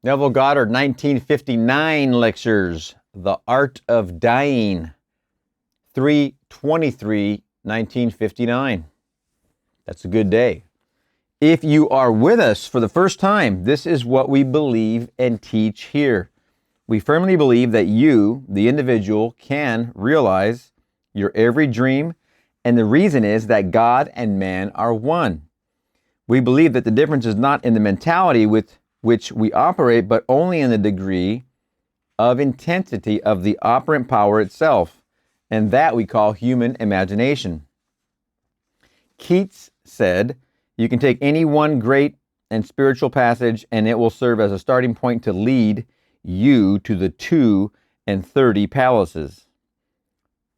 Neville Goddard, 1959 lectures, The Art of Dying, 3/23, 1959. That's a good day. If you are with us for the first time, this is what we believe and teach here. We firmly believe that you, the individual, can realize your every dream, and the reason is that God and man are one. We believe that the difference is not in the mentality with which we operate, but only in the degree of intensity of the operant power itself, and that we call human imagination. Keats said, "You can take any one great and spiritual passage, and it will serve as a starting point to lead you to the 32 palaces."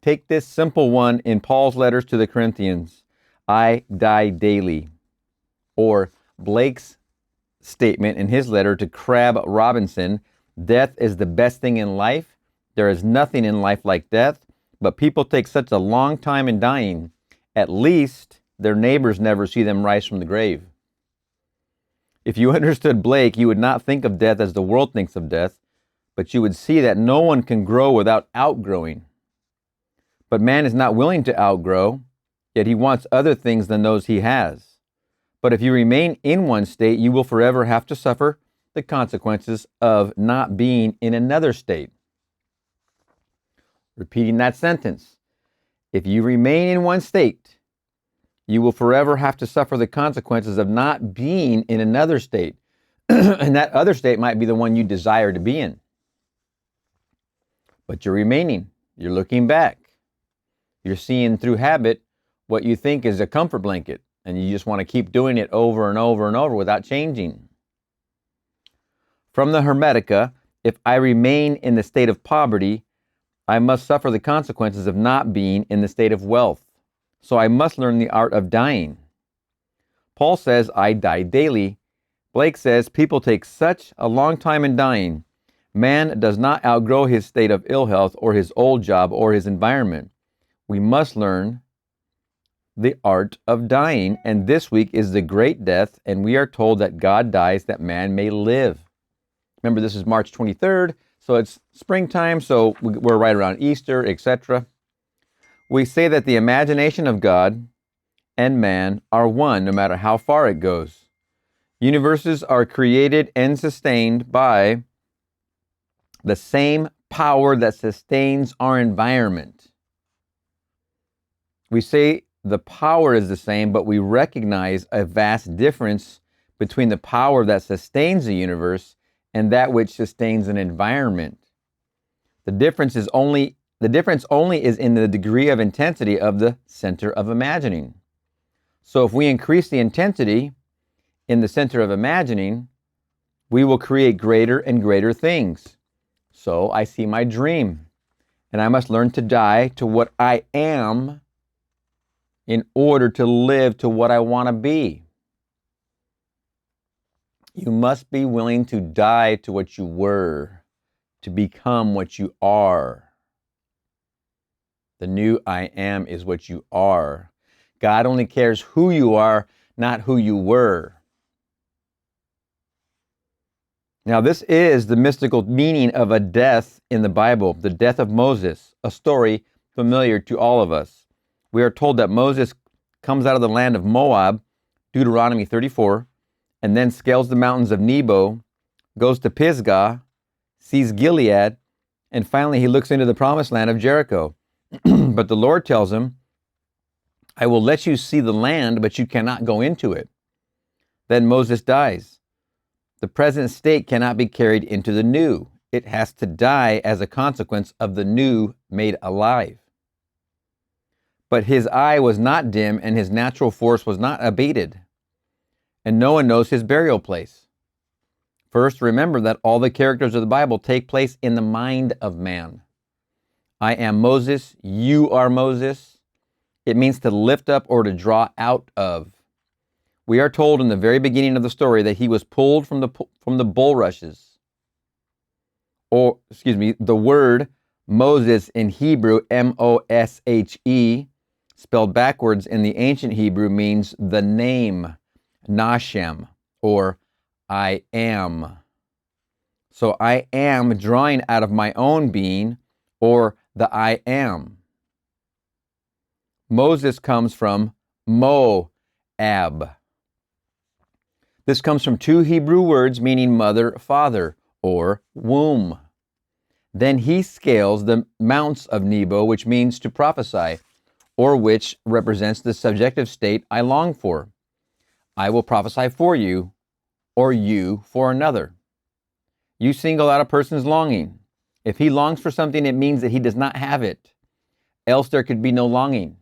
Take this simple one in Paul's letters to the Corinthians, "I die daily," or Blake's statement in his letter to Crab Robinson, "Death is the best thing in life. There is nothing in life like death, but people take such a long time in dying. At least their neighbors never see them rise from the grave." If you understood Blake, you would not think of death as the world thinks of death, but you would see that no one can grow without outgrowing. But man is not willing to outgrow, yet he wants other things than those he has. But if you remain in one state, you will forever have to suffer the consequences of not being in another state. Repeating that sentence. If you remain in one state, you will forever have to suffer the consequences of not being in another state. And that other state might be the one you desire to be in. But you're remaining. You're looking back. You're seeing through habit what you think is a comfort blanket, and you just want to keep doing it over and over and over without changing. From the Hermetica, if I remain in the state of poverty, I must suffer the consequences of not being in the state of wealth. So I must learn the art of dying. Paul says, "I die daily." Blake says, "People take such a long time in dying." Man does not outgrow his state of ill health or his old job or his environment. We must learn the art of dying, and this week is the great death, and we are told that God dies that man may live. Remember, this is March 23rd, so it's springtime, so we're right around Easter, etc. We say that the imagination of God and man are one, no matter how far it goes. Universes are created and sustained by the same power that sustains our environment. We say the power is the same, but we recognize a vast difference between the power that sustains the universe and that which sustains an environment. The difference only is in the degree of intensity of the center of imagining. So if we increase the intensity in the center of imagining, we will create greater and greater things. So I see my dream, and I must learn to die to what I am in order to live to what I want to be. You must be willing to die to what you were, to become what you are. The new I am is what you are. God only cares who you are, not who you were. Now, this is the mystical meaning of a death in the Bible, the death of Moses, a story familiar to all of us. We are told that Moses comes out of the land of Moab, Deuteronomy 34, and then scales the mountains of Nebo, goes to Pisgah, sees Gilead, and finally he looks into the promised land of Jericho. But the Lord tells him, "I will let you see the land, but you cannot go into it." Then Moses dies. The present state cannot be carried into the new. It has to die as a consequence of the new made alive. But his eye was not dim, and his natural force was not abated. And no one knows his burial place. First, remember that all the characters of the Bible take place in the mind of man. I am Moses, you are Moses. It means to lift up or to draw out of. We are told in the very beginning of the story that he was pulled from the bulrushes. The word Moses in Hebrew, Moshe, spelled backwards in the ancient Hebrew, means the name, Nashem, or I am. So I am drawing out of my own being, or the I am. Moses comes from Moab. This comes from two Hebrew words meaning mother, father, or womb. Then he scales the mounts of Nebo, which means to prophesy, or which represents the subjective state I long for. I will prophesy for you, or you for another. You single out a person's longing. If he longs for something, it means that he does not have it. Else there could be no longing.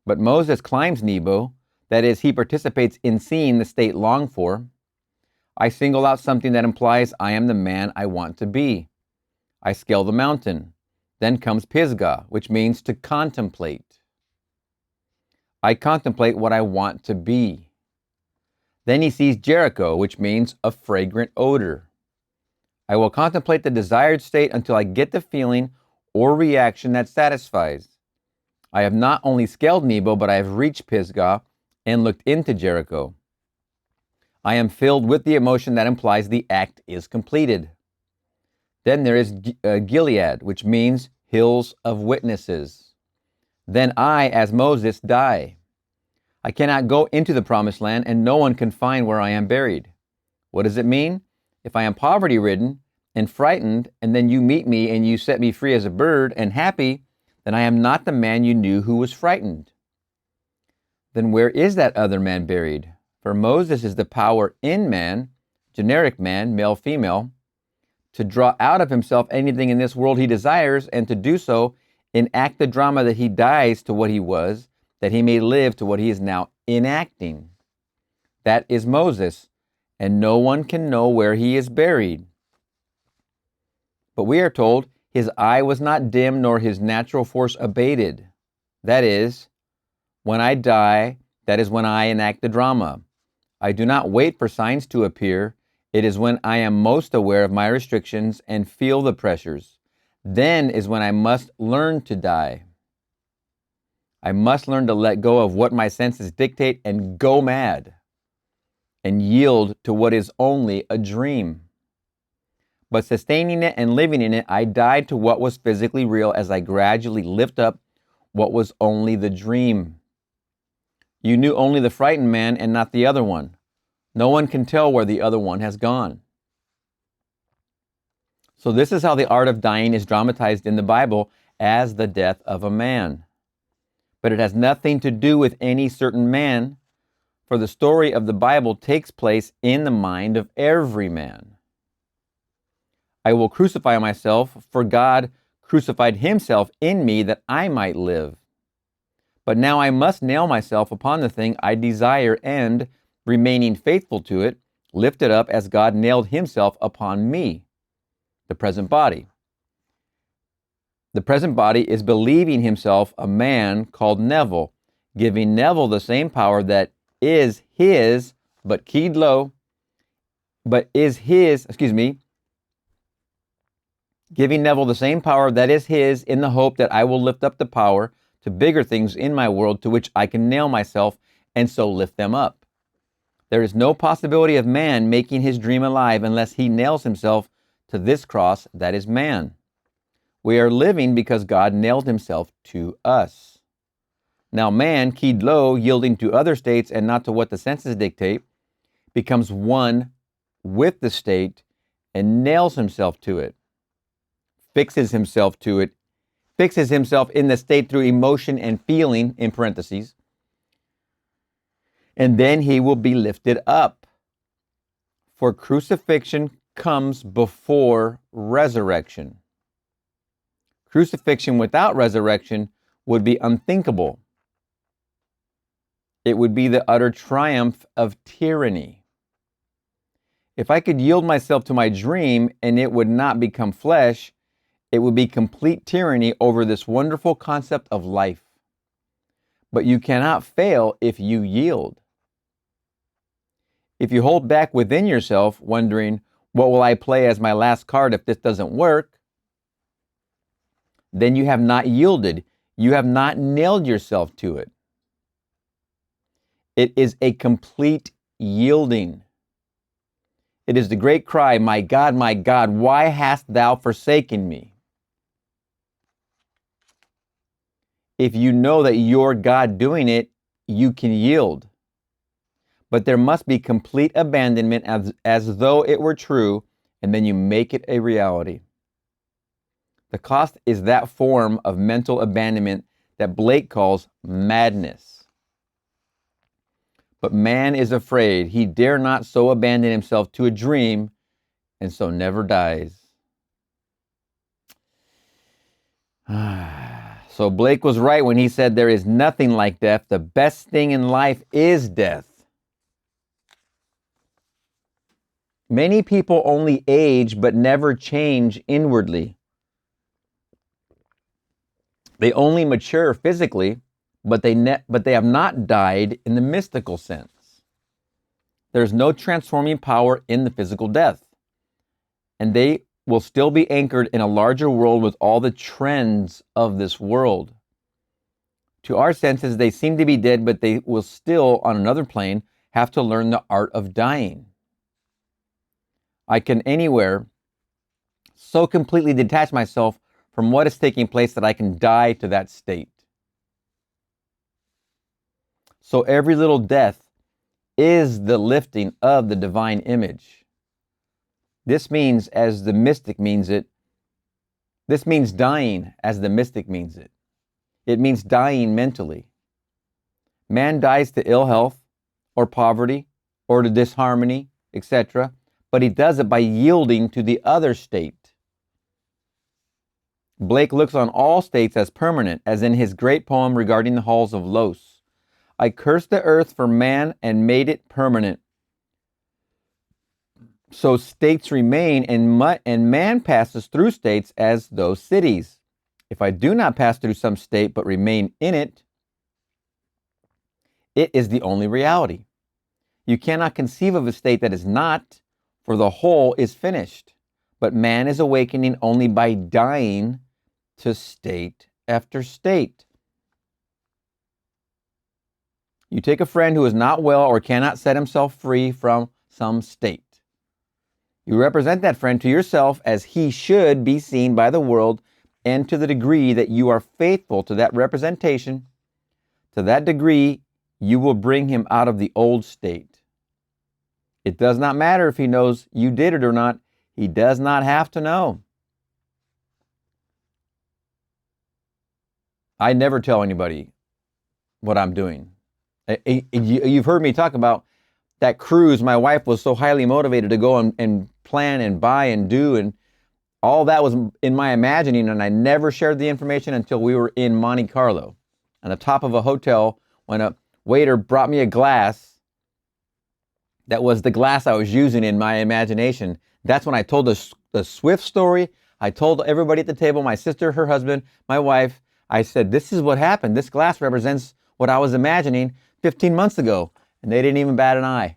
But Moses climbs Nebo, that is, he participates in seeing the state longed for. I single out something that implies I am the man I want to be. I scale the mountain. Then comes Pisgah, which means to contemplate. I contemplate what I want to be. Then he sees Jericho, which means a fragrant odor. I will contemplate the desired state until I get the feeling or reaction that satisfies. I have not only scaled Nebo, but I have reached Pisgah and looked into Jericho. I am filled with the emotion that implies the act is completed. Then there is Gilead, which means hills of witnesses. Then I, as Moses, die. I cannot go into the promised land, and no one can find where I am buried. What does it mean? If I am poverty-ridden and frightened, and then you meet me and you set me free as a bird and happy, then I am not the man you knew who was frightened. Then where is that other man buried? For Moses is the power in man, generic man, male, female, to draw out of himself anything in this world he desires, and to do so enact the drama that he dies to what he was, that he may live to what he is now enacting. That is Moses, and no one can know where he is buried. But we are told his eye was not dim, nor his natural force abated. That is, when I die, that is when I enact the drama. I do not wait for signs to appear. It is when I am most aware of my restrictions and feel the pressures. Then is when I must learn to die. I must learn to let go of what my senses dictate and go mad and yield to what is only a dream. But sustaining it and living in it, I died to what was physically real as I gradually lift up what was only the dream. You knew only the frightened man and not the other one. No one can tell where the other one has gone. So this is how the art of dying is dramatized in the Bible as the death of a man. But it has nothing to do with any certain man, for the story of the Bible takes place in the mind of every man. I will crucify myself, for God crucified himself in me that I might live. But now I must nail myself upon the thing I desire and, remaining faithful to it, lift it up as God nailed himself upon me, the present body. The present body is believing himself a man called Neville, giving Neville the same power that is his, but keyed low, giving Neville the same power that is his in the hope that I will lift up the power to bigger things in my world to which I can nail myself and so lift them up. There is no possibility of man making his dream alive unless he nails himself to this cross that is man. We are living because God nailed himself to us. Now man, keyed low, yielding to other states and not to what the senses dictate, becomes one with the state and nails himself to it, fixes himself to it, fixes himself in the state through emotion and feeling, in parentheses, and then he will be lifted up. For crucifixion comes before resurrection. Crucifixion without resurrection would be unthinkable. It would be the utter triumph of tyranny. If I could yield myself to my dream and it would not become flesh, it would be complete tyranny over this wonderful concept of life. But you cannot fail if you yield. If you hold back within yourself, wondering, what will I play as my last card if this doesn't work? Then you have not yielded. You have not nailed yourself to it. It is a complete yielding. It is the great cry, my God, why hast thou forsaken me? If you know that you're God doing it, you can yield. But there must be complete abandonment as though it were true, and then you make it a reality. The cost is that form of mental abandonment that Blake calls madness. But man is afraid. He dare not so abandon himself to a dream, and so never dies. So Blake was right when he said there is nothing like death. The best thing in life is death. Many people only age but never change inwardly. They only mature physically, but they have not died in the mystical sense. There's no transforming power in the physical death. And they will still be anchored in a larger world with all the trends of this world. To our senses, they seem to be dead, but they will still, on another plane, have to learn the art of dying. I can anywhere so completely detach myself from what is taking place that I can die to that state. So every little death is the lifting of the divine image. This means, as the mystic means it, this means dying as the mystic means it. It means dying mentally. Man dies to ill health or poverty or to disharmony, etc., but he does it by yielding to the other state. Blake looks on all states as permanent, as in his great poem regarding the halls of Los. I cursed the earth for man and made it permanent. So states remain, and man passes through states as those cities. If I do not pass through some state but remain in it, it is the only reality. You cannot conceive of a state that is not, for the whole is finished. But man is awakening only by dying to state after state. You take a friend who is not well or cannot set himself free from some state. You represent that friend to yourself as he should be seen by the world, and to the degree that you are faithful to that representation, to that degree you will bring him out of the old state. It does not matter if he knows you did it or not. He does not have to know. I never tell anybody what I'm doing. You've heard me talk about that cruise. My wife was so highly motivated to go and plan and buy and do, and all that was in my imagining, and I never shared the information until we were in Monte Carlo on the top of a hotel when a waiter brought me a glass that was the glass I was using in my imagination. That's when I told the Swift story. I told everybody at the table, my sister, her husband, my wife, I said, this is what happened. This glass represents what I was imagining 15 months ago. And they didn't even bat an eye.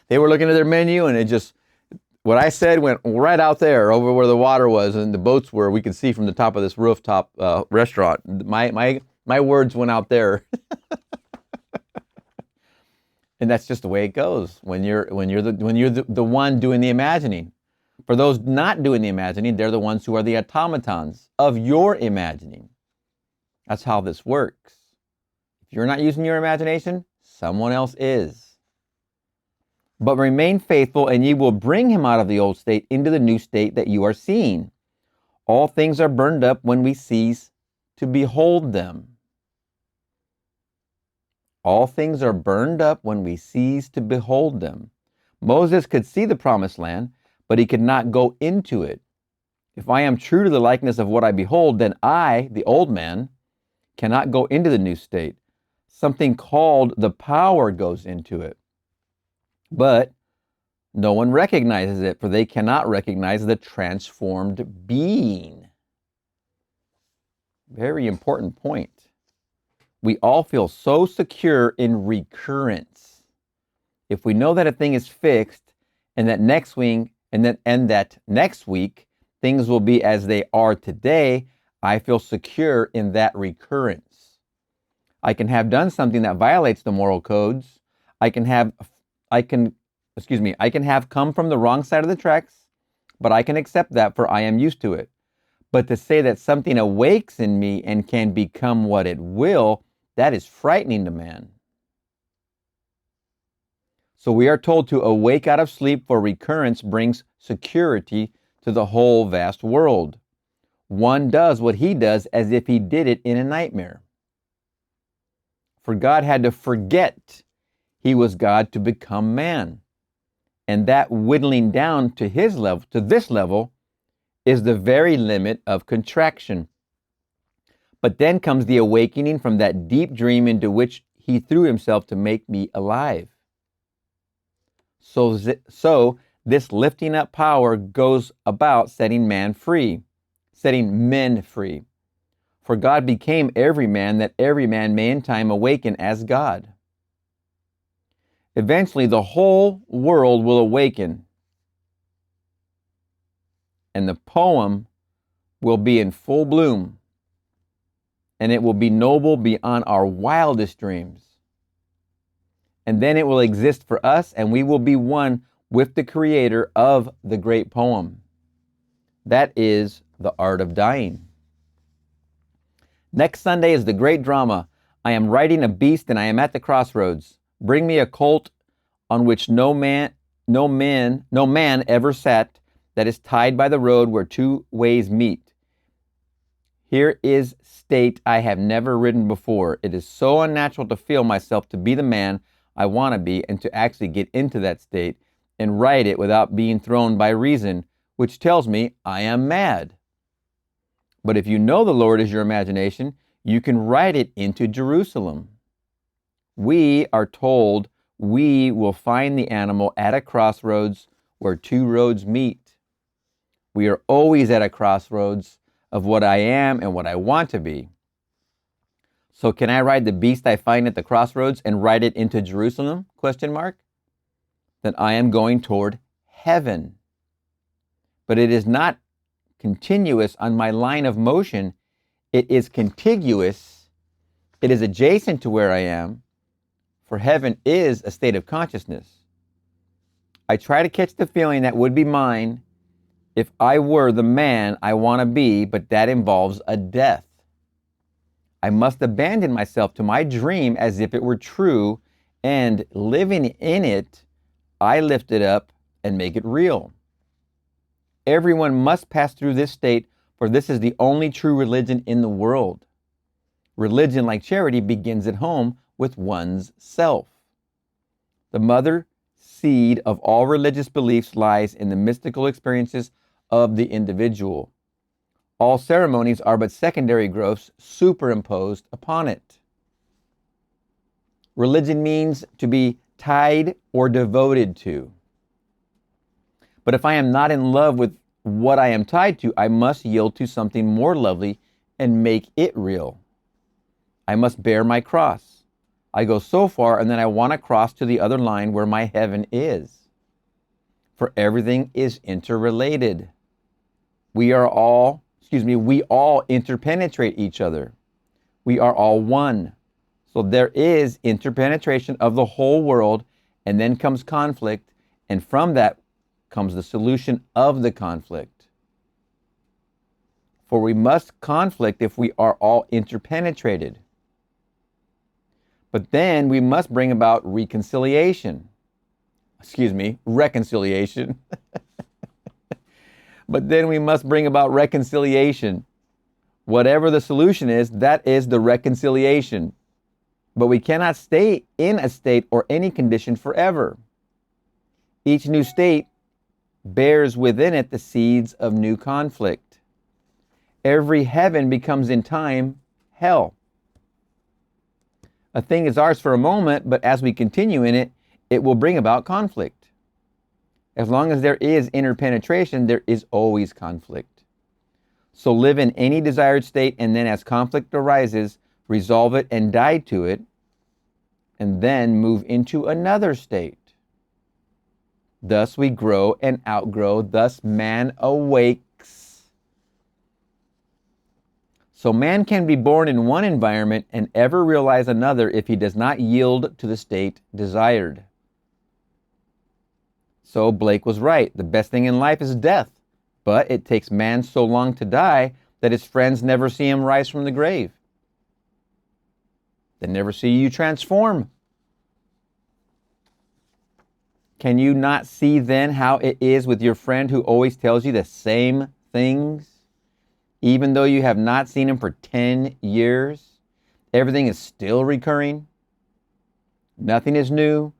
They were looking at their menu, and it just, what I said went right out there over where the water was and the boats were. We could see from the top of this rooftop restaurant. My words went out there. And that's just the way it goes when you're the one doing the imagining. For those not doing the imagining, they're the ones who are the automatons of your imagining. That's how this works. If you're not using your imagination, someone else is. But remain faithful, and ye will bring him out of the old state into the new state that you are seeing. All things are burned up when we cease to behold them. All things are burned up when we cease to behold them. Moses could see the promised land, but he could not go into it. If I am true to the likeness of what I behold, then I, the old man, cannot go into the new state. Something called the power goes into it. But no one recognizes it, for they cannot recognize the transformed being. Very important point. We all feel so secure in recurrence. If we know that a thing is fixed, and that next week, that next week things will be as they are today, I feel secure in that recurrence. I can have done something that violates the moral codes. I can I can have come from the wrong side of the tracks, but I can accept that, for I am used to it. But to say that something awakes in me and can become what it will, that is frightening to man. So we are told to awake out of sleep, for recurrence brings security to the whole vast world. One does what he does as if he did it in a nightmare. For God had to forget he was God to become man. And that whittling down to his level, to this level, is the very limit of contraction. But then comes the awakening from that deep dream into which he threw himself to make me alive. So this lifting up power goes about setting men free. For God became every man, that every man may in time awaken as God. Eventually, the whole world will awaken, and the poem will be in full bloom, and it will be noble beyond our wildest dreams. And then it will exist for us, and we will be one with the creator of the great poem. That is the art of dying. Next Sunday is the great drama. I am riding a beast, and I am at the crossroads. Bring me a colt on which no man ever sat, that is tied by the road where two ways meet. Here is state I have never ridden before. It is so unnatural to feel myself to be the man I want to be, and to actually get into that state and ride it without being thrown by reason, which tells me I am mad. But if you know the Lord is your imagination, you can ride it into Jerusalem. We are told we will find the animal at a crossroads where two roads meet. We are always at a crossroads of what I am and what I want to be. So can I ride the beast I find at the crossroads and ride it into Jerusalem? ? Then I am going toward heaven. But it is not continuous on my line of motion. It is contiguous. It is adjacent to where I am, for heaven is a state of consciousness. I try to catch the feeling that would be mine if I were the man I want to be, but that involves a death. I must abandon myself to my dream as if it were true, and living in it, I lift it up and make it real. Everyone must pass through this state, for this is the only true religion in the world. Religion, like charity, begins at home with one's self. The mother seed of all religious beliefs lies in the mystical experiences of the individual. All ceremonies are but secondary growths superimposed upon it. Religion means to be tied or devoted to. But if I am not in love with what I am tied to, I must yield to something more lovely and make it real. I must bear my cross. I go so far, and then I want to cross to the other line where my heaven is. For everything is interrelated. We all interpenetrate each other. We are all one. So there is interpenetration of the whole world, and then comes conflict, and from that comes the solution of the conflict. For we must conflict if we are all interpenetrated. But then we must bring about reconciliation. Reconciliation. But then we must bring about reconciliation. Whatever the solution is, that is the reconciliation. But we cannot stay in a state or any condition forever. Each new state bears within it the seeds of new conflict. Every heaven becomes in time hell. A thing is ours for a moment, but as we continue in it, it will bring about conflict. As long as there is interpenetration, there is always conflict. So live in any desired state, and then as conflict arises, resolve it and die to it, and then move into another state. Thus we grow and outgrow, thus man awakes. So man can be born in one environment and ever realize another if he does not yield to the state desired. So Blake was right. The best thing in life is death. But it takes man so long to die that his friends never see him rise from the grave. They never see you transform. Can you not see then how it is with your friend who always tells you the same things? Even though you have not seen him for 10 years, everything is still recurring. Nothing is new,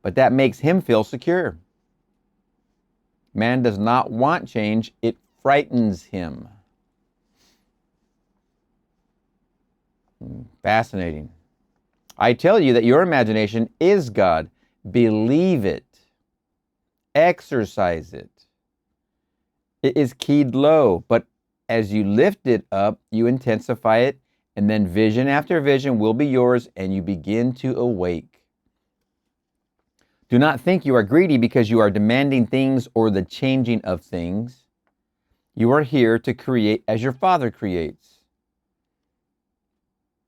but that makes him feel secure. Man does not want change. It frightens him. Fascinating. I tell you that your imagination is God. Believe it. Exercise it. It is keyed low, but as you lift it up, you intensify it, and then vision after vision will be yours, and you begin to awake. Do not think you are greedy because you are demanding things or the changing of things. You are here to create as your Father creates.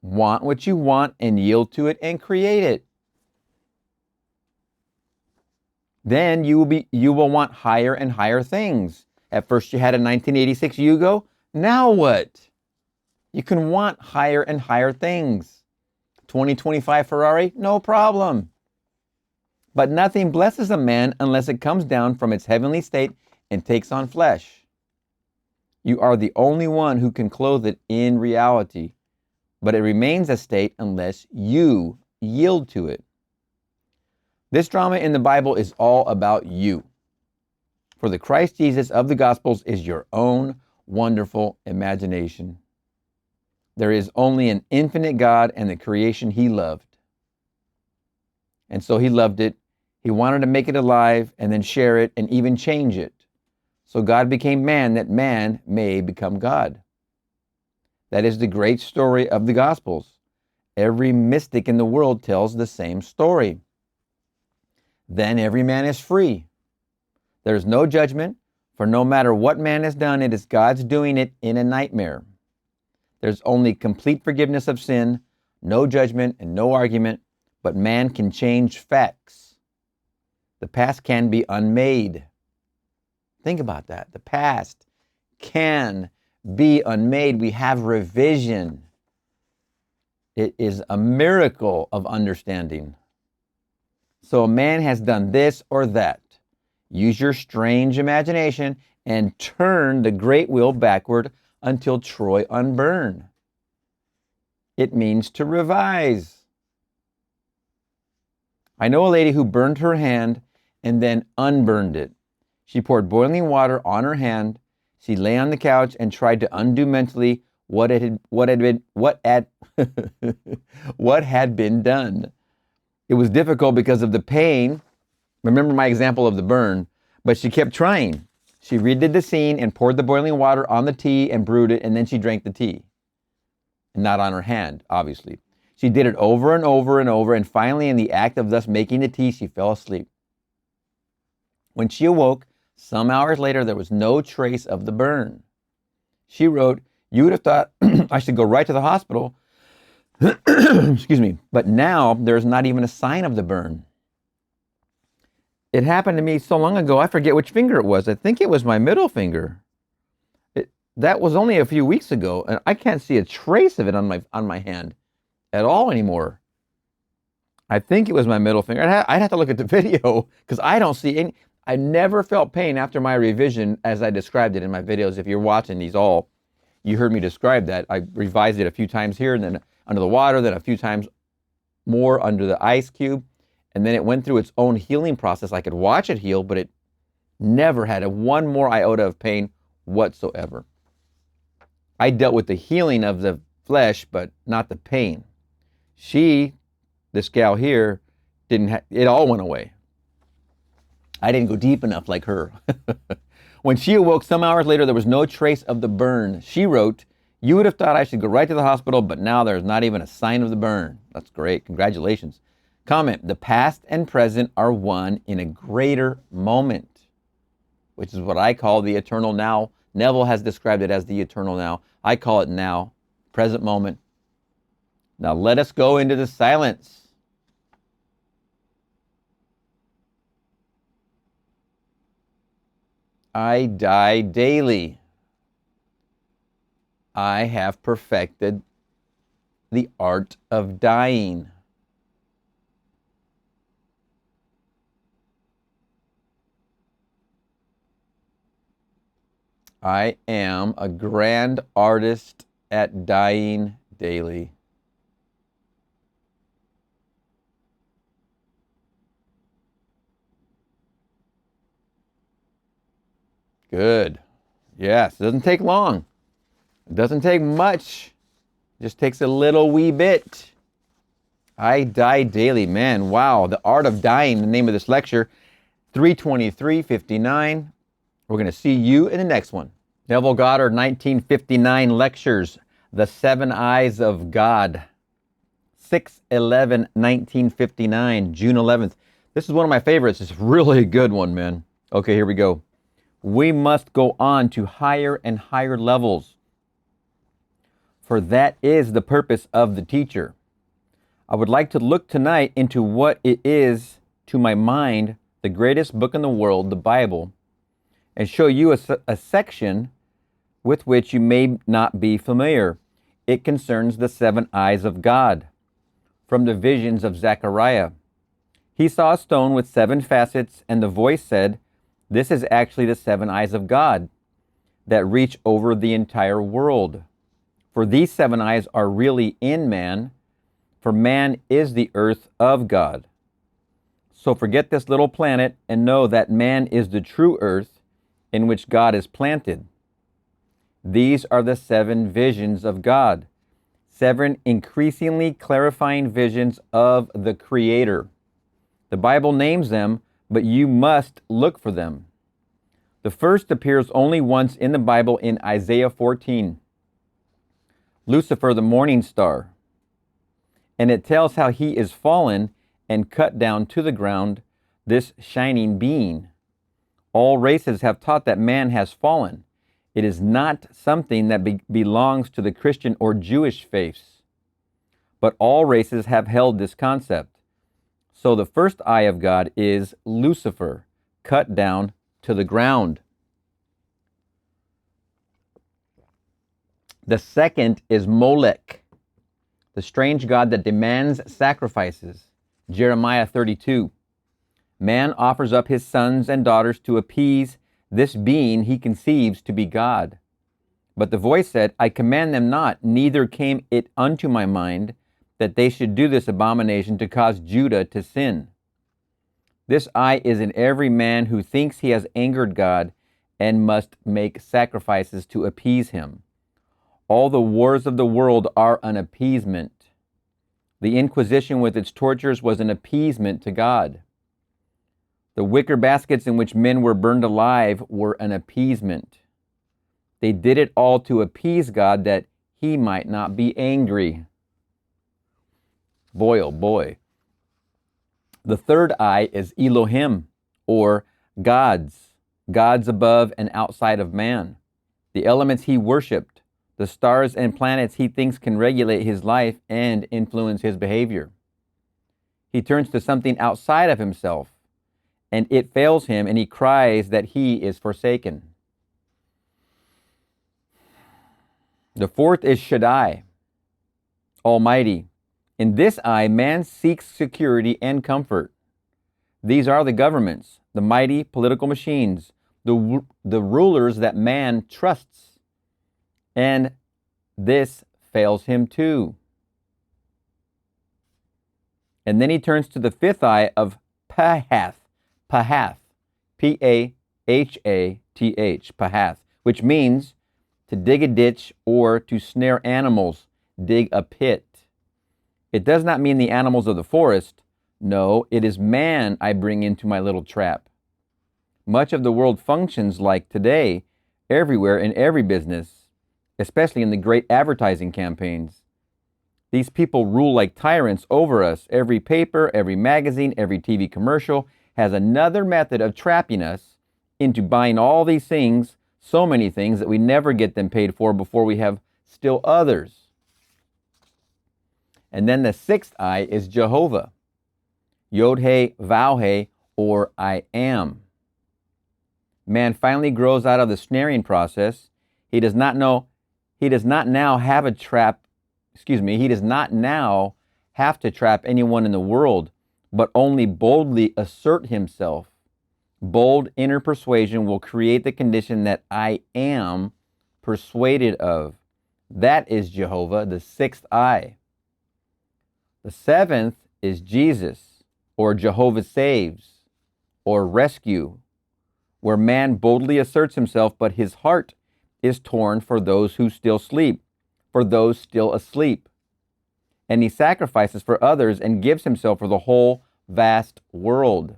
Want what you want and yield to it and create it. Then you will want higher and higher things. At first you had a 1986 Yugo. Now what? You can want higher and higher things. 2025 Ferrari, no problem. But nothing blesses a man unless it comes down from its heavenly state and takes on flesh. You are the only one who can clothe it in reality, but it remains a state unless you yield to it. This drama in the Bible is all about you. For the Christ Jesus of the Gospels is your own wonderful imagination. There is only an infinite God and the creation he loved. And so he loved it. He wanted to make it alive and then share it and even change it. So God became man that man may become God. That is the great story of the Gospels. Every mystic in the world tells the same story. Then every man is free. There is no judgment, for no matter what man has done, it is God's doing it in a nightmare. There's only complete forgiveness of sin, no judgment and no argument, but man can change facts. The past can be unmade. Think about that. The past can be unmade. We have revision. It is a miracle of understanding. So a man has done this or that. Use your strange imagination and turn the great wheel backward until Troy unburn. It means to revise. I know a lady who burned her hand and then unburned it. She poured boiling water on her hand. She lay on the couch and tried to undo mentally what had been done. It was difficult because of the pain. Remember my example of the burn, but she kept trying. She redid the scene and poured the boiling water on the tea and brewed it, and then she drank the tea. Not on her hand, obviously. She did it over and over and over, and finally, in the act of thus making the tea, she fell asleep. When she awoke, some hours later, there was no trace of the burn. She wrote, "You would have thought I should go right to the hospital." Excuse me. But now there's not even a sign of the burn. It happened to me so long ago, I forget which finger it was. I think it was my middle finger. That was only a few weeks ago, and I can't see a trace of it on my hand at all anymore. I think it was my middle finger. I'd have to look at the video because I don't see any. I never felt pain after my revision as I described it in my videos. If you're watching these all, you heard me describe that. I revised it a few times here and then under the water, then a few times more under the ice cube. And then it went through its own healing process. I could watch it heal, but it never had one more iota of pain whatsoever. I dealt with the healing of the flesh, but not the pain. This gal here, it all went away. I didn't go deep enough like her. When she awoke some hours later, there was no trace of the burn. She wrote, "You would have thought I should go right to the hospital, but now there's not even a sign of the burn." That's great. Congratulations. Comment, the past and present are one in a greater moment, which is what I call the eternal now. Neville has described it as the eternal now. I call it now, present moment. Now let us go into the silence. I die daily. I have perfected the art of dying. I am a grand artist at dying daily. Good. Yes, it doesn't take long. It doesn't take much. It just takes a little wee bit. I die daily. Man, wow. The art of dying, the name of this lecture, 32359. We're going to see you in the next one. Neville Goddard, 1959 lectures, The Seven Eyes of God. 6/11/1959, June 11th. This is one of my favorites. It's really a good one, man. Okay, here we go. We must go on to higher and higher levels, for that is the purpose of the teacher. I would like to look tonight into what it is, to my mind, the greatest book in the world, the Bible, and show you a section with which you may not be familiar. It concerns the seven eyes of God, from the visions of Zechariah. He saw a stone with seven facets, and the voice said, "This is actually the seven eyes of God that reach over the entire world. For these seven eyes are really in man, for man is the earth of God. So forget this little planet and know that man is the true earth in which God is planted. These are the seven visions of God, seven increasingly clarifying visions of the Creator. The Bible names them, but you must look for them. The first appears only once in the Bible in Isaiah 14. Lucifer, the morning star. And it tells how he is fallen and cut down to the ground, this shining being. All races have taught that man has fallen. It is not something that belongs to the Christian or Jewish faiths, but all races have held this concept. So the first eye of God is Lucifer, cut down to the ground. The second is Molech, the strange god that demands sacrifices. Jeremiah 32. Man offers up his sons and daughters to appease this being he conceives to be God. But the voice said, I command them not, neither came it unto my mind that they should do this abomination to cause Judah to sin. This eye is in every man who thinks he has angered God and must make sacrifices to appease him. All the wars of the world are an appeasement. The Inquisition with its tortures was an appeasement to God. The wicker baskets in which men were burned alive were an appeasement. They did it all to appease God that he might not be angry. Boy, oh boy. The third eye is Elohim, or gods above and outside of man. The elements he worshipped, the stars and planets he thinks can regulate his life and influence his behavior. He turns to something outside of himself, and it fails him, and he cries that he is forsaken. The fourth is Shaddai, Almighty. In this eye, man seeks security and comfort. These are the governments, the mighty political machines, the rulers that man trusts. And this fails him too. And then he turns to the fifth eye of Pahath, P-A-H-A-T-H, Pahath, which means to dig a ditch or to snare animals, dig a pit. It does not mean the animals of the forest. No, it is man I bring into my little trap. Much of the world functions like today, everywhere in every business, especially in the great advertising campaigns. These people rule like tyrants over us. Every paper, every magazine, every TV commercial has another method of trapping us into buying all these things, so many things that we never get them paid for before we have still others. And then the sixth eye is Jehovah, Yod-He, Vav-He, or I am. man finally grows out of the snaring process, he does not now have to trap anyone in the world, but only boldly assert himself. Bold inner persuasion will create the condition that I am persuaded of. That is Jehovah, the sixth I. The seventh is Jesus, or Jehovah saves, or rescue, where man boldly asserts himself, but his heart is torn for those who still sleep, for those still asleep. And he sacrifices for others and gives himself for the whole vast world.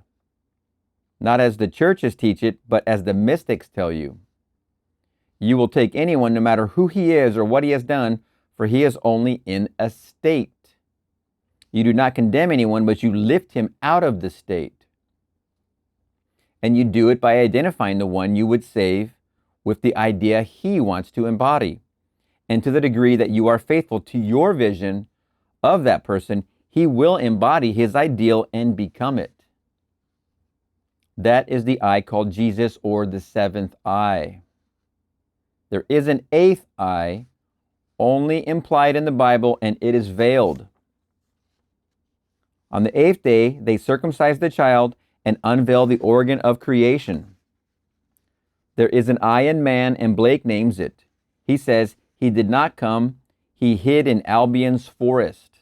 Not as the churches teach it, but as the mystics tell you. You will take anyone, no matter who he is or what he has done, for he is only in a state. You do not condemn anyone, but you lift him out of the state. And you do it by identifying the one you would save with the idea he wants to embody. And to the degree that you are faithful to your vision of that person, he will embody his ideal and become it. That is the I called Jesus, or the seventh I. There is an eighth I, only implied in the Bible, and it is veiled. On the eighth day, they circumcise the child and unveil the organ of creation. There is an I in man, and Blake names it. He says, he did not come, he hid in Albion's forest.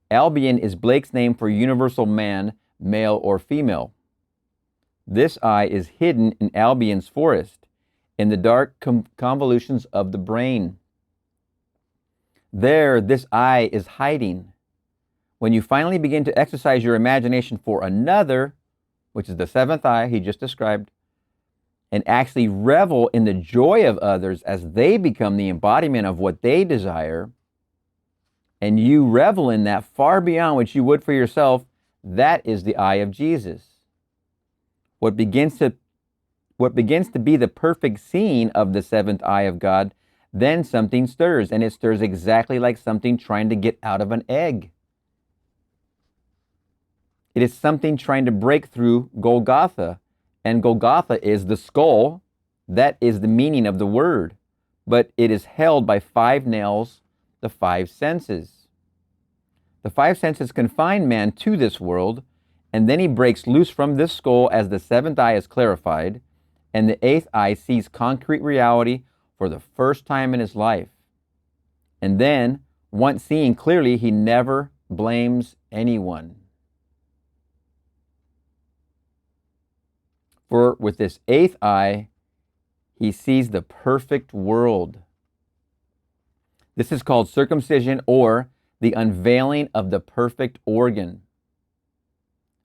Albion is Blake's name for universal man, male or female. This I is hidden in Albion's forest, in the dark convolutions of the brain. There, this I is hiding. When you finally begin to exercise your imagination for another, which is the seventh I he just described, and actually revel in the joy of others as they become the embodiment of what they desire, and you revel in that far beyond what you would for yourself, that is the I of Jesus. What begins to be the perfect scene of the seventh I of God, then something stirs, and it stirs exactly like something trying to get out of an egg. It is something trying to break through Golgotha, and Golgotha is the skull. That is the meaning of the word, but it is held by 5 nails, the 5 senses. The 5 senses confine man to this world, and then he breaks loose from this skull as the seventh I is clarified, and the eighth I sees concrete reality for the first time in his life. And then, once seeing clearly, he never blames anyone. For with this eighth I, he sees the perfect world. This is called circumcision, or the unveiling of the perfect organ,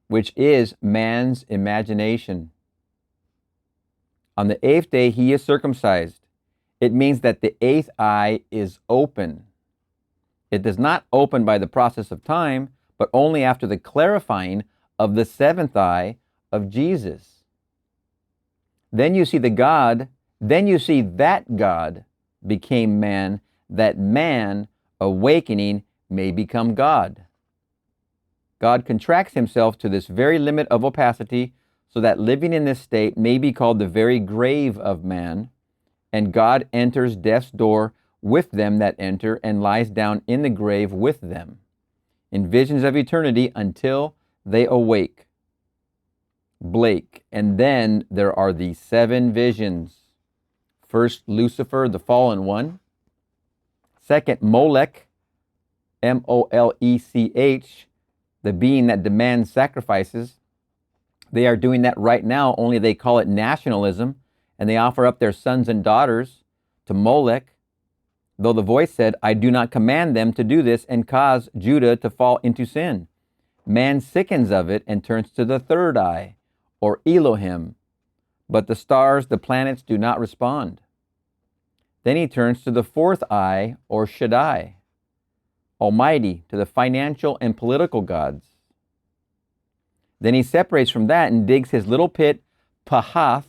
which is man's imagination. On the 8th day, he is circumcised. It means that the 8th eye is open. It does not open by the process of time, but only after the clarifying of the 7th eye of Jesus. Then you see that God became man, that man, awakening, may become God. God contracts himself to this very limit of opacity, so that living in this state may be called the very grave of man, and God enters death's door with them that enter, and lies down in the grave with them, in visions of eternity until they awake. Blake. And then there are the 7 visions. First, Lucifer, the fallen one. Second, Molech, Molech, the being that demands sacrifices. They are doing that right now, only they call it nationalism, and they offer up their sons and daughters to Molech, though the voice said, I do not command them to do this and cause Judah to fall into sin. Man sickens of it and turns to the 3rd eye, or Elohim, but the stars, the planets do not respond. Then he turns to the 4th eye, or Shaddai, Almighty, to the financial and political gods. Then he separates from that and digs his little pit, Pahath,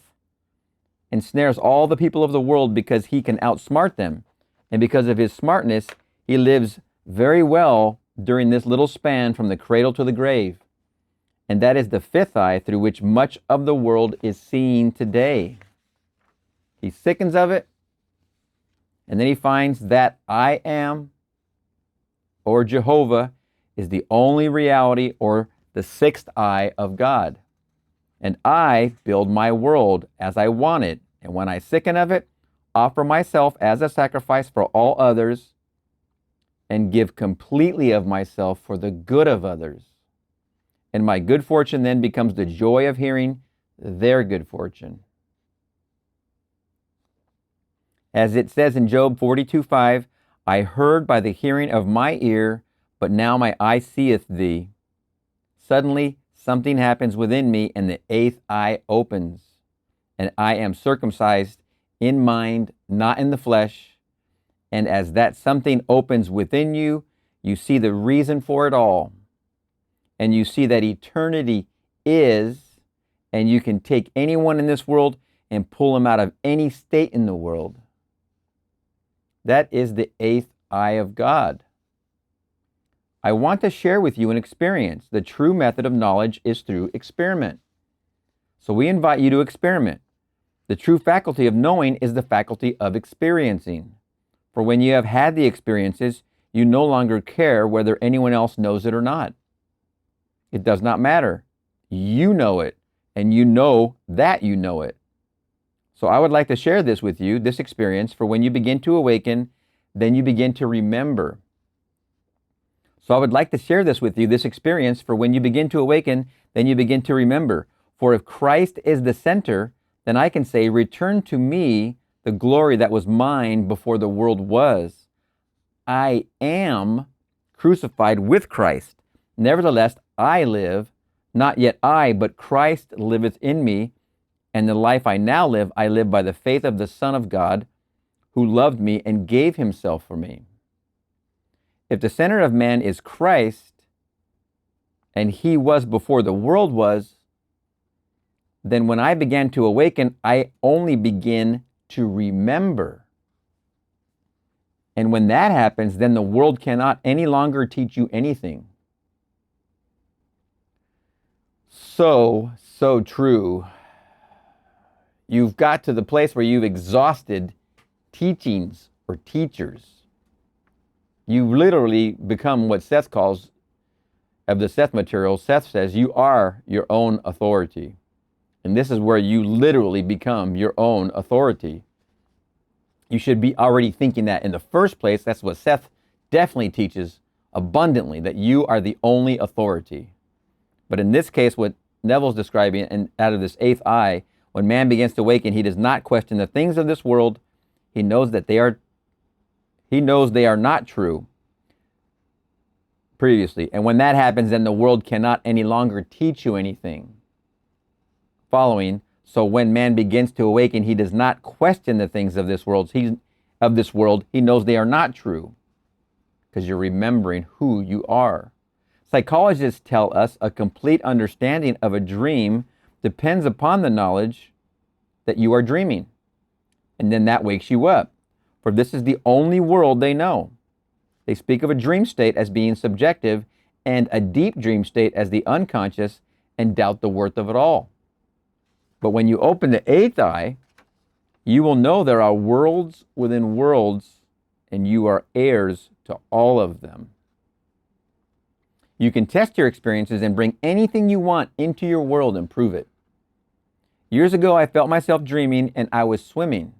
and snares all the people of the world because he can outsmart them. And because of his smartness, he lives very well during this little span from the cradle to the grave. And that is the fifth eye through which much of the world is seen today. He sickens of it, and then he finds that I am, or Jehovah, is the only reality, or the sixth eye of God. And I build my world as I want it. And when I sicken of it, offer myself as a sacrifice for all others, and give completely of myself for the good of others. And my good fortune then becomes the joy of hearing their good fortune. As it says in Job 42:5, I heard by the hearing of my ear, but now my eye seeth thee. Suddenly something happens within me, and the eighth eye opens, and I am circumcised in mind, not in the flesh. And as that something opens within you, you see the reason for it all. And you see that eternity is, and you can take anyone in this world and pull them out of any state in the world. That is the eighth eye of God. I want to share with you an experience. The true method of knowledge is through experiment. So we invite you to experiment. The true faculty of knowing is the faculty of experiencing. For when you have had the experiences, you no longer care whether anyone else knows it or not. It does not matter. You know it, and you know that you know it. So I would like to share this with you, this experience, for when you begin to awaken, then you begin to remember. So I would like to share this with you, this experience, for when you begin to awaken, then you begin to remember. For if Christ is the center, then I can say, return to me the glory that was mine before the world was. I am crucified with Christ. Nevertheless, I live, not yet I, but Christ liveth in me. And the life I now live, I live by the faith of the Son of God, who loved me and gave himself for me. If the center of man is Christ, and he was before the world was, then when I began to awaken, I only begin to remember. And when that happens, then the world cannot any longer teach you anything. So true. You've got to the place where you've exhausted teachings or teachers. You literally become what Seth calls, of the Seth material, Seth says you are your own authority. And this is where you literally become your own authority. You should be already thinking that in the first place. That's what Seth definitely teaches abundantly, that you are the only authority. But in this case, what Neville's describing, and out of this eighth eye, when man begins to awaken, he does not question the things of this world. He knows that they are not true previously. And when that happens, then the world cannot any longer teach you anything. Following, so when man begins to awaken, he does not question the things of this world. He knows they are not true, because you're remembering who you are. Psychologists tell us a complete understanding of a dream depends upon the knowledge that you are dreaming. And then that wakes you up. For this is the only world they know. They speak of a dream state as being subjective and a deep dream state as the unconscious, and doubt the worth of it all. But when you open the eighth eye, you will know there are worlds within worlds, and you are heirs to all of them. You can test your experiences and bring anything you want into your world and prove it. Years ago, I felt myself dreaming, and I was swimming.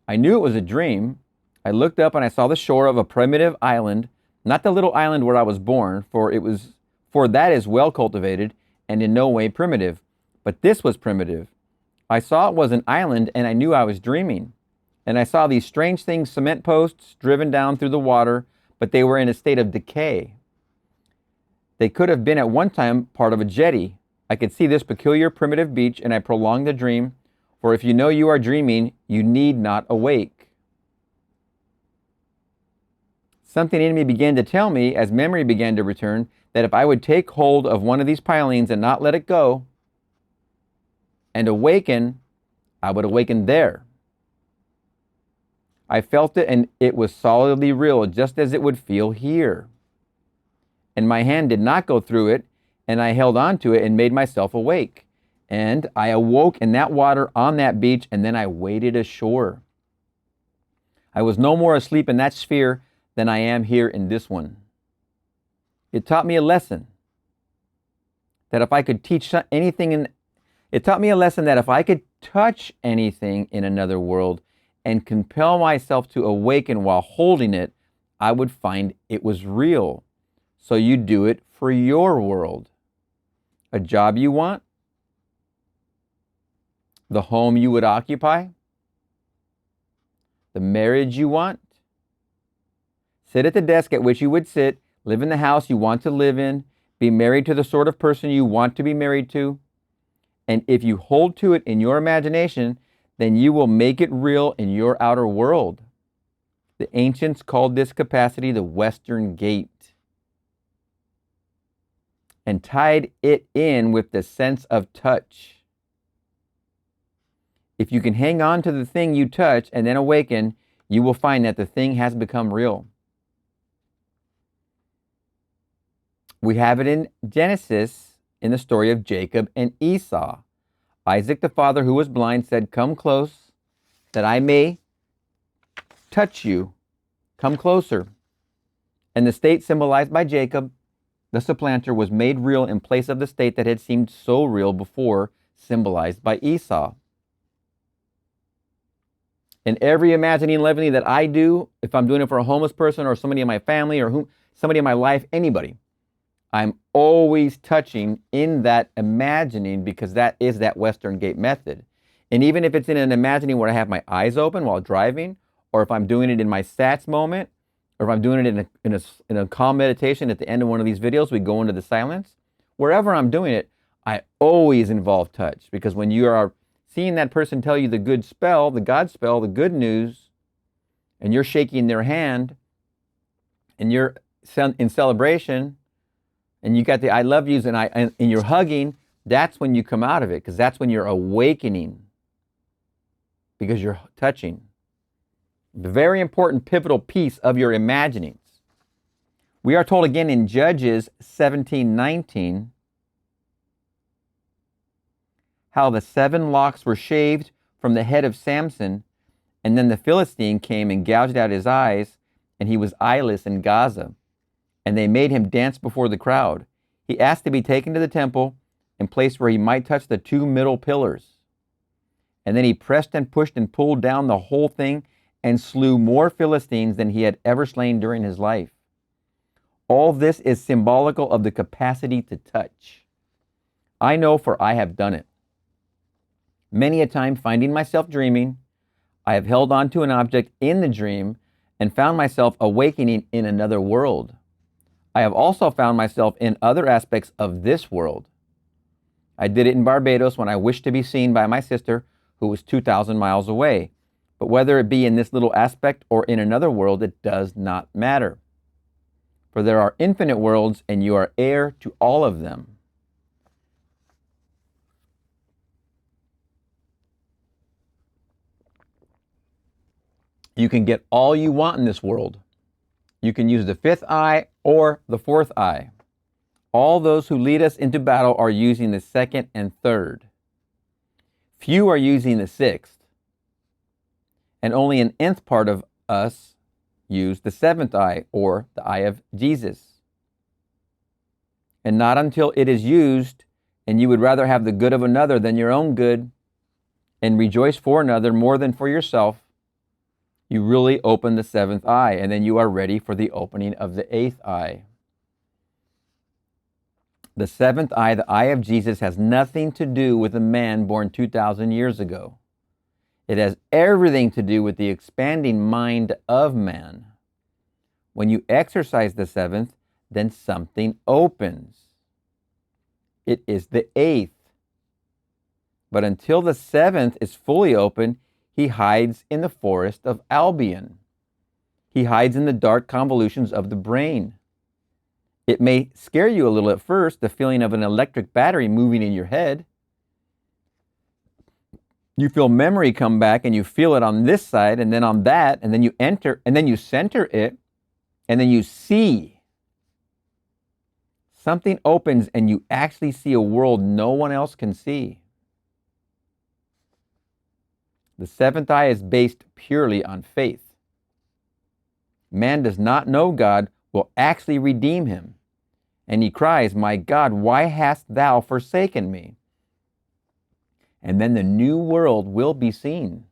I knew it was a dream. I looked up and I saw the shore of a primitive island, not the little island where I was born, for that is well cultivated and in no way primitive. But this was primitive. I saw it was an island, and I knew I was dreaming. And I saw these strange things, cement posts driven down through the water, but they were in a state of decay. They could have been at one time part of a jetty. I could see this peculiar primitive beach, and I prolonged the dream. For if you know you are dreaming, you need not awake. Something in me began to tell me, as memory began to return, that if I would take hold of one of these pilings and not let it go, and awaken, I would awaken there. I felt it, and it was solidly real, just as it would feel here. And my hand did not go through it, and I held on to it and made myself awake. And I awoke in that water on that beach, and then I waded ashore. I was no more asleep in that sphere than I am here in this one. It taught me a lesson that if I could it taught me a lesson that if I could touch anything in another world and compel myself to awaken while holding it, I would find it was real. So you do it for your world. A job you want? The home you would occupy? The marriage you want? Sit at the desk at which you would sit, live in the house you want to live in, be married to the sort of person you want to be married to. And if you hold to it in your imagination, then you will make it real in your outer world. The ancients called this capacity the Western Gate, and tied it in with the sense of touch. If you can hang on to the thing you touch and then awaken, you will find that the thing has become real. We have it in Genesis in the story of Jacob and Esau. Isaac, the father who was blind, said, "Come close, that I may touch you. Come closer." And the state symbolized by Jacob, the supplanter, was made real in place of the state that had seemed so real before, symbolized by Esau. In every imagining leavening that I do, if I'm doing it for a homeless person or somebody in my family or somebody in my life, anybody, I'm always touching in that imagining, because that is that Western Gate method. And even if it's in an imagining where I have my eyes open while driving, or if I'm doing it in my SATS moment, or if I'm doing it in a calm meditation at the end of one of these videos, we go into the silence. Wherever I'm doing it, I always involve touch, because when you are seeing that person tell you the good spell, the God spell, the good news, and you're shaking their hand, and you're in celebration, and you got the I love yous, and you're hugging, that's when you come out of it, because that's when you're awakening, because you're touching. The very important pivotal piece of your imaginings. We are told again in Judges 17:19 how the 7 locks were shaved from the head of Samson, and then the Philistine came and gouged out his eyes, and he was eyeless in Gaza. And they made him dance before the crowd. He asked to be taken to the temple and placed where he might touch the 2 middle pillars. And then he pressed and pushed and pulled down the whole thing and slew more Philistines than he had ever slain during his life. All this is symbolical of the capacity to touch. I know, for I have done it. Many a time, finding myself dreaming, I have held on to an object in the dream and found myself awakening in another world. I have also found myself in other aspects of this world. I did it in Barbados when I wished to be seen by my sister, who was 2,000 miles away. But whether it be in this little aspect or in another world, it does not matter. For there are infinite worlds, and you are heir to all of them. You can get all you want in this world. You can use the 5th eye or the 4th eye. All those who lead us into battle are using the 2nd and 3rd. Few are using the 6th. And only an nth part of us use the 7th eye, or the eye of Jesus. And not until it is used, and you would rather have the good of another than your own good, and rejoice for another more than for yourself, you really open the 7th eye, and then you are ready for the opening of the 8th eye. The 7th eye, the eye of Jesus, has nothing to do with a man born 2,000 years ago. It has everything to do with the expanding mind of man. When you exercise the 7th, then something opens. It is the 8th. But until the 7th is fully open, he hides in the forest of Albion. He hides in the dark convolutions of the brain. It may scare you a little at first, the feeling of an electric battery moving in your head. You feel memory come back, and you feel it on this side and then on that, and then you enter, and then you center it, and then you see Something opens and you actually see a world no one else can see. The seventh eye is based purely on faith. Man does not know God will actually redeem him. And he cries, "My God, why hast thou forsaken me?" And then the new world will be seen.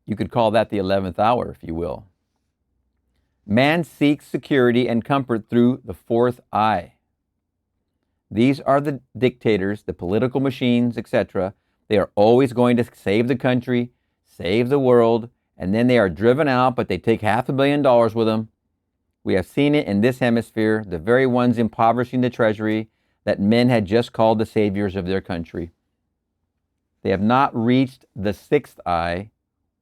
You could call that the 11th hour, if you will. Man seeks security and comfort through the fourth eye. These are the dictators, the political machines, etc. They are always going to save the country, save the world, and then they are driven out, but they take $500 million with them. We have seen it in this hemisphere, the very ones impoverishing the treasury that men had just called the saviors of their country. They have not reached the sixth eye,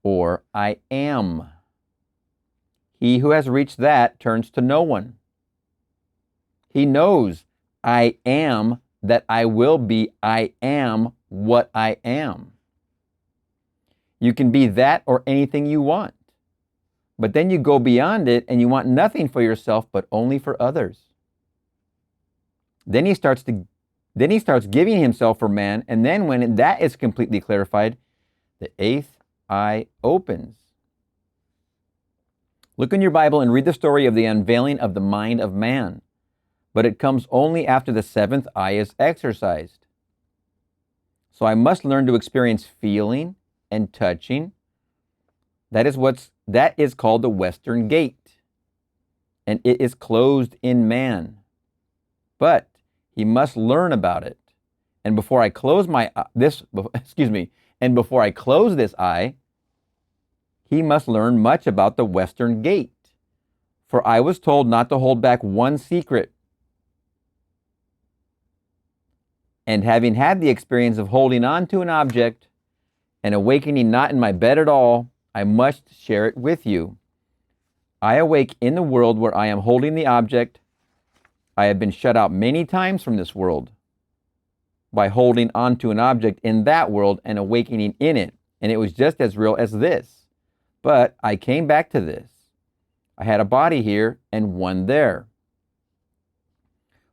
or I am. He who has reached that turns to no one. He knows I am that I will be. I am what I am. You can be that or anything you want. But then you go beyond it and you want nothing for yourself but only for others. Then he starts giving himself for man, and then when that is completely clarified, the eighth eye opens. Look in your Bible and read the story of the unveiling of the mind of man. But it comes only after the seventh eye is exercised. So I must learn to experience feeling and touching. That is called the Western Gate. And it is closed in man. But he must learn about it. And before I close this eye, he must learn much about the Western Gate. For I was told not to hold back one secret. And having had the experience of holding on to an object and awakening not in my bed at all, I must share it with you. I awake in the world where I am holding the object. I have been shut out many times from this world by holding on to an object in that world and awakening in it. And it was just as real as this. But I came back to this. I had a body here and one there.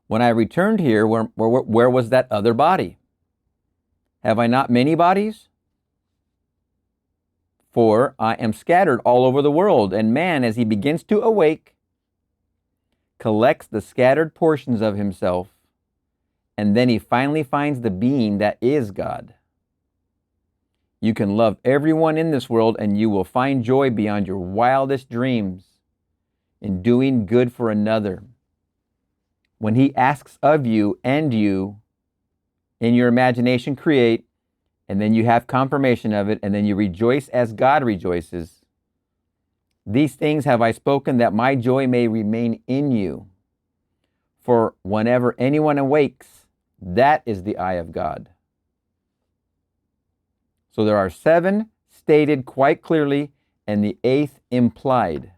When I returned here, where was that other body? Have I not many bodies? For I am scattered all over the world, and man, as he begins to awake, collects the scattered portions of himself, and then he finally finds the being that is God. You can love everyone in this world, and you will find joy beyond your wildest dreams in doing good for another. When he asks of you, and you, in your imagination, create, and then you have confirmation of it, and then you rejoice as God rejoices. These things have I spoken, that my joy may remain in you. For whenever anyone awakes, that is the eye of God. So there are 7 stated quite clearly, and the 8th implied.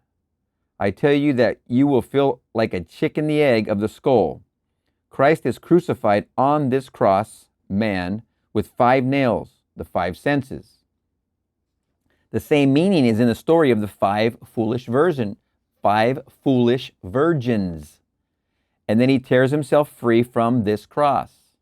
I tell you that you will feel like a chick in the egg of the skull. Christ is crucified on this cross, man, with 5 nails, the 5 senses. The same meaning is in the story of the 5 foolish virgins. And then he tears himself free from this cross.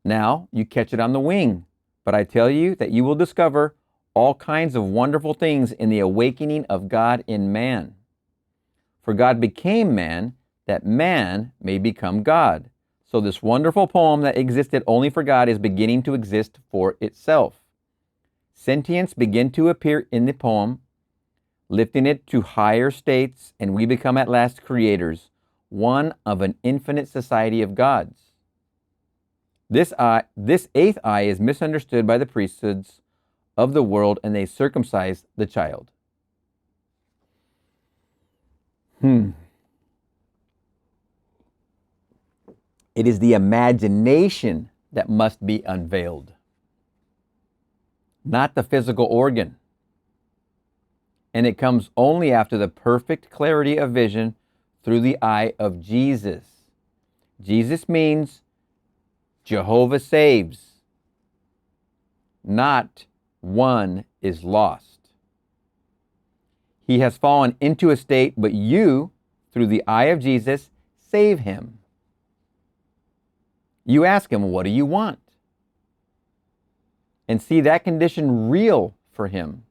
Now you catch it on the wing. But I tell you that you will discover all kinds of wonderful things in the awakening of God in man. For God became man, that man may become God. So this wonderful poem that existed only for God is beginning to exist for itself. Sentience begin to appear in the poem, lifting it to higher states, and we become at last creators, one of an infinite society of gods. This 8th eye is misunderstood by the priesthoods of the world, and they circumcise the child. It is the imagination that must be unveiled, not the physical organ. And it comes only after the perfect clarity of vision through the eye of Jesus. Jesus means Jehovah saves, not one is lost. He has fallen into a state, but you, through the eye of Jesus, save him. You ask him, what do you want? And see that condition real for him.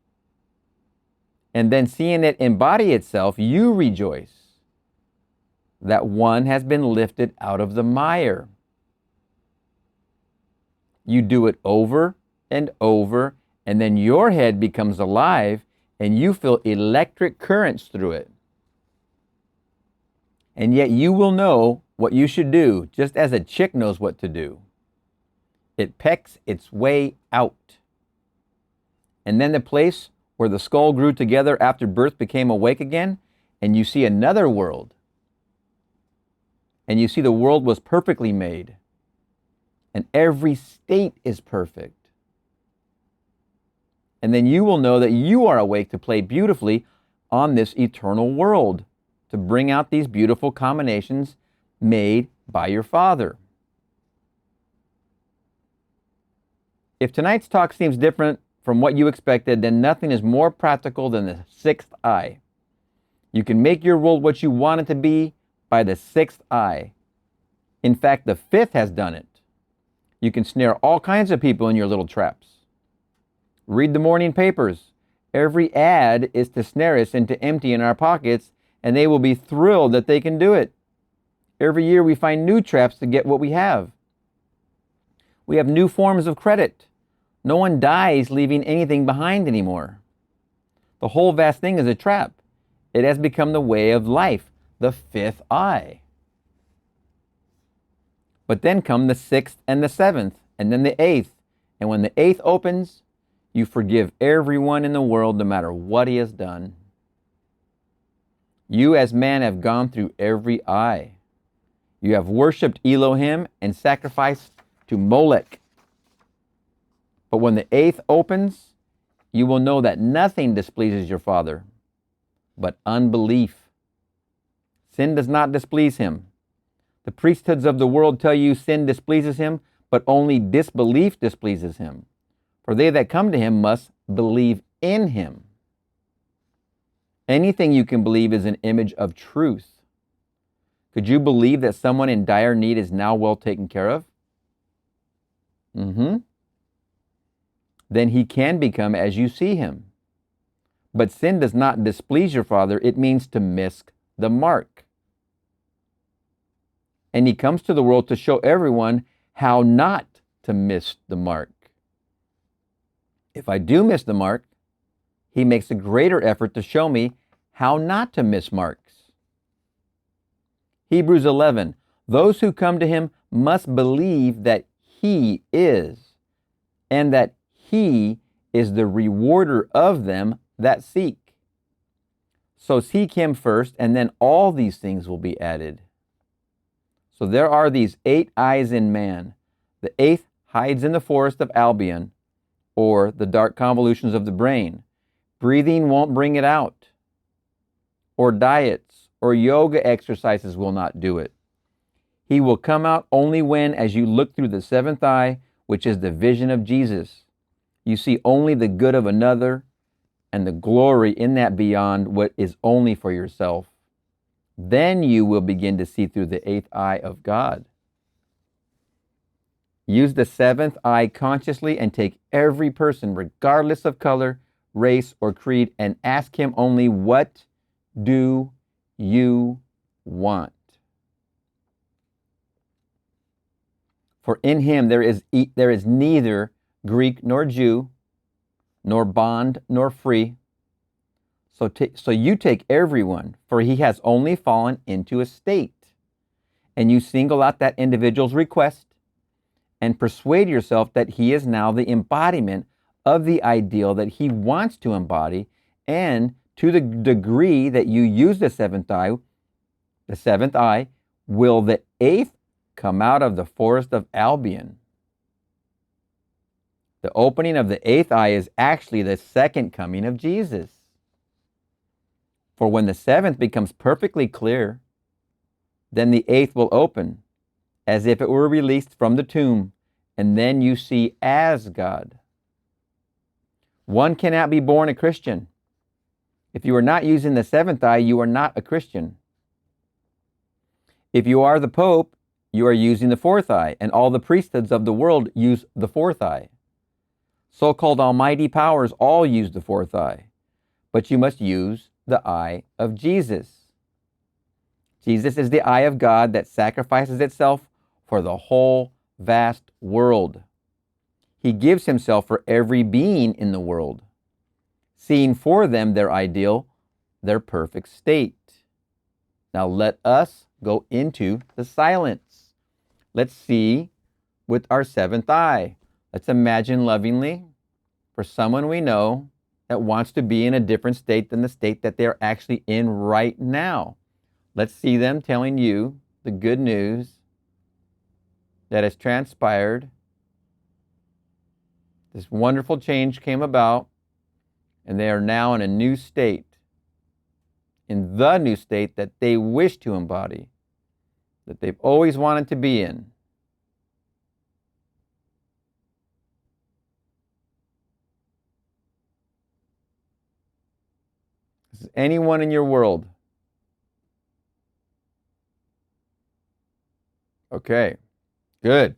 And then seeing it embody itself, you rejoice that one has been lifted out of the mire. You do it over and over, and then your head becomes alive and you feel electric currents through it. And yet you will know what you should do, just as a chick knows what to do. It pecks its way out. And then the place where the skull grew together after birth became awake again, and you see another world. And you see the world was perfectly made. And every state is perfect. And then you will know that you are awake to play beautifully on this eternal world, to bring out these beautiful combinations made by your Father. If tonight's talk seems different from what you expected, then nothing is more practical than the sixth eye. You can make your world what you want it to be by the sixth eye. In fact, the fifth has done it. You can snare all kinds of people in your little traps. Read the morning papers. Every ad is to snare us into emptying our pockets, and they will be thrilled that they can do it. Every year we find new traps to get what we have. We have new forms of credit. No one dies leaving anything behind anymore. The whole vast thing is a trap. It has become the way of life, the fifth eye. But then come the sixth and the seventh, and then the eighth. And when the eighth opens, you forgive everyone in the world, no matter what he has done. You as man have gone through every eye. You have worshipped Elohim and sacrificed to Molech. But when the eighth opens, you will know that nothing displeases your Father but unbelief. Sin does not displease him. The priesthoods of the world tell you sin displeases him, but only disbelief displeases him. For they that come to him must believe in him. Anything you can believe is an image of truth. Could you believe that someone in dire need is now well taken care of? Then he can become as you see him. But sin does not displease your Father. It means to miss the mark. And he comes to the world to show everyone how not to miss the mark. If I do miss the mark, he makes a greater effort to show me how not to miss marks. Hebrews 11, those who come to him must believe that he is, and that he is the rewarder of them that seek. So seek him first, and then all these things will be added. So there are these 8 eyes in man. The 8th hides in the forest of Albion, or the dark convolutions of the brain. Breathing won't bring it out. Or diets or yoga exercises will not do it. He will come out only when, as you look through the 7th eye, which is the vision of Jesus, you see only the good of another and the glory in that beyond what is only for yourself. Then you will begin to see through the 8th eye of God. Use the 7th eye consciously and take every person, regardless of color, race, or creed, and ask him only, what do you want? For in him there is neither Greek nor Jew, nor bond nor free. So you take everyone, for he has only fallen into a state. And you single out that individual's request and persuade yourself that he is now the embodiment of the ideal that he wants to embody. And to the degree that you use the 7th eye, will the 8th come out of the forest of Albion. The opening of the 8th eye is actually the second coming of Jesus. For when the 7th becomes perfectly clear, then the 8th will open, as if it were released from the tomb, and then you see as God. One cannot be born a Christian. If you are not using the seventh eye, you are not a Christian. If you are the Pope, you are using the fourth eye, and all the priesthoods of the world use the fourth eye. So-called almighty powers all use the fourth eye, but you must use the eye of Jesus. Jesus is the eye of God that sacrifices itself for the whole vast world. He gives himself for every being in the world, seeing for them their ideal, their perfect state. Now let us go into the silence. Let's see with our seventh eye. Let's imagine lovingly for someone we know that wants to be in a different state than the state that they're actually in right now. Let's see them telling you the good news that has transpired. This wonderful change came about, and they are now in a new state, in the new state that they wish to embody, that they've always wanted to be in. This is anyone in your world. Okay, good.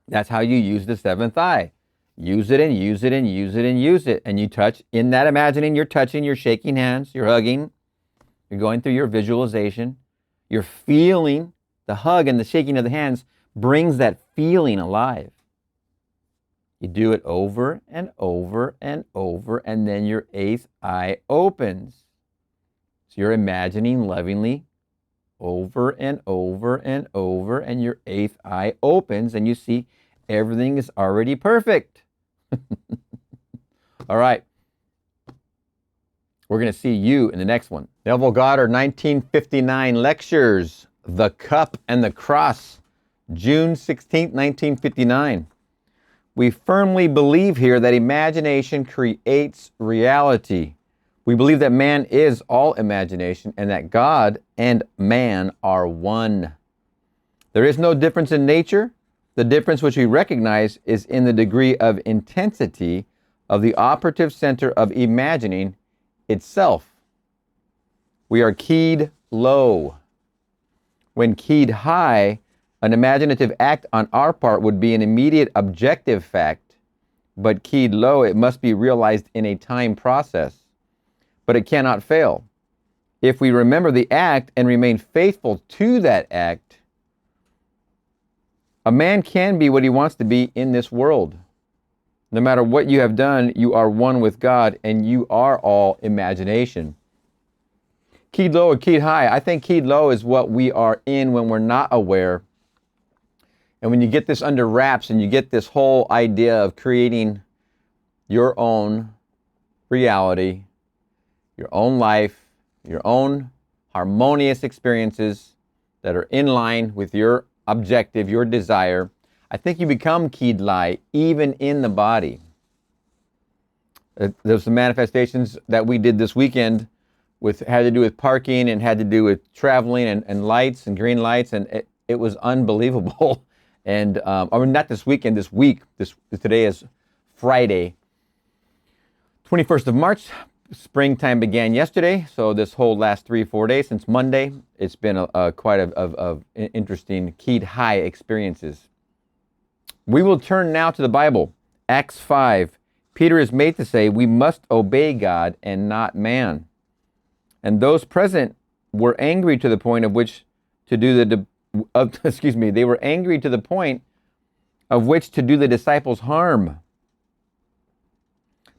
That's how you use the seventh eye. Use it and use it and use it and use it. And you touch, in that imagining, you're touching, you're shaking hands, you're hugging, you're going through your visualization, you're feeling the hug, and the shaking of the hands brings that feeling alive. You do it over and over and over, and then your eighth eye opens. So you're imagining lovingly over and over and over, and your eighth eye opens, and you see everything is already perfect. All right. We're going to see you in the next one. Neville Goddard, 1959 lectures, The Cup and the Cross, June 16th, 1959. We firmly believe here that imagination creates reality. We believe that man is all imagination and that God and man are one. There is no difference in nature. The difference which we recognize is in the degree of intensity of the operative center of imagining itself. We are keyed low. When keyed high, an imaginative act on our part would be an immediate objective fact, but keyed low, it must be realized in a time process. But it cannot fail. If we remember the act and remain faithful to that act, a man can be what he wants to be in this world. No matter what you have done, you are one with God, and you are all imagination. Keyed low or keyed high? I think keyed low is what we are in when we're not aware. And when you get this under wraps and you get this whole idea of creating your own reality, your own life, your own harmonious experiences that are in line with your objective, your desire, I think you become keyed high even in the body. There's some manifestations that we did this weekend had to do with parking and had to do with traveling and lights and green lights, and it was unbelievable. And I mean, not this weekend, this week. Today is Friday, 21st of March. Springtime began yesterday, so this whole last 3-4 days since Monday, it's been quite of interesting keyed high experiences. We will turn now to the Bible. Acts 5. Peter is made to say, we must obey God and not man. And those present were angry to the point of which to do they were angry to the point of which to do the disciples harm.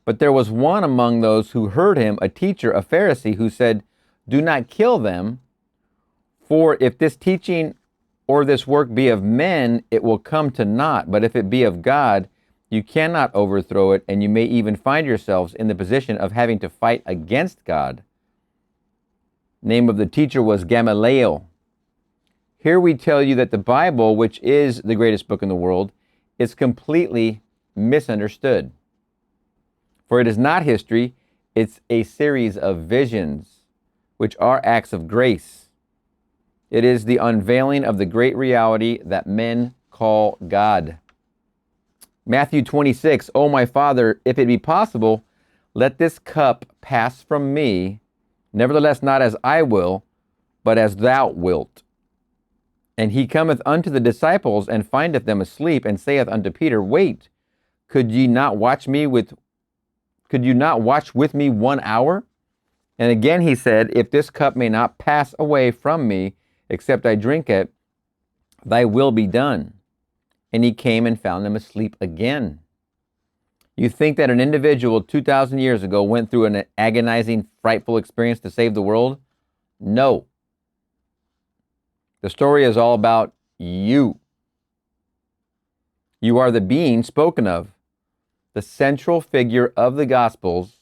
But there was one among those who heard him, a teacher, a Pharisee, who said, do not kill them, for if this teaching or this work be of men, it will come to naught. But if it be of God, you cannot overthrow it, and you may even find yourselves in the position of having to fight against God. Name of the teacher was Gamaliel. Here we tell you that the Bible, which is the greatest book in the world, is completely misunderstood. For it is not history, it's a series of visions, which are acts of grace. It is the unveiling of the great reality that men call God. Matthew 26, O my Father, if it be possible, Let this cup pass from me, nevertheless not as I will, but as thou wilt. And he cometh unto the disciples, and findeth them asleep, and saith unto Peter, Wait, could you not watch with me 1 hour? And again he said, If this cup may not pass away from me, except I drink it, thy will be done. And he came and found them asleep again. You think that an individual 2,000 years ago went through an agonizing, frightful experience to save the world? No. The story is all about you. You are the being spoken of. The central figure of the Gospels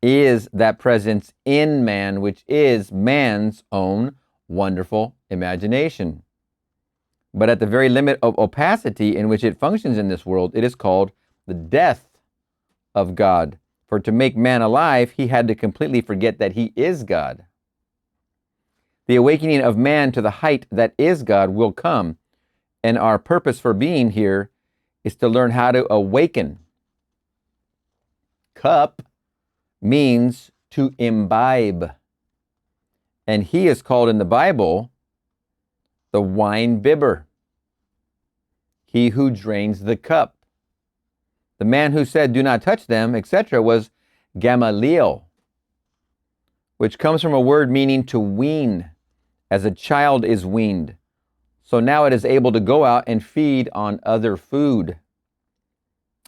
is that presence in man, which is man's own wonderful imagination. But at the very limit of opacity in which it functions in this world, it is called the death of God. For to make man alive, he had to completely forget that he is God. The awakening of man to the height that is God will come, and our purpose for being here is to learn how to awaken. Cup means to imbibe, and he is called in the Bible the wine bibber, he who drains the cup. The man who said, do not touch them, etc., was Gamaliel, which comes from a word meaning to wean, as a child is weaned. So now it is able to go out and feed on other food.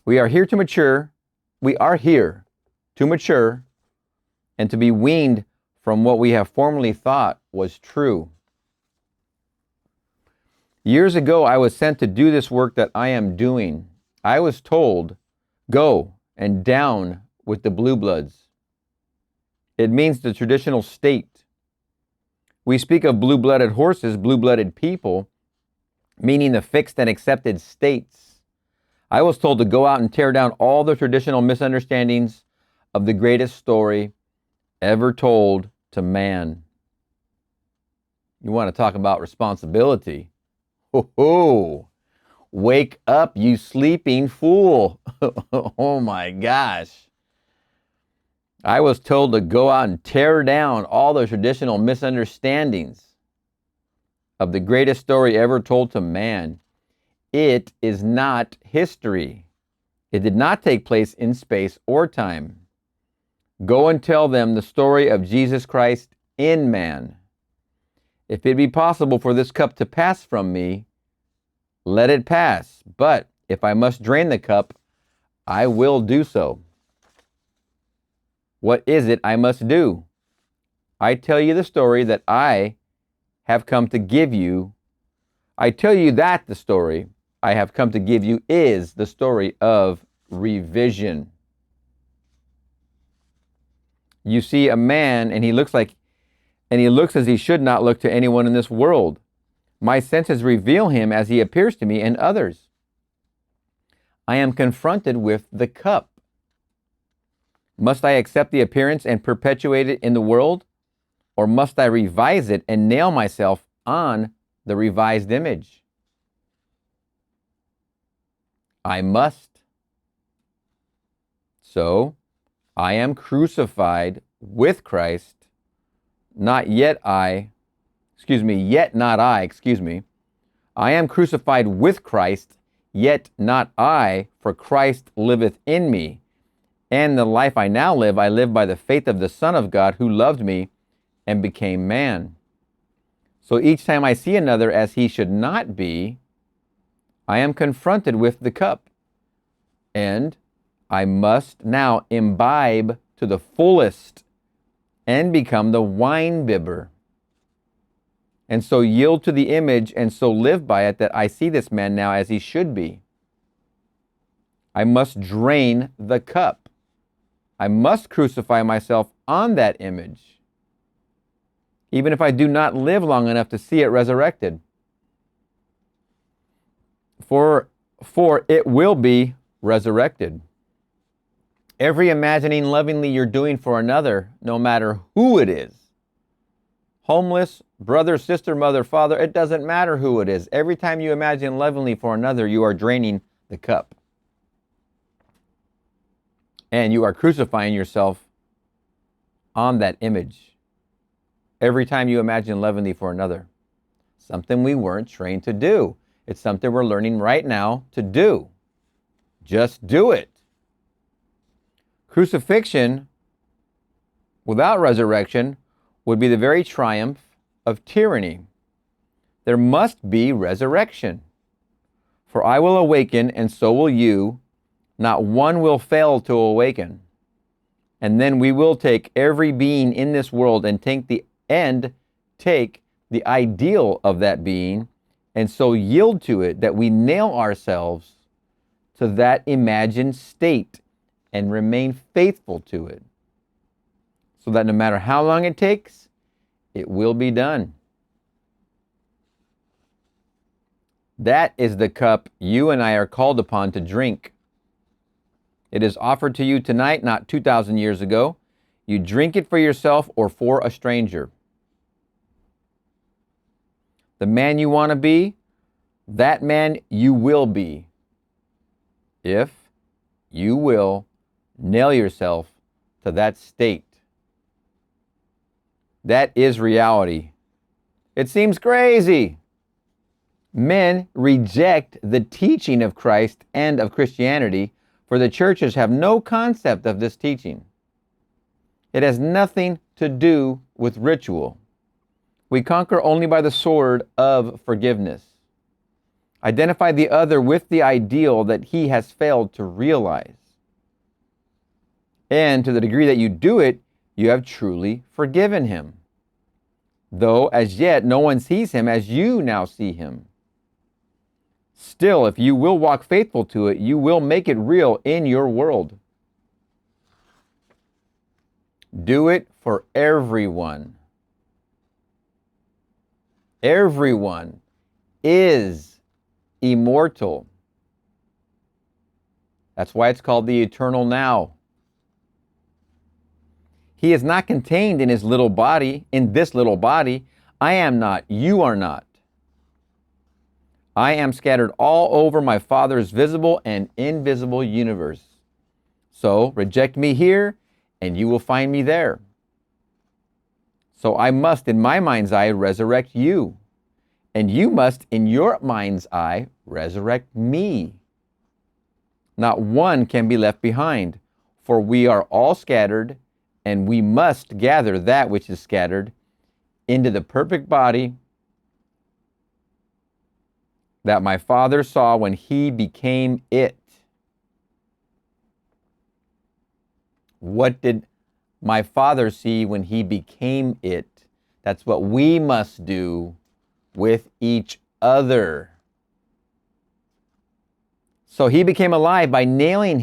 We are here to mature. We are here to mature and to be weaned from what we have formerly thought was true. Years ago, I was sent to do this work that I am doing. I was told, go and down with the blue bloods. It means the traditional state. We speak of blue-blooded horses, blue-blooded people, meaning the fixed and accepted states. I was told to go out and tear down all the traditional misunderstandings of the greatest story ever told to man. You want to talk about responsibility? Oh, wake up, you sleeping fool. Oh my gosh. I was told to go out and tear down all the traditional misunderstandings of the greatest story ever told to man. It is not history. It did not take place in space or time. Go and tell them the story of Jesus Christ in man. If it be possible for this cup to pass from me, let it pass. But if I must drain the cup, I will do so. What is it I must do? I tell you the story that I have come to give you. I tell you that the story I have come to give you is the story of revision. You see a man and he looks as he should not look to anyone in this world. My senses reveal him as he appears to me and others. I am confronted with the cup. Must I accept the appearance and perpetuate it in the world? Or must I revise it and nail myself on the revised image? I must. So, I am crucified with Christ, yet not I. I am crucified with Christ, yet not I, for Christ liveth in me. And the life I now live, I live by the faith of the Son of God who loved me and became man. So each time I see another as he should not be, I am confronted with the cup. And I must now imbibe to the fullest and become the wine bibber. And so yield to the image and so live by it that I see this man now as he should be. I must drain the cup. I must crucify myself on that image, even if I do not live long enough to see it resurrected. For it will be resurrected. Every imagining lovingly you're doing for another, no matter who it is, homeless, brother, sister, mother, father, it doesn't matter who it is. Every time you imagine lovingly for another, you are draining the cup. And you are crucifying yourself on that image every time you imagine loving thee for another. Something we weren't trained to do. It's something we're learning right now to do. Just do it. Crucifixion without resurrection would be the very triumph of tyranny. There must be resurrection. For I will awaken, and so will you. Not one will fail to awaken. And then we will take every being in this world and take the ideal of that being, and so yield to it that we nail ourselves to that imagined state and remain faithful to it, so that no matter how long it takes, it will be done. That is the cup you and I are called upon to drink. It is offered to you tonight, not 2,000 years ago. You drink it for yourself or for a stranger. The man you want to be, that man you will be, if you will nail yourself to that state. That is reality. It seems crazy. Men reject the teaching of Christ and of Christianity, for the churches have no concept of this teaching. It has nothing to do with ritual. We conquer only by the sword of forgiveness. Identify the other with the ideal that he has failed to realize. And to the degree that you do it, you have truly forgiven him. Though as yet no one sees him as you now see him. Still, if you will walk faithful to it, you will make it real in your world. Do it for everyone. Everyone is immortal. That's why it's called the eternal now. He is not contained in his little body, in this little body. I am not, you are not. I am scattered all over my Father's visible and invisible universe. So reject me here, and you will find me there. So I must, in my mind's eye, resurrect you. And you must, in your mind's eye, resurrect me. Not one can be left behind, for we are all scattered, and we must gather that which is scattered into the perfect body that my Father saw when he became it. What did my Father see when he became it? That's what we must do with each other. So he became alive by nailing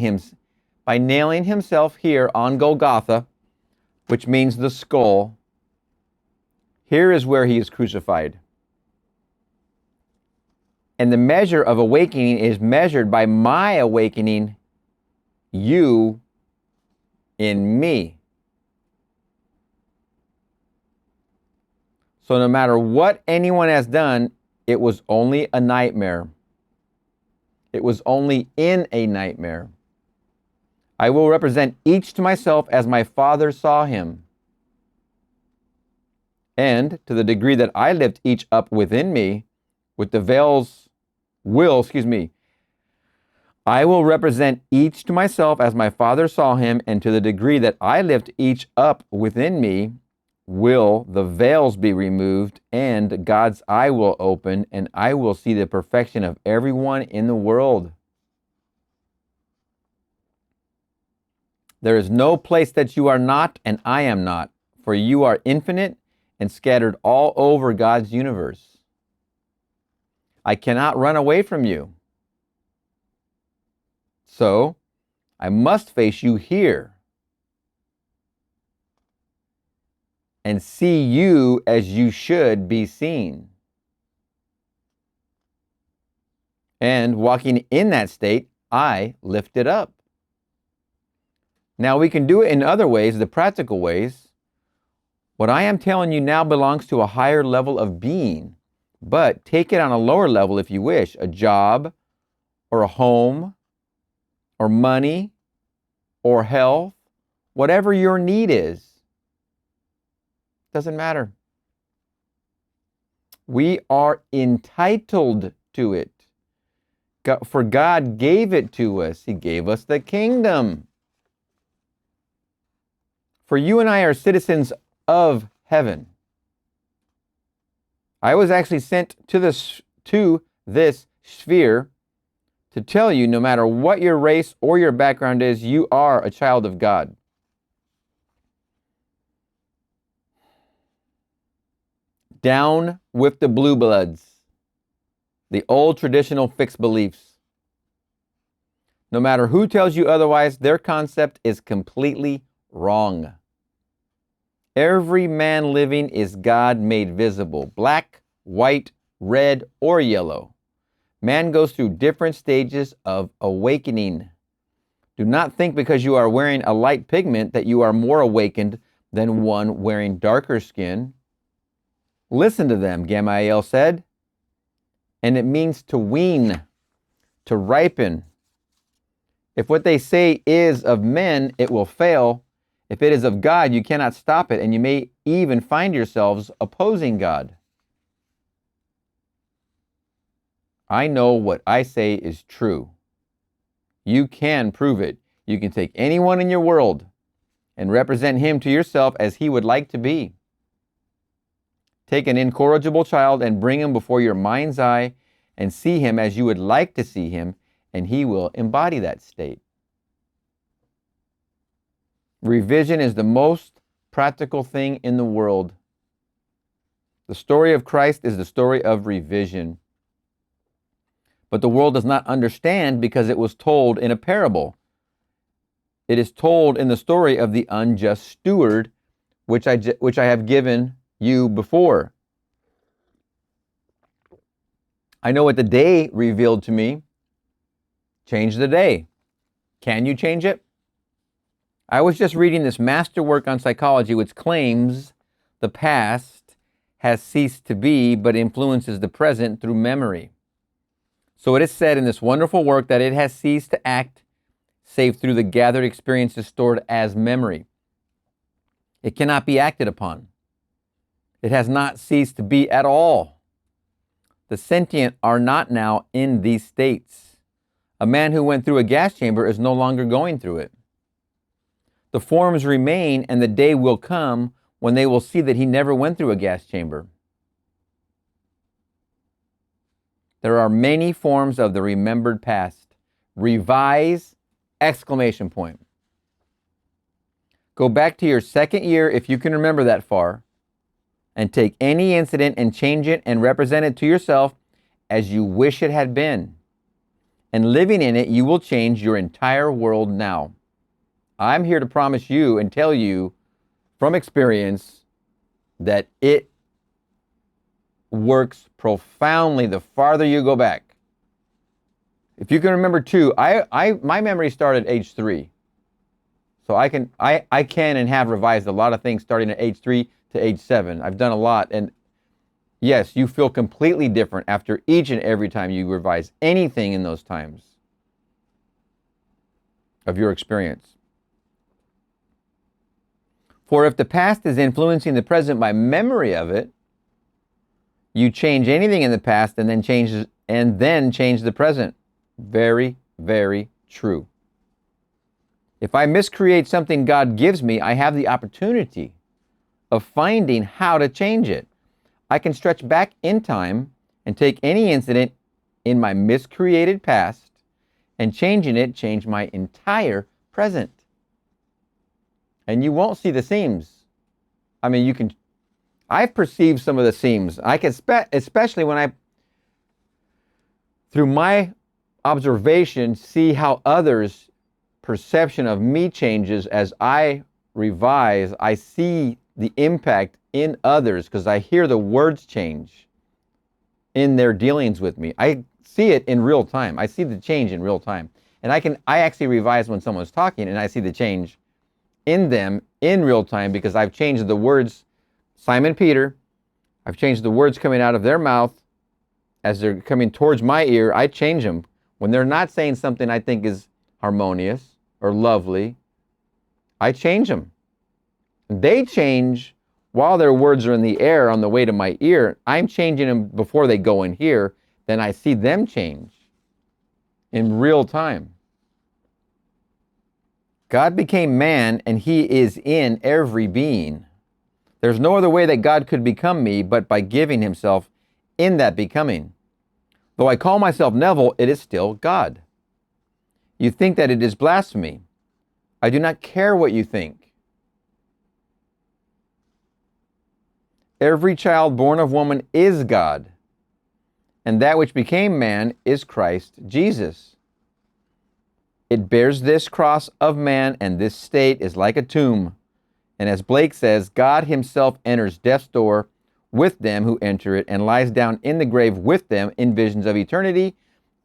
himself here on Golgotha, which means the skull. Here is where he is crucified. And the measure of awakening is measured by my awakening you in me. So no matter what anyone has done, it was only a nightmare. It was only in a nightmare. I will represent each to myself as my Father saw him. And to the degree that I lift each up within me, with the I will represent each to myself as my Father saw him, and to the degree that I lift each up within me, will the veils be removed, and God's eye will open, and I will see the perfection of everyone in the world. There is no place that you are not, and I am not, for you are infinite and scattered all over God's universe. I cannot run away from you. So, I must face you here and see you as you should be seen. And walking in that state, I lift it up. Now we can do it in other ways, the practical ways. What I am telling you now belongs to a higher level of being, but take it on a lower level if you wish, a job or a home or money or health, whatever your need is. Doesn't matter. We are entitled to it. For God gave it to us. He gave us the kingdom. For you and I are citizens of heaven. I was actually sent to this sphere to tell you, no matter what your race or your background is, you are a child of God. Down with the blue bloods, the old traditional fixed beliefs. No matter who tells you otherwise, their concept is completely wrong. Every man living is God made visible, black, white, red, or yellow. Man goes through different stages of awakening. Do not think because you are wearing a light pigment that you are more awakened than one wearing darker skin. Listen to them, Gamaliel said. And it means to wean, to ripen. If what they say is of men, it will fail. If it is of God, you cannot stop it, and you may even find yourselves opposing God. I know what I say is true. You can prove it. You can take anyone in your world and represent him to yourself as he would like to be. Take an incorrigible child and bring him before your mind's eye and see him as you would like to see him, and he will embody that state. Revision is the most practical thing in the world. The story of Christ is the story of revision. But the world does not understand because it was told in a parable. It is told in the story of the unjust steward, which I have given you before. I know what the day revealed to me. Change the day. Can you change it? I was just reading this masterwork on psychology which claims the past has ceased to be but influences the present through memory. So it is said in this wonderful work that it has ceased to act save through the gathered experiences stored as memory. It cannot be acted upon. It has not ceased to be at all. The sentient are not now in these states. A man who went through a gas chamber is no longer going through it. The forms remain, and the day will come when they will see that he never went through a gas chamber. There are many forms of the remembered past. Revise, exclamation point. Go back to your second year if you can remember that far, and take any incident and change it and represent it to yourself as you wish it had been. And living in it, you will change your entire world now. I'm here to promise you and tell you from experience that it works profoundly the farther you go back. If you can remember too, my memory started at age 3. So I can and have revised a lot of things starting at age 3 to age 7. I've done a lot, and yes, you feel completely different after each and every time you revise anything in those times of your experience. For if the past is influencing the present by memory of it, you change anything in the past and then change the present. Very, very true. If I miscreate something God gives me, I have the opportunity of finding how to change it. I can stretch back in time and take any incident in my miscreated past and changing it change my entire present. And you won't see the seams. I mean, I've perceived some of the seams. I can, especially when through my observation, see how others' perception of me changes as I revise. I see the impact in others because I hear the words change in their dealings with me. I see it in real time. I see the change in real time. And I actually revise when someone's talking and I see the change in them in real time because I've changed the words, Simon Peter, I've changed the words coming out of their mouth as they're coming towards my ear. I change them. When they're not saying something I think is harmonious or lovely I change them. They change while their words are in the air on the way to my ear. I'm changing them before they go in here. Then I see them change in real time. God became man, and he is in every being. There's no other way that God could become me but by giving himself in that becoming. Though I call myself Neville, it is still God. You think that it is blasphemy. I do not care what you think. Every child born of woman is God, and that which became man is Christ Jesus. It bears this cross of man, and this state is like a tomb. And as Blake says, God himself enters death's door with them who enter it and lies down in the grave with them in visions of eternity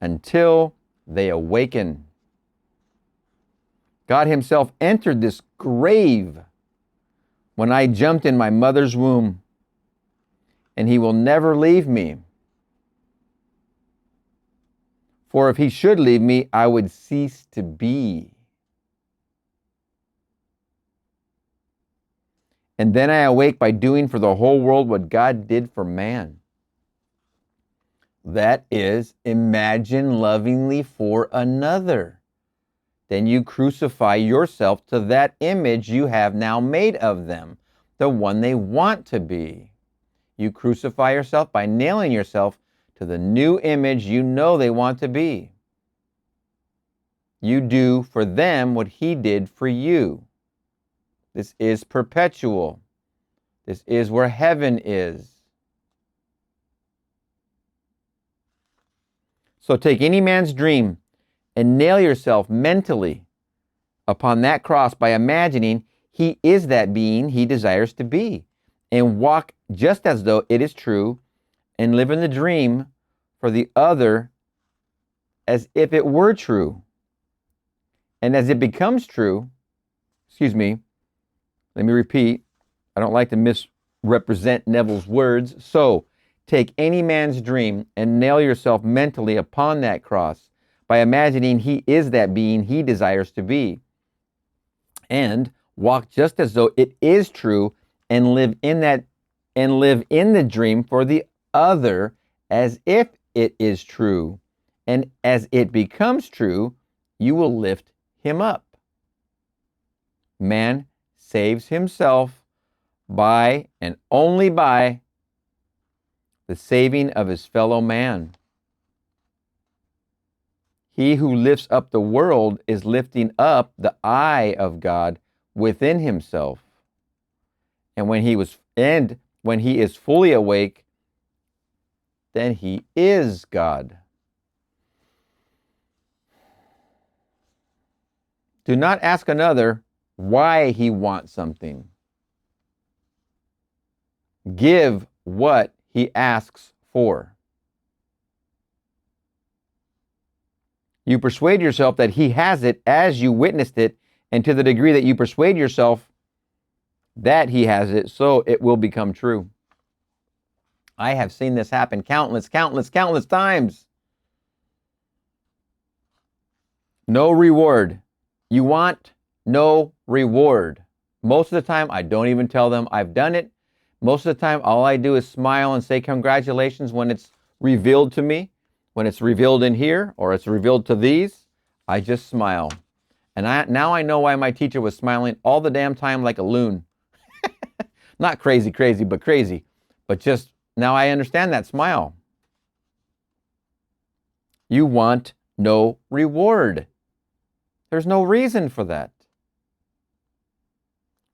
until they awaken. God himself entered this grave when I jumped in my mother's womb, and he will never leave me. For if he should leave me, I would cease to be. And then I awake by doing for the whole world what God did for man. That is, imagine lovingly for another. Then you crucify yourself to that image you have now made of them, the one they want to be. You crucify yourself by nailing yourself to the new image you know they want to be. You do for them what he did for you. This is perpetual. This is where heaven is. So take any man's dream and nail yourself mentally upon that cross by imagining he is that being he desires to be, and walk just as though it is true, and live in the dream for the other as if it were true. And as it becomes true, let me repeat, I don't like to misrepresent Neville's words. So, take any man's dream and nail yourself mentally upon that cross by imagining he is that being he desires to be. And walk just as though it is true and live in the dream for the other as if it is true. And as it becomes true, you will lift him up. Man saves himself by and only by the saving of his fellow man. He who lifts up the world is lifting up the eye of God within himself. And when he is fully awake, then he is God. Do not ask another why he wants something. Give what he asks for. You persuade yourself that he has it as you witnessed it, and to the degree that you persuade yourself that he has it, so it will become true. I have seen this happen countless times. No reward. You want no reward. Most of the time, I don't even tell them I've done it. Most of the time, all I do is smile and say congratulations when it's revealed to me. When it's revealed in here or it's revealed to these, I just smile. And now I know why my teacher was smiling all the damn time like a loon. Not crazy, but crazy. But just now I understand that smile. You want no reward. There's no reason for that.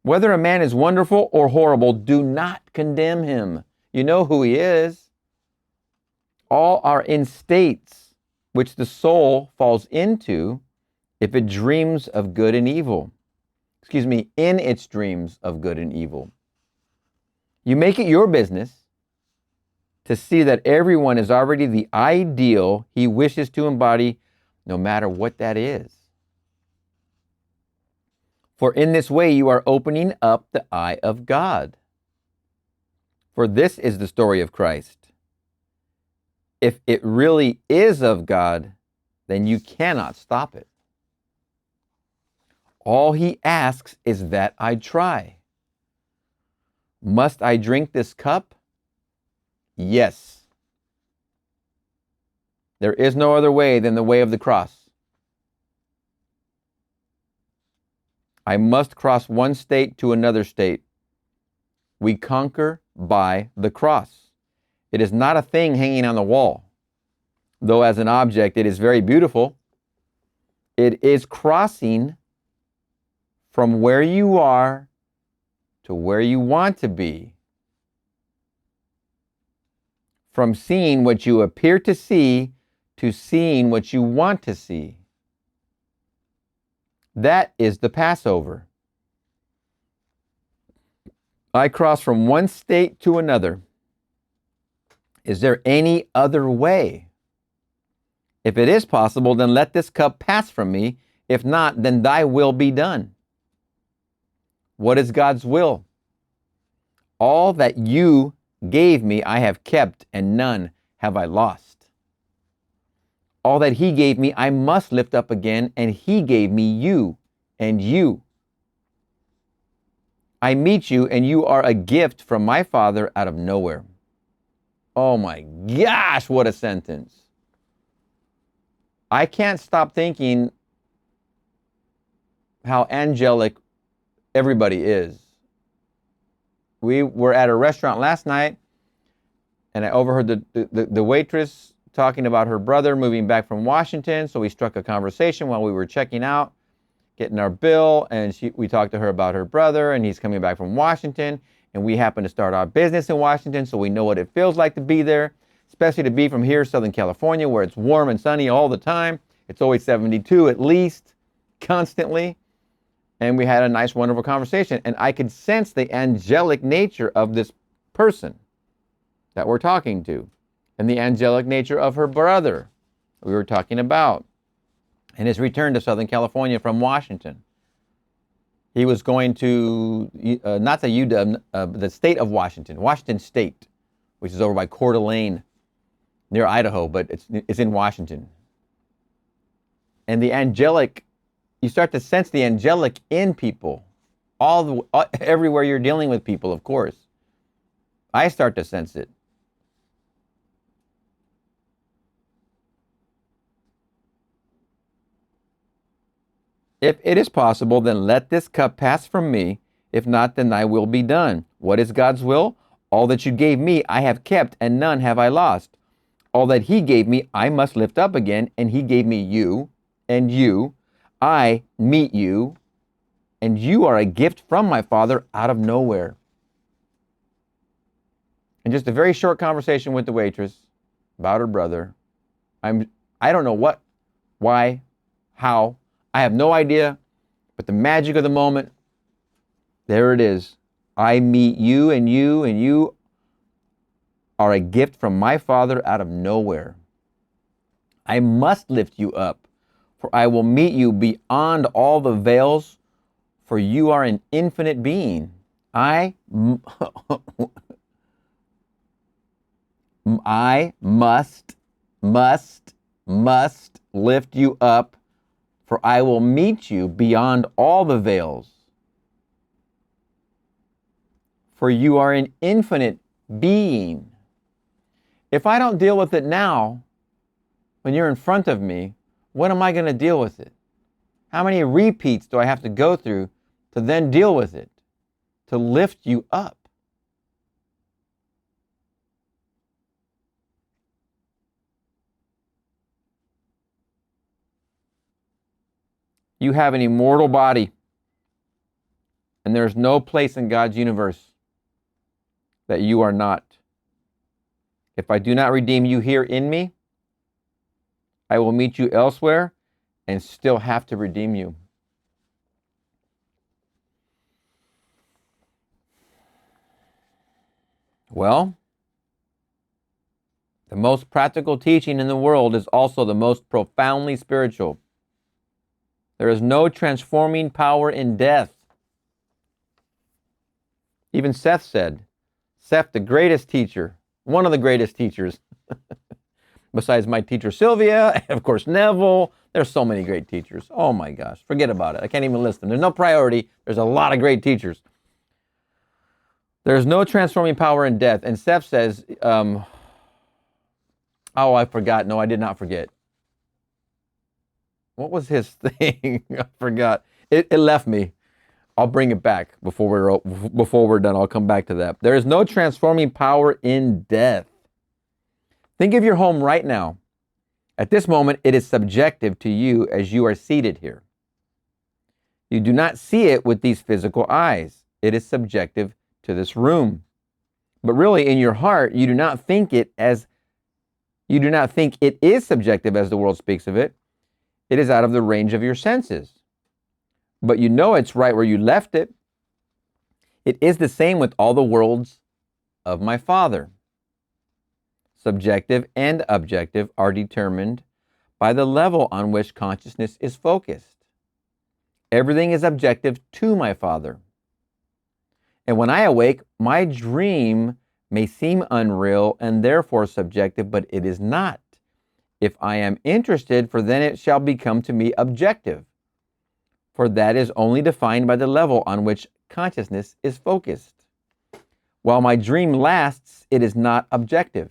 Whether a man is wonderful or horrible, do not condemn him. You know who he is. All are in states which the soul falls into if it dreams of good and evil. In its dreams of good and evil. You make it your business to see that everyone is already the ideal he wishes to embody, no matter what that is. For in this way you are opening up the eye of God. For this is the story of Christ. If it really is of God, then you cannot stop it. All he asks is that I try. Must I drink this cup? Yes. There is no other way than the way of the cross. I must cross one state to another state. We conquer by the cross. It is not a thing hanging on the wall, though as an object it is very beautiful. It is crossing from where you are to where you want to be. From seeing what you appear to see to seeing what you want to see. That is the Passover. I cross from one state to another. Is there any other way? If it is possible, then let this cup pass from me. If not, then thy will be done. What is God's will? All that you gave me I have kept, and none have I lost. All that he gave me I must lift up again, and he gave me you and you. I meet you, and you are a gift from my Father out of nowhere. Oh my gosh, what a sentence. I can't stop thinking how angelic everybody is. We were at a restaurant last night, and I overheard the waitress talking about her brother moving back from Washington, so we struck a conversation while we were checking out, getting our bill, and we talked to her about her brother, and he's coming back from Washington, and we happen to start our business in Washington, so we know what it feels like to be there, especially to be from here, Southern California, where it's warm and sunny all the time. It's always 72 at least, constantly. And we had a nice, wonderful conversation, and I could sense the angelic nature of this person that we're talking to, and the angelic nature of her brother we were talking about, and his return to Southern California from Washington. He was going to, not the UW, the state of Washington, Washington State, which is over by Coeur d'Alene, near Idaho, but it's in Washington. And the angelic, you start to sense the angelic in people, everywhere you're dealing with people, of course. I start to sense it. If it is possible, then let this cup pass from me. If not, then thy will be done. What is God's will? All that you gave me I have kept, and none have I lost. All that he gave me I must lift up again, and he gave me you and you. I meet you, and you are a gift from my Father out of nowhere. And just a very short conversation with the waitress about her brother. I don't know what, why, how. I have no idea, but the magic of the moment, there it is. I meet you, and you are a gift from my Father out of nowhere. I must lift you up, for I will meet you beyond all the veils, for you are an infinite being. I must lift you up, for I will meet you beyond all the veils. For you are an infinite being. If I don't deal with it now, when you're in front of me, when am I going to deal with it? How many repeats do I have to go through to then deal with it, to lift you up? You have an immortal body, and there's no place in God's universe that you are not. If I do not redeem you here in me, I will meet you elsewhere and still have to redeem you. Well, the most practical teaching in the world is also the most profoundly spiritual. There is no transforming power in death. Even Seth said, Seth, the greatest teacher, one of the greatest teachers, besides my teacher Sylvia, and of course Neville, There's so many great teachers. Oh my gosh, forget about it. I can't even list them. There's no priority. There's a lot of great teachers. There's no transforming power in death. And Steph says, oh, I forgot. No, I did not forget. What was his thing? I forgot. It left me. I'll bring it back before we're done. I'll come back to that. There is no transforming power in death. Think of your home right now. At this moment, it is subjective to you as you are seated here. You do not see it with these physical eyes. It is subjective to this room. But really, in your heart, you do not think it is subjective as the world speaks of it. It is out of the range of your senses. But you know it's right where you left it. It is the same with all the worlds of my Father. Subjective and objective are determined by the level on which consciousness is focused. Everything is objective to my Father. And when I awake, my dream may seem unreal and therefore subjective, but it is not. If I am interested, for then it shall become to me objective. For that is only defined by the level on which consciousness is focused. While my dream lasts, it is not objective.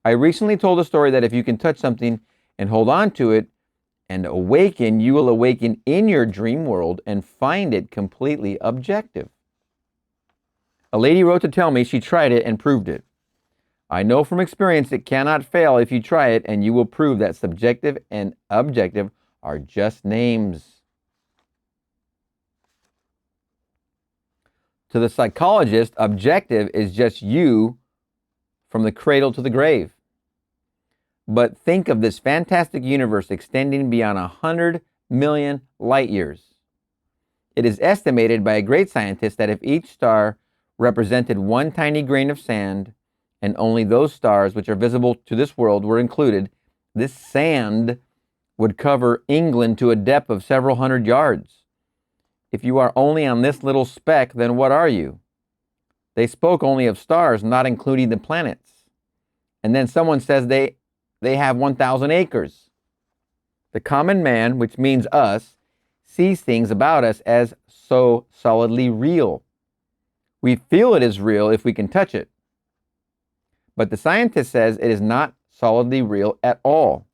I recently told a story that if you can touch something and hold on to it and awaken, you will awaken in your dream world and find it completely objective. A lady wrote to tell me she tried it and proved it. I know from experience it cannot fail if you try it, and you will prove that subjective and objective are just names. To the psychologist, objective is just you from the cradle to the grave. But think of this fantastic universe extending beyond 100 million light years. It is estimated by a great scientist that if each star represented one tiny grain of sand, and only those stars which are visible to this world were included, this sand would cover England to a depth of several hundred yards. If you are only on this little speck, then what are you? They spoke only of stars, not including the planets. And then someone says they have 1,000 acres. The common man, which means us, sees things about us as so solidly real. We feel it is real if we can touch it. But the scientist says it is not solidly real at all,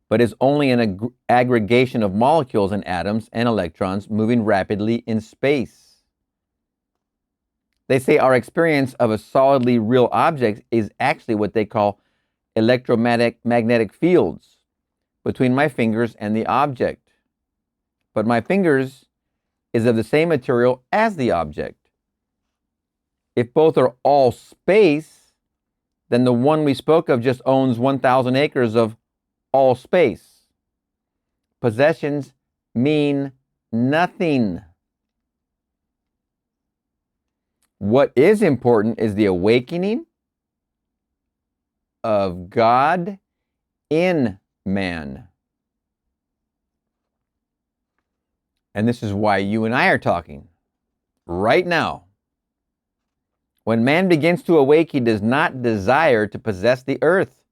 but is only an aggregation of molecules and atoms and electrons moving rapidly in space. They say our experience of a solidly real object is actually what they call electromagnetic fields between my fingers and the object. But my fingers is of the same material as the object. If both are all space, then the one we spoke of just owns 1,000 acres of all space. Possessions mean nothing. What is important is the awakening of God in man. And this is why you and I are talking right now. When man begins to awake, he does not desire to possess the earth.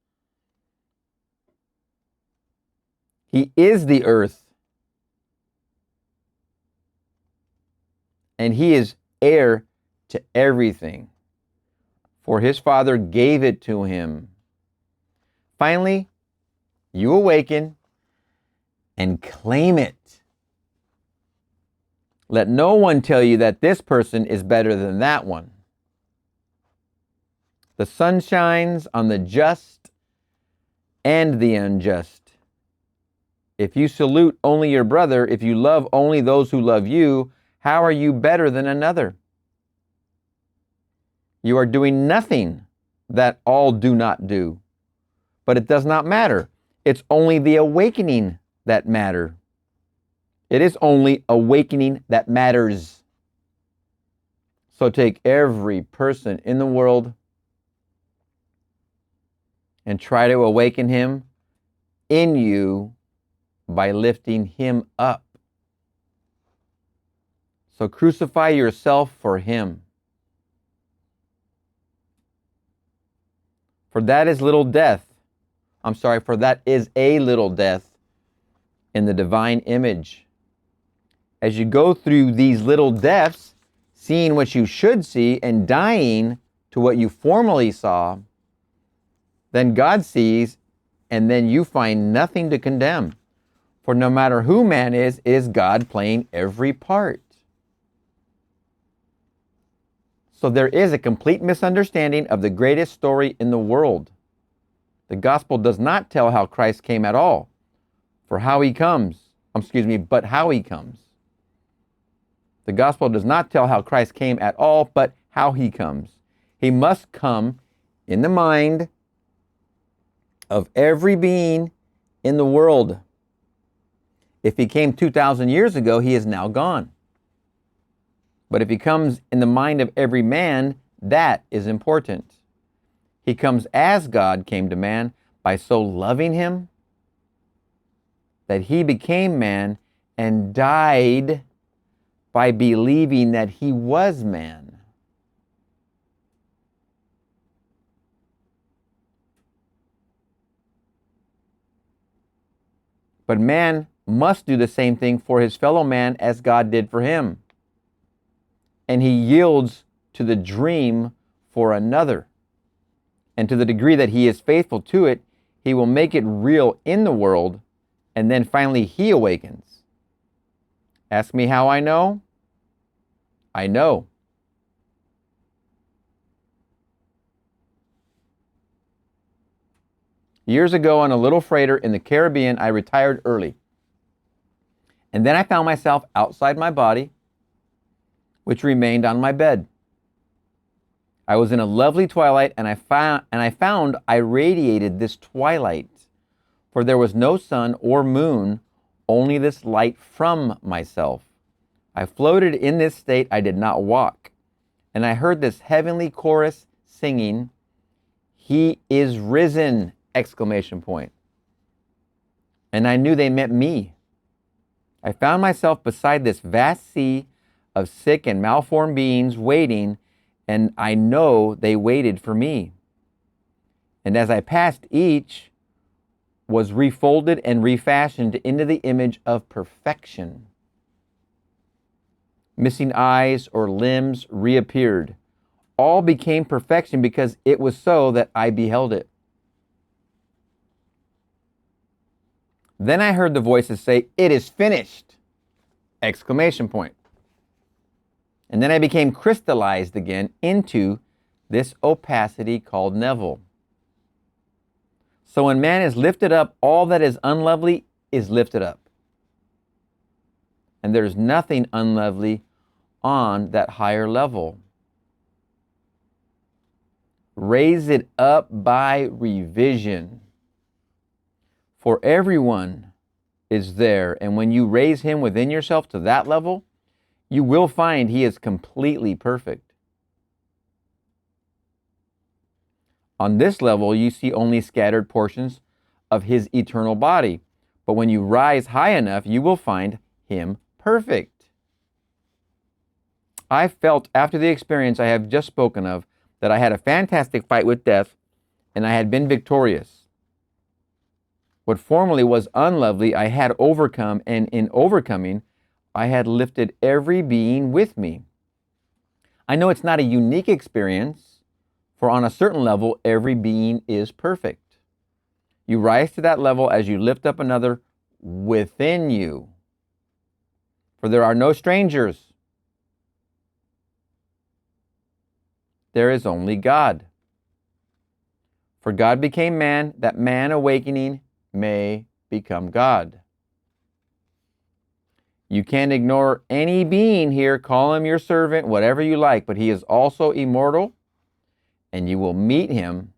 He is the earth. And he is heir to everything, for his Father gave it to him. Finally, you awaken and claim it. Let no one tell you that this person is better than that one. The sun shines on the just and the unjust. If you salute only your brother, if you love only those who love you, how are you better than another? You are doing nothing that all do not do. But it does not matter. It's only the awakening that matter. It is only awakening that matters. So take every person in the world and try to awaken him in you by lifting him up. So crucify yourself for him. For that is little death, For that is a little death in the divine image. As you go through these little deaths, seeing what you should see and dying to what you formerly saw, then God sees, and then you find nothing to condemn. For no matter who man is, it is God playing every part. So there is a complete misunderstanding of the greatest story in the world. The gospel does not tell how Christ came at all, but how he comes. The gospel does not tell how Christ came at all, but how he comes. He must come in the mind of every being in the world. If he came 2,000 years ago, he is now gone. But if he comes in the mind of every man, that is important. He comes as God came to man by so loving him that he became man and died by believing that he was man. But man must do the same thing for his fellow man as God did for him. And he yields to the dream for another. And to the degree that he is faithful to it, he will make it real in the world, and then finally he awakens. Ask me how I know? I know. Years ago on a little freighter in the Caribbean, I retired early. And then I found myself outside my body, which remained on my bed. I was in a lovely twilight, and I found I radiated this twilight, for there was no sun or moon, only this light from myself. I floated in this state. I did not walk. And I heard this heavenly chorus singing, "He is risen!" exclamation point. And I knew they meant me. I found myself beside this vast sea of sick and malformed beings waiting, and I know they waited for me. And as I passed, each was refolded and refashioned into the image of perfection. Missing eyes or limbs reappeared. All became perfection because it was so that I beheld it. Then I heard the voices say, "It is finished!" exclamation point. And then I became crystallized again into this opacity called Neville. So when man is lifted up, all that is unlovely is lifted up. And there's nothing unlovely on that higher level. Raise it up by revision. For everyone is there, and when you raise him within yourself to that level, you will find he is completely perfect. On this level, you see only scattered portions of his eternal body. But when you rise high enough, you will find him perfect. I felt after the experience I have just spoken of that I had a fantastic fight with death and I had been victorious. What formerly was unlovely, I had overcome, and in overcoming, I had lifted every being with me. I know it's not a unique experience, for on a certain level, every being is perfect. You rise to that level as you lift up another within you. For there are no strangers. There is only God. For God became man, that man awakening may become God. You can't ignore any being here. Call him your servant, whatever you like, but he is also immortal, and you will meet him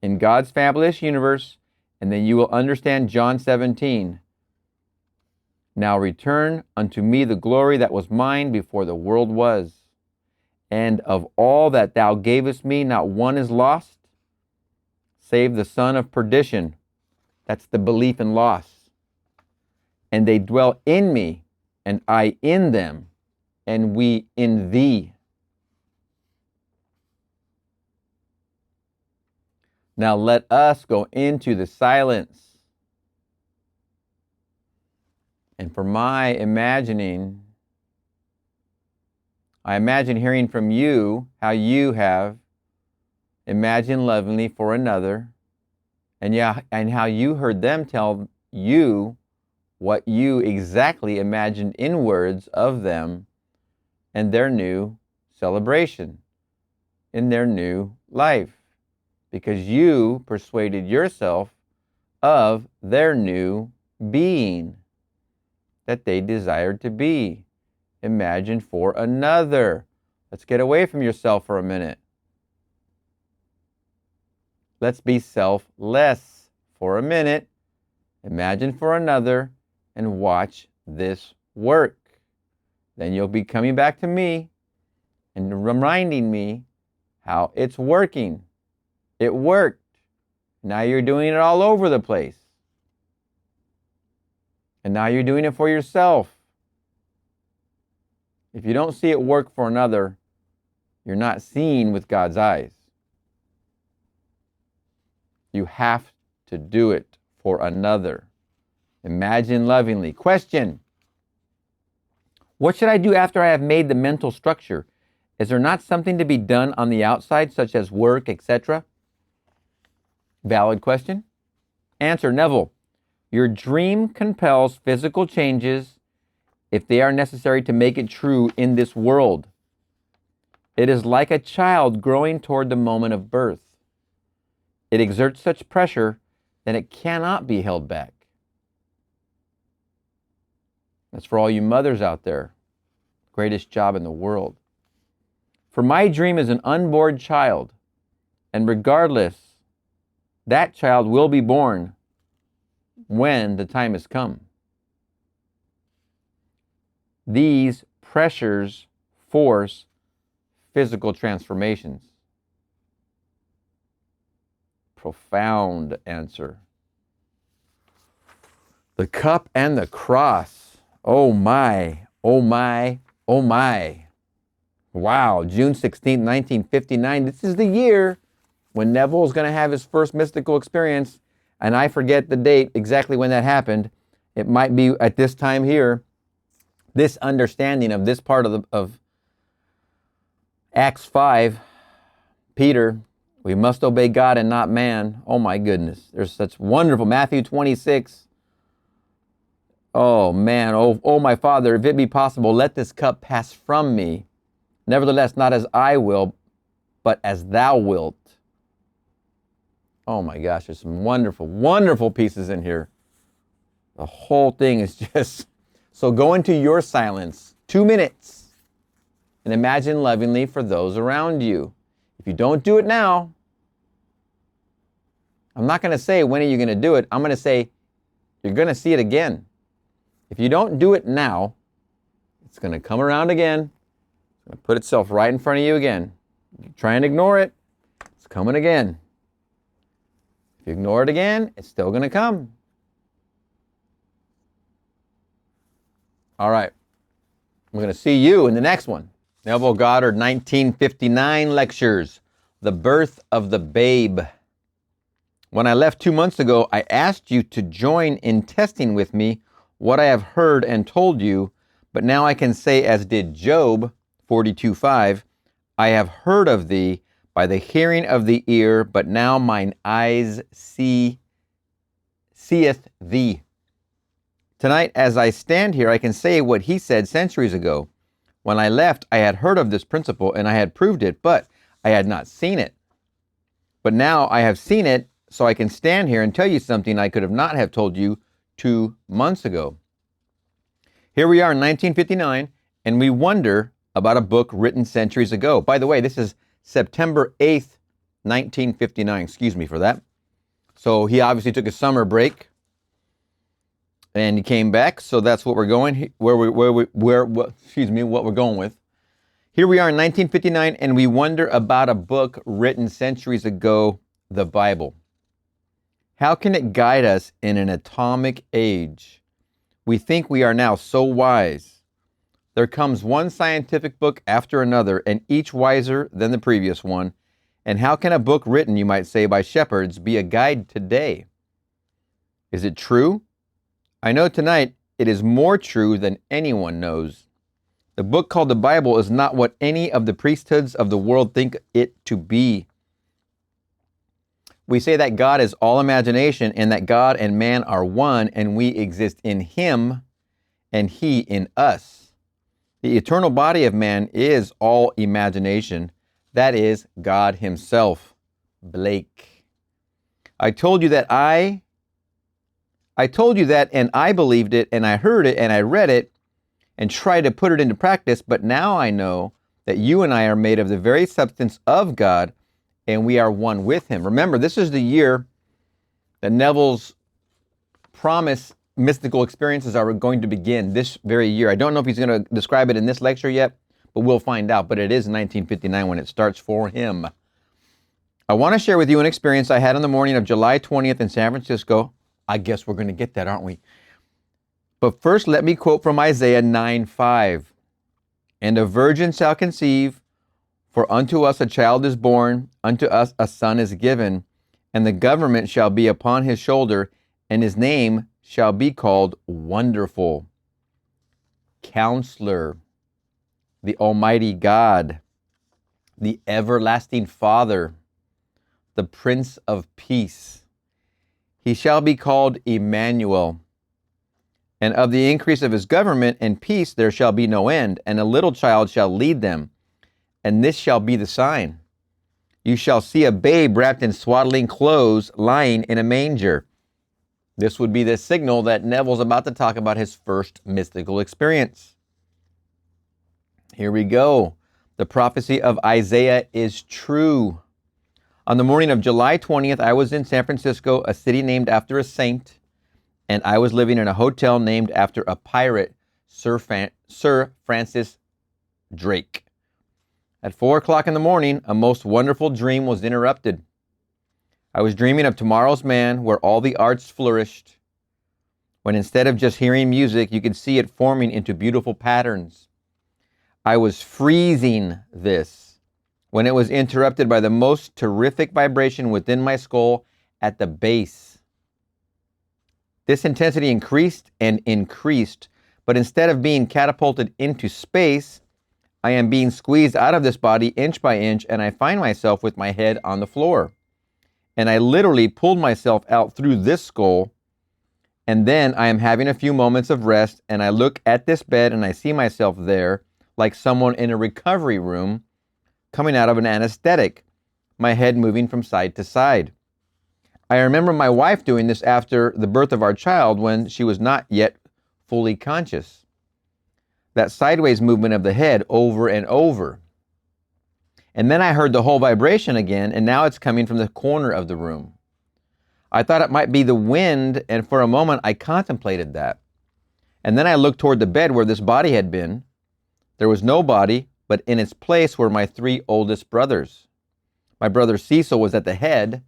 in God's fabulous universe, and then you will understand John 17. Now return unto me the glory that was mine before the world was. And of all that thou gavest me, not one is lost, save the son of perdition. That's the belief in loss. And they dwell in me, and I in them, and we in thee. Now let us go into the silence. And for my imagining, I imagine hearing from you how you have imagined lovingly for another, and how you heard them tell you what you exactly imagined in words of them and their new celebration in their new life, because you persuaded yourself of their new being that they desired to be. Imagine for another. Let's get away from yourself for a minute. Let's be selfless for a minute. Imagine for another and watch this work. Then you'll be coming back to me and reminding me how it's working. It worked. Now you're doing it all over the place. And now you're doing it for yourself. If you don't see it work for another, you're not seeing with God's eyes. You have to do it for another. Imagine lovingly. Question: what should I do after I have made the mental structure? Is there not something to be done on the outside, such as work, etc.? Valid question. Answer: Neville, your dream compels physical changes if they are necessary to make it true in this world. It is like a child growing toward the moment of birth. It exerts such pressure that it cannot be held back. That's for all you mothers out there. Greatest job in the world. For my dream is an unborn child, and regardless, that child will be born when the time has come. These pressures force physical transformations. Profound answer. The cup and the cross. Oh my, oh my, oh my. Wow, June 16th, 1959. This is the year when Neville is going to have his first mystical experience, and I forget the date exactly when that happened. It might be at this time here. This understanding of this part of Acts 5, Peter, we must obey God and not man. Oh my goodness, there's such wonderful. Matthew 26. Oh man, oh my Father, if it be possible, let this cup pass from me. Nevertheless, not as I will, but as thou wilt. Oh my gosh, there's some wonderful, wonderful pieces in here. The whole thing is just... So go into your silence, 2 minutes, and imagine lovingly for those around you. If you don't do it now, I'm not going to say, when are you going to do it? I'm going to say, you're going to see it again. If you don't do it now, it's going to come around again. It's going to put itself right in front of you again. You try and ignore it, it's coming again. If you ignore it again, it's still going to come. All right. We're going to see you in the next one. Neville Goddard, 1959 lectures, The Birth of the Babe. When I left 2 months ago, I asked you to join in testing with me what I have heard and told you, but now I can say, as did Job 42:5, I have heard of thee by the hearing of the ear, but now mine eyes seeth thee. Tonight, as I stand here, I can say what he said centuries ago. When I left, I had heard of this principle and I had proved it, but I had not seen it. But now I have seen it, so I can stand here and tell you something I could have not have told you 2 months ago. Here we are in 1959, and we wonder about a book written centuries ago. By the way, this is September 8th, 1959. Excuse me for that. So he obviously took a summer break. And he came back, so that's what we're going, what we're going with. Here we are in 1959, and we wonder about a book written centuries ago, the Bible. How can it guide us in an atomic age? We think we are now so wise. There comes one scientific book after another, and each wiser than the previous one, And how can a book written, you might say, by shepherds be a guide today? Is it true? I know tonight it is more true than anyone knows. The book called the Bible is not what any of the priesthoods of the world think it to be. We say that God is all imagination and that God and man are one and we exist in Him and He in us. The eternal body of man is all imagination. That is God Himself. Blake. I told you that and I believed it and I heard it and I read it and tried to put it into practice, but now I know that you and I are made of the very substance of God and we are one with Him. Remember, this is the year that Neville's promise mystical experiences are going to begin, this very year. I don't know if he's going to describe it in this lecture yet, but we'll find out. But it is 1959 when it starts for him. I want to share with you an experience I had on the morning of July 20th in San Francisco. I guess we're going to get that, aren't we? But first, let me quote from Isaiah 9:5. And a virgin shall conceive, for unto us a child is born, unto us a son is given, and the government shall be upon his shoulder, and his name shall be called Wonderful, Counselor, the Almighty God, the Everlasting Father, the Prince of Peace. He shall be called Emmanuel. And of the increase of his government and peace there shall be no end, and a little child shall lead them. And this shall be the sign. You shall see a babe wrapped in swaddling clothes, lying in a manger. This would be the signal that Neville's about to talk about his first mystical experience. Here we go. The prophecy of Isaiah is true. On the morning of July 20th, I was in San Francisco, a city named after a saint, and I was living in a hotel named after a pirate, Sir Francis Drake. At 4 o'clock in the morning, a most wonderful dream was interrupted. I was dreaming of tomorrow's man, where all the arts flourished, when instead of just hearing music, you could see it forming into beautiful patterns. I was freezing this when it was interrupted by the most terrific vibration within my skull at the base. This intensity increased and increased, but instead of being catapulted into space, I am being squeezed out of this body inch by inch, and I find myself with my head on the floor. And I literally pulled myself out through this skull, and then I am having a few moments of rest, and I look at this bed and I see myself there like someone in a recovery room coming out of an anesthetic, my head moving from side to side. I remember my wife doing this after the birth of our child when she was not yet fully conscious. That sideways movement of the head over and over. And then I heard the whole vibration again, and now it's coming from the corner of the room. I thought it might be the wind, and for a moment I contemplated that. And then I looked toward the bed where this body had been. There was no body, but in its place were my 3 oldest brothers. My brother Cecil was at the head,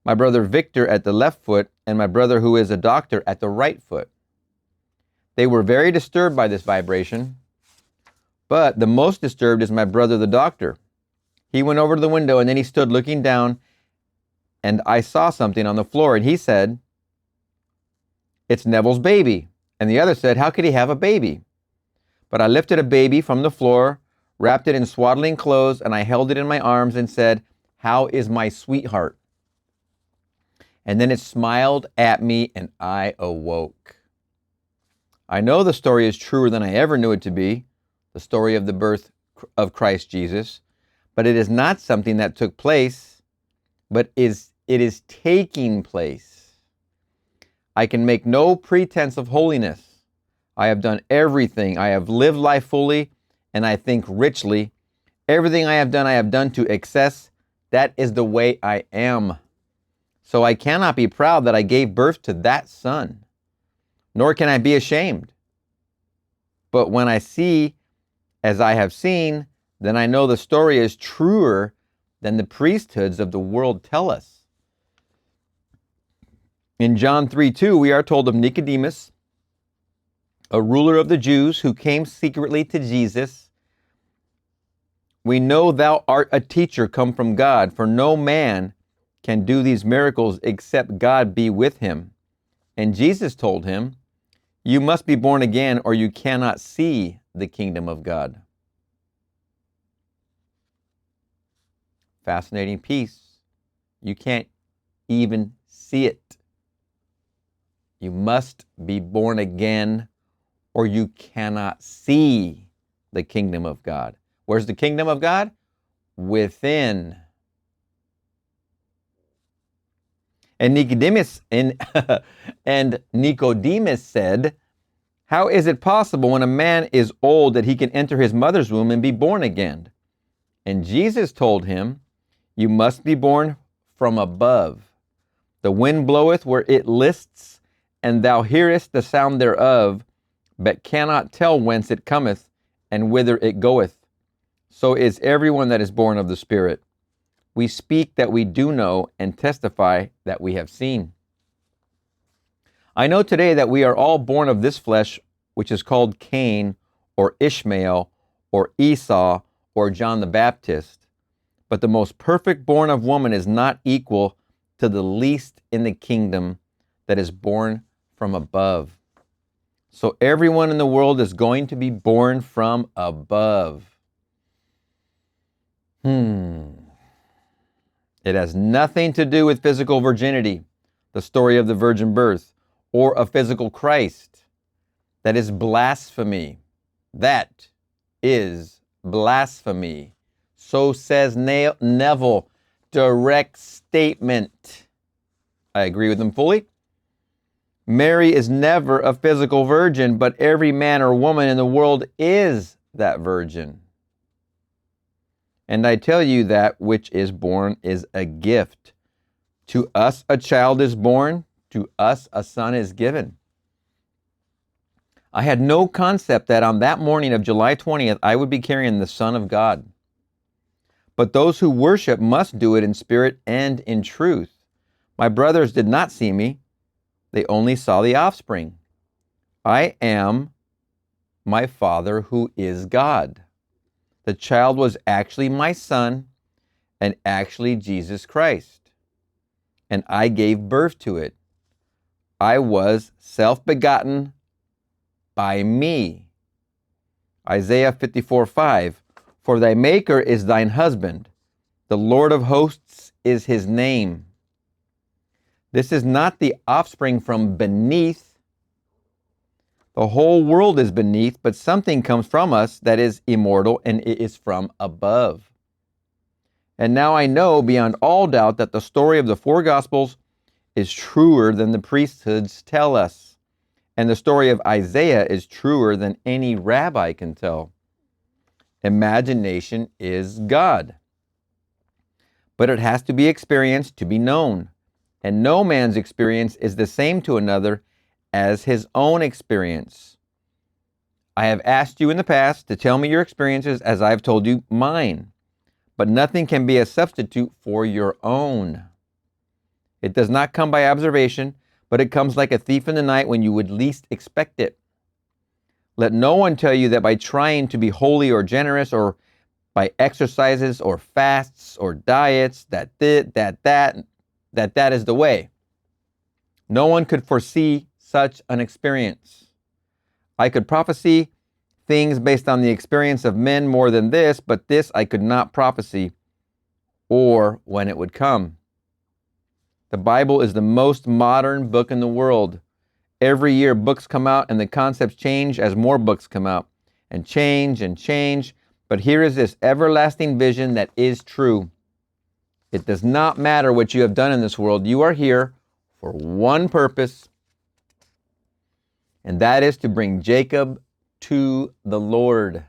my brother Victor at the left foot, and my brother, who is a doctor, at the right foot. They were very disturbed by this vibration, but the most disturbed is my brother, the doctor. He went over to the window and then he stood looking down, and I saw something on the floor, and he said, "It's Neville's baby." And the other said, "How could he have a baby?" But I lifted a baby from the floor, wrapped it in swaddling clothes, and I held it in my arms and said, "How is my sweetheart?" And then it smiled at me and I awoke. I know the story is truer than I ever knew it to be, the story of the birth of Christ Jesus, but it is not something that took place, but it is taking place. I can make no pretense of holiness. I have done everything. I have lived life fully, and I think richly. Everything I have done to excess. That is the way I am. So I cannot be proud that I gave birth to that son, nor can I be ashamed. But when I see as I have seen, then I know the story is truer than the priesthoods of the world tell us. In John 3:2, we are told of Nicodemus, a ruler of the Jews, who came secretly to Jesus We know thou art a teacher come from God, for no man can do these miracles except God be with him. And Jesus told him, you must be born again or you cannot see the kingdom of God. Fascinating piece. You can't even see it. You must be born again or you cannot see the kingdom of God. Where's the kingdom of God? Within. And Nicodemus said, how is it possible when a man is old that he can enter his mother's womb and be born again? And Jesus told him, you must be born from above. The wind bloweth where it lists, and thou hearest the sound thereof, but cannot tell whence it cometh and whither it goeth. So is everyone that is born of the Spirit. We speak that we do know and testify that we have seen. I know today that we are all born of this flesh, which is called Cain, or Ishmael, or Esau, or John the Baptist. But the most perfect born of woman is not equal to the least in the kingdom that is born from above. So everyone in the world is going to be born from above. It has nothing to do with physical virginity, the story of the virgin birth, or a physical Christ. That is blasphemy. That is blasphemy. So says Neville. Direct statement. I agree with him fully. Mary is never a physical virgin, but every man or woman in the world is that virgin. And I tell you that which is born is a gift. To us a child is born, to us a son is given. I had no concept that on that morning of July 20th, I would be carrying the Son of God. But those who worship must do it in spirit and in truth. My brothers did not see me. They only saw the offspring. I am my Father who is God. The child was actually my son and actually Jesus Christ. And I gave birth to it. I was self-begotten by me. Isaiah 54:5. For thy maker is thine husband. The Lord of hosts is his name. This is not the offspring from beneath. The whole world is beneath, but something comes from us that is immortal, and it is from above. And now I know beyond all doubt that the story of the four Gospels is truer than the priesthoods tell us. And the story of Isaiah is truer than any rabbi can tell. Imagination is God. But it has to be experienced to be known. And no man's experience is the same to another as his own experience. I have asked you in the past to tell me your experiences as I've told you mine. But nothing can be a substitute for your own. It does not come by observation, but it comes like a thief in the night when you would least expect it. Let no one tell you that by trying to be holy or generous or by exercises or fasts or diets that is the way. No one could foresee such an experience. I could prophesy things based on the experience of men more than this, but this I could not prophesy or when it would come. The Bible is the most modern book in the world. Every year books come out and the concepts change as more books come out and change. But here is this everlasting vision that is true. It does not matter what you have done in this world. You are here for one purpose, and that is to bring Jacob to the Lord.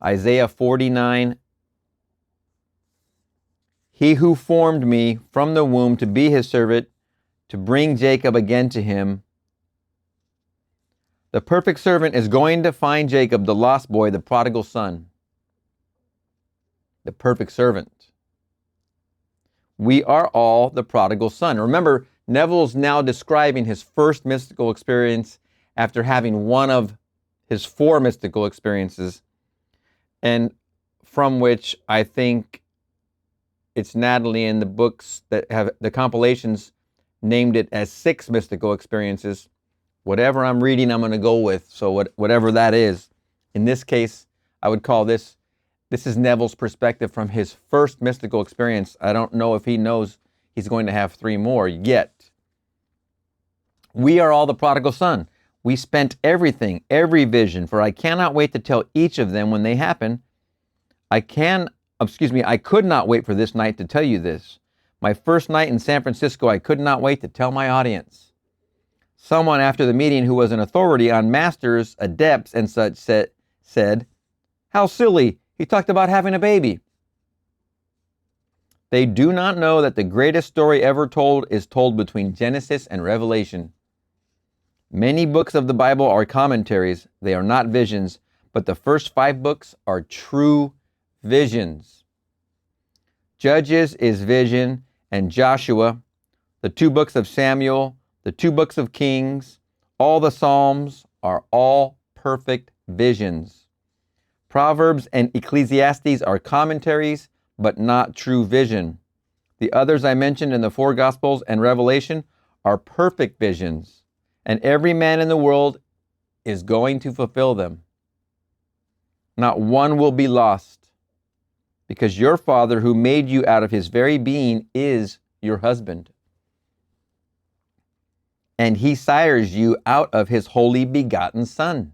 Isaiah 49. He who formed me from the womb to be his servant, to bring Jacob again to him. The perfect servant is going to find Jacob, the lost boy, the prodigal son. The perfect servant. We are all the prodigal son. Remember, Neville's now describing his first mystical experience after having one of his four mystical experiences. And from which I think it's Natalie in the books that have the compilations named it as 6 mystical experiences. Whatever I'm reading, I'm going to go with. So whatever that is. In this case, I would call this is Neville's perspective from his first mystical experience. I don't know if he knows he's going to have 3 more yet. We are all the prodigal son. We spent everything, every vision, for I cannot wait to tell each of them when they happen. I could not wait for this night to tell you this. My first night in San Francisco, I could not wait to tell my audience. Someone after the meeting who was an authority on masters, adepts, and such said, "How silly, he talked about having a baby." They do not know that the greatest story ever told is told between Genesis and Revelation. Many books of the Bible are commentaries. They are not visions, but the first 5 books are true visions. Judges is vision, and Joshua, the 2 books of Samuel, the 2 books of Kings, all the Psalms are all perfect visions. Proverbs and Ecclesiastes are commentaries, but not true vision. The others I mentioned in the 4 Gospels and Revelation are perfect visions, and every man in the world is going to fulfill them. Not one will be lost, because your Father who made you out of his very being is your husband. And he sires you out of his holy begotten Son.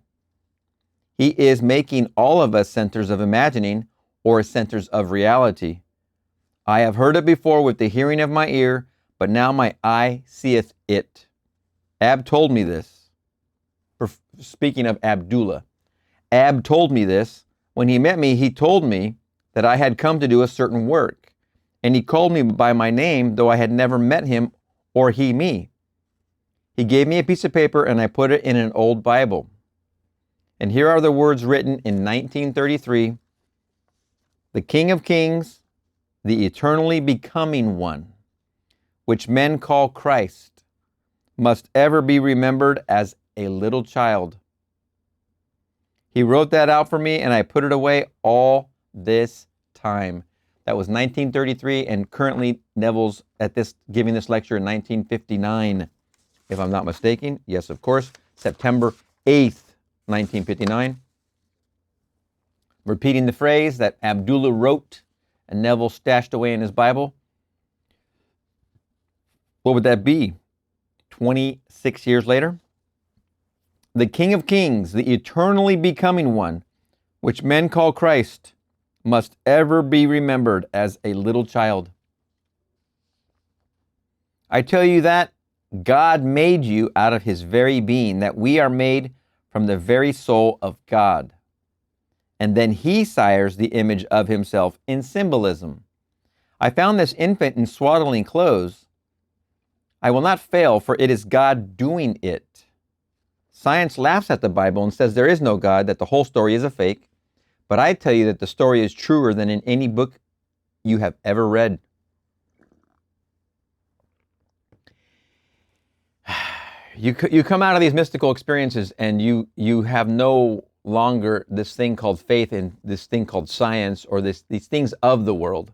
He is making all of us centers of imagining or centers of reality. I have heard it before with the hearing of my ear, but now my eye seeth it. Ab told me this. Speaking of Abdullah, Ab told me this. When he met me, he told me that I had come to do a certain work, and he called me by my name, though I had never met him or he me. He gave me a piece of paper, and I put it in an old Bible. And here are the words written in 1933. The King of Kings, the eternally becoming one, which men call Christ, must ever be remembered as a little child. He wrote that out for me, and I put it away all this time. That was 1933, and currently Neville's giving this lecture in 1959, if I'm not mistaken. Yes, of course, September 8th, 1959. Repeating the phrase that Abdullah wrote and Neville stashed away in his Bible. What would that be? 26 years later? The King of Kings, the eternally becoming one, which men call Christ, must ever be remembered as a little child. I tell you that God made you out of his very being, that we are made from the very soul of God. And then he sires the image of himself in symbolism. I found this infant in swaddling clothes. I will not fail, for it is God doing it. Science laughs at the Bible and says there is no God, that the whole story is a fake. But I tell you that the story is truer than in any book you have ever read. You come out of these mystical experiences and you have no longer this thing called faith and this thing called science or these things of the world.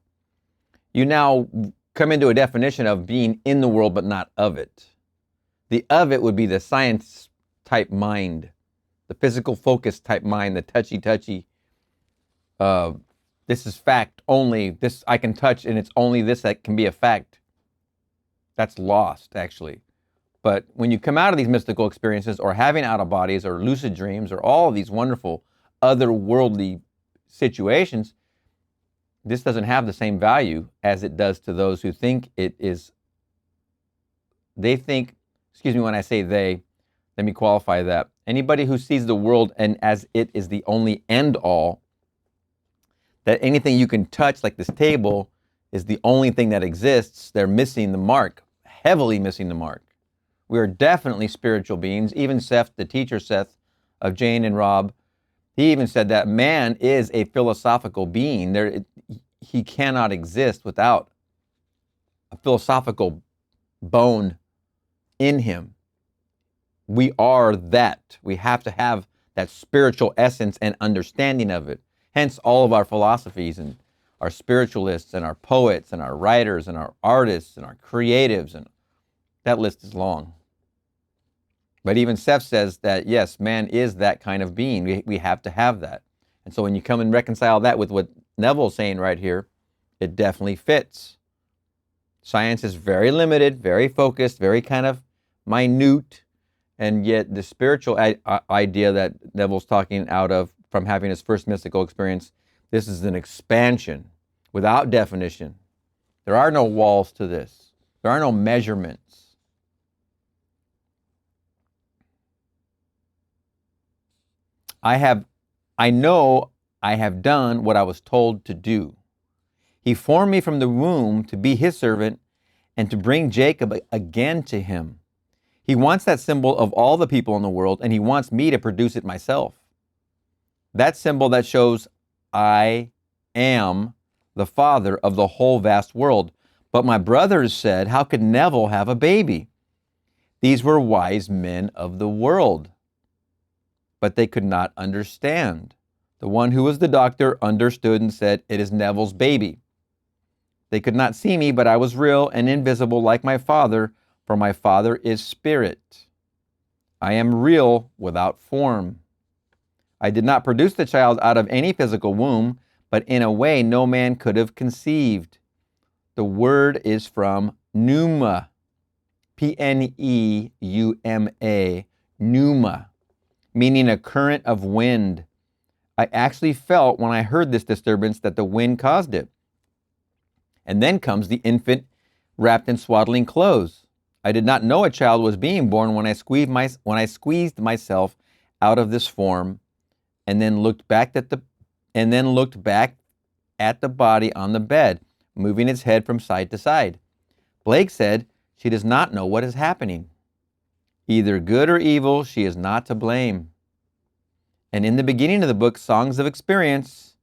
You now come into a definition of being in the world but not of it. The of it would be the science type mind, the physical focus type mind, the touchy, this is fact only, this I can touch and it's only this that can be a fact. That's lost, actually. But when you come out of these mystical experiences or having out of bodies or lucid dreams or all of these wonderful otherworldly situations, this doesn't have the same value as it does to those who think it is. They think, excuse me when I say they, let me qualify that. Anybody who sees the world and as it is the only end all, that anything you can touch like this table is the only thing that exists, they're missing the mark, heavily missing the mark. We are definitely spiritual beings. Even Seth, the teacher Seth of Jane and Rob, he even said that man is a philosophical being. He cannot exist without a philosophical bone in him. We are that. We have to have that spiritual essence and understanding of it. Hence all of our philosophies and our spiritualists and our poets and our writers and our artists and our creatives, and that list is long. But even Seth says that, yes, man is that kind of being. We have to have that. And so when you come and reconcile that with what Neville's saying right here, it definitely fits. Science is very limited, very focused, very kind of minute, and yet the spiritual idea that Neville's talking out of from having his first mystical experience, this is an expansion without definition. There are no walls to this. There are no measurements. I know I have done what I was told to do. He formed me from the womb to be his servant and to bring Jacob again to him. He wants that symbol of all the people in the world, and he wants me to produce it myself. That symbol that shows I am the father of the whole vast world. But my brothers said, how could Neville have a baby? These were wise men of the world, but they could not understand. The one who was the doctor understood and said, it is Neville's baby. They could not see me, but I was real and invisible like my Father, for my Father is spirit. I am real without form. I did not produce the child out of any physical womb, but in a way no man could have conceived. The word is from pneuma, P-N-E-U-M-A, pneuma, meaning a current of wind. I actually felt when I heard this disturbance that the wind caused it. And then comes the infant wrapped in swaddling clothes. I did not know a child was being born when I squeezed myself out of this form, and then looked back at the body on the bed, moving its head from side to side. Blake said she does not know what is happening. Either good or evil, she is not to blame. And in the beginning of the book, Songs of Experience,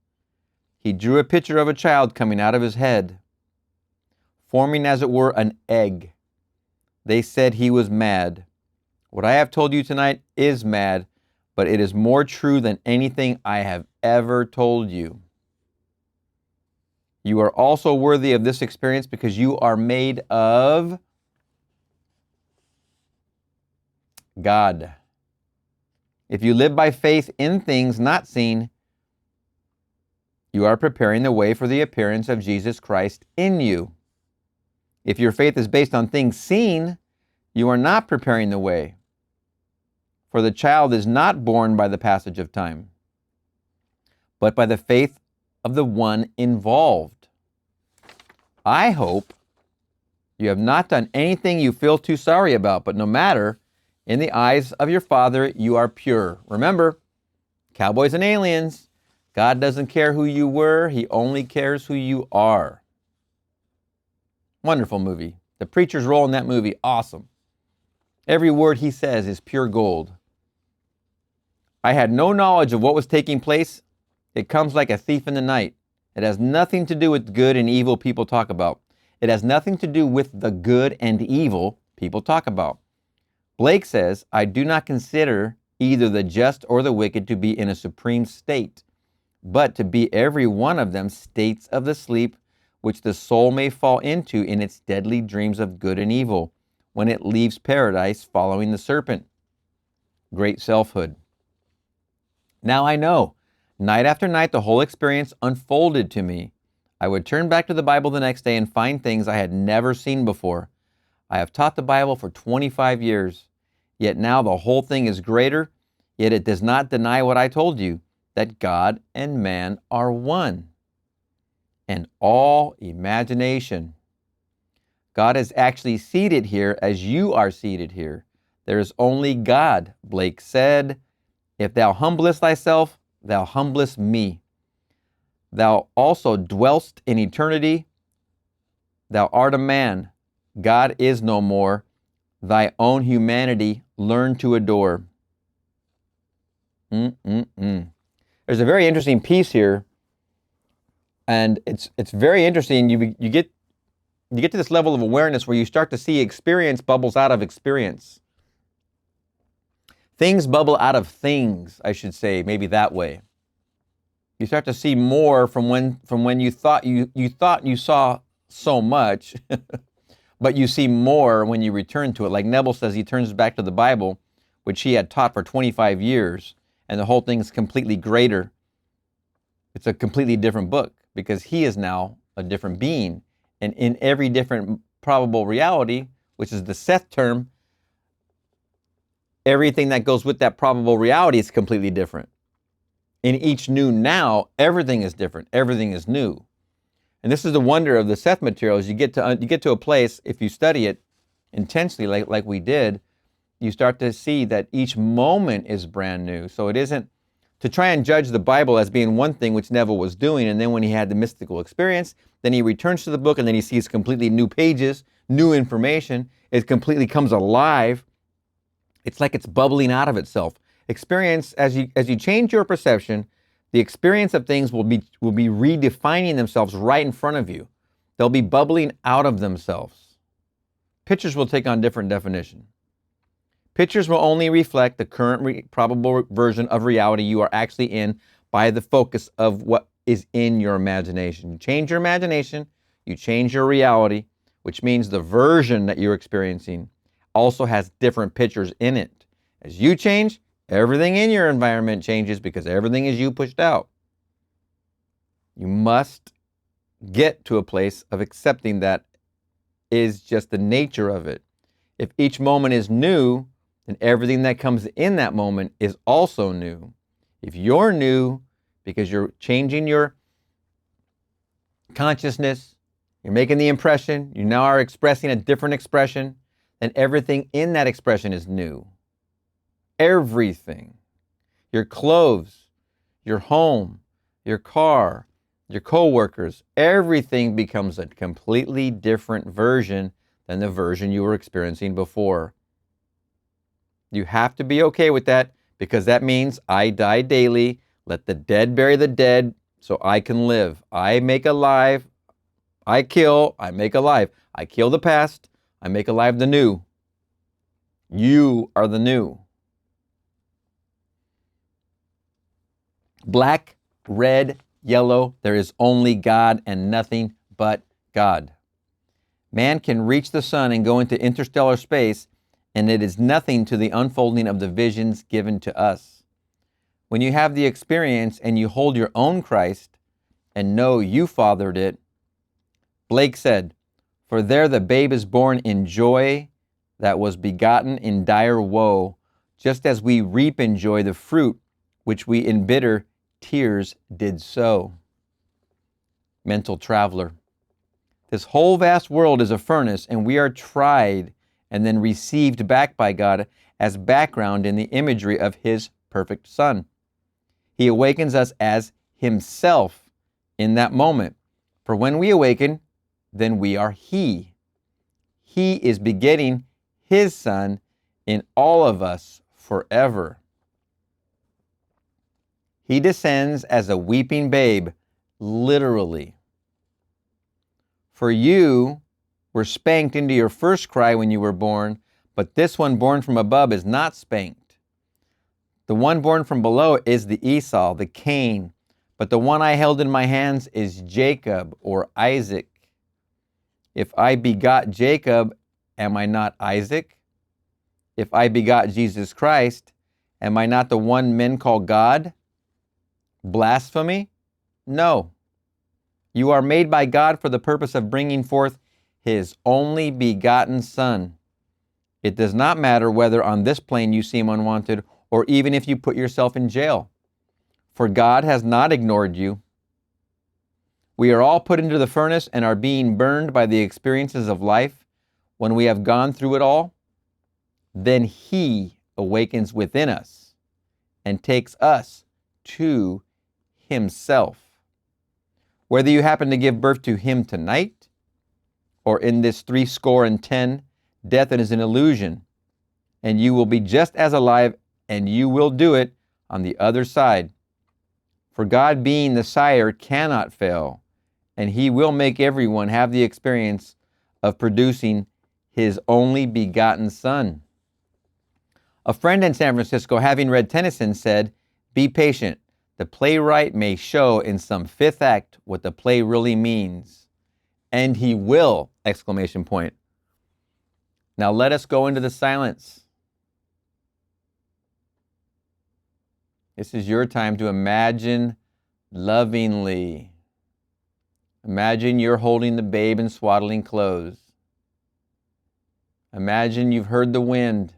he drew a picture of a child coming out of his head, forming as it were an egg. They said he was mad. What I have told you tonight is mad, but it is more true than anything I have ever told you. You are also worthy of this experience because you are made of God. If you live by faith in things not seen, you are preparing the way for the appearance of Jesus Christ in you. If your faith is based on things seen, you are not preparing the way. For the child is not born by the passage of time, but by the faith of the one involved. I hope you have not done anything you feel too sorry about, but no matter, in the eyes of your Father, you are pure. Remember, cowboys and aliens, God doesn't care who you were, He only cares who you are. Wonderful movie. The preacher's role in that movie, awesome. Every word he says is pure gold. I had no knowledge of what was taking place. It comes like a thief in the night. It has nothing to do with good and evil people talk about. It has nothing to do with the good and evil people talk about. Blake says, I do not consider either the just or the wicked to be in a supreme state, but to be every one of them states of the sleep which the soul may fall into in its deadly dreams of good and evil, when it leaves paradise following the serpent. Great selfhood. Now I know, night after night, the whole experience unfolded to me. I would turn back to the Bible the next day and find things I had never seen before. I have taught the Bible for 25 years, yet now the whole thing is greater, yet it does not deny what I told you, that God and man are one, and all imagination. God is actually seated here as you are seated here. There is only God. Blake said, if thou humblest thyself, thou humblest me. Thou also dwellst in eternity. Thou art a man. God is no more. Thy own humanity learn to adore. There's a very interesting piece here, and it's very interesting. You get to this level of awareness where you start to see experience bubbles out of experience. Things bubble out of things, I should say, maybe that way. You start to see more from when you thought you saw so much, but you see more when you return to it. Like Neville says, he turns back to the Bible, which he had taught for 25 years, and the whole thing is completely greater. It's a completely different book because he is now a different being. And in every different probable reality, which is the Seth term, everything that goes with that probable reality is completely different. In each new now, everything is different. Everything is new. And this is the wonder of the Seth materials. You get to a place, if you study it intensely, like we did, you start to see that each moment is brand new. So it isn't to try and judge the Bible as being one thing, which Neville was doing, and then when he had the mystical experience, then he returns to the book, and then he sees completely new pages, new information. It completely comes alive. It's like it's bubbling out of itself. Experience, as you change your perception, the experience of things will be redefining themselves right in front of you. They'll be bubbling out of themselves. Pictures will take on different definition. Pictures will only reflect the current probable version of reality you are actually in by the focus of what is in your imagination. You change your imagination, you change your reality, which means the version that you're experiencing also has different pictures in it. As you change, everything in your environment changes because everything is you pushed out. You must get to a place of accepting that is just the nature of it. If each moment is new, then everything that comes in that moment is also new. If you're new because you're changing your consciousness, you're making the impression, you now are expressing a different expression, then everything in that expression is new. Everything. Your clothes, your home, your car, your coworkers, everything becomes a completely different version than the version you were experiencing before. You have to be okay with that because that means I die daily. Let the dead bury the dead so I can live. I make alive. I kill. I make alive. I kill the past. I make alive the new. You are the new. Black, red, yellow, there is only God and nothing but God. Man can reach the sun and go into interstellar space, and it is nothing to the unfolding of the visions given to us. When you have the experience and you hold your own Christ and know you fathered it, Blake said, "For there the babe is born in joy that was begotten in dire woe, just as we reap in joy the fruit which we in bitter tears did sow." Mental traveler. This whole vast world is a furnace, and we are tried and then received back by God as background in the imagery of His perfect Son. He awakens us as Himself in that moment. For when we awaken, then we are He. He is begetting His Son in all of us forever. He descends as a weeping babe, literally. For you were spanked into your first cry when you were born, but this one born from above is not spanked. The one born from below is the Esau, the Cain, but the one I held in my hands is Jacob or Isaac. If I begot Jacob, am I not Isaac? If I begot Jesus Christ, am I not the one men call God? Blasphemy? No. You are made by God for the purpose of bringing forth His only begotten Son. It does not matter whether on this plane you seem unwanted or even if you put yourself in jail, for God has not ignored you. We are all put into the furnace and are being burned by the experiences of life. When we have gone through it all, then He awakens within us and takes us to Himself. Whether you happen to give birth to Him tonight or in this 70, death is an illusion, and you will be just as alive, and you will do it on the other side. For God, being the sire, cannot fail, and He will make everyone have the experience of producing His only begotten Son. A friend in San Francisco, having read Tennyson, said, "Be patient. the playwright may show in some fifth act what the play really means. And he will! Exclamation point. Now let us go into the silence. This is your time to imagine lovingly. Imagine you're holding the babe in swaddling clothes. Imagine you've heard the wind.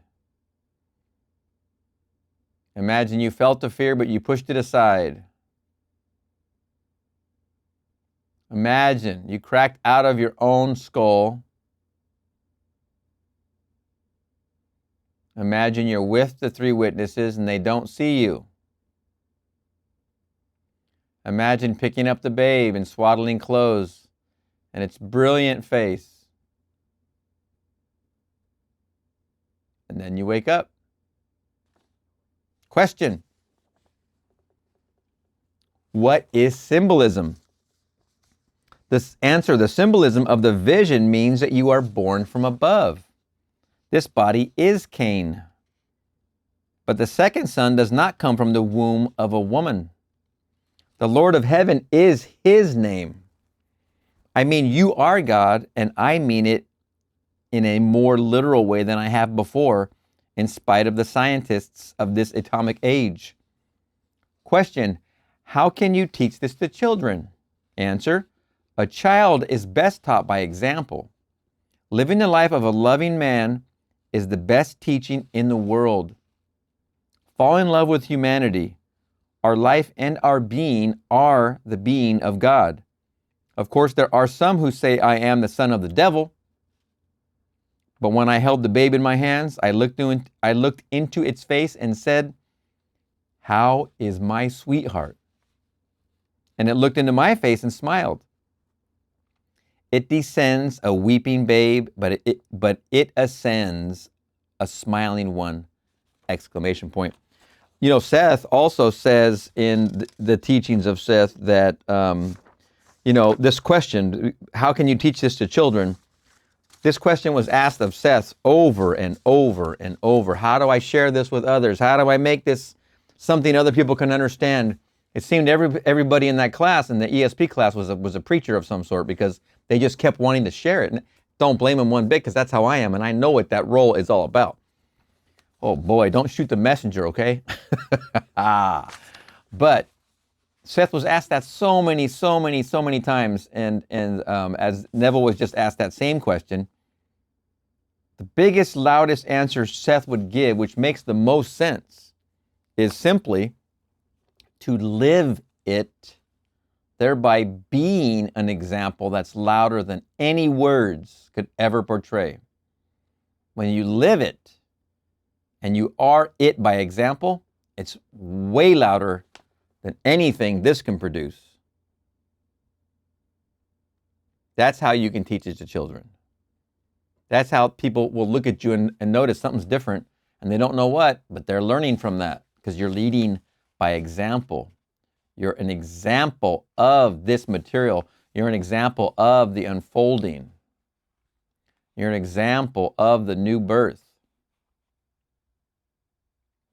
Imagine you felt the fear, but you pushed it aside. Imagine you cracked out of your own skull. Imagine you're with the three witnesses and they don't see you. Imagine picking up the babe in swaddling clothes and its brilliant face. And then you wake up. Question: what is symbolism? This answer, the symbolism of the vision means that you are born from above. This body is Cain. But the second son does not come from the womb of a woman. The Lord of heaven is his name. I mean, you are God, and I mean it in a more literal way than I have before, in spite of the scientists of this atomic age. Question: how can you teach this to children? Answer: a child is best taught by example. Living the life of a loving man is the best teaching in the world. Fall in love with humanity. Our life and our being are the being of God. Of course, there are some who say I am the son of the devil. But when I held the babe in my hands, I looked into its face and said, "How is my sweetheart?" And it looked into my face and smiled. It descends a weeping babe, but it ascends a smiling one! Exclamation point. You know, Seth also says in the teachings of Seth that, this question, how can you teach this to children? This question was asked of Seth over and over and over. How do I share this with others? How do I make this something other people can understand? It seemed everybody in that class, in the ESP class, was a preacher of some sort, because they just kept wanting to share it. And don't blame them one bit, because that's how I am, and I know what that role is all about. Oh boy, don't shoot the messenger, okay? But Seth was asked that so many times, and as Neville was just asked that same question, the biggest, loudest answer Seth would give, which makes the most sense, is simply to live it, thereby being an example that's louder than any words could ever portray. When you live it, and you are it by example, it's way louder than anything this can produce. That's how you can teach it to children. That's how people will look at you and notice something's different, and they don't know what, but they're learning from that, because you're leading by example. You're an example of this material. You're an example of the unfolding. You're an example of the new birth.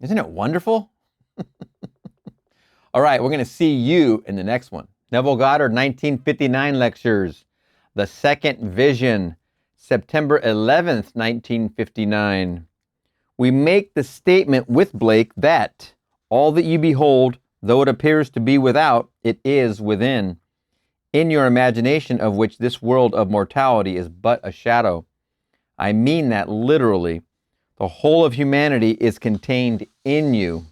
Isn't it wonderful? All right, we're going to see you in the next one. Neville Goddard, 1959 lectures. The Second Vision, September 11th, 1959. We make the statement with Blake that all that you behold, though it appears to be without, it is within, in your imagination, of which this world of mortality is but a shadow. I mean that literally. The whole of humanity is contained in you.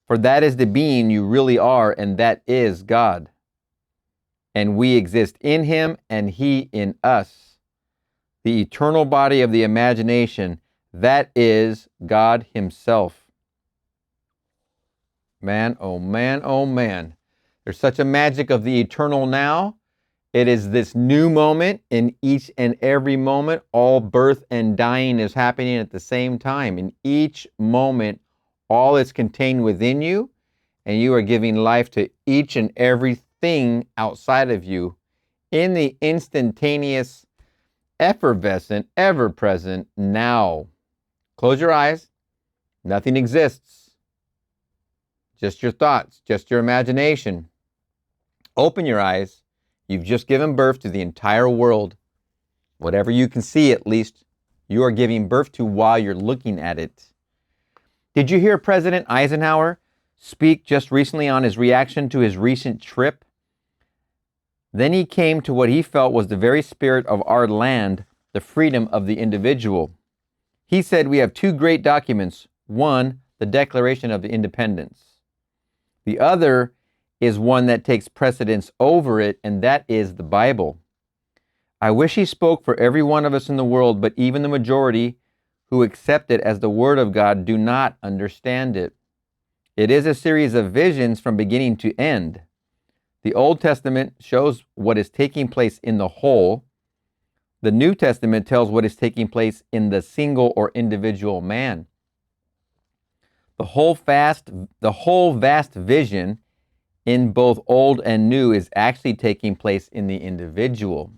For that is the being you really are, and that is God. And we exist in him, and he in us. The eternal body of the imagination, that is God himself. Man, oh man, oh man. There's such a magic of the eternal now. It is this new moment. In each and every moment, all birth and dying is happening at the same time. In each moment, all is contained within you, and you are giving life to each and everything outside of you in the instantaneous, effervescent, ever-present now. Close your eyes. Nothing exists. just your thoughts, just your imagination. Open your eyes. You've just given birth to the entire world. Whatever you can see, at least, you are giving birth to while you're looking at it. Did you hear President Eisenhower speak just recently on his reaction to his recent trip? Then he came to what he felt was the very spirit of our land, the freedom of the individual. He said we have two great documents. One, the Declaration of Independence. The other is one that takes precedence over it, and that is the Bible. I wish he spoke for every one of us in the world, but even the majority who accept it as the Word of God do not understand it. It is a series of visions from beginning to end. The Old Testament shows what is taking place in the whole. The New Testament tells what is taking place in the single or individual man. The whole vast vision in both old and new is actually taking place in the individual.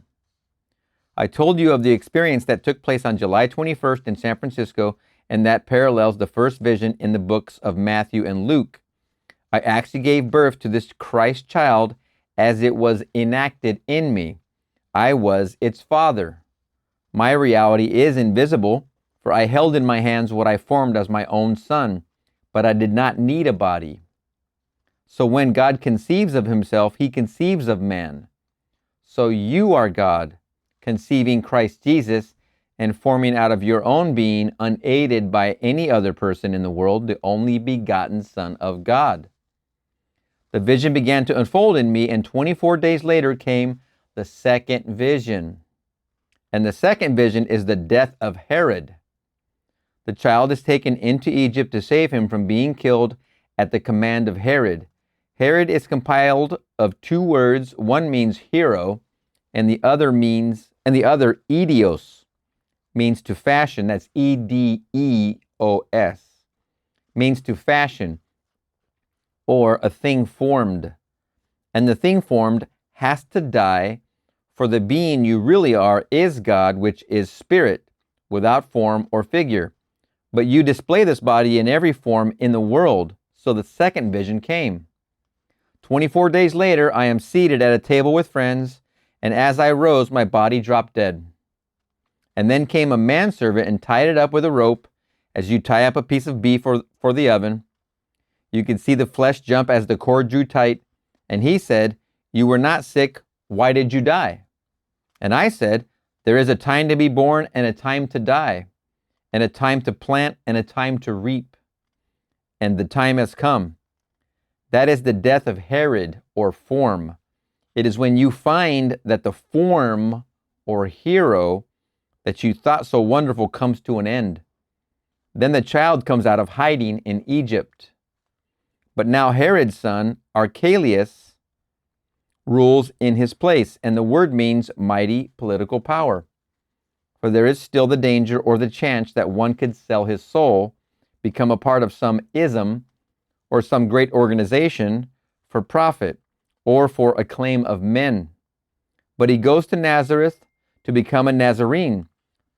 I told you of the experience that took place on July 21st in San Francisco, and that parallels the first vision in the books of Matthew and Luke. I actually gave birth to this Christ child as it was enacted in me. I was its father. My reality is invisible, for I held in my hands what I formed as my own son, but I did not need a body. So when God conceives of himself, he conceives of man. So you are God, conceiving Christ Jesus and forming out of your own being, unaided by any other person in the world, the only begotten Son of God. The vision began to unfold in me, and 24 days later came the second vision. And the second vision is the death of Herod. The child is taken into Egypt to save him from being killed at the command of Herod. Herod is compiled of two words. One means hero, and the other idios, means to fashion. That's E-D-E-O-S, means to fashion, or a thing formed. And the thing formed has to die, for the being you really are is God, which is spirit, without form or figure. But you display this body in every form in the world. So the second vision came. 24 days later, I am seated at a table with friends, and as I rose, my body dropped dead. And then came a manservant and tied it up with a rope, as you tie up a piece of beef for the oven. You could see the flesh jump as the cord drew tight, and he said, "You were not sick. Why did you die?" And I said, "There is a time to be born and a time to die, and a time to plant and a time to reap. And the time has come." That is the death of Herod, or form. It is when you find that the form or hero that you thought so wonderful comes to an end. Then the child comes out of hiding in Egypt. But now Herod's son, Archelaus, rules in his place, and the word means mighty political power. For there is still the danger or the chance that one could sell his soul, become a part of some ism or some great organization for profit or for acclaim of men. But he goes to Nazareth to become a Nazarene.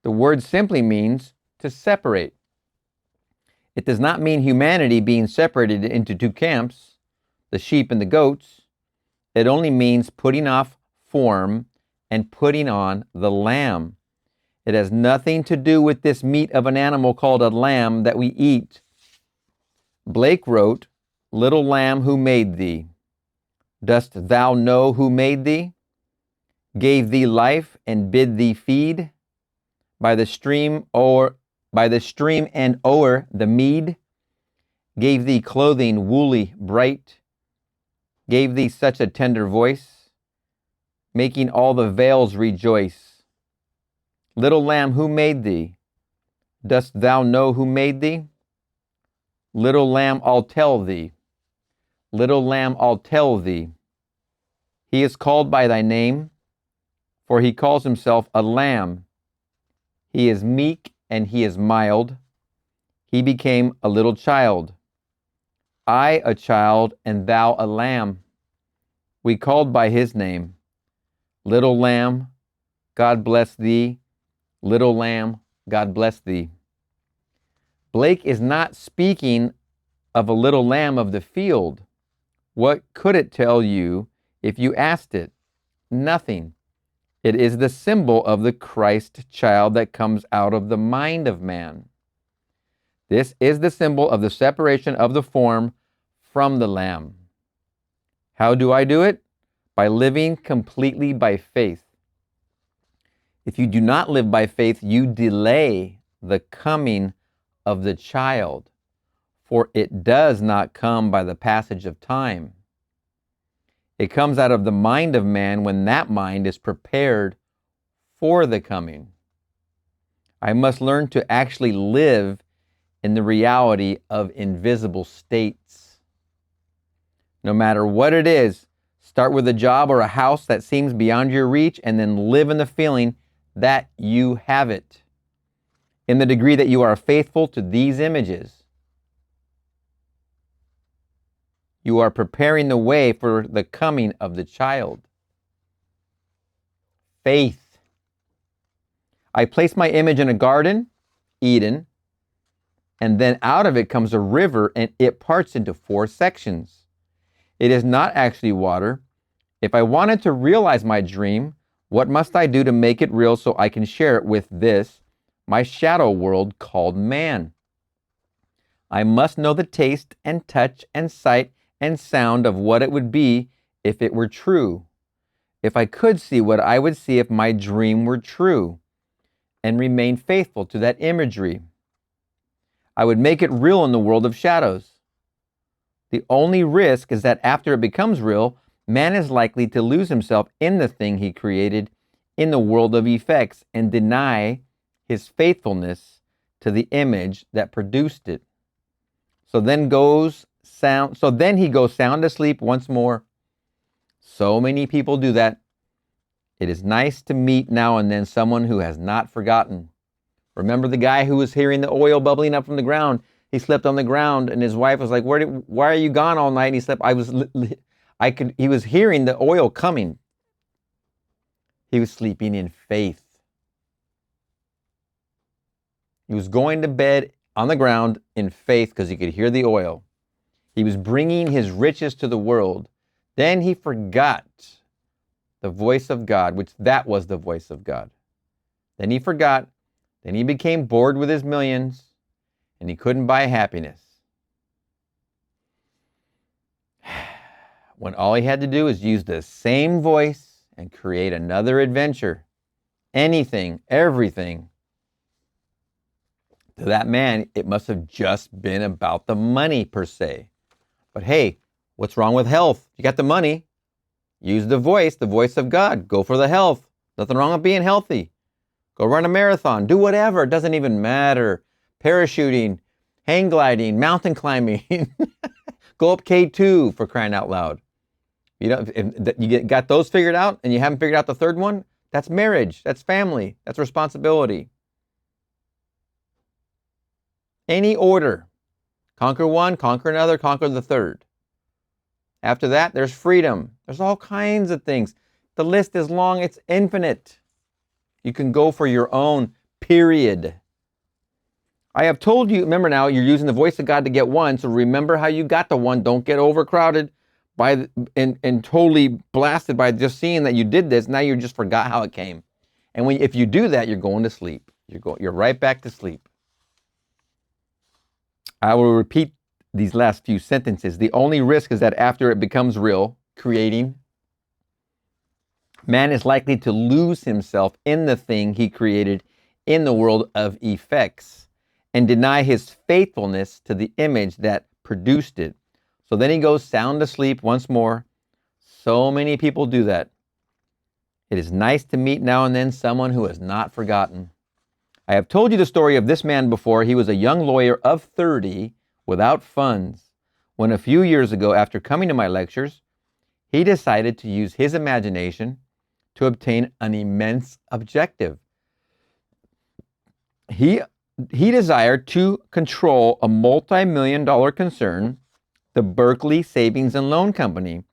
The word simply means to separate. It does not mean humanity being separated into two camps, the sheep and the goats. It only means putting off form and putting on the lamb. It has nothing to do with this meat of an animal called a lamb that we eat. Blake wrote, "Little lamb, who made thee? Dost thou know who made thee? Gave thee life and bid thee feed by the stream and o'er the mead, gave thee clothing woolly bright, gave thee such a tender voice, making all the vales rejoice. Little lamb, who made thee? Dost thou know who made thee? Little lamb, I'll tell thee. Little lamb, I'll tell thee. He is called by thy name, for he calls himself a lamb. He is meek and he is mild. He became a little child. I a child and thou a lamb. We called by his name. Little lamb, God bless thee. Little lamb, God bless thee." Blake is not speaking of a little lamb of the field. What could it tell you if you asked it? Nothing. It is the symbol of the Christ child that comes out of the mind of man. This is the symbol of the separation of the form from the lamb. How do I do it? By living completely by faith. If you do not live by faith, you delay the coming of the child, for it does not come by the passage of time. It comes out of the mind of man when that mind is prepared for the coming. I must learn to actually live in the reality of invisible states. No matter what it is, start with a job or a house that seems beyond your reach, and then live in the feeling that you have it. In the degree that you are faithful to these images, you are preparing the way for the coming of the child. Faith. I place my image in a garden, Eden, and then out of it comes a river, and it parts into 4 sections. It is not actually water. If I wanted to realize my dream, what must I do to make it real so I can share it with this, my shadow world called man? I must know the taste and touch and sight and sound of what it would be if it were true. If I could see what I would see if my dream were true, and remain faithful to that imagery, I would make it real in the world of shadows. The only risk is that after it becomes real, man is likely to lose himself in the thing he created in the world of effects and deny his faithfulness to the image that produced it. So then he goes sound asleep once more. So many people do that. It is nice to meet now and then someone who has not forgotten. Remember the guy who was hearing the oil bubbling up from the ground? He slept on the ground, and his wife was like, "Why are you gone all night?" And he slept. He was hearing the oil coming. He was sleeping in faith. He was going to bed on the ground in faith because he could hear the oil. He was bringing his riches to the world. Then he forgot the voice of God, which that was the voice of God. Then he forgot. Then he became bored with his millions, and he couldn't buy happiness. When all he had to do is use the same voice and create another adventure. Anything, everything. To that man, it must have just been about the money per se. But hey, what's wrong with health? You got the money. Use the voice of God. Go for the health. Nothing wrong with being healthy. Go run a marathon. Do whatever. It doesn't even matter. Parachuting, hang gliding, mountain climbing. Go up K2 for crying out loud. You know, if you got those figured out and you haven't figured out the third one, that's marriage. That's family. That's responsibility. Any order. Conquer one, conquer another, conquer the third. After that, there's freedom. There's all kinds of things. The list is long. It's infinite. You can go for your own, period. I have told you, remember now, you're using the voice of God to get one, so remember how you got the one. Don't get overcrowded and totally blasted by just seeing that you did this. Now you just forgot how it came. And if you do that, you're going to sleep. You're right back to sleep. I will repeat these last few sentences. The only risk is that after it becomes real, creating, man is likely to lose himself in the thing he created in the world of effects and deny his faithfulness to the image that produced it. So then he goes sound asleep once more. So many people do that. It is nice to meet now and then someone who has not forgotten. I have told you the story of this man before. He was a young lawyer of 30 without funds when a few years ago, after coming to my lectures, he decided to use his imagination to obtain an immense objective. He desired to control a multi-million-dollar concern, the Berkeley Savings and Loan Company.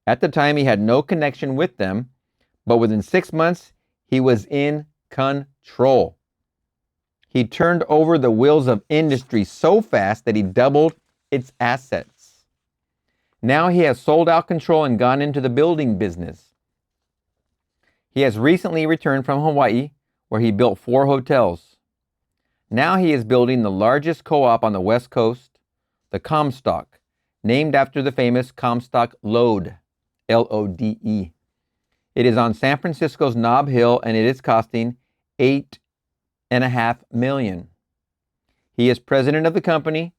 At the time, he had no connection with them, but within 6 months, he was in control. He turned over the wheels of industry so fast that he doubled its assets. Now he has sold out control and gone into the building business. He has recently returned from Hawaii, where he built 4 hotels. Now he is building the largest co-op on the West Coast, the Comstock, named after the famous Comstock Lode, L-O-D-E. It is on San Francisco's Nob Hill, and it is costing $8.5 million. He is president of the company.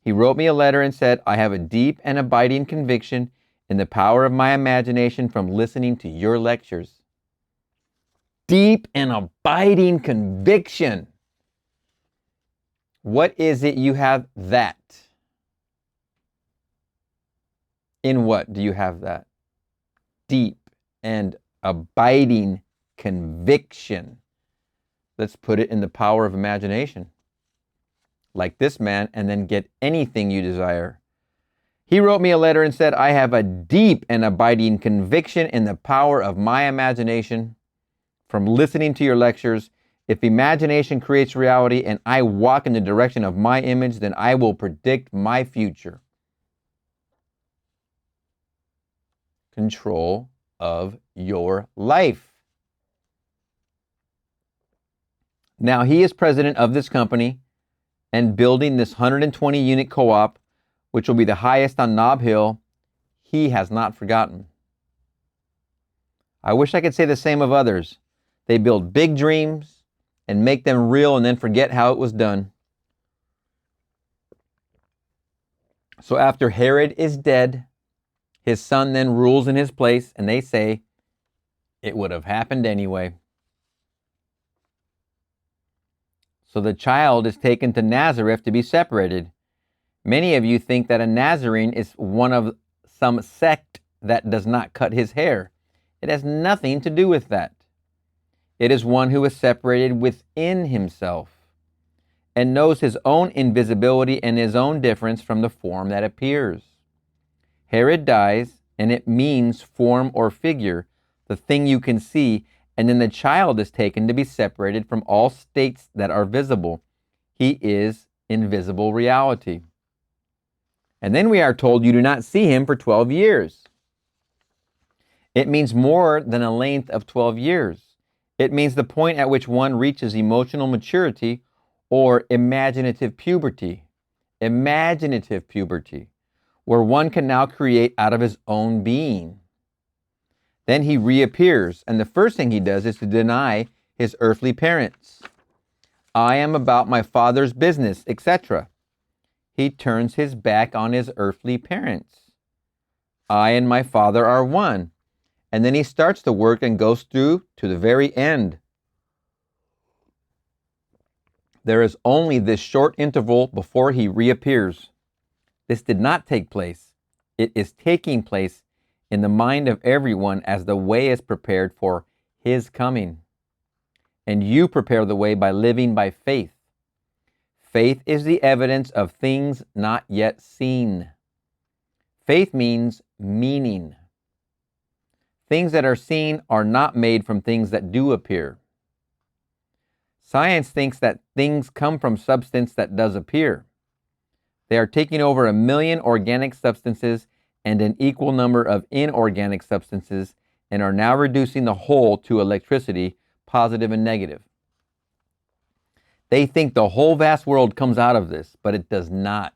He wrote me a letter and said, I have a deep and abiding conviction in the power of my imagination from listening to your lectures. Deep and abiding conviction. What is it you have that? In what do you have that? Deep and abiding conviction. Let's put it in the power of imagination. Like this man, and then get anything you desire. He wrote me a letter and said, I have a deep and abiding conviction in the power of my imagination from listening to your lectures. If imagination creates reality and I walk in the direction of my image, then I will predict my future. Control of your life. Now, he is president of this company and building this 120-unit co-op, which will be the highest on Nob Hill. He has not forgotten. I wish I could say the same of others. They build big dreams and make them real and then forget how it was done. So after Herod is dead, his son then rules in his place, and they say, it would have happened anyway. So the child is taken to Nazareth to be separated. Many of you think that a Nazarene is one of some sect that does not cut his hair. It has nothing to do with that. It is one who is separated within himself and knows his own invisibility and his own difference from the form that appears. Herod dies, and it means form or figure, the thing you can see, and then the child is taken to be separated from all states that are visible. He is invisible reality. And then we are told you do not see him for 12 years. It means more than a length of 12 years. It means the point at which one reaches emotional maturity or imaginative puberty. Imaginative puberty, where one can now create out of his own being. Then he reappears, and the first thing he does is to deny his earthly parents. I am about my Father's business, etc. He turns his back on his earthly parents. I and my Father are one. And then he starts the work and goes through to the very end. There is only this short interval before he reappears. This did not take place. It is taking place in the mind of everyone as the way is prepared for his coming. And you prepare the way by living by faith. Faith is the evidence of things not yet seen. Faith means meaning. Things that are seen are not made from things that do appear. Science thinks that things come from substance that does appear. They are taking over 1 million organic substances and an equal number of inorganic substances and are now reducing the whole to electricity, positive and negative. They think the whole vast world comes out of this, but it does not.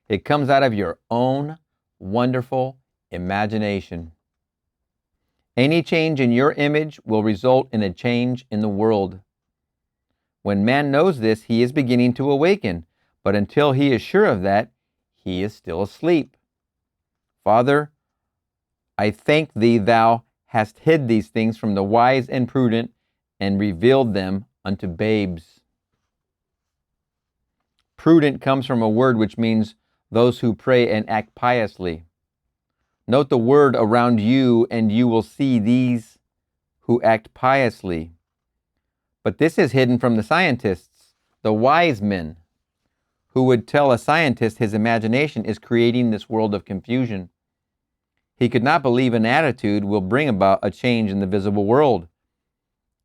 It comes out of your own wonderful imagination. Any change in your image will result in a change in the world. When man knows this, he is beginning to awaken, but until he is sure of that, he is still asleep. Father, I thank thee thou hast hid these things from the wise and prudent and revealed them unto babes. Prudent comes from a word which means those who pray and act piously. Note the word around you, and you will see these who act piously. But this is hidden from the scientists, the wise men, who would tell a scientist his imagination is creating this world of confusion. He could not believe an attitude will bring about a change in the visible world.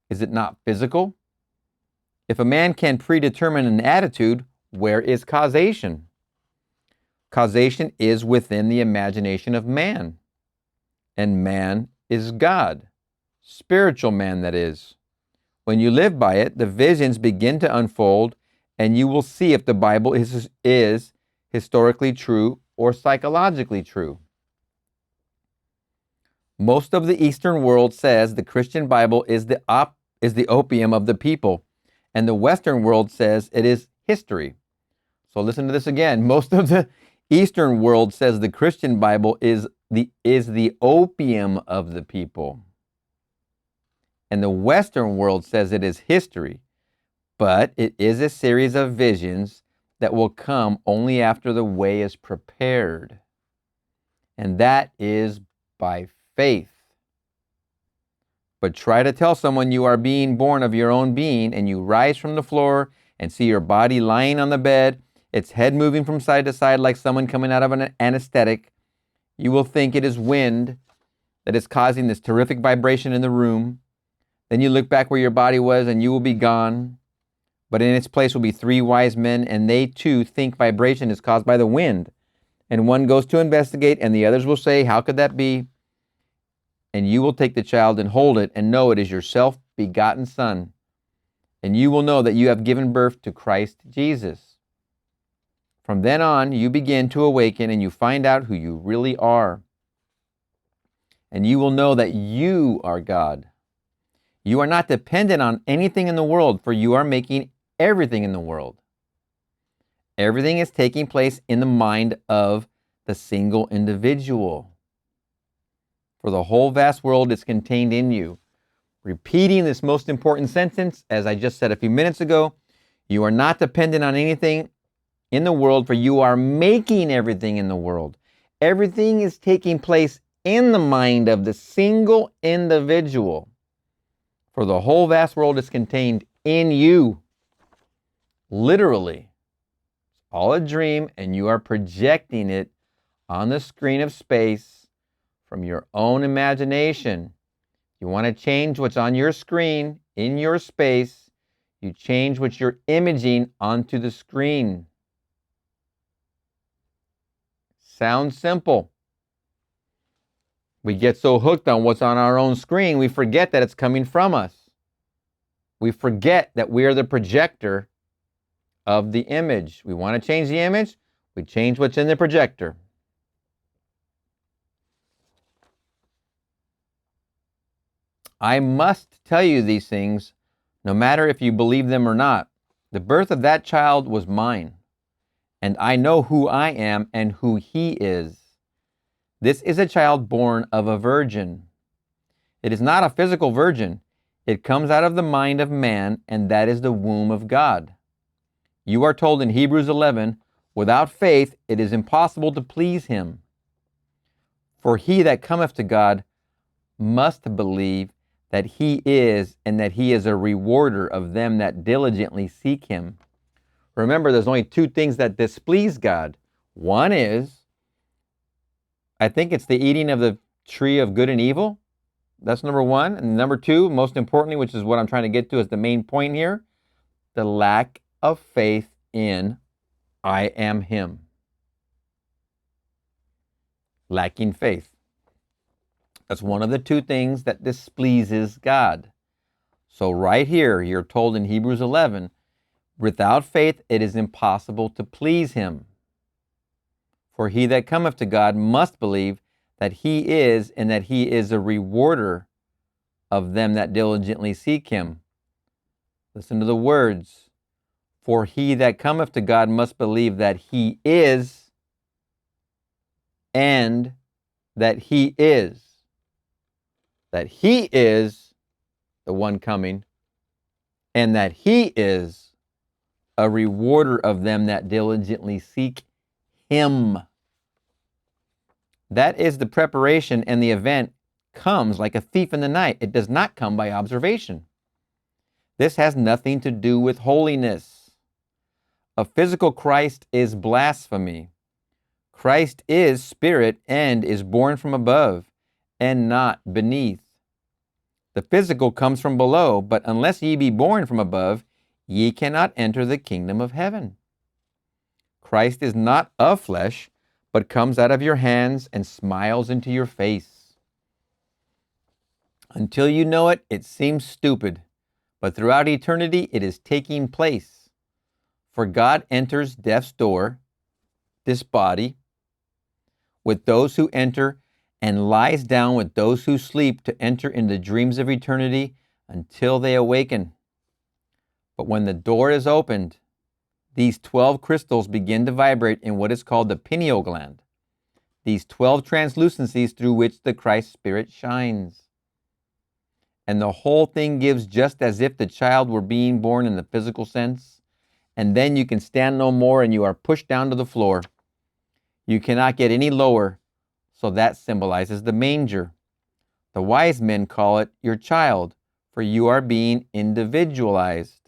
Is it not physical? If a man can predetermine an attitude, where is causation? Causation is within the imagination of man, and man is God, spiritual man that is. When you live by it, the visions begin to unfold, and you will see if the Bible is historically true or psychologically true. Most of the Eastern world says the Christian Bible is the opium of the people, and the Western world says it is history. So listen to this again. Most of the Eastern world says the Christian Bible is the opium of the people, and the Western world says it is history, but it is a series of visions that will come only after the way is prepared, and that is by faith. But try to tell someone you are being born of your own being, and you rise from the floor and see your body lying on the bed, its head moving from side to side like someone coming out of an anesthetic. You will think it is wind that is causing this terrific vibration in the room. Then you look back where your body was, and you will be gone. But in its place will be 3 wise men, and they too think vibration is caused by the wind. And one goes to investigate, and the others will say, "How could that be?" And you will take the child and hold it, and know it is your self-begotten son. And you will know that you have given birth to Christ Jesus. From then on, you begin to awaken, and you find out who you really are. And you will know that you are God. You are not dependent on anything in the world, for you are making everything in the world. Everything is taking place in the mind of the single individual. For the whole vast world is contained in you. Repeating this most important sentence, as I just said a few minutes ago, you are not dependent on anything in the world, for you are making everything in the world. Everything is taking place in the mind of the single individual. For the whole vast world is contained in you. Literally. It's all a dream, and you are projecting it on the screen of space from your own imagination. You want to change what's on your screen, in your space, you change what you're imaging onto the screen. Sounds simple. We get so hooked on what's on our own screen, we forget that it's coming from us. We forget that we are the projector of the image. We want to change the image, we change what's in the projector. I must tell you these things, no matter if you believe them or not. The birth of that child was mine, and I know who I am and who he is. This is a child born of a virgin. It is not a physical virgin. It comes out of the mind of man, and that is the womb of God. You are told in Hebrews 11, without faith it is impossible to please him. For he that cometh to God must believe that he is, and that he is a rewarder of them that diligently seek him. Remember, there's only 2 things that displease God. One is, I think it's the eating of the tree of good and evil. That's number 1. And number 2, most importantly, which is what I'm trying to get to as the main point here, the lack of faith in I am him. Lacking faith. That's one of the 2 things that displeases God. So right here, you're told in Hebrews 11, without faith it is impossible to please him. For he that cometh to God must believe that he is, and that he is a rewarder of them that diligently seek him. Listen to the words. For he that cometh to God must believe that he is, and that he is. That he is the one coming, and that he is a rewarder of them that diligently seek him. That is the preparation, and the event comes like a thief in the night. It does not come by observation. This has nothing to do with holiness. A physical Christ is blasphemy. Christ is spirit and is born from above and not beneath. The physical comes from below, but unless ye be born from above, ye cannot enter the kingdom of heaven. Christ is not of flesh, but comes out of your hands and smiles into your face. Until you know it, it seems stupid, but throughout eternity it is taking place. For God enters death's door, this body, with those who enter, and lies down with those who sleep to enter into dreams of eternity until they awaken. But when the door is opened, these 12 crystals begin to vibrate in what is called the pineal gland, these 12 translucencies through which the Christ Spirit shines. And the whole thing gives just as if the child were being born in the physical sense, and then you can stand no more and you are pushed down to the floor. You cannot get any lower, so that symbolizes the manger. The wise men call it your child, for you are being individualized.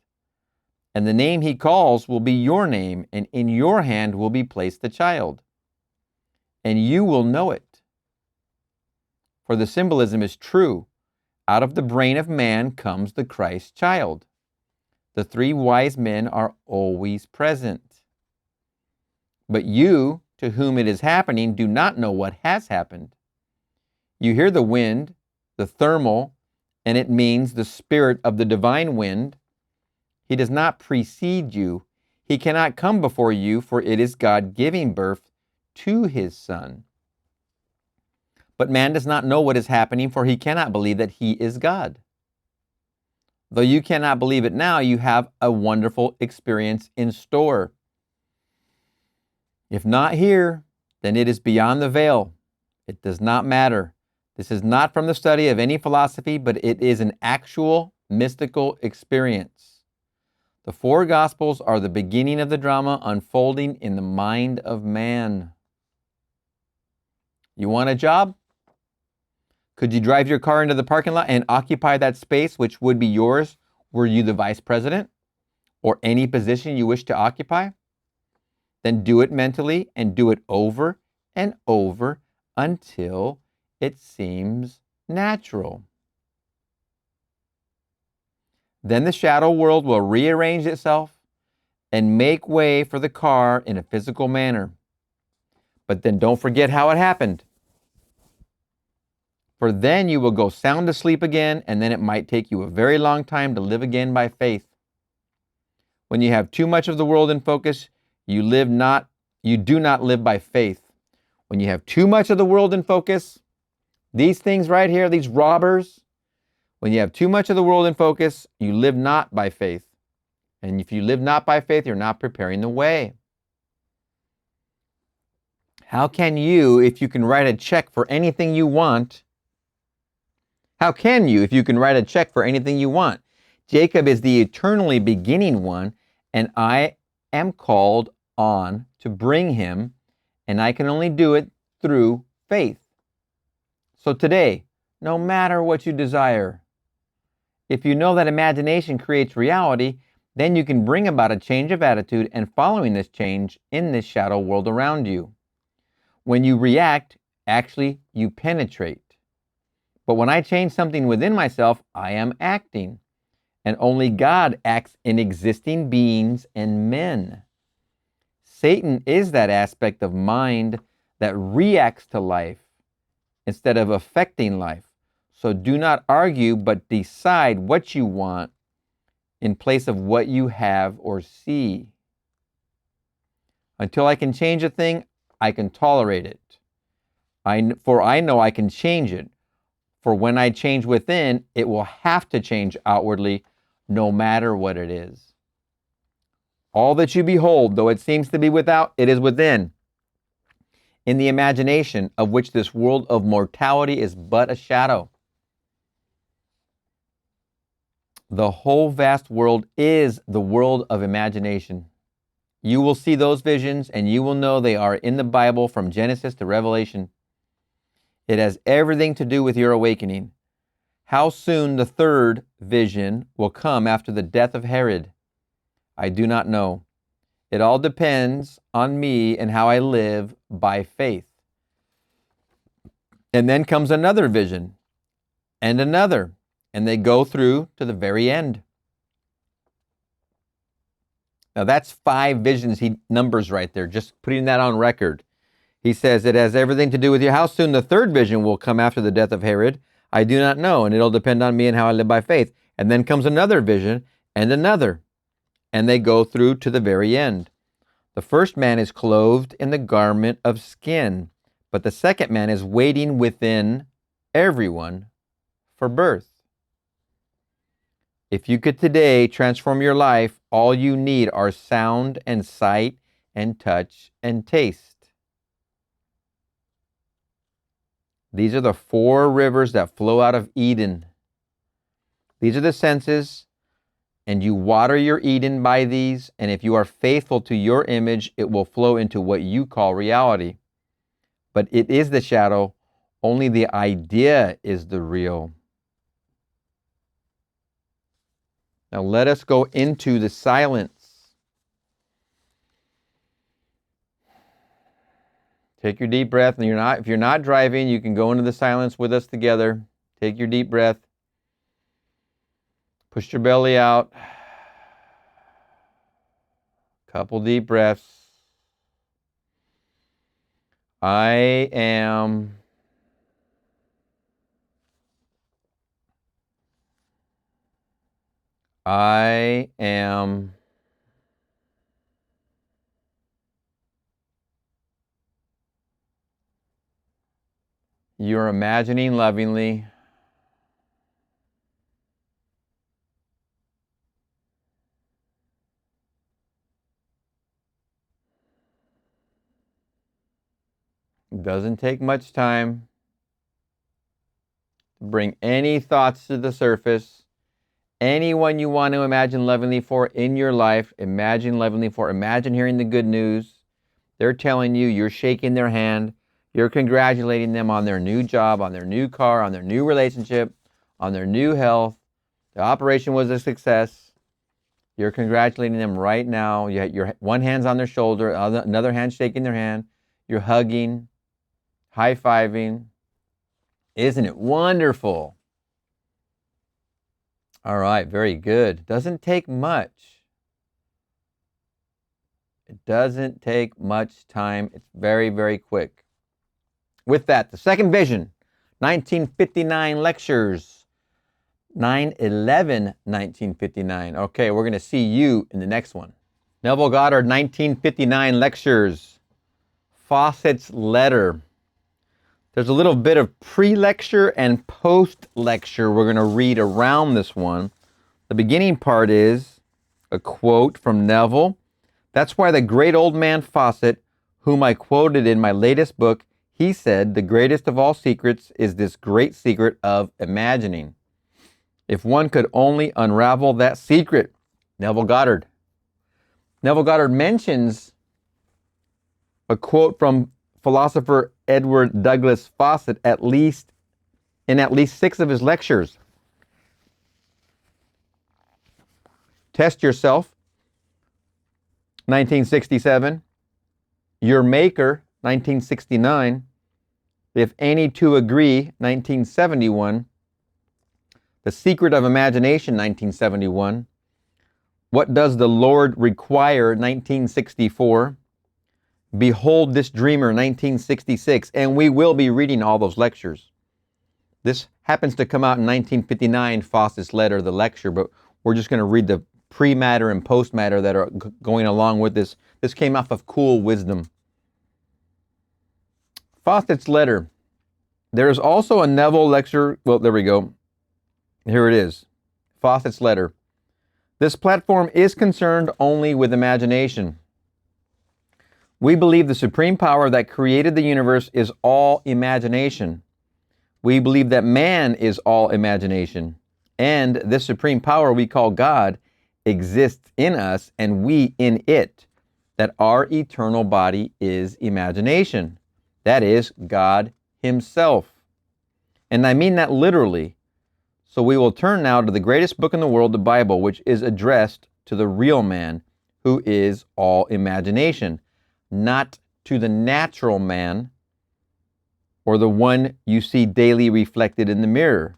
And the name he calls will be your name, and in your hand will be placed the child. And you will know it. For the symbolism is true. Out of the brain of man comes the Christ child. The three wise men are always present. But you, to whom it is happening, do not know what has happened. You hear the wind, the thermal, and it means the spirit of the divine wind. He does not precede you. He cannot come before you, for it is God giving birth to his Son. But man does not know what is happening, for he cannot believe that he is God. Though you cannot believe it now, you have a wonderful experience in store. If not here, then it is beyond the veil. It does not matter. This is not from the study of any philosophy, but it is an actual mystical experience. The four Gospels are the beginning of the drama unfolding in the mind of man. You want a job? Could you drive your car into the parking lot and occupy that space which would be yours were you the vice president or any position you wish to occupy? Then do it mentally and do it over and over until it seems natural. Then the shadow world will rearrange itself and make way for the car in a physical manner. But then don't forget how it happened. For then you will go sound asleep again, and then it might take you a very long time to live again by faith. When you have too much of the world in focus, you do not live by faith. When you have too much of the world in focus, these things right here, these robbers, when you have too much of the world in focus, you live not by faith. And if you live not by faith, you're not preparing the way. How can you, if you can write a check for anything you want, Jacob is the eternally beginning one, and I am called on to bring him, and I can only do it through faith. So today, no matter what you desire, if you know that imagination creates reality, then you can bring about a change of attitude and following this change in this shadow world around you. When you react, actually you penetrate. But when I change something within myself, I am acting. And only God acts in existing beings and men. Satan is that aspect of mind that reacts to life instead of affecting life. So do not argue, but decide what you want in place of what you have or see. Until I can change a thing, I can tolerate it. For I know I can change it. For when I change within, it will have to change outwardly, no matter what it is. All that you behold, though it seems to be without, it is within. In the imagination, of which this world of mortality is but a shadow. The whole vast world is the world of imagination. You will see those visions, and you will know they are in the Bible from Genesis to Revelation. It has everything to do with your awakening. How soon the third vision will come after the death of Herod, I do not know. It all depends on me and how I live by faith. And then comes another vision, and another, and they go through to the very end. Now that's 5 visions he numbers right there, just putting that on record. He says it has everything to do with you. How soon the third vision will come after the death of Herod, I do not know, and it'll depend on me and how I live by faith. And then comes another vision and another, and they go through to the very end. The first man is clothed in the garment of skin, but the second man is waiting within everyone for birth. If you could today transform your life, all you need are sound and sight and touch and taste. These are the four rivers that flow out of Eden. These are the senses, and you water your Eden by these, and if you are faithful to your image, it will flow into what you call reality. But it is the shadow, only the idea is the real. Now let us go into the silence. Take your deep breath, and if you're not driving, you can go into the silence with us together. Take your deep breath. Push your belly out. Couple deep breaths. I am You're imagining lovingly. It doesn't take much time to bring any thoughts to the surface. Anyone you want to imagine lovingly for in your life, imagine lovingly for. Imagine hearing the good news. They're telling you, you're shaking their hand. You're congratulating them on their new job, on their new car, on their new relationship, on their new health. The operation was a success. You're congratulating them right now. Your one hand's on their shoulder, another hand shaking their hand. You're hugging, high-fiving. Isn't it wonderful? All right, very good. Doesn't take much. It doesn't take much time. It's very, very quick. With that, the second vision, 1959 lectures, 9/11/1959. Okay, we're going to see you in the next one. Neville Goddard, 1959 lectures, Fawcett's letter. There's a little bit of pre-lecture and post-lecture we're going to read around this one. The beginning part is a quote from Neville. That's why the great old man Fawcett, whom I quoted in my latest book, he said, the greatest of all secrets is this great secret of imagining. If one could only unravel that secret. Neville Goddard. Neville Goddard mentions a quote from philosopher Edward Douglas Fawcett in at least 6 of his lectures. Test yourself, 1967. Your maker, 1969. If any two agree, 1971. The Secret of Imagination, 1971. What does the Lord require, 1964. Behold this Dreamer, 1966. And we will be reading all those lectures. This happens to come out in 1959, Fawcett's letter, the lecture, but we're just going to read the pre-matter and post-matter that are going along with this. This came off of Cool Wisdom. Fawcett's letter. There is also a Neville lecture. Well, there we go. Here it is. Fawcett's letter. This platform is concerned only with imagination. We believe the supreme power that created the universe is all imagination. We believe that man is all imagination. And this supreme power we call God exists in us and we in it. That our eternal body is imagination. That is God Himself. And I mean that literally. So we will turn now to the greatest book in the world, the Bible, which is addressed to the real man, who is all imagination, not to the natural man or the one you see daily reflected in the mirror.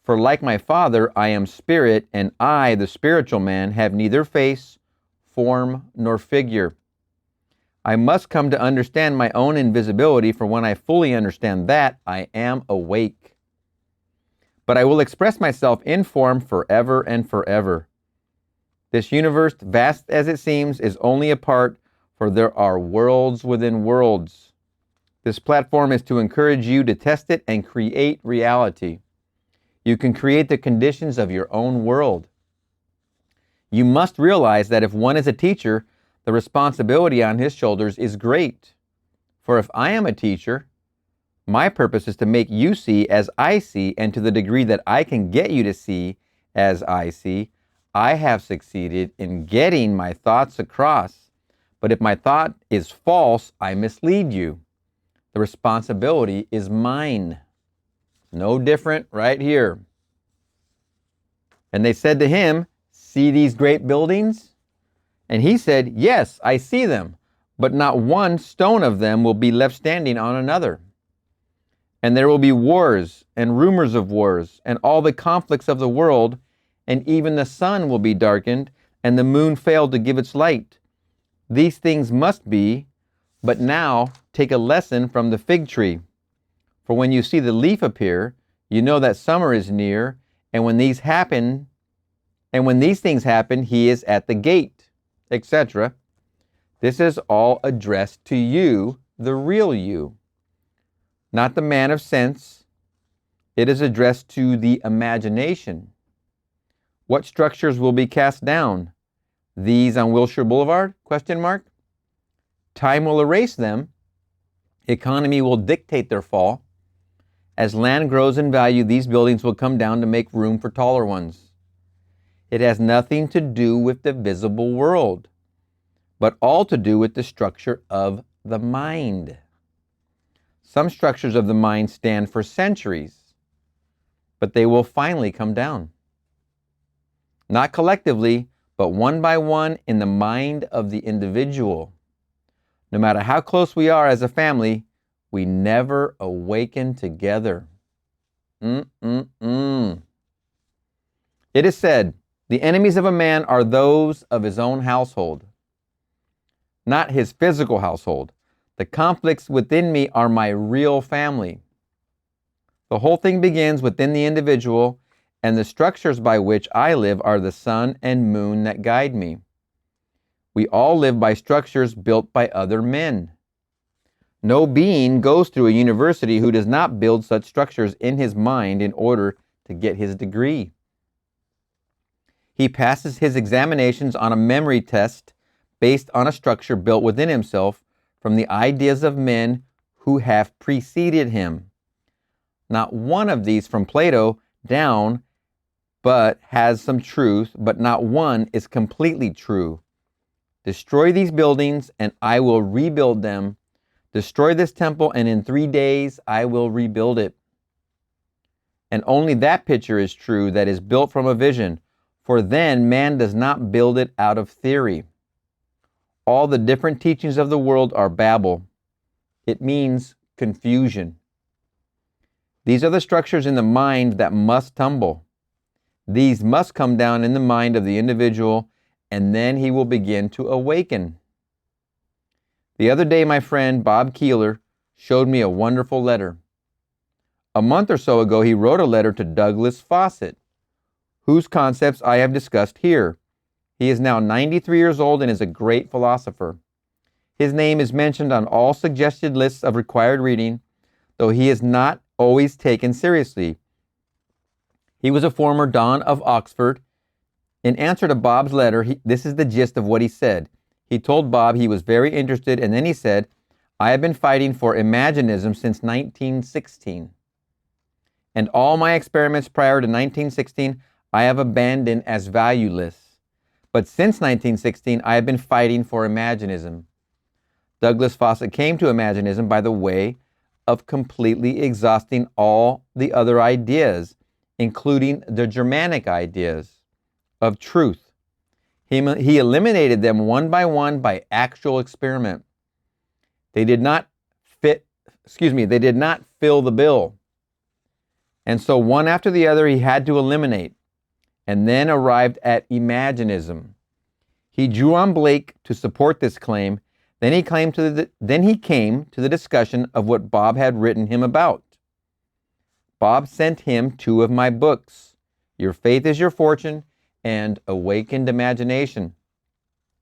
For like my Father, I am spirit, and I, the spiritual man, have neither face, form, nor figure. I must come to understand my own invisibility, for when I fully understand that, I am awake. But I will express myself in form forever and forever. This universe, vast as it seems, is only a part, for there are worlds within worlds. This platform is to encourage you to test it and create reality. You can create the conditions of your own world. You must realize that if one is a teacher, the responsibility on his shoulders is great. For if I am a teacher, my purpose is to make you see as I see, and to the degree that I can get you to see as I see, I have succeeded in getting my thoughts across. But if my thought is false, I mislead you. The responsibility is mine. No different right here. And they said to him, "See these great buildings?" And he said, "Yes, I see them, but not one stone of them will be left standing on another. And there will be wars and rumors of wars and all the conflicts of the world, and even the sun will be darkened and the moon fail to give its light. These things must be, but now take a lesson from the fig tree. For when you see the leaf appear, you know that summer is near, and when these things happen, he is at the gate," etc. This is all addressed to you, the real you, not the man of sense. It is addressed to the imagination. What structures will be cast down? These on Wilshire Boulevard? Question mark. Time will erase them. Economy will dictate their fall. As land grows in value, these buildings will come down to make room for taller ones. It has nothing to do with the visible world, but all to do with the structure of the mind. Some structures of the mind stand for centuries, but they will finally come down. Not collectively, but one by one in the mind of the individual. No matter how close we are as a family, we never awaken together. It is said, the enemies of a man are those of his own household, not his physical household. The conflicts within me are my real family. The whole thing begins within the individual, and the structures by which I live are the sun and moon that guide me. We all live by structures built by other men. No being goes through a university who does not build such structures in his mind in order to get his degree. He passes his examinations on a memory test based on a structure built within himself from the ideas of men who have preceded him. Not one of these from Plato down, but has some truth, but not one is completely true. Destroy these buildings, and I will rebuild them. Destroy this temple, and in 3 days I will rebuild it. And only that picture is true that is built from a vision, for then man does not build it out of theory. All the different teachings of the world are babble. It means confusion. These are the structures in the mind that must tumble. These must come down in the mind of the individual, and then he will begin to awaken. The other day, my friend Bob Keeler showed me a wonderful letter. A month or so ago, he wrote a letter to Douglas Fawcett, whose concepts I have discussed here. He is now 93 years old and is a great philosopher. His name is mentioned on all suggested lists of required reading, though he is not always taken seriously. He was a former Don of Oxford. In answer to Bob's letter, this is the gist of what he said. He told Bob he was very interested, and then he said, "I have been fighting for imaginism since 1916. And all my experiments prior to 1916 I have abandoned as valueless. But since 1916, I have been fighting for imaginism." Douglas Fawcett came to imaginism by the way of completely exhausting all the other ideas, including the Germanic ideas of truth. He eliminated them one by actual experiment. They did not fill the bill. And so one after the other he had to eliminate, and then arrived at imaginism. He drew on Blake to support this claim, Then he came to the discussion of what Bob had written him about. Bob sent him 2 of my books, Your Faith is Your Fortune and Awakened Imagination,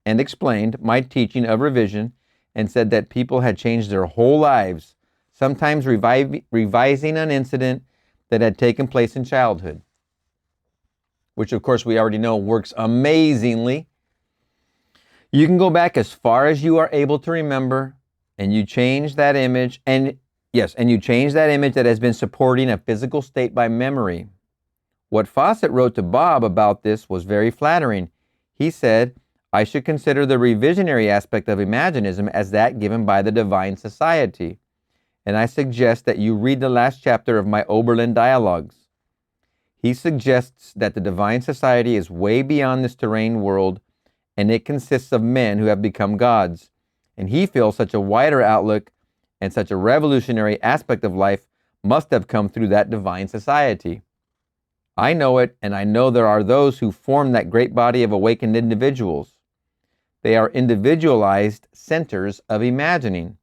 and explained my teaching of revision and said that people had changed their whole lives, sometimes revising an incident that had taken place in childhood, which of course we already know works amazingly. You can go back as far as you are able to remember, and you change that image, and you change that image that has been supporting a physical state by memory. What Fawcett wrote to Bob about this was very flattering. He said, I should consider the revisionary aspect of imaginism as that given by the Divine Society, and I suggest that you read the last chapter of my Oberlin Dialogues. He suggests that the Divine Society is way beyond this terrene world, and it consists of men who have become gods, and he feels such a wider outlook and such a revolutionary aspect of life must have come through that Divine Society. I know it, and I know there are those who form that great body of awakened individuals. They are individualized centers of imagining,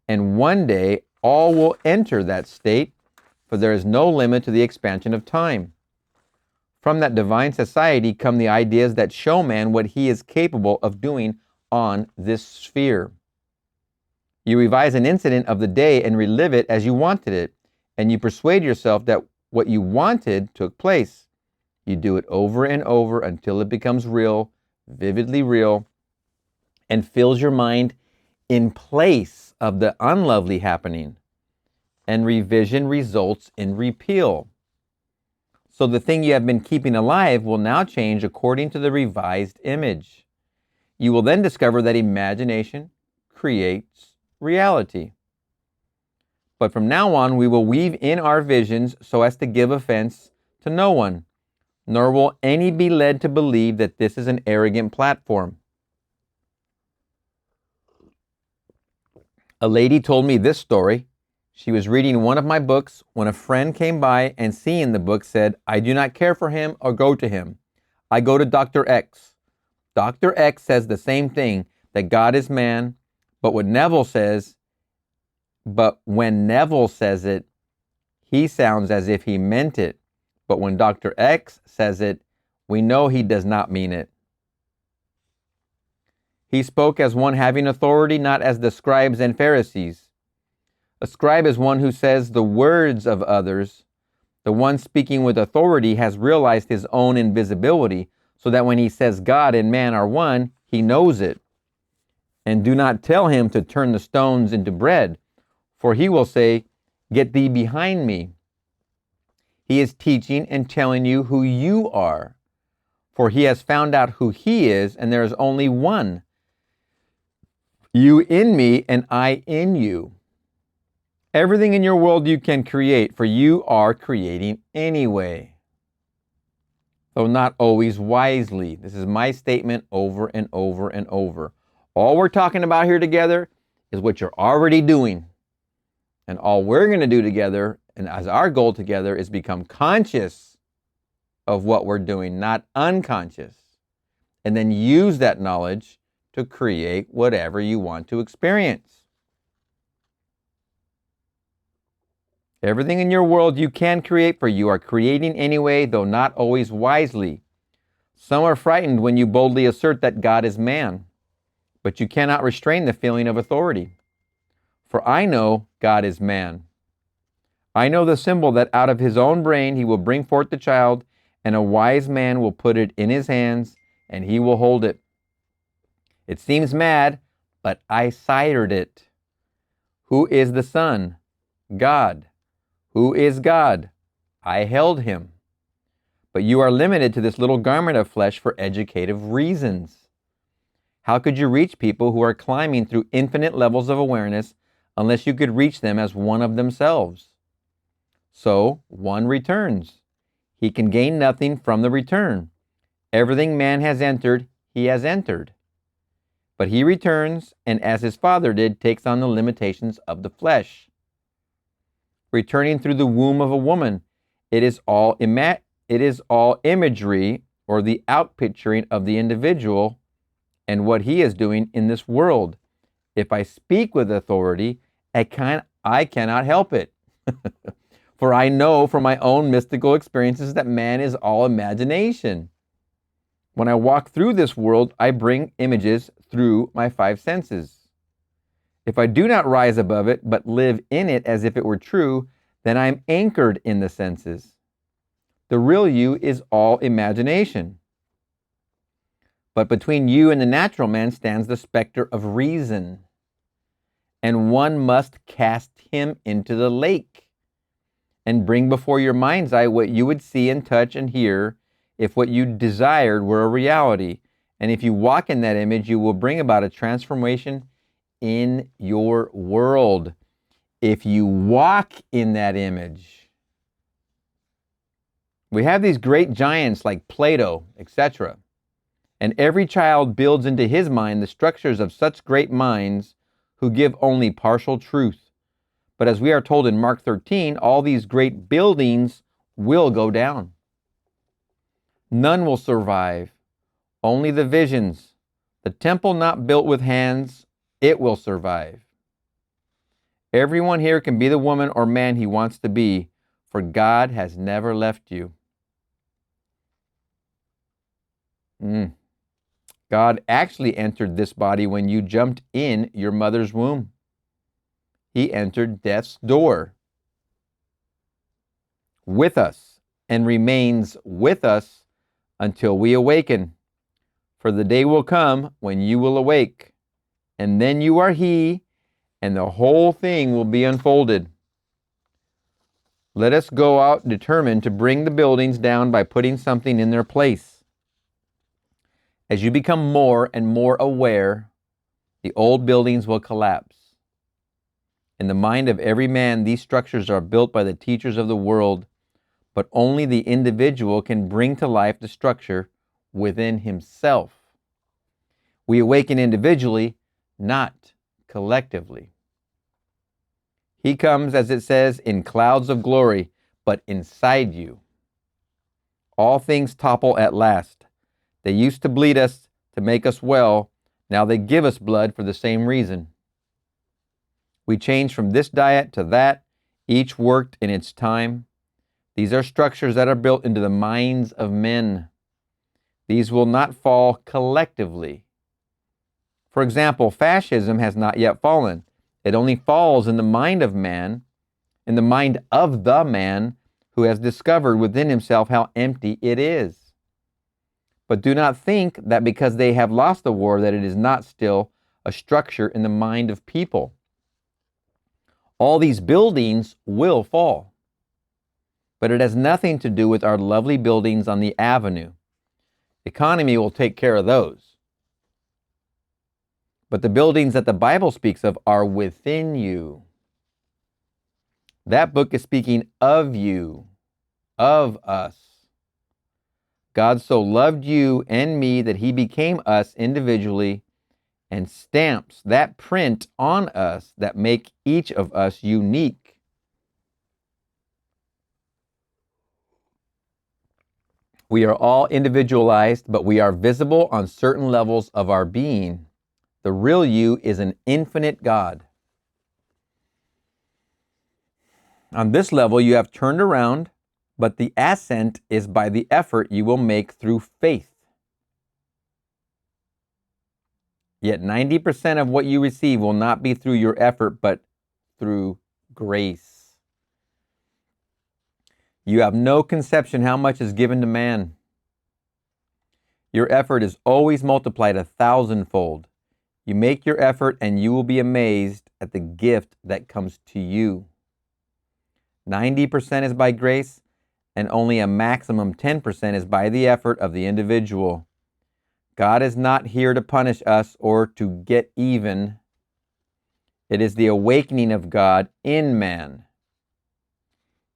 and one day all will enter that state, for there is no limit to the expansion of time. From that Divine Society come the ideas that show man what he is capable of doing on this sphere. You revise an incident of the day and relive it as you wanted it, and you persuade yourself that what you wanted took place. You do it over and over until it becomes real, vividly real, and fills your mind in place of the unlovely happening. And revision results in repeal. So the thing you have been keeping alive will now change according to the revised image. You will then discover that imagination creates reality. But from now on, we will weave in our visions so as to give offense to no one, nor will any be led to believe that this is an arrogant platform. A lady told me this story. She was reading one of my books when a friend came by and seeing the book said, I do not care for him or go to him. I go to Dr. X. Dr. X says the same thing, that God is man, but when Neville says it, he sounds as if he meant it. But when Dr. X says it, we know he does not mean it. He spoke as one having authority, not as the scribes and Pharisees. A scribe is one who says the words of others. The one speaking with authority has realized his own invisibility, so that when he says God and man are one, he knows it. And do not tell him to turn the stones into bread, for he will say, Get thee behind me. He is teaching and telling you who you are, for he has found out who he is, and there is only one. You in me and I in you. Everything in your world you can create, for you are creating anyway, though not always wisely. This is my statement over and over and over. All we're talking about here together is what you're already doing. And all we're going to do together, and as our goal together, is become conscious of what we're doing, not unconscious. And then use that knowledge to create whatever you want to experience. Everything in your world you can create, for you are creating anyway, though not always wisely. Some are frightened when you boldly assert that God is man, but you cannot restrain the feeling of authority. For I know God is man. I know the symbol that out of his own brain he will bring forth the child, and a wise man will put it in his hands, and he will hold it. It seems mad, but I sired it. Who is the Son? God. Who is God? I held him. But you are limited to this little garment of flesh for educative reasons. How could you reach people who are climbing through infinite levels of awareness unless you could reach them as one of themselves? So, one returns. He can gain nothing from the return. Everything man has entered, he has entered. But he returns, and as his father did, takes on the limitations of the flesh. Returning through the womb of a woman, it is all imagery, or the outpicturing of the individual and what he is doing in this world. If I speak with authority, I cannot help it. For I know from my own mystical experiences that man is all imagination. When I walk through this world, I bring images through my five senses. If I do not rise above it, but live in it as if it were true, then I am anchored in the senses. The real you is all imagination. But between you and the natural man stands the specter of reason, and one must cast him into the lake and bring before your mind's eye what you would see and touch and hear if what you desired were a reality. And if you walk in that image, you will bring about a transformation in your world. If you walk in that image. We have these great giants like Plato, etc. And every child builds into his mind the structures of such great minds who give only partial truth. But as we are told in Mark 13, all these great buildings will go down. None will survive, only the visions. The temple not built with hands, it will survive. Everyone here can be the woman or man he wants to be, for God has never left you. God actually entered this body when you jumped in your mother's womb. He entered death's door with us and remains with us until we awaken. For the day will come when you will awake, and then you are He, and the whole thing will be unfolded. Let us go out determined to bring the buildings down by putting something in their place. As you become more and more aware, the old buildings will collapse. In the mind of every man, these structures are built by the teachers of the world, but only the individual can bring to life the structure within himself. We awaken individually, not collectively. He comes, as it says, in clouds of glory, but inside you. All things topple at last. They used to bleed us to make us well. Now they give us blood for the same reason. We change from this diet to that, each worked in its time. These are structures that are built into the minds of men. These will not fall collectively. For example, fascism has not yet fallen. It only falls in the mind of man, in the mind of the man who has discovered within himself how empty it is. But do not think that because they have lost the war that it is not still a structure in the mind of people. All these buildings will fall. But it has nothing to do with our lovely buildings on the avenue. Economy will take care of those. But the buildings that the Bible speaks of are within you. That book is speaking of you, of us. God so loved you and me that He became us individually and stamps that print on us that make each of us unique. We are all individualized, but we are visible on certain levels of our being. The real you is an infinite God. On this level, you have turned around, but the ascent is by the effort you will make through faith. Yet 90% of what you receive will not be through your effort, but through grace. You have no conception how much is given to man. Your effort is always multiplied 1,000-fold. You make your effort and you will be amazed at the gift that comes to you. 90% is by grace, and only a maximum 10% is by the effort of the individual. God is not here to punish us or to get even. It is the awakening of God in man.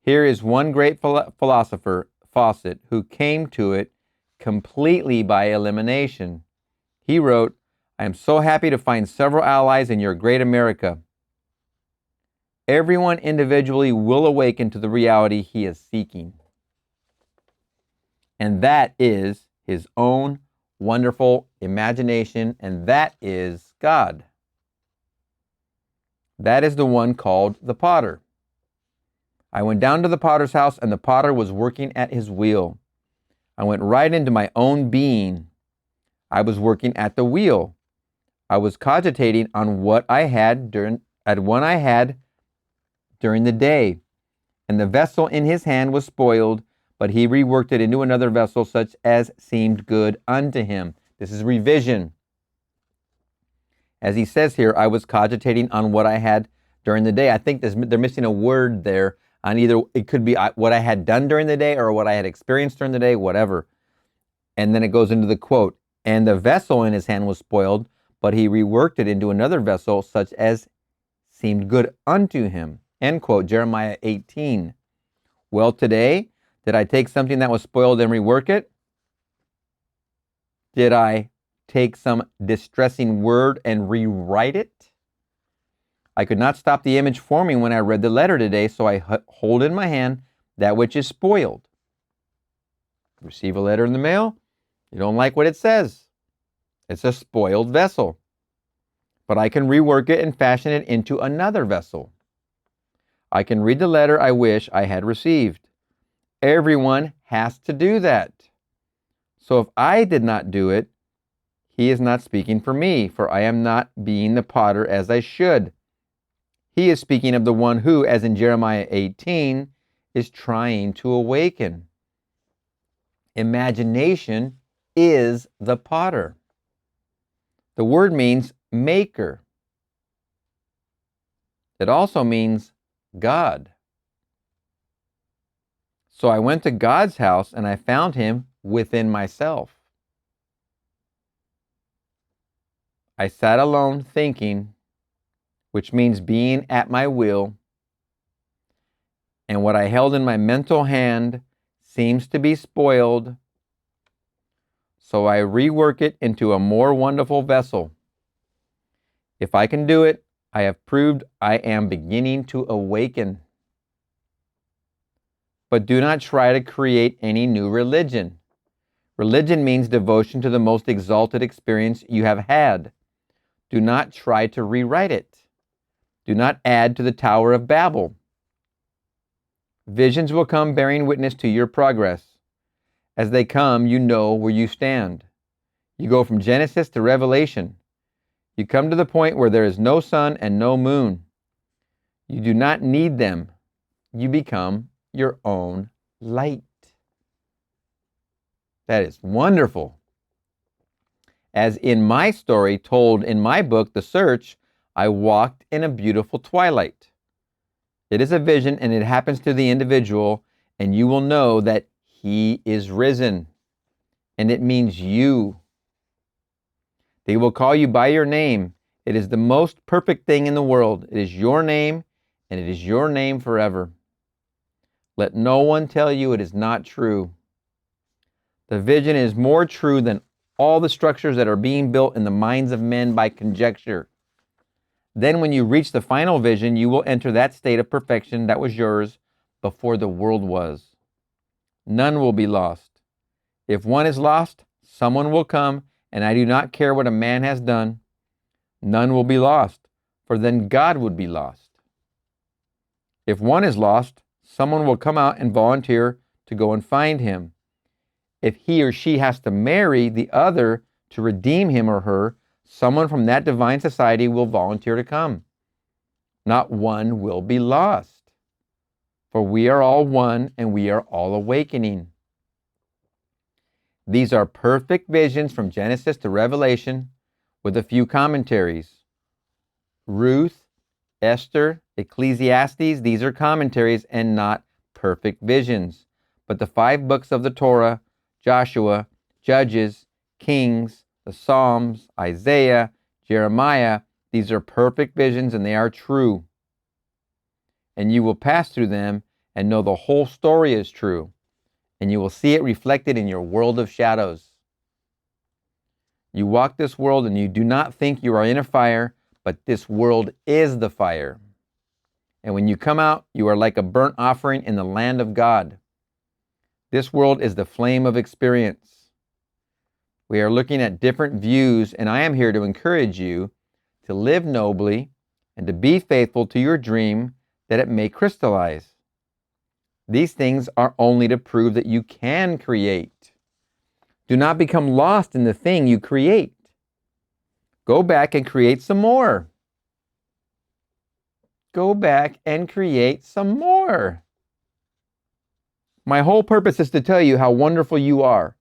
Here is one great philosopher, Fawcett, who came to it completely by elimination. He wrote, "I am so happy to find several allies in your great America. Everyone individually will awaken to the reality he is seeking. And that is his own wonderful imagination, and that is God." That is the one called the potter. I went down to the potter's house, and the potter was working at his wheel. I went right into my own being. I was working at the wheel. I was cogitating on what I had during the day, and the vessel in his hand was spoiled, but he reworked it into another vessel, such as seemed good unto him. This is revision. As he says here, I was cogitating on what I had during the day. I think they're missing a word there on either, it could be what I had done during the day or what I had experienced during the day, whatever. And then it goes into the quote, and the vessel in his hand was spoiled, but he reworked it into another vessel, such as seemed good unto him. End quote, Jeremiah 18. Well, today, did I take something that was spoiled and rework it? Did I take some distressing word and rewrite it? I could not stop the image forming when I read the letter today, so I hold in my hand that which is spoiled. Receive a letter in the mail. You don't like what it says. It's a spoiled vessel. But I can rework it and fashion it into another vessel. I can read the letter I wish I had received. Everyone has to do that. So if I did not do it, he is not speaking for me, for I am not being the potter as I should. He is speaking of the one who, as in Jeremiah 18, is trying to awaken. Imagination is the potter. The word means maker. It also means God. So I went to God's house and I found him within myself. I sat alone thinking, which means being at my will, and what I held in my mental hand seems to be spoiled, so I rework it into a more wonderful vessel. If I can do it, I have proved I am beginning to awaken. But do not try to create any new religion. Religion means devotion to the most exalted experience you have had. Do not try to rewrite it. Do not add to the Tower of Babel. Visions will come bearing witness to your progress. As they come, you know where you stand. You go from Genesis to Revelation. You come to the point where there is no sun and no moon. You do not need them. You become your own light. That is wonderful. As in my story told in my book, The Search, I walked in a beautiful twilight. It is a vision and it happens to the individual, and you will know that he is risen. And it means you. They will call you by your name. It is the most perfect thing in the world. It is your name, and it is your name forever. Let no one tell you it is not true. The vision is more true than all the structures that are being built in the minds of men by conjecture. Then when you reach the final vision, you will enter that state of perfection that was yours before the world was. None will be lost. If one is lost, someone will come, and I do not care what a man has done. None will be lost, for then God would be lost. If one is lost, someone will come out and volunteer to go and find him. If he or she has to marry the other to redeem him or her, someone from that divine society will volunteer to come. Not one will be lost, for we are all one and we are all awakening. These are perfect visions from Genesis to Revelation with a few commentaries. Ruth, Esther, Ecclesiastes, these are commentaries and not perfect visions. But the 5 books of the Torah, Joshua, Judges, Kings, the Psalms, Isaiah, Jeremiah, these are perfect visions and they are true. And you will pass through them and know the whole story is true. And you will see it reflected in your world of shadows. You walk this world and you do not think you are in a fire, but this world is the fire. And when you come out, you are like a burnt offering in the land of God. This world is the flame of experience. We are looking at different views, and I am here to encourage you to live nobly, and to be faithful to your dream that it may crystallize. These things are only to prove that you can create. Do not become lost in the thing you create. Go back and create some more. Go back and create some more. My whole purpose is to tell you how wonderful you are.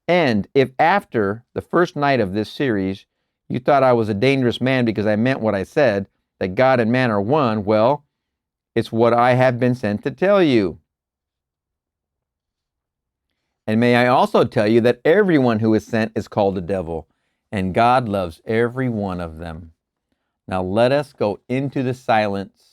And if after the first night of this series, you thought I was a dangerous man because I meant what I said, that God and man are one, well, it's what I have been sent to tell you. And may I also tell you that everyone who is sent is called a devil, and God loves every one of them. Now let us go into the silence.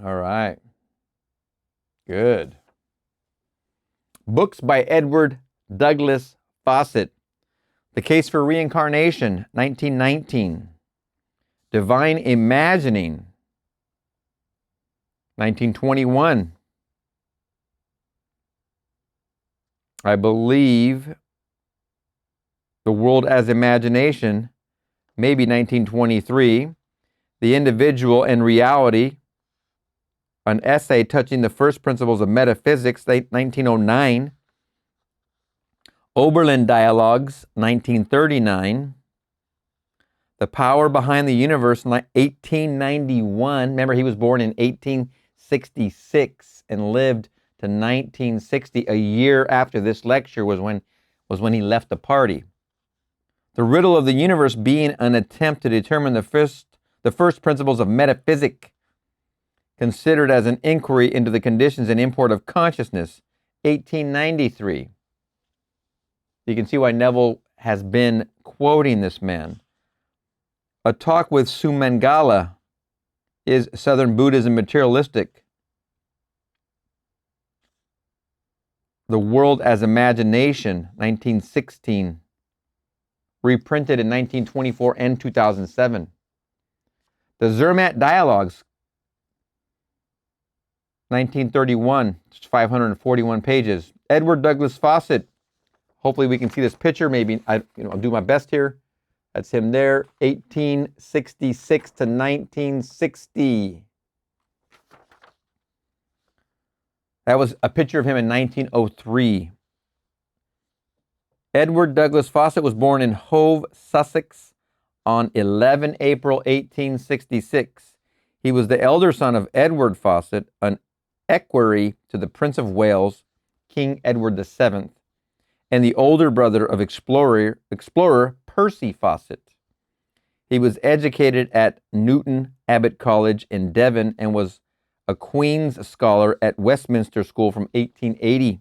All right. Good. Books by Edward Douglas Fawcett. The Case for Reincarnation, 1919. Divine Imagining, 1921. I believe The World as Imagination, maybe 1923. The Individual and Reality, an essay touching the first principles of metaphysics, 1909. Oberlin Dialogues, 1939. The Power Behind the Universe, 1891. Remember, he was born in 1866 and lived to 1960. A year after this lecture was when he left the party. The Riddle of the Universe being an attempt to determine the first principles of metaphysics, considered as an inquiry into the conditions and import of consciousness, 1893. You can see why Neville has been quoting this man. A Talk with Sumangala, Is Southern Buddhism Materialistic? The World as Imagination, 1916. Reprinted in 1924 and 2007. The Zermatt Dialogues, 1931, 541 pages. Edward Douglas Fawcett. Hopefully we can see this picture. Maybe I'll do my best here. That's him there, 1866 to 1960. That was a picture of him in 1903. Edward Douglas Fawcett was born in Hove, Sussex on 11 April 1866. He was the elder son of Edward Fawcett, an equerry to the Prince of Wales, King Edward VII, and the older brother of explorer Percy Fawcett. He was educated at Newton Abbot College in Devon and was a Queen's Scholar at Westminster School from 1880.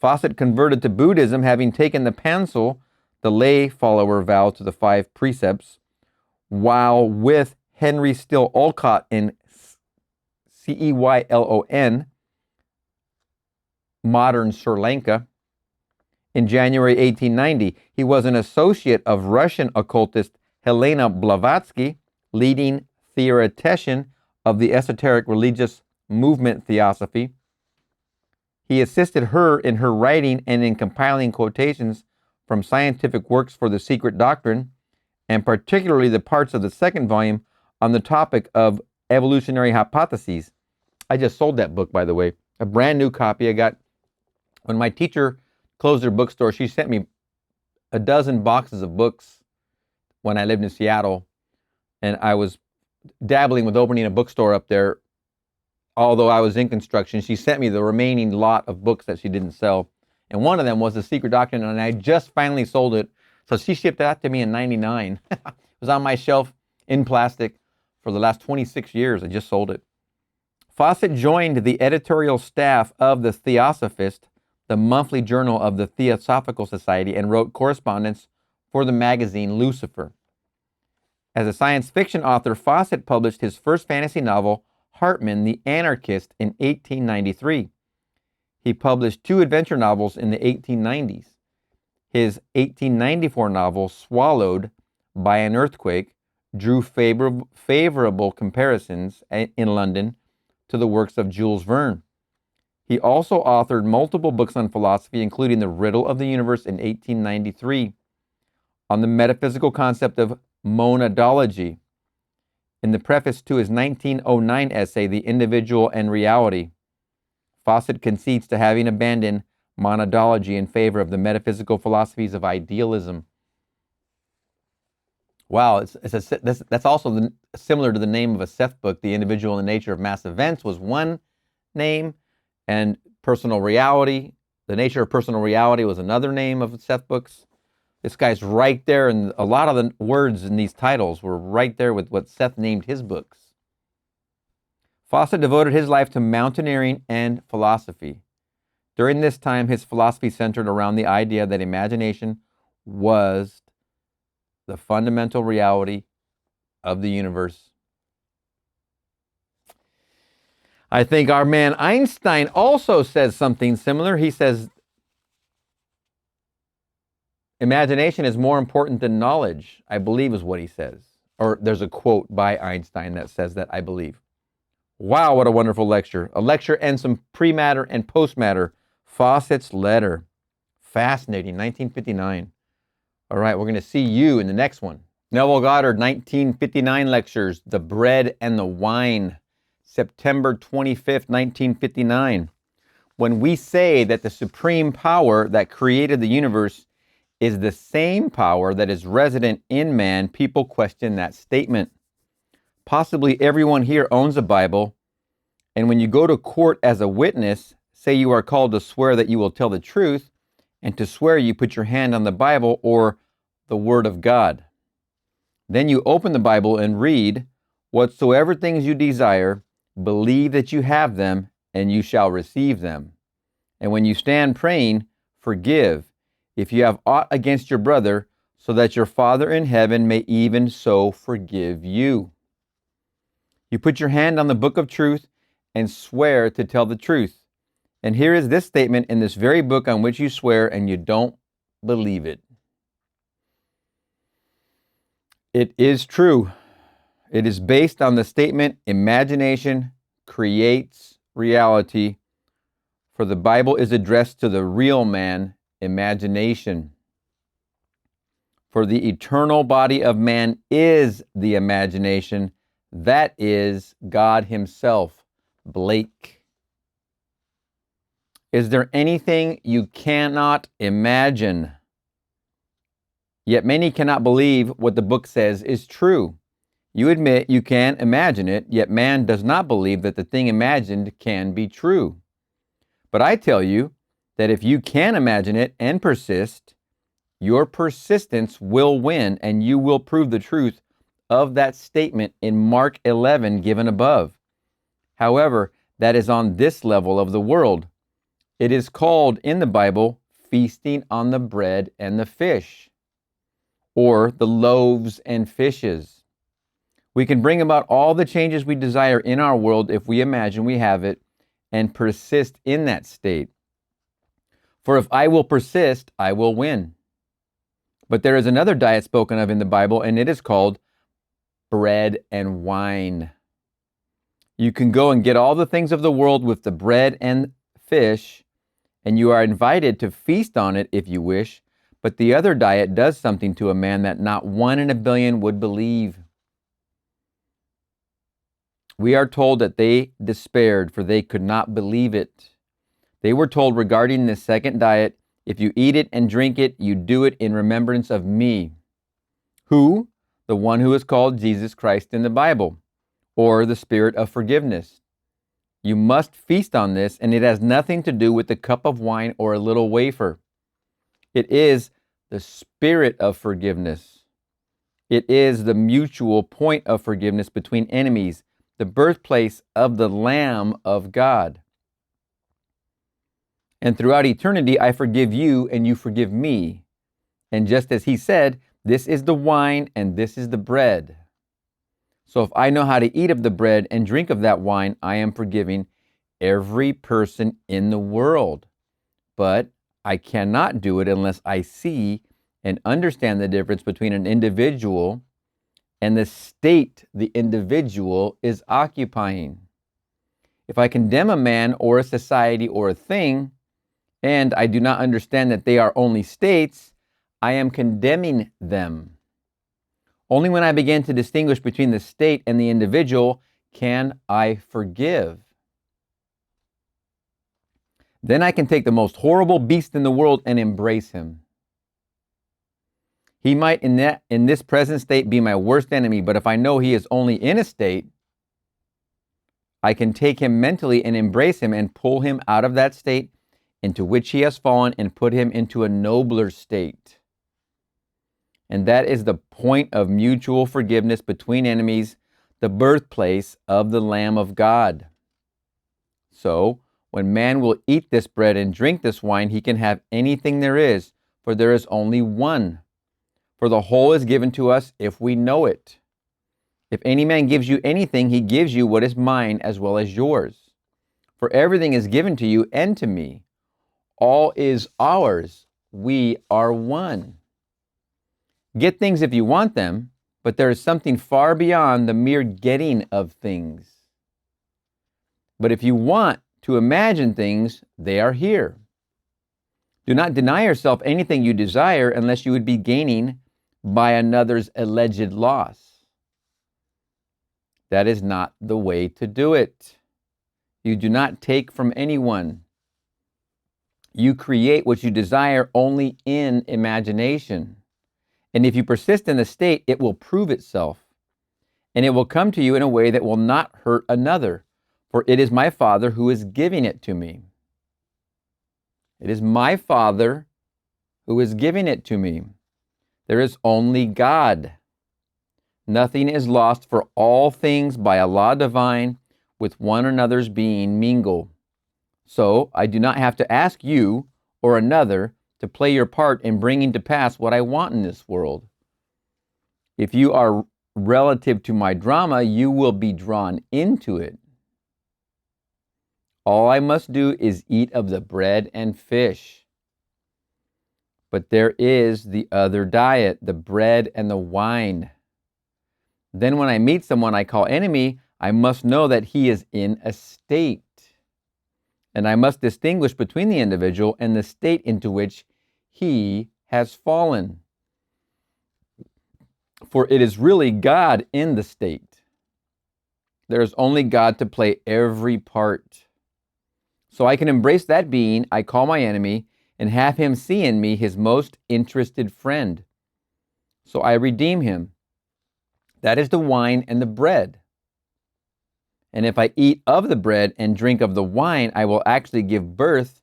Fawcett converted to Buddhism, having taken the Pansel, the lay follower vow to the 5 precepts, while with Henry Still Olcott in Ceylon, modern Sri Lanka. In January 1890, he was an associate of Russian occultist Helena Blavatsky, leading theoretician of the esoteric religious movement Theosophy. He assisted her in her writing and in compiling quotations from scientific works for the secret doctrine, and particularly the parts of the second volume on the topic of evolutionary hypotheses. I just sold that book, by the way. A brand new copy I got when my teacher closed her bookstore. She sent me a dozen boxes of books when I lived in Seattle, and I was dabbling with opening a bookstore up there. Although I was in construction, she sent me the remaining lot of books that she didn't sell. And one of them was The Secret Doctrine, and I just finally sold it. So she shipped that to me in 99. It was on my shelf in plastic for the last 26 years. I just sold it. Fawcett joined the editorial staff of The Theosophist, the monthly journal of the Theosophical Society, and wrote correspondence for the magazine Lucifer. As a science fiction author, Fawcett published his first fantasy novel, Hartman the Anarchist, in 1893. He published 2 adventure novels in the 1890s. His 1894 novel, Swallowed by an Earthquake, drew favorable comparisons in London to the works of Jules Verne. He also authored multiple books on philosophy, including The Riddle of the Universe in 1893, on the metaphysical concept of monadology. In the preface to his 1909 essay, The Individual and Reality, Fawcett concedes to having abandoned monadology in favor of the metaphysical philosophies of idealism. Wow, that's also similar to the name of a Seth book. The Individual and the Nature of Mass Events was one name, and Personal Reality, The Nature of Personal Reality, was another name of Seth books. This guy's right there, and a lot of the words in these titles were right there with what Seth named his books. Fawcett devoted his life to mountaineering and philosophy. During this time, his philosophy centered around the idea that imagination was the fundamental reality of the universe. I think our man Einstein also says something similar. He says, imagination is more important than knowledge, I believe is what he says. Or there's a quote by Einstein that says that, I believe. Wow, what a wonderful lecture. A lecture and some pre-matter and post-matter. Fawcett's Letter. Fascinating, 1959. All right, we're going to see you in the next one. Neville Goddard, 1959 lectures, The Bread and the Wine, September 25th, 1959. When we say that the supreme power that created the universe is the same power that is resident in man, people question that statement. Possibly everyone here owns a Bible, and when you go to court as a witness, say you are called to swear that you will tell the truth, and to swear you put your hand on the Bible or the Word of God. Then you open the Bible and read, whatsoever things you desire, believe that you have them, and you shall receive them. And when you stand praying, forgive, if you have aught against your brother, so that your Father in heaven may even so forgive you. You put your hand on the book of truth and swear to tell the truth. And here is this statement in this very book on which you swear, and you don't believe it. It is true. It is based on the statement, imagination creates reality, for the Bible is addressed to the real man, imagination. For the eternal body of man is the imagination, that is God himself. Blake. Is there anything you cannot imagine? Yet many cannot believe what the book says is true. You admit you can imagine it, yet man does not believe that the thing imagined can be true. But I tell you that if you can imagine it and persist, your persistence will win, and you will prove the truth of that statement in Mark 11 given above. However, that is on this level of the world. It is called in the Bible feasting on the bread and the fish, or the loaves and fishes. We can bring about all the changes we desire in our world if we imagine we have it and persist in that state. For if I will persist, I will win. But there is another diet spoken of in the Bible, and it is called bread and wine. You can go and get all the things of the world with the bread and fish, and you are invited to feast on it if you wish, but the other diet does something to a man that not 1 in a billion would believe. We are told that they despaired, for they could not believe it. They were told regarding this second diet, if you eat it and drink it, you do it in remembrance of me. Who? The one who is called Jesus Christ in the Bible, or the Spirit of forgiveness. You must feast on this, and it has nothing to do with the cup of wine or a little wafer. It is the Spirit of forgiveness. It is the mutual point of forgiveness between enemies, the birthplace of the Lamb of God. And throughout eternity, I forgive you and you forgive me. And just as he said, this is the wine and this is the bread. So if I know how to eat of the bread and drink of that wine, I am forgiving every person in the world. But I cannot do it unless I see and understand the difference between an individual and the state the individual is occupying. If I condemn a man or a society or a thing, and I do not understand that they are only states, I am condemning them. Only when I begin to distinguish between the state and the individual can I forgive. Then I can take the most horrible beast in the world and embrace him. He might in this present state be my worst enemy, but if I know he is only in a state, I can take him mentally and embrace him and pull him out of that state into which he has fallen and put him into a nobler state. And that is the point of mutual forgiveness between enemies, the birthplace of the Lamb of God. So, when man will eat this bread and drink this wine, he can have anything there is, for there is only one. For the whole is given to us if we know it. If any man gives you anything, he gives you what is mine as well as yours. For everything is given to you and to me. All is ours. We are one. Get things if you want them, but there is something far beyond the mere getting of things. But if you want to imagine things, they are here. Do not deny yourself anything you desire unless you would be gaining by another's alleged loss. That is not the way to do it. You do not take from anyone. You create what you desire only in imagination. And if you persist in the state, it will prove itself. And it will come to you in a way that will not hurt another. For it is my Father who is giving it to me. It is my Father who is giving it to me. There is only God. Nothing is lost, for all things by a law divine with one another's being mingle. So I do not have to ask you or another to play your part in bringing to pass what I want in this world. If you are relative to my drama, you will be drawn into it. All I must do is eat of the bread and fish. But there is the other diet, the bread and the wine. Then when I meet someone I call enemy, I must know that he is in a state. And I must distinguish between the individual and the state into which he has fallen. For it is really God in the state. There is only God to play every part. So I can embrace that being I call my enemy and have him see in me his most interested friend. So I redeem him. That is the wine and the bread. And if I eat of the bread and drink of the wine, I will actually give birth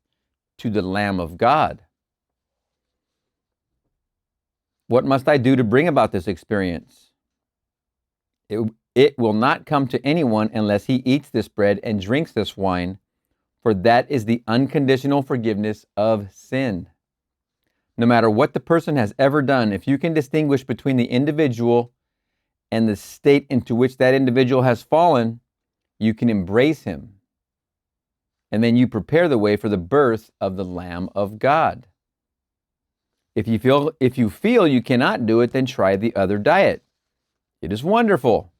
to the Lamb of God. What must I do to bring about this experience? It will not come to anyone unless he eats this bread and drinks this wine, for that is the unconditional forgiveness of sin. No matter what the person has ever done, if you can distinguish between the individual and the state into which that individual has fallen, you can embrace him. And then you prepare the way for the birth of the Lamb of God. If you feel you cannot do it, then try the other diet. It is wonderful.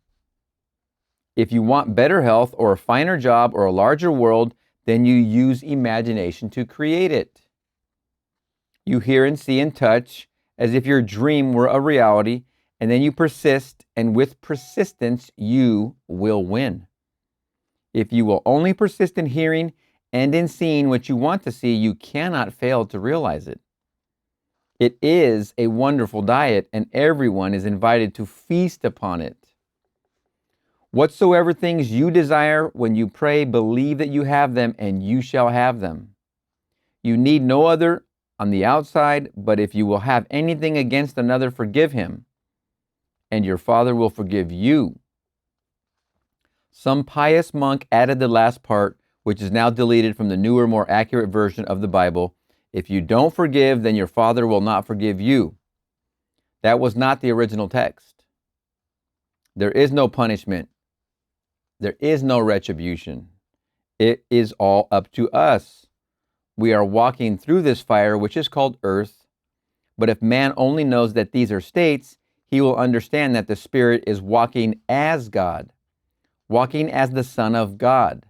If you want better health or a finer job or a larger world, then you use imagination to create it. You hear and see and touch as if your dream were a reality, and then you persist, and with persistence, you will win. If you will only persist in hearing and in seeing what you want to see, you cannot fail to realize it. It is a wonderful diet, and everyone is invited to feast upon it. Whatsoever things you desire when you pray, believe that you have them, and you shall have them. You need no other on the outside, but if you will have anything against another, forgive him, and your Father will forgive you. Some pious monk added the last part, which is now deleted from the newer, more accurate version of the Bible. If you don't forgive, then your Father will not forgive you. That was not the original text. There is no punishment. There is no retribution. It is all up to us. We are walking through this fire, which is called earth. But if man only knows that these are states, he will understand that the Spirit is walking as God, walking as the Son of God.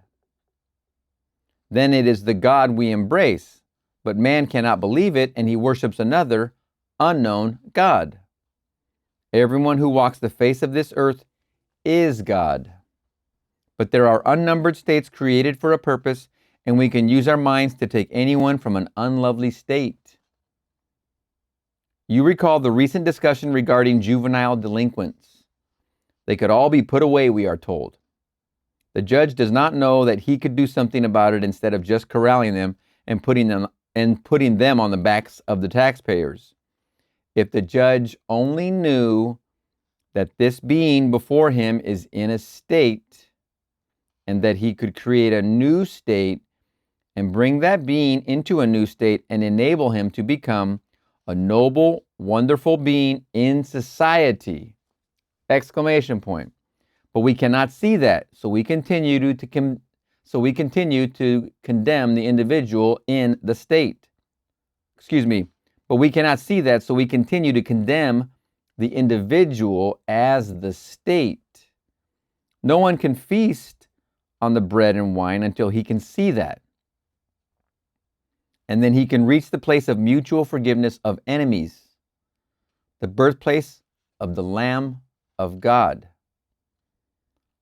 Then it is the God we embrace, but man cannot believe it, and he worships another, unknown God. Everyone who walks the face of this earth is God. But there are unnumbered states created for a purpose, and we can use our minds to take anyone from an unlovely state. You recall the recent discussion regarding juvenile delinquents. They could all be put away, we are told. The judge does not know that he could do something about it instead of just corralling them and putting them on the backs of the taxpayers. If the judge only knew that this being before him is in a state and that he could create a new state and bring that being into a new state and enable him to become a noble, wonderful being in society. Exclamation point. But we cannot see that, so we continue to condemn the individual in the state. But we cannot see that, so we continue to condemn the individual as the state. No one can feast on the bread and wine until he can see that. And then he can reach the place of mutual forgiveness of enemies, the birthplace of the Lamb of God.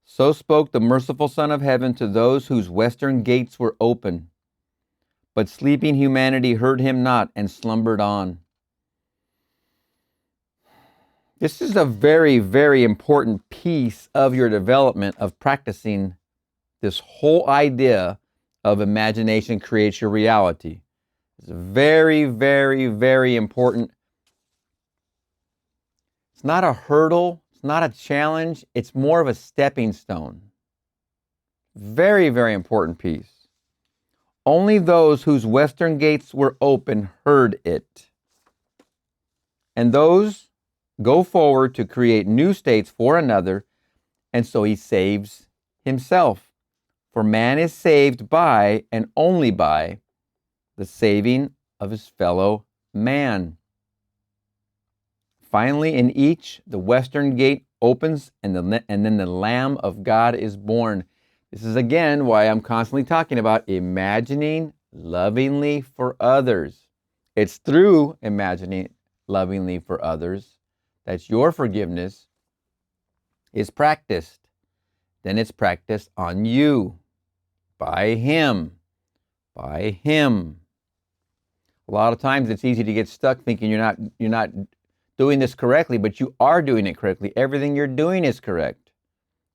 So spoke the merciful Son of Heaven to those whose western gates were open. But sleeping humanity heard him not and slumbered on. This is a very, very important piece of your development of practicing this whole idea of imagination creates your reality. It's very, very, very important. It's not a hurdle. It's not a challenge. It's more of a stepping stone. Very, very important piece. Only those whose western gates were open heard it. And those go forward to create new states for another, and so he saves himself. For man is saved by and only by the saving of his fellow man. Finally, in each, the western gate opens, and then the Lamb of God is born. This is again why I'm constantly talking about imagining lovingly for others. It's through imagining lovingly for others that your forgiveness is practiced. Then it's practiced on you, by him, by him. A lot of times it's easy to get stuck thinking you're not doing this correctly, but you are doing it correctly. Everything you're doing is correct.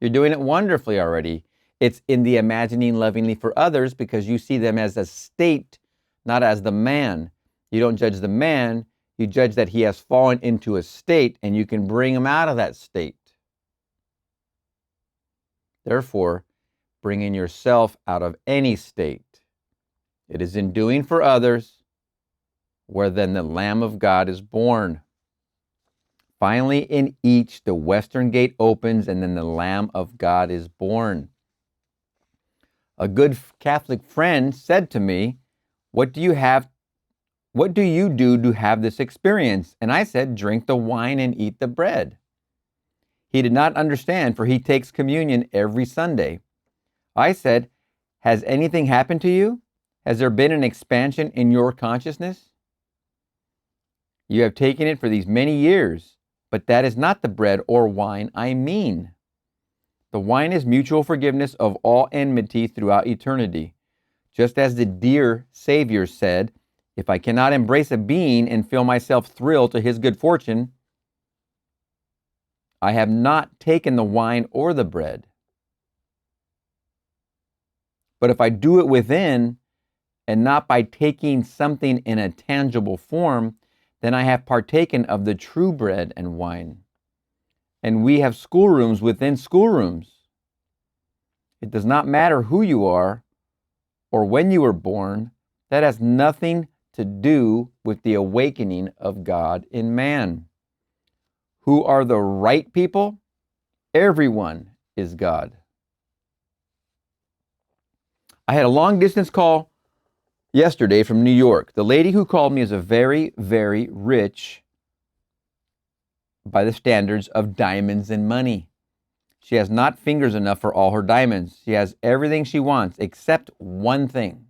You're doing it wonderfully already. It's in the imagining lovingly for others because you see them as a state, not as the man. You don't judge the man, you judge that he has fallen into a state and you can bring him out of that state. Therefore, bringing yourself out of any state. It is in doing for others where then the Lamb of God is born. Finally, in each, the western gate opens and then the Lamb of God is born. A good Catholic friend said to me, what do you do to have this experience? And I said, drink the wine and eat the bread. He did not understand, for he takes communion every Sunday. I said, has anything happened to you? Has there been an expansion in your consciousness? You have taken it for these many years, but that is not the bread or wine I mean. The wine is mutual forgiveness of all enmity throughout eternity. Just as the dear Savior said, if I cannot embrace a being and feel myself thrill to his good fortune, I have not taken the wine or the bread. But if I do it within and not by taking something in a tangible form, then I have partaken of the true bread and wine. And we have schoolrooms within schoolrooms. It does not matter who you are or when you were born, that has nothing to do with the awakening of God in man. Who are the right people? Everyone is God. I had a long distance call yesterday from New York. The lady who called me is a very, very rich by the standards of diamonds and money. She has not fingers enough for all her diamonds. She has everything she wants except one thing.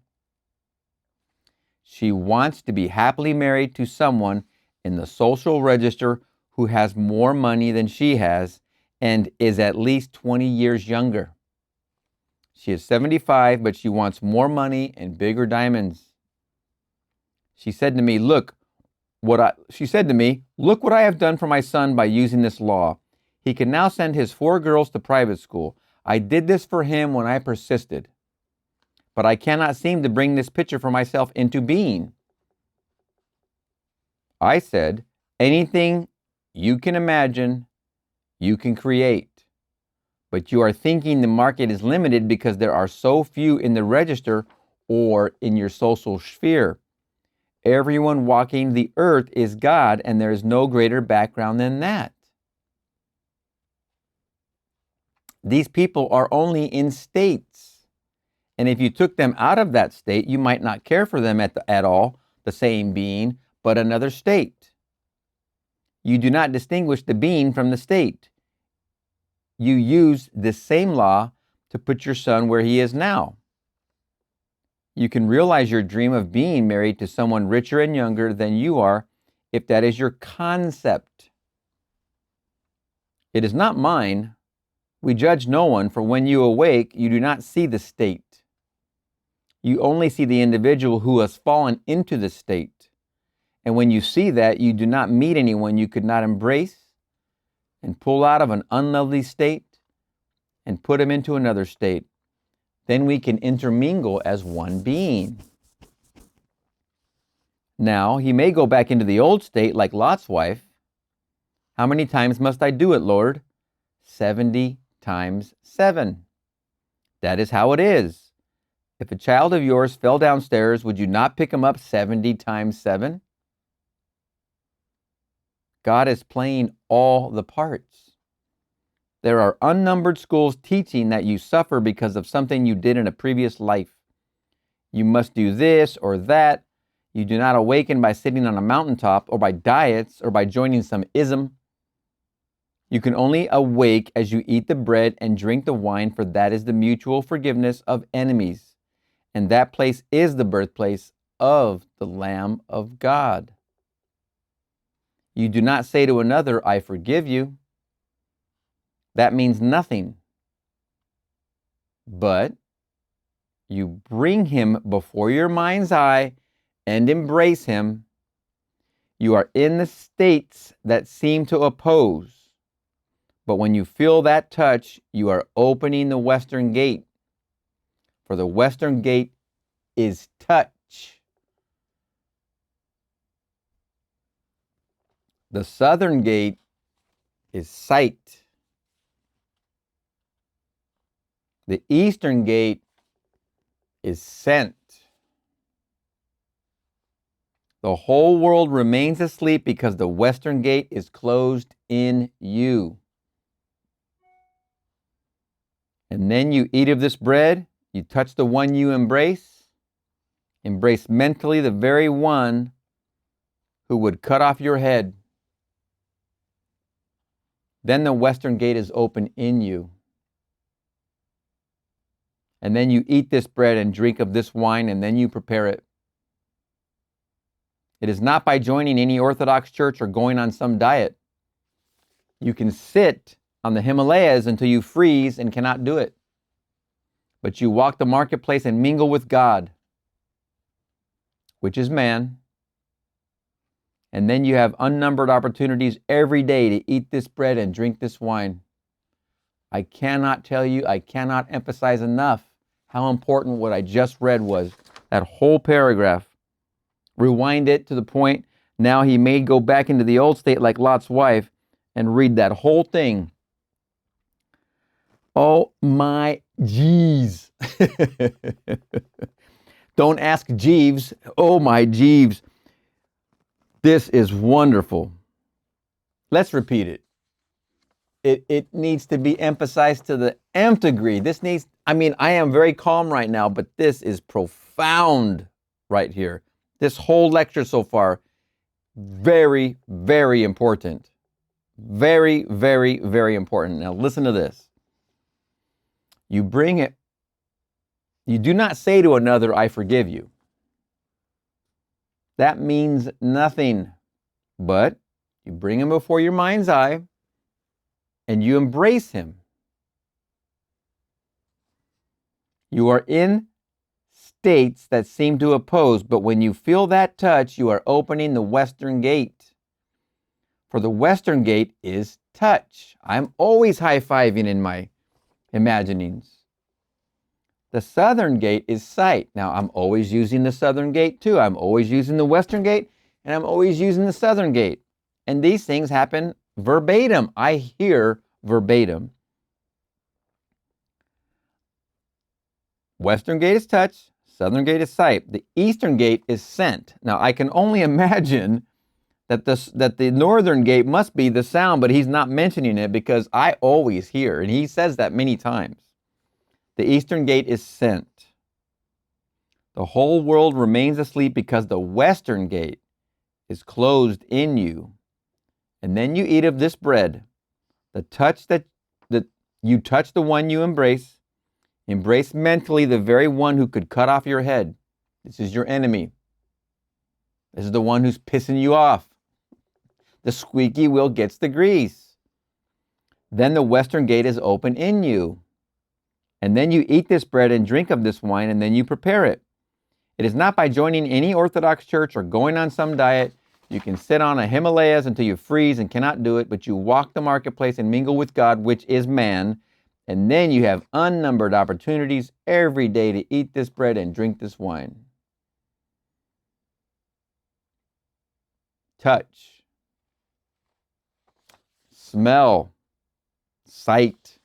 She wants to be happily married to someone in the social register who has more money than she has and is at least 20 years younger. She is 75, but she wants more money and bigger diamonds. She said to me, look what I have done for my son by using this law. He can now send his 4 girls to private school. I did this for him when I persisted, but I cannot seem to bring this picture for myself into being. I said, anything you can imagine, you can create. But you are thinking the market is limited because there are so few in the register or in your social sphere. Everyone walking the earth is God, and there is no greater background than that. These people are only in states. And if you took them out of that state, you might not care for them at all, the same being, but another state. You do not distinguish the being from the state. You use this same law to put your son where he is now. You can realize your dream of being married to someone richer and younger than you are if that is your concept. It is not mine. We judge no one, for when you awake, you do not see the state. You only see the individual who has fallen into the state. And when you see that, you do not meet anyone you could not embrace and pull out of an unlovely state and put him into another state. Then we can intermingle as one being. Now, he may go back into the old state like Lot's wife. How many times must I do it, Lord? 70 times 7. That is how it is. If a child of yours fell downstairs, would you not pick him up 70 times 7? God is playing all the parts. There are unnumbered schools teaching that you suffer because of something you did in a previous life. You must do this or that. You do not awaken by sitting on a mountaintop or by diets or by joining some ism. You can only awake as you eat the bread and drink the wine, for that is the mutual forgiveness of enemies. And that place is the birthplace of the Lamb of God. You do not say to another, I forgive you. That means nothing. But you bring him before your mind's eye and embrace him. You are in the states that seem to oppose. But when you feel that touch, you are opening the western gate. For the western gate is touch. The southern gate is sight. The eastern gate is scent. The whole world remains asleep because the western gate is closed in you. And then you eat of this bread, you touch the one you embrace mentally the very one who would cut off your head. Then the western gate is open in you. And then you eat this bread and drink of this wine, and then you prepare it. It is not by joining any Orthodox church or going on some diet. You can sit on the Himalayas until you freeze and cannot do it. But you walk the marketplace and mingle with God, which is man. And then you have unnumbered opportunities every day to eat this bread and drink this wine. I cannot tell you, I cannot emphasize enough how important what I just read was. That whole paragraph. Rewind it to the point, now he may go back into the old state like Lot's wife and read that whole thing. Oh my geez. Don't ask Jeeves. Oh, my Jeeves. This is wonderful. Let's repeat it. It needs to be emphasized to the nth degree. I am very calm right now, but this is profound right here. This whole lecture so far, very, very important. Very, very, very important. Now listen to this. You do not say to another, I forgive you. That means nothing, but you bring him before your mind's eye and you embrace him. You are in states that seem to oppose, but when you feel that touch, you are opening the western gate. For the western gate is touch. I'm always high-fiving in my imaginings. The southern gate is sight. Now, I'm always using the southern gate too. I'm always using the western gate, and I'm always using the southern gate. And these things happen verbatim. I hear verbatim. Western gate is touch. Southern gate is sight. The eastern gate is scent. Now, I can only imagine that the northern gate must be the sound, but he's not mentioning it because I always hear, and he says that many times. The eastern gate is scent. The whole world remains asleep because the western gate is closed in you. And then you eat of this bread. The touch that you touch the one you embrace. Embrace mentally the very one who could cut off your head. This is your enemy. This is the one who's pissing you off. The squeaky wheel gets the grease. Then the western gate is open in you. And then you eat this bread and drink of this wine, and then you prepare it. It is not by joining any Orthodox church or going on some diet. You can sit on a Himalayas until you freeze and cannot do it, but you walk the marketplace and mingle with God, which is man, and then you have unnumbered opportunities every day to eat this bread and drink this wine. Touch, smell, sight,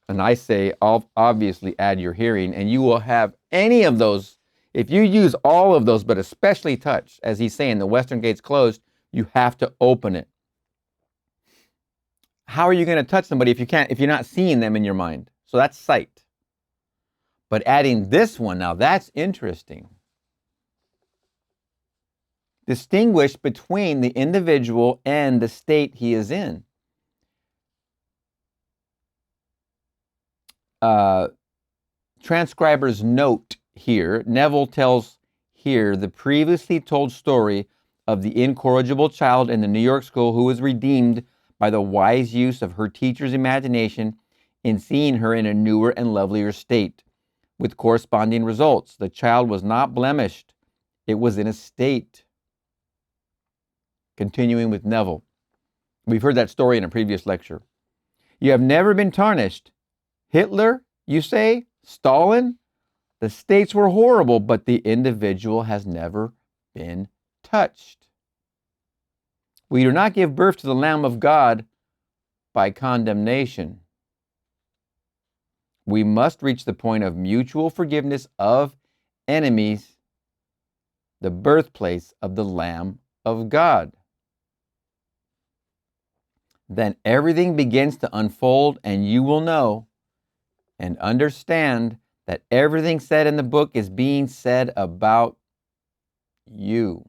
and I say, obviously add your hearing, and you will have any of those. If you use all of those, but especially touch, as he's saying, the western gate's closed, you have to open it. How are you going to touch somebody if you're not seeing them in your mind? So that's sight. But adding this one, now that's interesting. Distinguish between the individual and the state he is in. Transcriber's note here, Neville tells here the previously told story of the incorrigible child in the New York school who was redeemed by the wise use of her teacher's imagination in seeing her in a newer and lovelier state, with corresponding results. The child was not blemished. It was in a state. Continuing with Neville. We've heard that story in a previous lecture. You have never been tarnished. Hitler, you say? Stalin? The states were horrible, but the individual has never been touched. We do not give birth to the Lamb of God by condemnation. We must reach the point of mutual forgiveness of enemies, the birthplace of the Lamb of God. Then everything begins to unfold, and you will know and understand that everything said in the book is being said about you.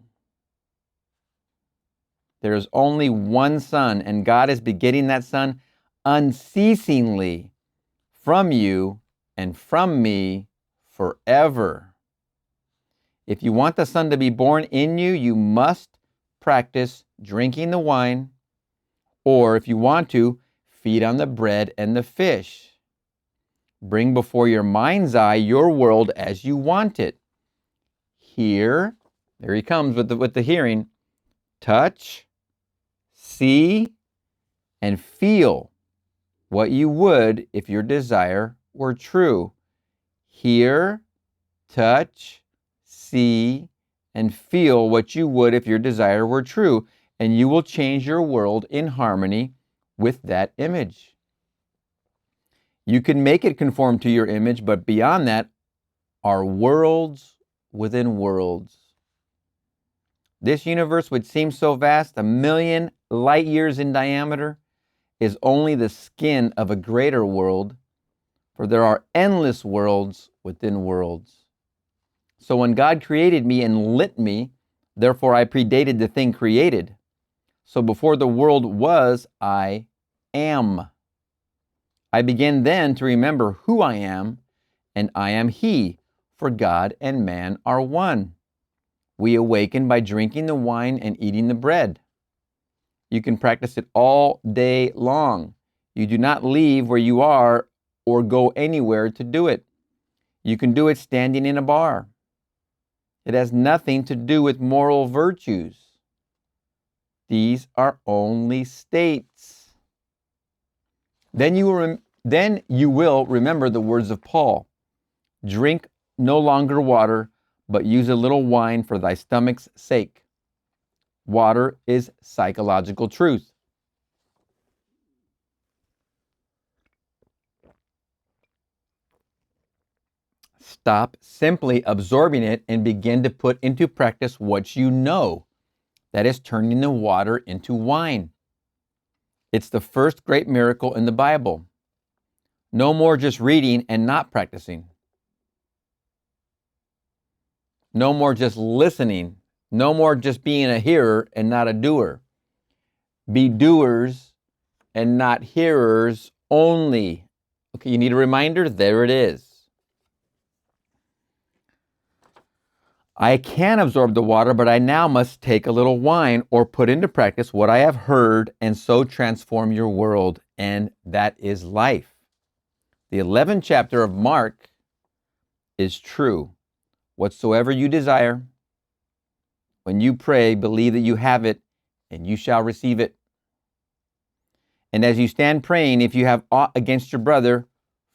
There is only one Son, and God is begetting that Son unceasingly from you and from me forever. If you want the Son to be born in you, you must practice drinking the wine, or if you want to, feed on the bread and the fish. Bring before your mind's eye your world as you want it. Hear, there he comes with the hearing, touch, see, and feel what you would if your desire were true. Hear, touch, see, and feel what you would if your desire were true, and you will change your world in harmony with that image. You can make it conform to your image, but beyond that are worlds within worlds. This universe, which seems so vast, 1,000,000 light years in diameter, is only the skin of a greater world, for there are endless worlds within worlds. So when God created me and lit me, therefore I predated the thing created. So before the world was, I am. I begin then to remember who I am, and I am He, for God and man are one. We awaken by drinking the wine and eating the bread. You can practice it all day long. You do not leave where you are or go anywhere to do it. You can do it standing in a bar. It has nothing to do with moral virtues. These are only states. Then you will remember the words of Paul. Drink no longer water, but use a little wine for thy stomach's sake. Water is psychological truth. Stop simply absorbing it and begin to put into practice what you know. That is turning the water into wine. It's the first great miracle in the Bible. No more just reading and not practicing. No more just listening. No more just being a hearer and not a doer. Be doers and not hearers only. Okay, you need a reminder? There it is. I can absorb the water, but I now must take a little wine or put into practice what I have heard and so transform your world, and that is life. The 11th chapter of Mark is true. Whatsoever you desire, when you pray, believe that you have it, and you shall receive it. And as you stand praying, if you have aught against your brother,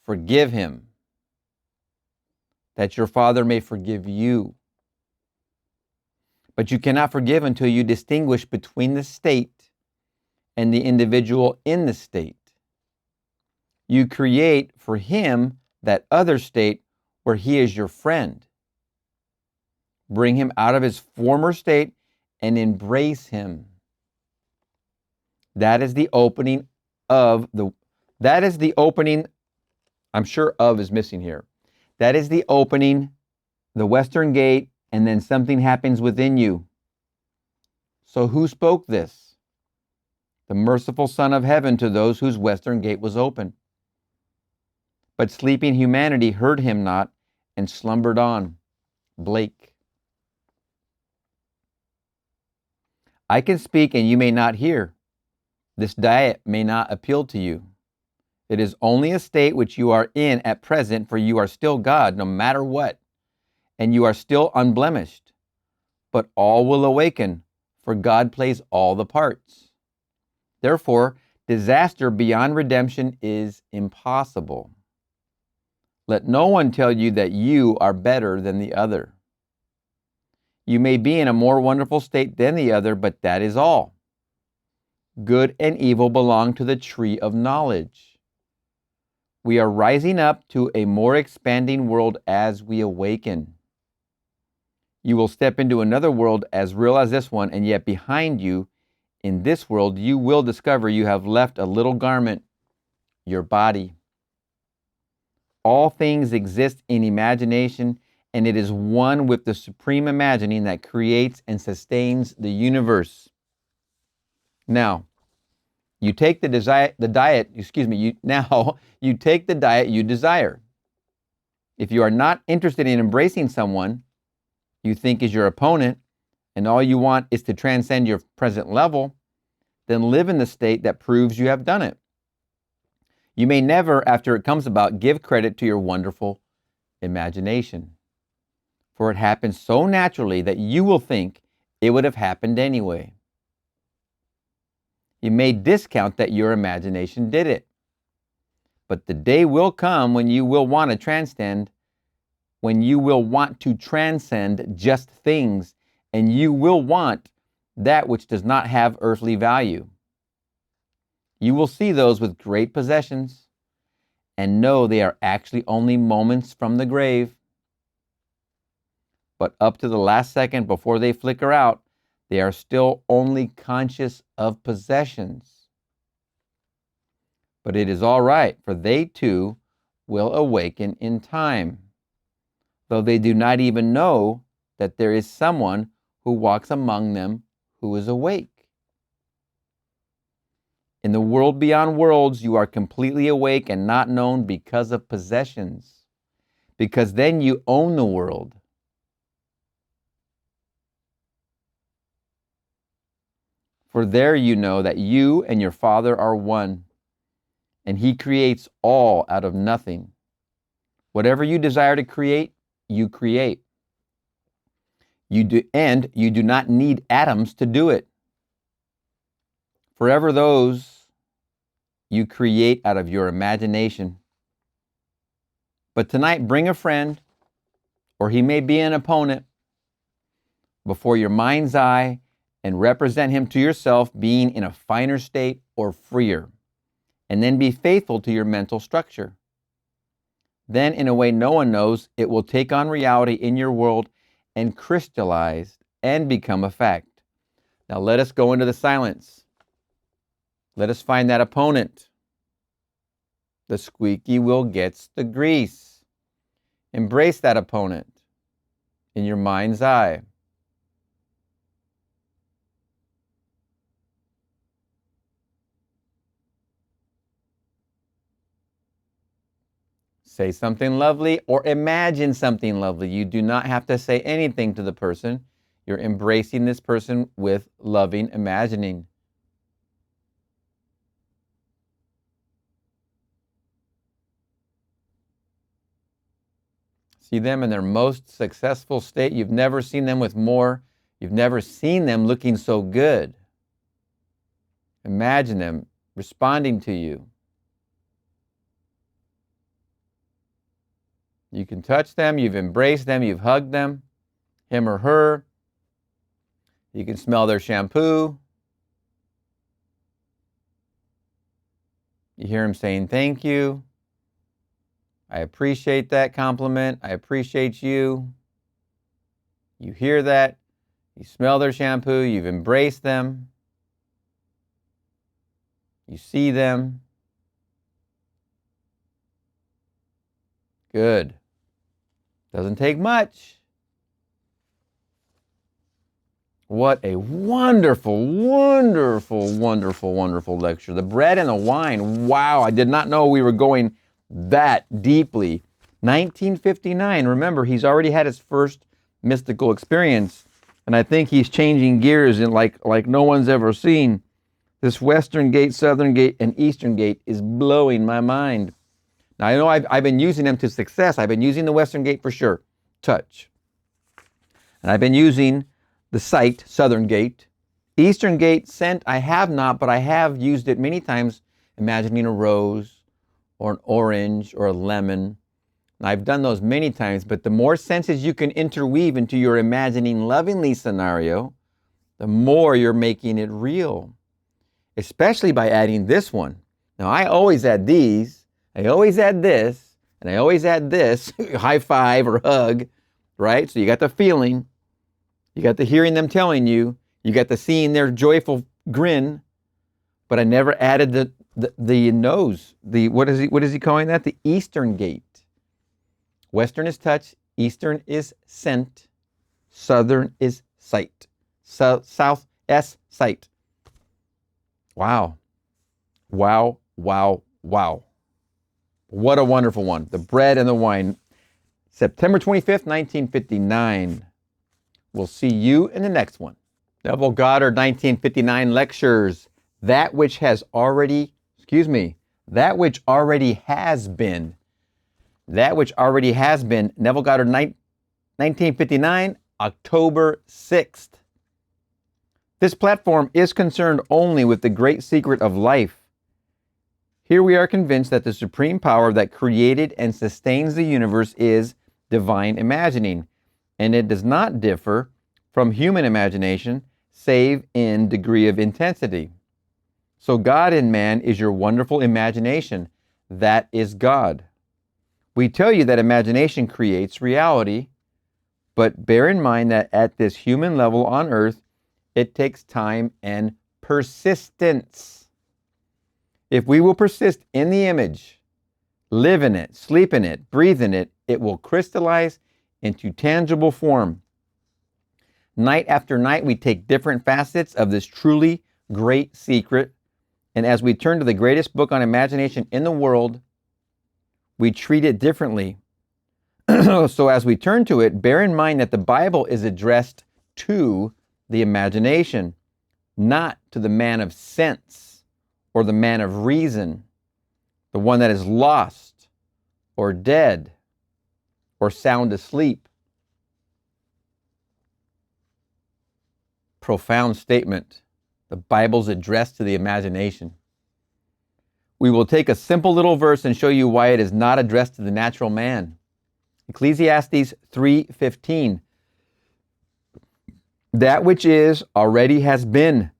forgive him, that your Father may forgive you. But you cannot forgive until you distinguish between the state and the individual in the state. You create for him that other state where he is your friend. Bring him out of his former state and embrace him. That is the opening I'm sure of is missing here. That is the opening, the western gate, and then something happens within you. So who spoke this? The merciful Son of Heaven to those whose western gate was open. But sleeping humanity heard him not and slumbered on. Blake. I can speak and you may not hear. This diet may not appeal to you. It is only a state which you are in at present, for you are still God, no matter what, and you are still unblemished. But all will awaken, for God plays all the parts. Therefore, disaster beyond redemption is impossible. Let no one tell you that you are better than the other. You may be in a more wonderful state than the other, but that is all. Good and evil belong to the tree of knowledge. We are rising up to a more expanding world as we awaken. You will step into another world as real as this one, and yet behind you, in this world, you will discover you have left a little garment, your body. All things exist in imagination, and it is one with the supreme imagining that creates and sustains the universe. Now, you take you take the diet you desire. If you are not interested in embracing someone you think is your opponent, and all you want is to transcend your present level, then live in the state that proves you have done it. You may never, after it comes about, give credit to your wonderful imagination, for it happens so naturally that you will think it would have happened anyway. You may discount that your imagination did it. But the day will come when you will want to transcend just things, and you will want that which does not have earthly value. You will see those with great possessions and know they are actually only moments from the grave. but up to the last second before they flicker out, they are still only conscious of possessions. But it is all right, for they too will awaken in time, though they do not even know that there is someone who walks among them who is awake. In the world beyond worlds, you are completely awake and not known because of possessions, because then you own the world. For there you know that you and your Father are one, and He creates all out of nothing. Whatever you desire to create, you create. You do not need atoms to do it. Forever those you create out of your imagination. But tonight, bring a friend, or he may be an opponent, before your mind's eye and represent him to yourself being in a finer state or freer, and then be faithful to your mental structure. Then, in a way no one knows, it will take on reality in your world and crystallize and become a fact. Now let us go into the silence. Let us find that opponent. The squeaky wheel gets the grease. Embrace that opponent in your mind's eye. Say something lovely or imagine something lovely. You do not have to say anything to the person. You're embracing this person with loving imagining. See them in their most successful state. You've never seen them with more. You've never seen them looking so good. Imagine them responding to you. You can touch them, you've embraced them, you've hugged them, him or her. You can smell their shampoo. You hear him saying thank you. I appreciate that compliment. I appreciate you. You hear that. You smell their shampoo. You've embraced them. You see them. Good. Doesn't take much. What a wonderful, wonderful, wonderful, wonderful lecture. The bread and the wine. Wow, I did not know we were going that deeply. 1959. Remember, he's already had his first mystical experience, and I think he's changing gears in like no one's ever seen. This Western Gate, Southern Gate, and Eastern Gate is blowing my mind. Now, I know I've been using them to success. I've been using the Western Gate for sure, touch. And I've been using the sight, Southern Gate. Eastern Gate, scent, I have not, but I have used it many times, imagining a rose or an orange or a lemon. And I've done those many times, but the more senses you can interweave into your imagining lovingly scenario, the more you're making it real, especially by adding this one. Now, I always add these. I always add this, and I always add this, high five or hug, right? So you got the feeling, you got the hearing them telling you, you got the seeing their joyful grin, but I never added the nose, what is he calling that? The Eastern Gate. Western is touch, Eastern is scent, Southern is sight. South, S, sight. Wow. Wow, wow, wow. What a wonderful one. The bread and the wine. September 25th, 1959. We'll see you in the next one. Neville Goddard, 1959 lectures. That which already has been. That which already has been. Neville Goddard, 1959, October 6th. This platform is concerned only with the great secret of life. Here we are convinced that the supreme power that created and sustains the universe is divine imagining, and it does not differ from human imagination, save in degree of intensity. So God in man is your wonderful imagination. That is God. We tell you that imagination creates reality, But bear in mind that at this human level on earth, it takes time and persistence. If we will persist in the image, live in it, sleep in it, breathe in it, it will crystallize into tangible form. Night after night, we take different facets of this truly great secret. And as we turn to the greatest book on imagination in the world, we treat it differently. So as we turn to it, bear in mind that the Bible is addressed to the imagination, not to the man of sense or the man of reason, the one that is lost or dead or sound asleep. Profound statement. The Bible's addressed to the imagination. We will take a simple little verse and show you why it is not addressed to the natural man. Ecclesiastes 3:15. That which is already has been.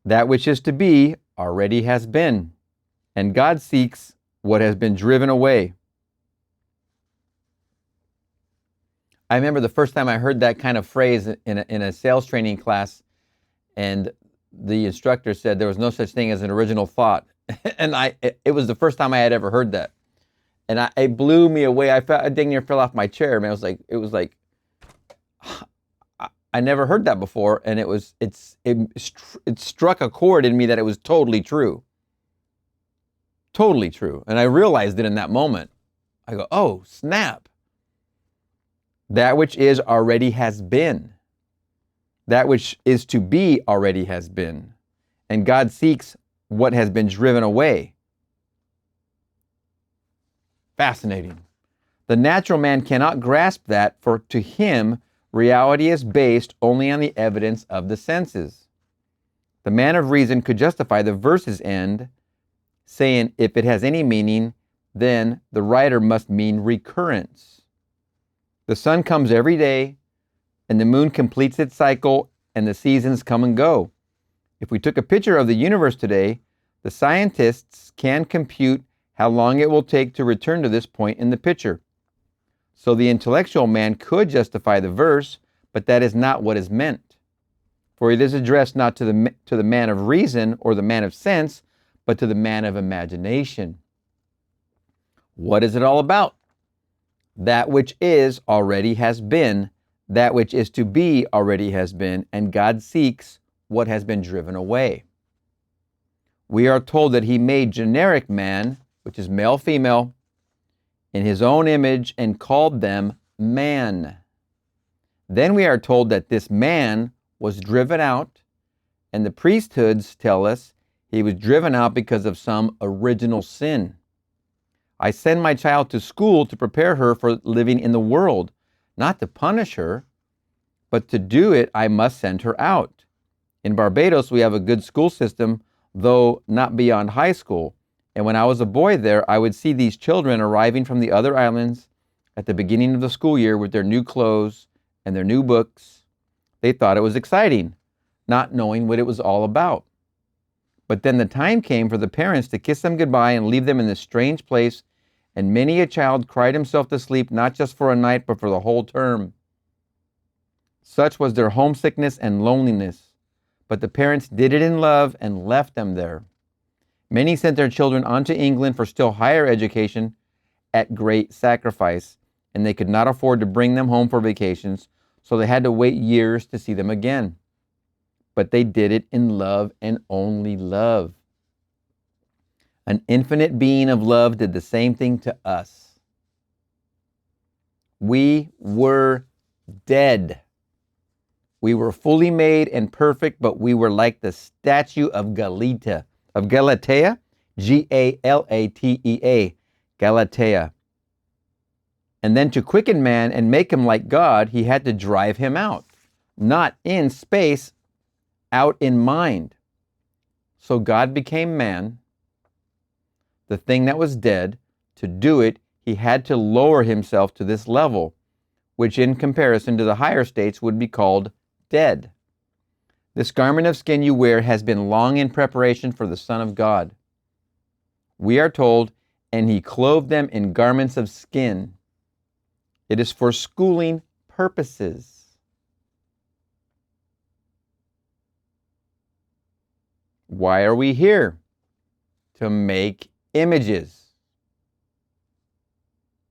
That which is to be already has been. And God seeks what has been driven away. I remember the first time I heard that kind of phrase in a sales training class, and the instructor said there was no such thing as an original thought. And it was the first time I had ever heard that. And it blew me away. I dang near fell off my chair. Man, it was like I never heard that before, and it struck a chord in me that it was totally true. Totally true. And I realized it in that moment. I go, oh, snap. That which is already has been. That which is to be already has been. And God seeks what has been driven away. Fascinating. The natural man cannot grasp that, for to him, reality is based only on the evidence of the senses. The man of reason could justify the verse's end, saying if it has any meaning, then the writer must mean recurrence. The sun comes every day, and the moon completes its cycle, and the seasons come and go. If we took a picture of the universe today, the scientists can compute how long it will take to return to this point in the picture. So the intellectual man could justify the verse, but that is not what is meant. For it is addressed not to the man of reason or the man of sense, but to the man of imagination. What is it all about? That which is already has been, that which is to be already has been, and God seeks what has been driven away. We are told that he made generic man, which is male, female, in his own image and called them man. Then we are told that this man was driven out, and the priesthoods tell us he was driven out because of some original sin. I send my child to school to prepare her for living in the world, not to punish her, but to do it, I must send her out. In Barbados, we have a good school system, though not beyond high school. And when I was a boy there, I would see these children arriving from the other islands at the beginning of the school year with their new clothes and their new books. They thought it was exciting, not knowing what it was all about. But then the time came for the parents to kiss them goodbye and leave them in this strange place, and many a child cried himself to sleep, not just for a night, but for the whole term. Such was their homesickness and loneliness. But the parents did it in love and left them there. Many sent their children on to England for still higher education at great sacrifice, and they could not afford to bring them home for vacations, so they had to wait years to see them again. But they did it in love and only love. An infinite being of love did the same thing to us. We were dead. We were fully made and perfect, but we were like the statue of Galatea, Galatea, Galatea. And then to quicken man and make him like God, he had to drive him out, not in space, out in mind. So God became man, the thing that was dead. To do it, he had to lower himself to this level, which in comparison to the higher states would be called dead. This garment of skin you wear has been long in preparation for the Son of God. We are told, and he clothed them in garments of skin. It is for schooling purposes. Why are we here? To make images.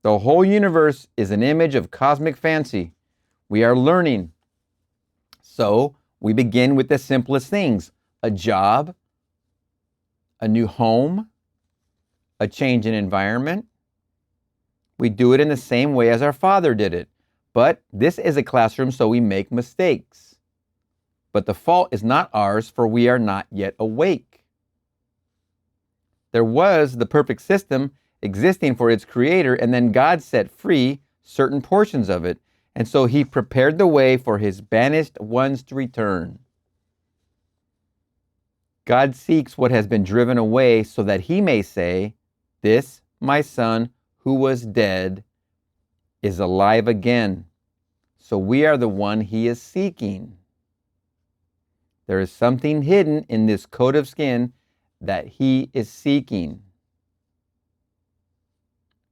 The whole universe is an image of cosmic fancy. We are learning. So we begin with the simplest things: a job, a new home, a change in environment. We do it in the same way as our Father did it. But this is a classroom, so we make mistakes. But the fault is not ours, for we are not yet awake. There was the perfect system existing for its creator, and then God set free certain portions of it. And so he prepared the way for his banished ones to return. God seeks what has been driven away so that he may say, "This, my son, who was dead, is alive again." So we are the one he is seeking. There is something hidden in this coat of skin that he is seeking.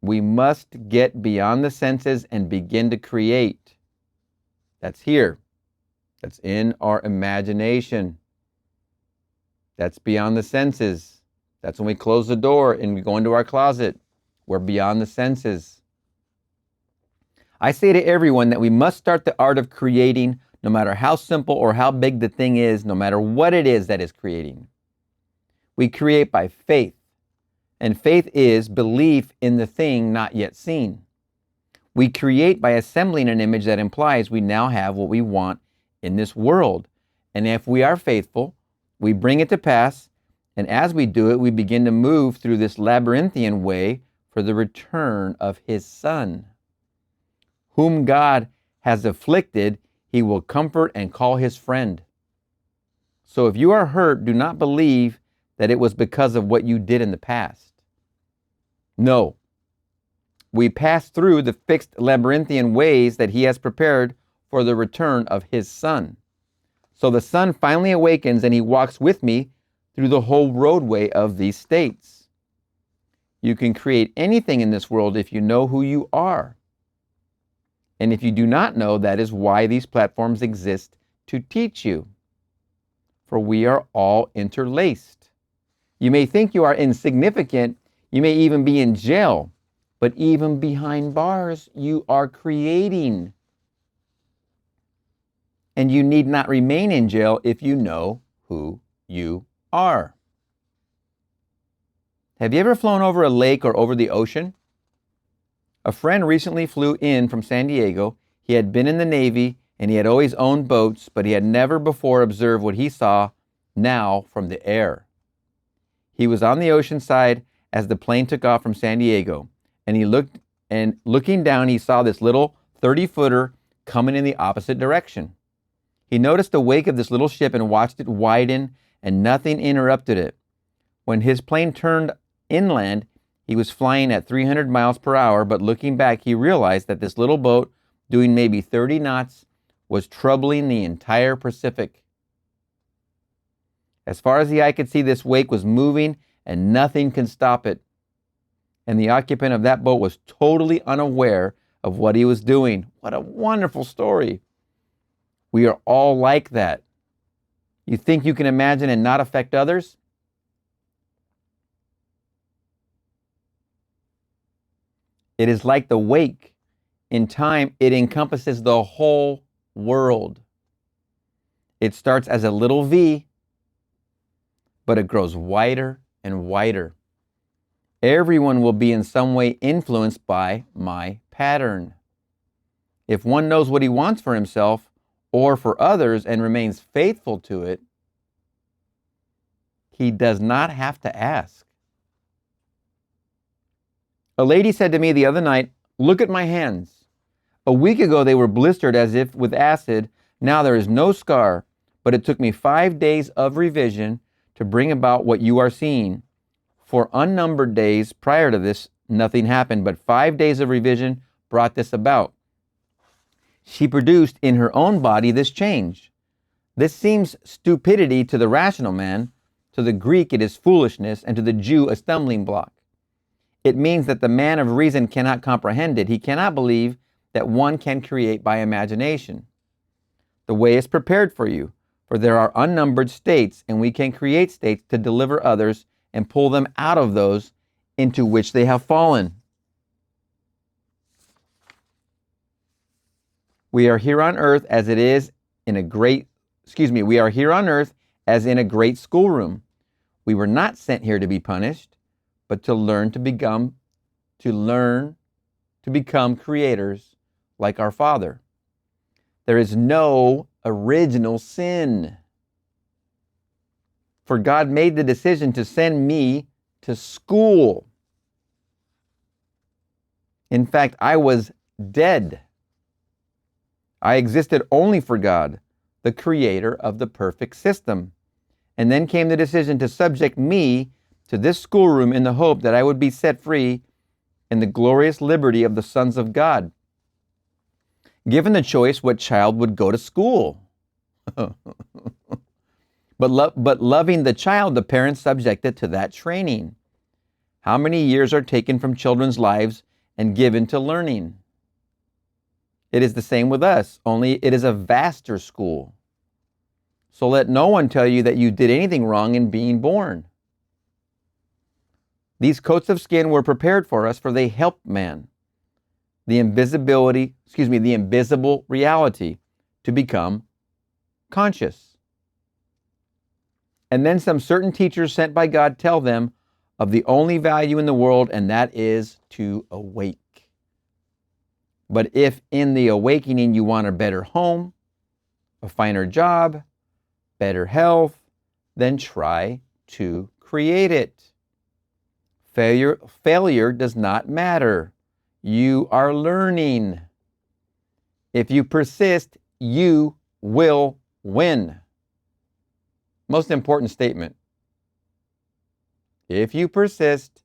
We must get beyond the senses and begin to create. That's here. That's in our imagination. That's beyond the senses. That's when we close the door and we go into our closet. We're beyond the senses. I say to everyone that we must start the art of creating, no matter how simple or how big the thing is, no matter what it is that is creating. We create by faith, and faith is belief in the thing not yet seen. We create by assembling an image that implies we now have what we want in this world. And if we are faithful, we bring it to pass, and as we do it, we begin to move through this labyrinthian way for the return of his Son. Whom God has afflicted, he will comfort and call his friend. So if you are hurt, do not believe that it was because of what you did in the past. No. We pass through the fixed labyrinthian ways that he has prepared for the return of his Son. So the Son finally awakens and he walks with me through the whole roadway of these states. You can create anything in this world if you know who you are. And if you do not know, that is why these platforms exist, to teach you. For we are all interlaced. You may think you are insignificant. You may even be in jail. But even behind bars, you are creating. And you need not remain in jail if you know who you are. Have you ever flown over a lake or over the ocean? A friend recently flew in from San Diego. He had been in the Navy and he had always owned boats, but he had never before observed what he saw now from the air. He was on the ocean side as the plane took off from San Diego, and looking down, he saw this little 30-footer coming in the opposite direction. He noticed the wake of this little ship and watched it widen, and nothing interrupted it. When his plane turned inland, he was flying at 300 miles per hour, but looking back, he realized that this little boat, doing maybe 30 knots, was troubling the entire Pacific. As far as the eye could see, this wake was moving, and nothing could stop it. And the occupant of that boat was totally unaware of what he was doing. What a wonderful story. We are all like that. You think you can imagine and not affect others? It is like the wake. In time, it encompasses the whole world. It starts as a little V, but it grows wider and wider. Everyone will be in some way influenced by my pattern. If one knows what he wants for himself or for others and remains faithful to it, he does not have to ask. A lady said to me the other night, "Look at my hands. A week ago they were blistered as if with acid. Now there is no scar, but it took me 5 days of revision to bring about what you are seeing. For unnumbered days prior to this, nothing happened, but 5 days of revision brought this about." She produced in her own body this change. This seems stupidity to the rational man. To the Greek it is foolishness, and to the Jew a stumbling block. It means that the man of reason cannot comprehend it. He cannot believe that one can create by imagination. The way is prepared for you, for there are unnumbered states, and we can create states to deliver others and pull them out of those into which they have fallen. We are here on earth as it is in a great, we are here on earth as in a great schoolroom. We were not sent here to be punished, but to learn to become creators like our Father. There is no original sin. For God made the decision to send me to school. In fact, I was dead. I existed only for God, the creator of the perfect system. And then came the decision to subject me to this schoolroom in the hope that I would be set free in the glorious liberty of the sons of God. Given the choice, what child would go to school? But loving the child, the parents subjected to that training. How many years are taken from children's lives and given to learning? It is the same with us, only it is a vaster school. So let no one tell you that you did anything wrong in being born. These coats of skin were prepared for us, for they help man, the invisible reality, to become conscious. And then some certain teachers sent by God tell them of the only value in the world, and that is to awake. But if in the awakening you want a better home, a finer job, better health, then try to create it. Failure does not matter. You are learning. If you persist, you will win. Most important statement. If you persist,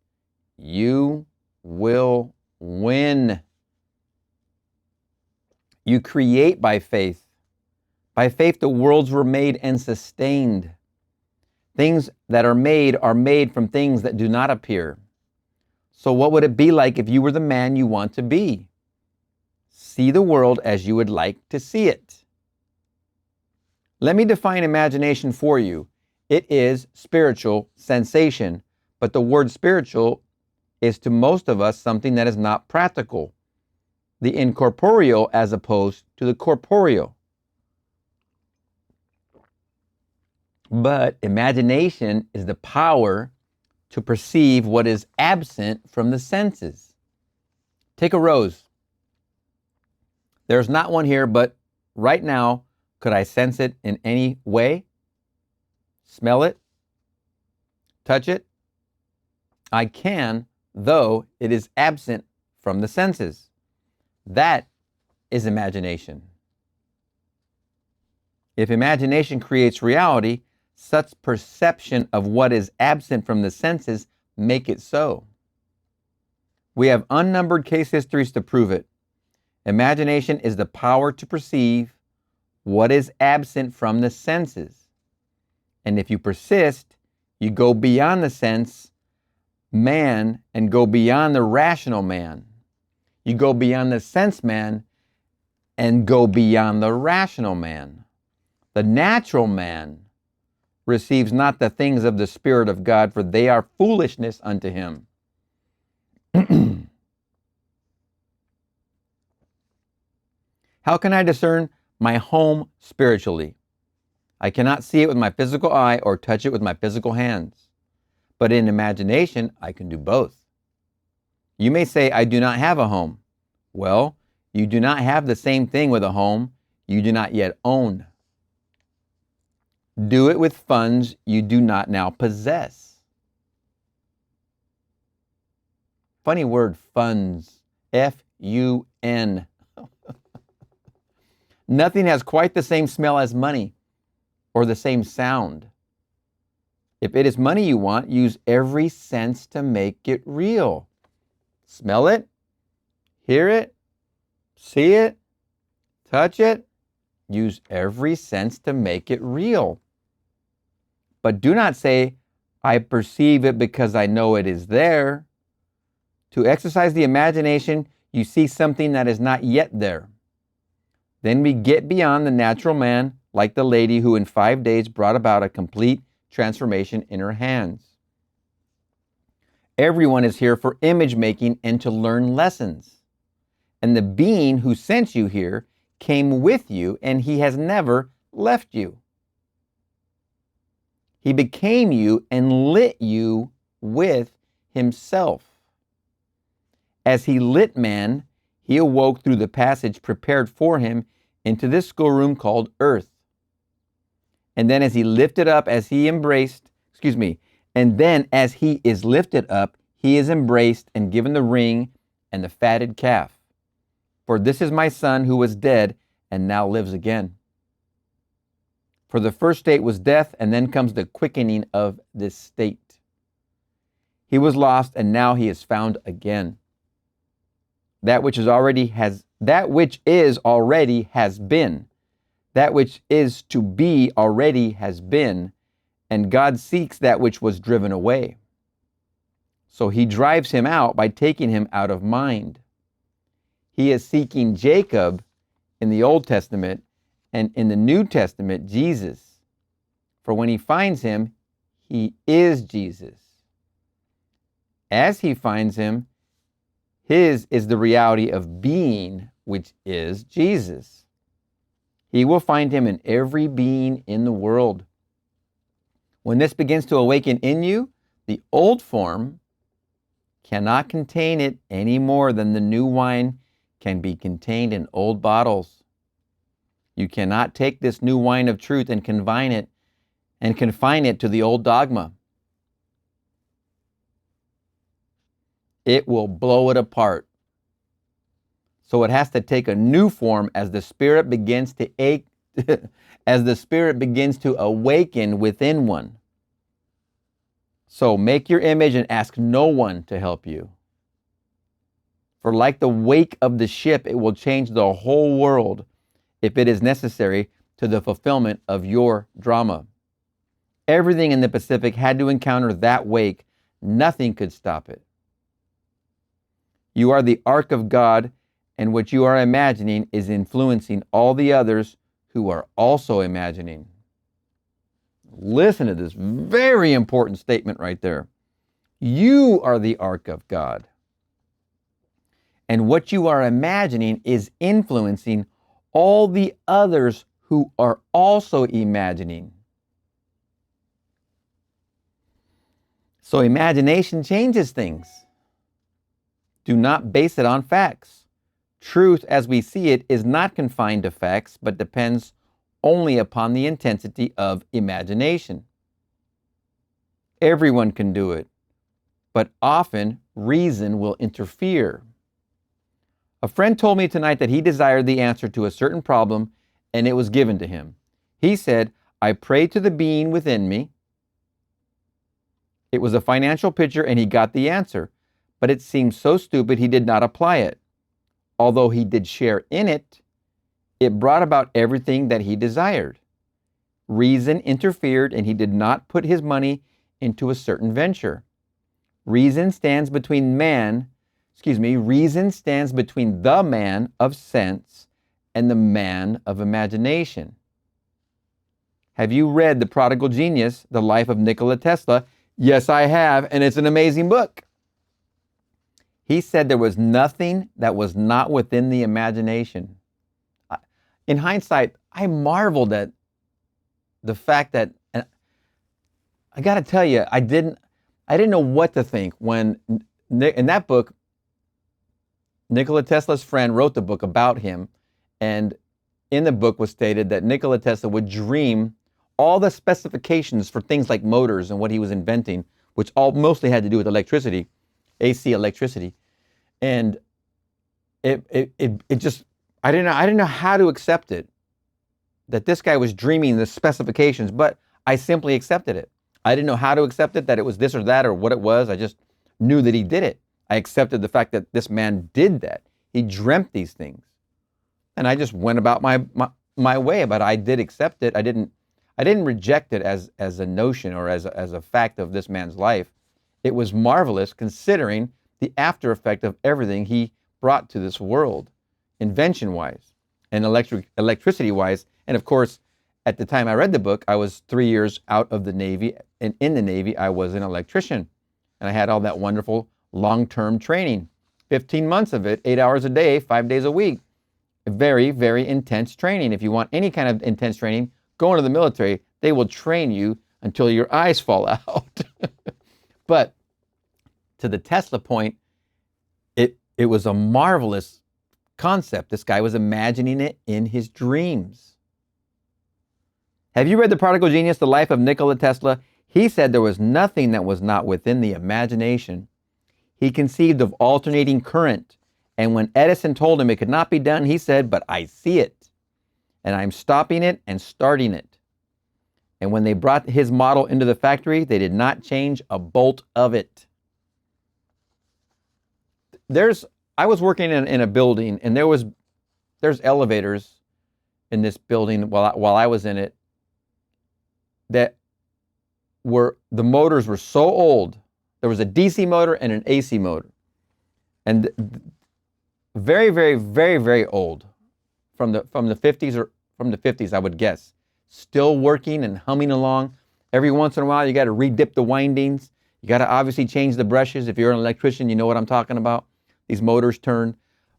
you will win. You create by faith. By faith, the worlds were made and sustained. Things that are made from things that do not appear. So what would it be like if you were the man you want to be? See the world as you would like to see it. Let me define imagination for you. It is spiritual sensation, but the word spiritual is to most of us something that is not practical. The incorporeal as opposed to the corporeal. But imagination is the power to perceive what is absent from the senses. Take a rose. There's not one here, but right now, could I sense it in any way? Smell it? Touch it? I can, though it is absent from the senses. That is imagination. If imagination creates reality, such perception of what is absent from the senses make it so. We have unnumbered case histories to prove it. Imagination is the power to perceive what is absent from the senses. And if you persist, you go beyond the sense man and go beyond the rational man. You go beyond the sense man and go beyond the rational man. The natural man receives not the things of the Spirit of God, for they are foolishness unto him. How can I discern my home spiritually? I cannot see it with my physical eye or touch it with my physical hands. But in imagination, I can do both. You may say, I do not have a home. Well, you do not have the same thing with a home you do not yet own. Do it with funds you do not now possess. Funny word, funds. F-U-N. Nothing has quite the same smell as money or the same sound. If it is money you want, use every sense to make it real. Smell it, hear it, see it, touch it. Use every sense to make it real. But do not say, I perceive it because I know it is there. To exercise the imagination, you see something that is not yet there. Then we get beyond the natural man, like the lady who in 5 days brought about a complete transformation in her hands. Everyone is here for image making and to learn lessons. And the being who sent you here came with you, and he has never left you. He became you and lit you with himself. As he lit man, he awoke through the passage prepared for him into this schoolroom called earth. And then as he lifted up, as he embraced, and then as he is lifted up, he is embraced and given the ring and the fatted calf. For this is my son who was dead and now lives again. For the first state was death, and then comes the quickening of this state. He was lost, and now he is found again. That which is already has been. That which is to be already has been, and God seeks that which was driven away. So he drives him out by taking him out of mind. He is seeking Jacob in the Old Testament, and in the New Testament, Jesus. For when he finds him, he is Jesus. As he finds him, his is the reality of being, which is Jesus. He will find him in every being in the world. When this begins to awaken in you, the old form cannot contain it any more than the new wine can be contained in old bottles. You cannot take this new wine of truth and confine it to the old dogma. It will blow it apart. So it has to take a new form as the Spirit begins to as the Spirit begins to awaken within one. So make your image and ask no one to help you. For like the wake of the ship, it will change the whole world if it is necessary to the fulfillment of your drama. Everything in the Pacific had to encounter that wake. Nothing could stop it. You are the ark of God, and what you are imagining is influencing all the others who are also imagining. Listen to this very important statement right there. You are the ark of God. And what you are imagining is influencing all the others who are also imagining. So imagination changes things. Do not base it on facts. Truth as we see it is not confined to facts, but depends only upon the intensity of imagination. Everyone can do it, but often reason will interfere. A friend told me tonight that he desired the answer to a certain problem, and it was given to him. He said, I prayed to the being within me. It was a financial picture, and he got the answer, but it seemed so stupid he did not apply it. Although he did share in it, it brought about everything that he desired. Reason interfered, and he did not put his money into a certain venture. Reason stands between the man of sense and the man of imagination. Have you read The Prodigal Genius, The Life of Nikola Tesla? Yes, I have, and it's an amazing book. He said there was nothing that was not within the imagination. In hindsight, I marveled at the fact that, and I got to tell you, I didn't know what to think when, in that book, Nikola Tesla's friend wrote the book about him, and in the book was stated that Nikola Tesla would dream all the specifications for things like motors and what he was inventing, which all mostly had to do with electricity, AC electricity, and it just, I didn't know how to accept it, that this guy was dreaming the specifications, but I simply accepted it. I didn't know how to accept it, that it was this or that or what it was. I just knew that he did it. I accepted the fact that this man did that. He dreamt these things. And I just went about my way, but I did accept it. I didn't reject it as a notion or as a fact of this man's life. It was marvelous considering the after effect of everything he brought to this world, invention-wise and electricity-wise. And of course, at the time I read the book, I was 3 years out of the Navy, and in the Navy, I was an electrician. And I had all that wonderful long-term training, 15 months of it, 8 hours a day, 5 days a week. Very, very intense training. If you want any kind of intense training, go into the military. They will train you until your eyes fall out. But to the Tesla point, it was a marvelous concept. This guy was imagining it in his dreams. Have you read The Prodigal Genius, The Life of Nikola Tesla? He said there was nothing that was not within the imagination. He conceived of alternating current. And when Edison told him it could not be done, he said, but I see it. And I'm stopping it and starting it. And when they brought his model into the factory, they did not change a bolt of it. I was working in a building, and there's elevators in this building while I was in it that the motors were so old. There was a DC motor and an AC motor. And very, very, very, very old, from the 50s, or from the 50s, I would guess. Still working and humming along. Every once in a while, you got to redip the windings. You got to obviously change the brushes. If you're an electrician, you know what I'm talking about. These motors turn,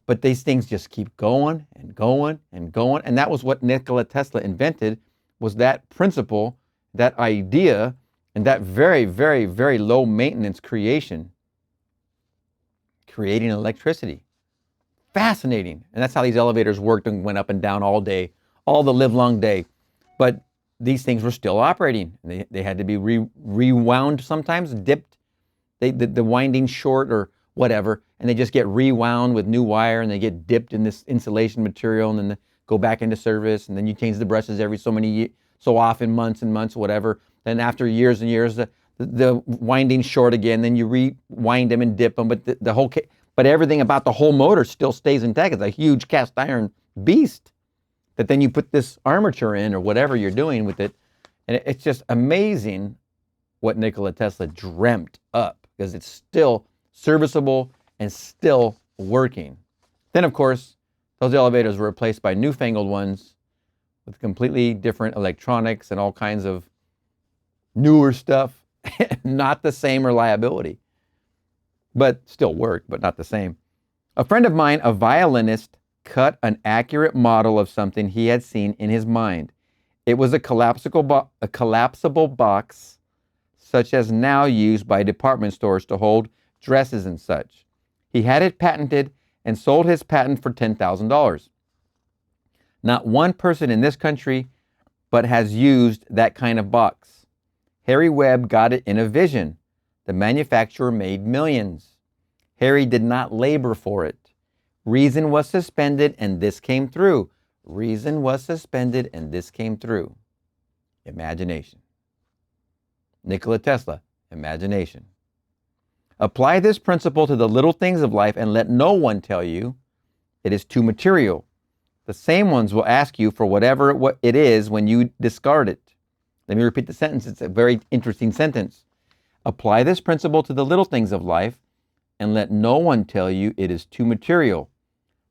but these things just keep going and going and going. And that was what Nikola Tesla invented, was that principle, that idea, and that very, very, very low maintenance creation, creating electricity. Fascinating. And that's how these elevators worked and went up and down all day, all the live long day. But these things were still operating. They had to be rewound sometimes, dipped, the winding short or whatever, and they just get rewound with new wire, and they get dipped in this insulation material, and then they go back into service, and then you change the brushes every so often, months and months, whatever. Then after years and years, the winding short again, then you rewind them and dip them, but everything about the whole motor still stays intact. It's a huge cast iron beast that then you put this armature in or whatever you're doing with it. And it's just amazing what Nikola Tesla dreamt up, because it's still serviceable and still working. Then, of course, those elevators were replaced by newfangled ones with completely different electronics and all kinds of newer stuff, not the same reliability, but still work, but not the same. A friend of mine, a violinist, cut an accurate model of something he had seen in his mind. It was a collapsible box, such as now used by department stores to hold dresses and such. He had it patented and sold his patent for $10,000. Not one person in this country but has used that kind of box. Harry Webb got it in a vision. The manufacturer made millions. Harry did not labor for it. Reason was suspended, and this came through. Reason was suspended, and this came through. Imagination. Nikola Tesla, imagination. Apply this principle to the little things of life, and let no one tell you it is too material. The same ones will ask you for whatever it is when you discard it. Let me repeat the sentence. It's a very interesting sentence. Apply this principle to the little things of life, and let no one tell you it is too material.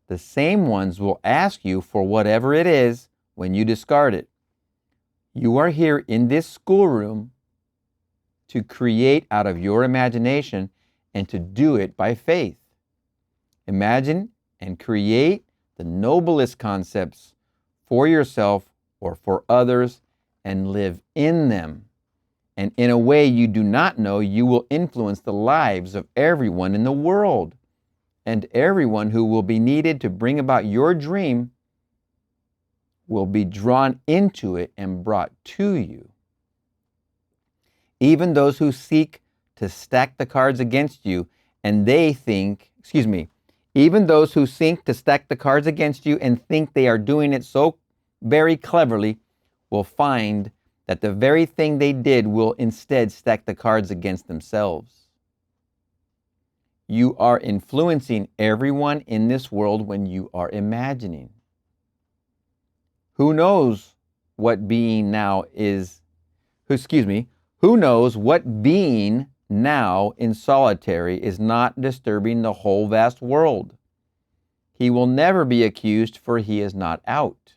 The same ones will ask you for whatever it is when you discard it. You are here in this schoolroom to create out of your imagination and to do it by faith. Imagine and create the noblest concepts for yourself or for others and live in them. And in a way you do not know, you will influence the lives of everyone in the world. And everyone who will be needed to bring about your dream will be drawn into it and brought to you. Even those who seek to stack the cards against you and even those who seek to stack the cards against you and think they are doing it so very cleverly will find that the very thing they did will instead stack the cards against themselves. You are influencing everyone in this world when you are imagining. Who knows what being now is, who knows what being now in solitary is not disturbing the whole vast world? He will never be accused, for he is not out.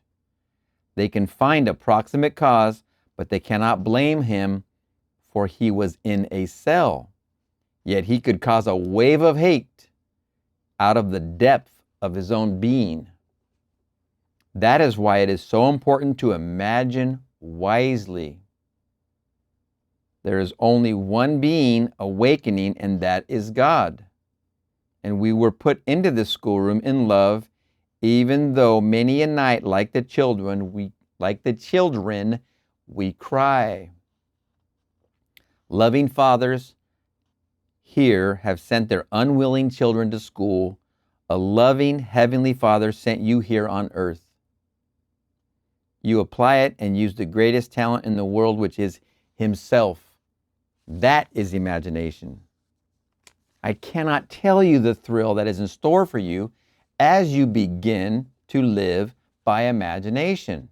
They can find a proximate cause, but they cannot blame him, for he was in a cell. Yet he could cause a wave of hate out of the depth of his own being. That is why it is so important to imagine wisely. There is only one being awakening, and that is God. And we were put into this schoolroom in love, even though many a night, like the children, we cry. Loving fathers here have sent their unwilling children to school. A loving heavenly Father sent you here on earth. You apply it and use the greatest talent in the world, which is Himself. That is imagination. I cannot tell you the thrill that is in store for you as you begin to live by imagination.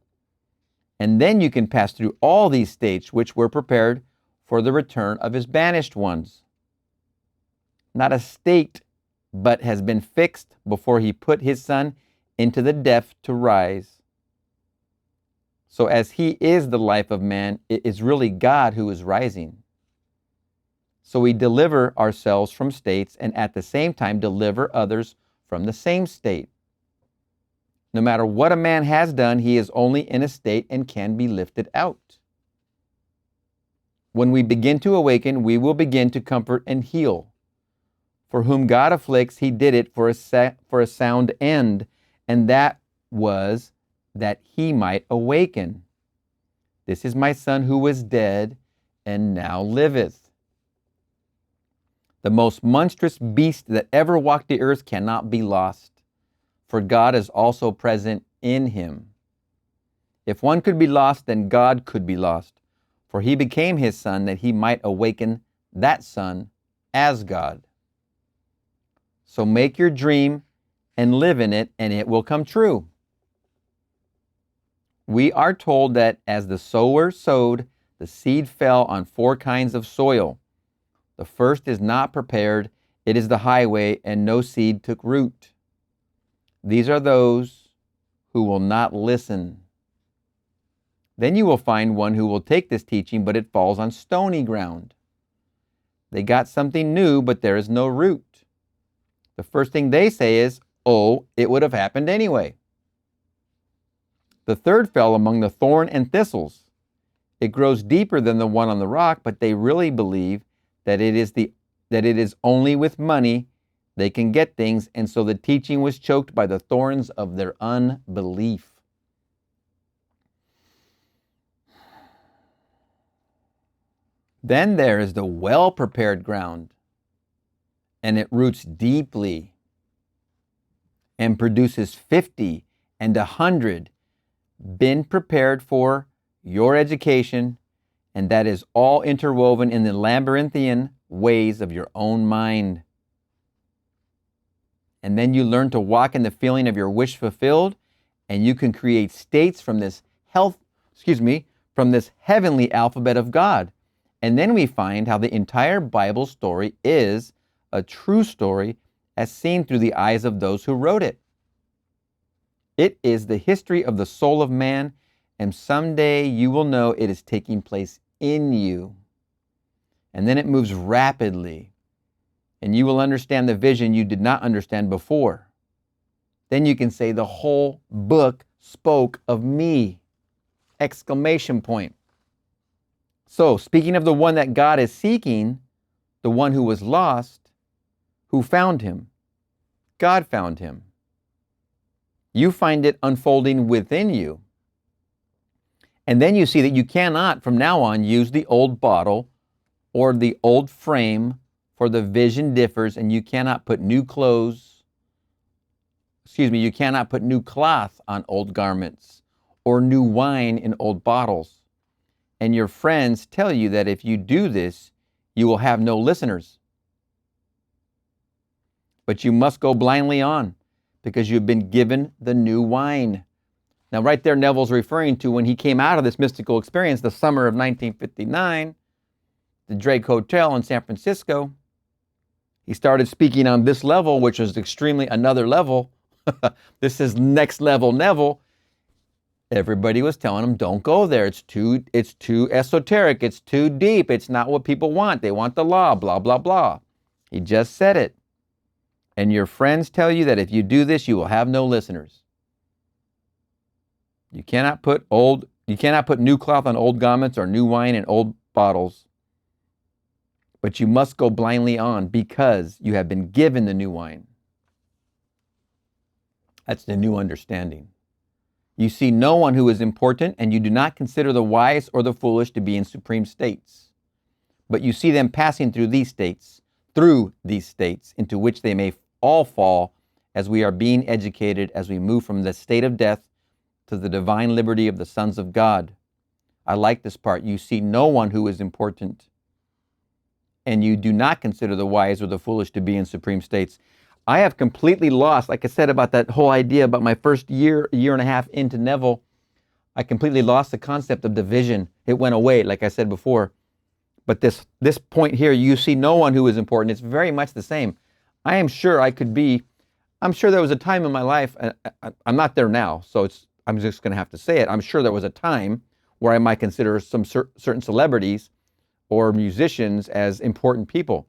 And then you can pass through all these states which were prepared for the return of His banished ones. Not a state, but has been fixed before He put His Son into the depth to rise. So as He is the life of man, it is really God who is rising. So we deliver ourselves from states and at the same time deliver others from the same state. No matter what a man has done, he is only in a state and can be lifted out. When we begin to awaken, we will begin to comfort and heal. For whom God afflicts, He did it for a sound end, and that was that He might awaken. This is my Son who was dead and now liveth. The most monstrous beast that ever walked the earth cannot be lost, for God is also present in him. If one could be lost, then God could be lost, for He became His Son that He might awaken that Son as God. So make your dream and live in it, and it will come true. We are told that as the sower sowed, the seed fell on 4 kinds of soil. The first is not prepared, it is the highway, and no seed took root. These are those who will not listen. Then you will find one who will take this teaching, but it falls on stony ground. They got something new, but there is no root. The first thing they say is, "Oh, it would have happened anyway." The third fell among the thorn and thistles. It grows deeper than the one on the rock, but they really believe that it is only with money they can get things, and so the teaching was choked by the thorns of their unbelief. Then there is the well-prepared ground, and it roots deeply and produces 50 and 100, been prepared for your education, and that is all interwoven in the labyrinthian ways of your own mind. And then you learn to walk in the feeling of your wish fulfilled, and you can create states from this heavenly alphabet of God. And then we find how the entire Bible story is a true story as seen through the eyes of those who wrote it. It is the history of the soul of man, and someday you will know it is taking place in you. And then it moves rapidly, and you will understand the vision you did not understand before. Then you can say, the whole book spoke of me! Exclamation point. So, speaking of the one that God is seeking, the one who was lost, who found him? God found him. You find it unfolding within you. And then you see that you cannot, from now on, use the old bottle or the old frame, for the vision differs, and you cannot put new cloth on old garments, or new wine in old bottles. And your friends tell you that if you do this, you will have no listeners. But you must go blindly on, because you've been given the new wine. Now, right there, Neville's referring to when he came out of this mystical experience, the summer of 1959, the Drake Hotel in San Francisco. He started speaking on this level, which was extremely another level, This is next level Neville. Everybody was telling him, don't go there. It's too esoteric. It's too deep. It's not what people want. They want the law, blah, blah, blah. He just said it. And your friends tell you that if you do this, you will have no listeners. You cannot put new cloth on old garments or new wine in old bottles. But you must go blindly on because you have been given the new wine. That's the new understanding. You see no one who is important, and you do not consider the wise or the foolish to be in supreme states. But you see them passing through these states into which they may all fall as we are being educated as we move from the state of death to the divine liberty of the sons of God. I like this part. You see no one who is important, and you do not consider the wise or the foolish to be in supreme states. I have completely lost, like I said about that whole idea about my first year and a half into Neville, I completely lost the concept of division. It went away, like I said before. But this point here, you see no one who is important, it's very much the same. I'm sure there was a time in my life, I'm not there now, so I'm just going to have to say it. I'm sure there was a time where I might consider some certain celebrities or musicians as important people.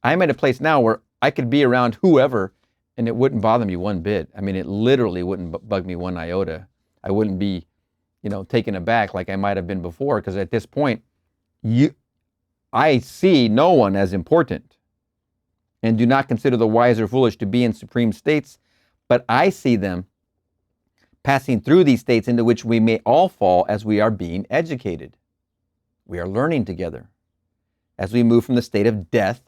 I'm at a place now where I could be around whoever and it wouldn't bother me one bit. I mean, it literally wouldn't bug me one iota. I wouldn't be, taken aback like I might have been before, because at this point, I see no one as important and do not consider the wise or foolish to be in supreme states, but I see them passing through these states into which we may all fall as we are being educated. We are learning together as we move from the state of death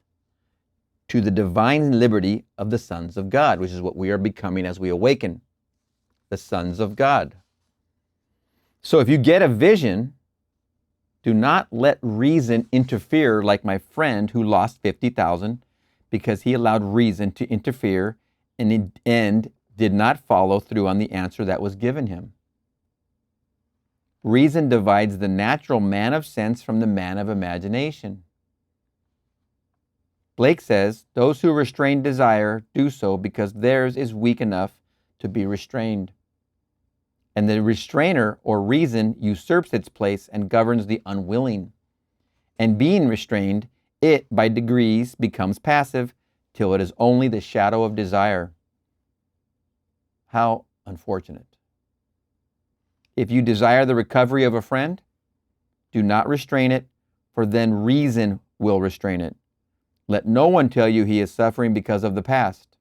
to the divine liberty of the sons of God, which is what we are becoming as we awaken, the sons of God. So if you get a vision, do not let reason interfere like my friend who lost 50,000 because he allowed reason to interfere and in the end did not follow through on the answer that was given him. Reason divides the natural man of sense from the man of imagination. Blake says, those who restrain desire do so because theirs is weak enough to be restrained. And the restrainer or reason usurps its place and governs the unwilling. And being restrained, it by degrees becomes passive till it is only the shadow of desire. How unfortunate. If you desire the recovery of a friend, do not restrain it, for then reason will restrain it. Let no one tell you he is suffering because of the past.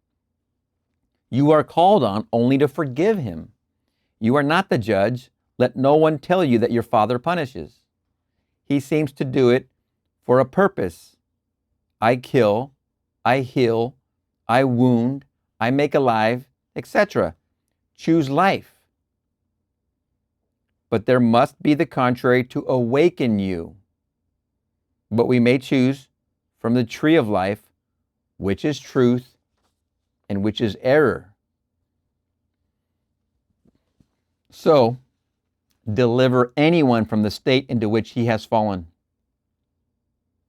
You are called on only to forgive him. You are not the judge. Let no one tell you that your Father punishes. He seems to do it for a purpose. I kill, I heal, I wound, I make alive, etc. Choose life. But there must be the contrary to awaken you. But we may choose from the tree of life, which is truth and which is error. So, deliver anyone from the state into which he has fallen.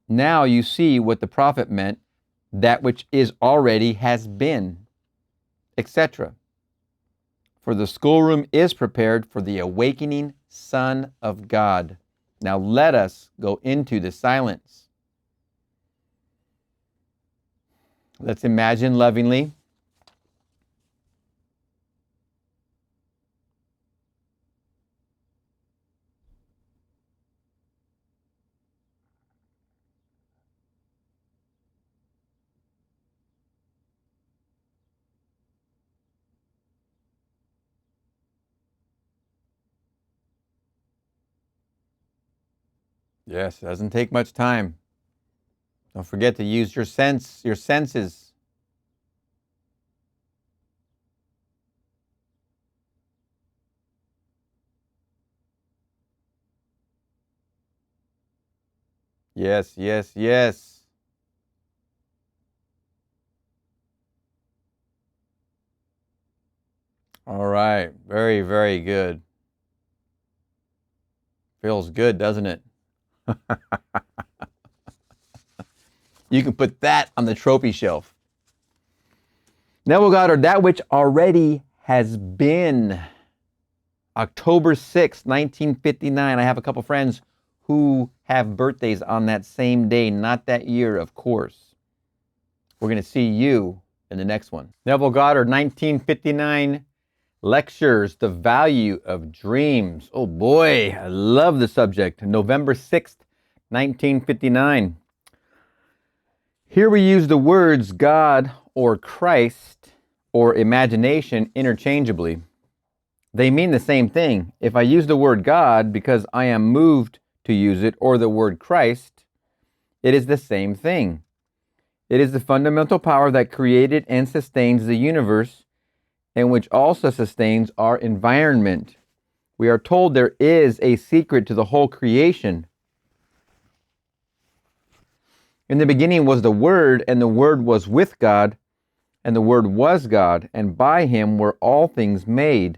Now you see what the prophet meant, that which is already has been, etc. For the schoolroom is prepared for the awakening Son of God. Now let us go into the silence. Let's imagine lovingly. Yes, it doesn't take much time. Don't forget to use your senses. Yes, yes, yes. All right. Very, very good. Feels good, doesn't it? You can put that on the trophy shelf. Neville Goddard, that which already has been. October 6th, 1959. I have a couple friends who have birthdays on that same day, not that year, of course. We're going to see you in the next one. Neville Goddard, 1959 lectures, The Value of Dreams. Oh boy, I love the subject. November 6th, 1959. Here we use the words God or Christ or imagination interchangeably. They mean the same thing. If I use the word God because I am moved to use it, or the word Christ, it is the same thing. It is the fundamental power that created and sustains the universe, and which also sustains our environment. We are told there is a secret to the whole creation. In the beginning was the Word, and the Word was with God, and the Word was God, and by him were all things made.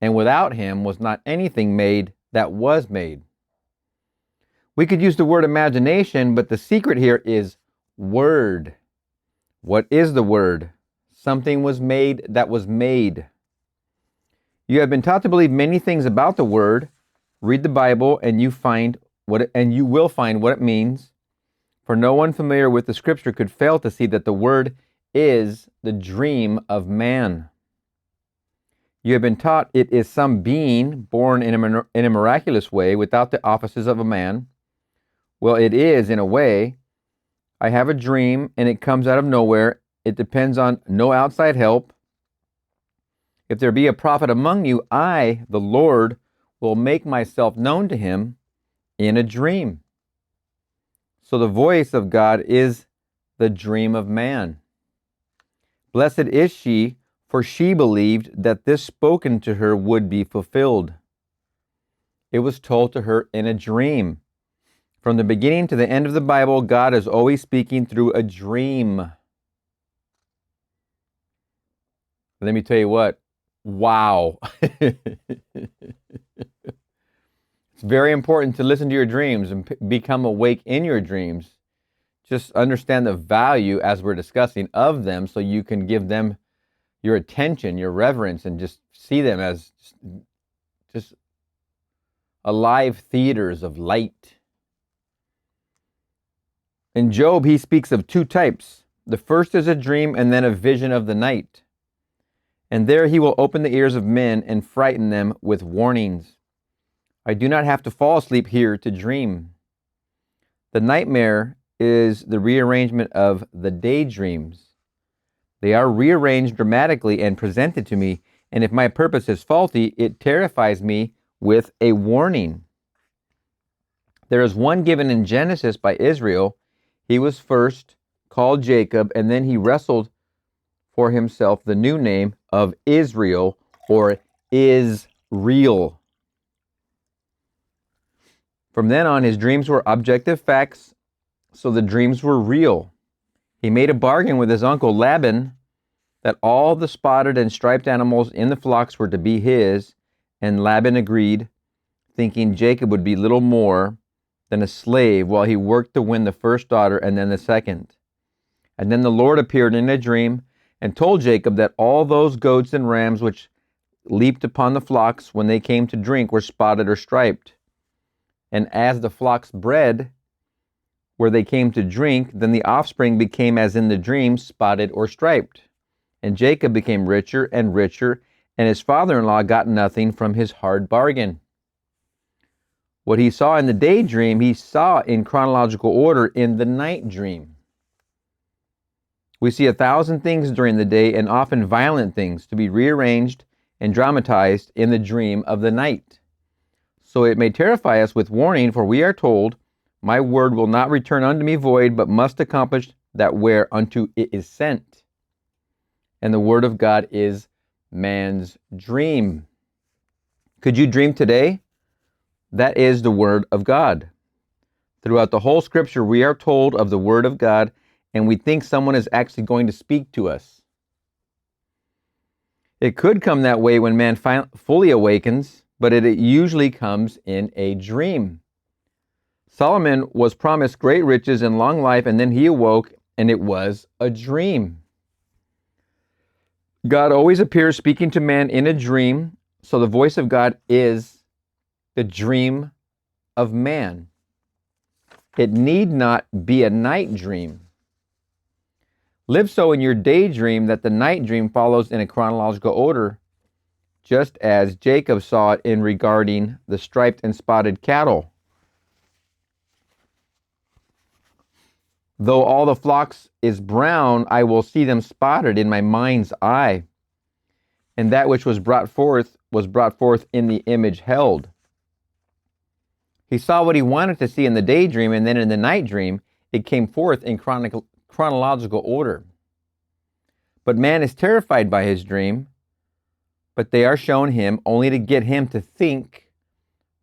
And without him was not anything made that was made. We could use the word imagination, but the secret here is word. What is the word? Something was made that was made. You have been taught to believe many things about the word. Read the Bible and you will find what it means. For no one familiar with the scripture could fail to see that the word is the dream of man. You have been taught it is some being born in a miraculous way without the offices of a man. Well, it is in a way. I have a dream and it comes out of nowhere. It depends on no outside help. If there be a prophet among you, I, the Lord, will make myself known to him in a dream. So the voice of God is the dream of man. Blessed is she, for she believed that this spoken to her would be fulfilled. It was told to her in a dream. From the beginning to the end of the Bible, God is always speaking through a dream. Let me tell you what, wow. It's very important to listen to your dreams and become awake in your dreams. Just understand the value, as we're discussing, of them so you can give them your attention, your reverence, and just see them as just alive theaters of light. In Job, he speaks of two types. The first is a dream and then a vision of the night. And there he will open the ears of men and frighten them with warnings. I do not have to fall asleep here to dream. The nightmare is the rearrangement of the daydreams. They are rearranged dramatically and presented to me, and if my purpose is faulty, it terrifies me with a warning. There is one given in Genesis by Israel. He was first called Jacob, and then he wrestled for himself the new name of Israel, or Is-Real. From then on, his dreams were objective facts, so the dreams were real. He made a bargain with his uncle Laban that all the spotted and striped animals in the flocks were to be his, and Laban agreed, thinking Jacob would be little more than a slave while he worked to win the first daughter and then the second. And then the Lord appeared in a dream and told Jacob that all those goats and rams which leaped upon the flocks when they came to drink were spotted or striped. And as the flocks bred where they came to drink, then the offspring became as in the dream, spotted or striped. And Jacob became richer and richer, and his father-in-law got nothing from his hard bargain. What he saw in the daydream, he saw in chronological order in the night dream. We see 1,000 things during the day, and often violent things, to be rearranged and dramatized in the dream of the night. So it may terrify us with warning, for we are told, my word will not return unto me void, but must accomplish that whereunto it is sent. And the word of God is man's dream. Could you dream today? That is the word of God. Throughout the whole scripture, we are told of the word of God, and we think someone is actually going to speak to us. It could come that way when man fully awakens, but it usually comes in a dream. Solomon was promised great riches and long life, and then he awoke, and it was a dream. God always appears speaking to man in a dream, so the voice of God is the dream of man. It need not be a night dream. Live so in your daydream that the night dream follows in a chronological order, just as Jacob saw it in regarding the striped and spotted cattle. Though all the flocks is brown, I will see them spotted in my mind's eye. And that which was brought forth in the image held. He saw what he wanted to see in the daydream, and then in the night dream, it came forth in chronological order. But man is terrified by his dream, but they are shown him only to get him to think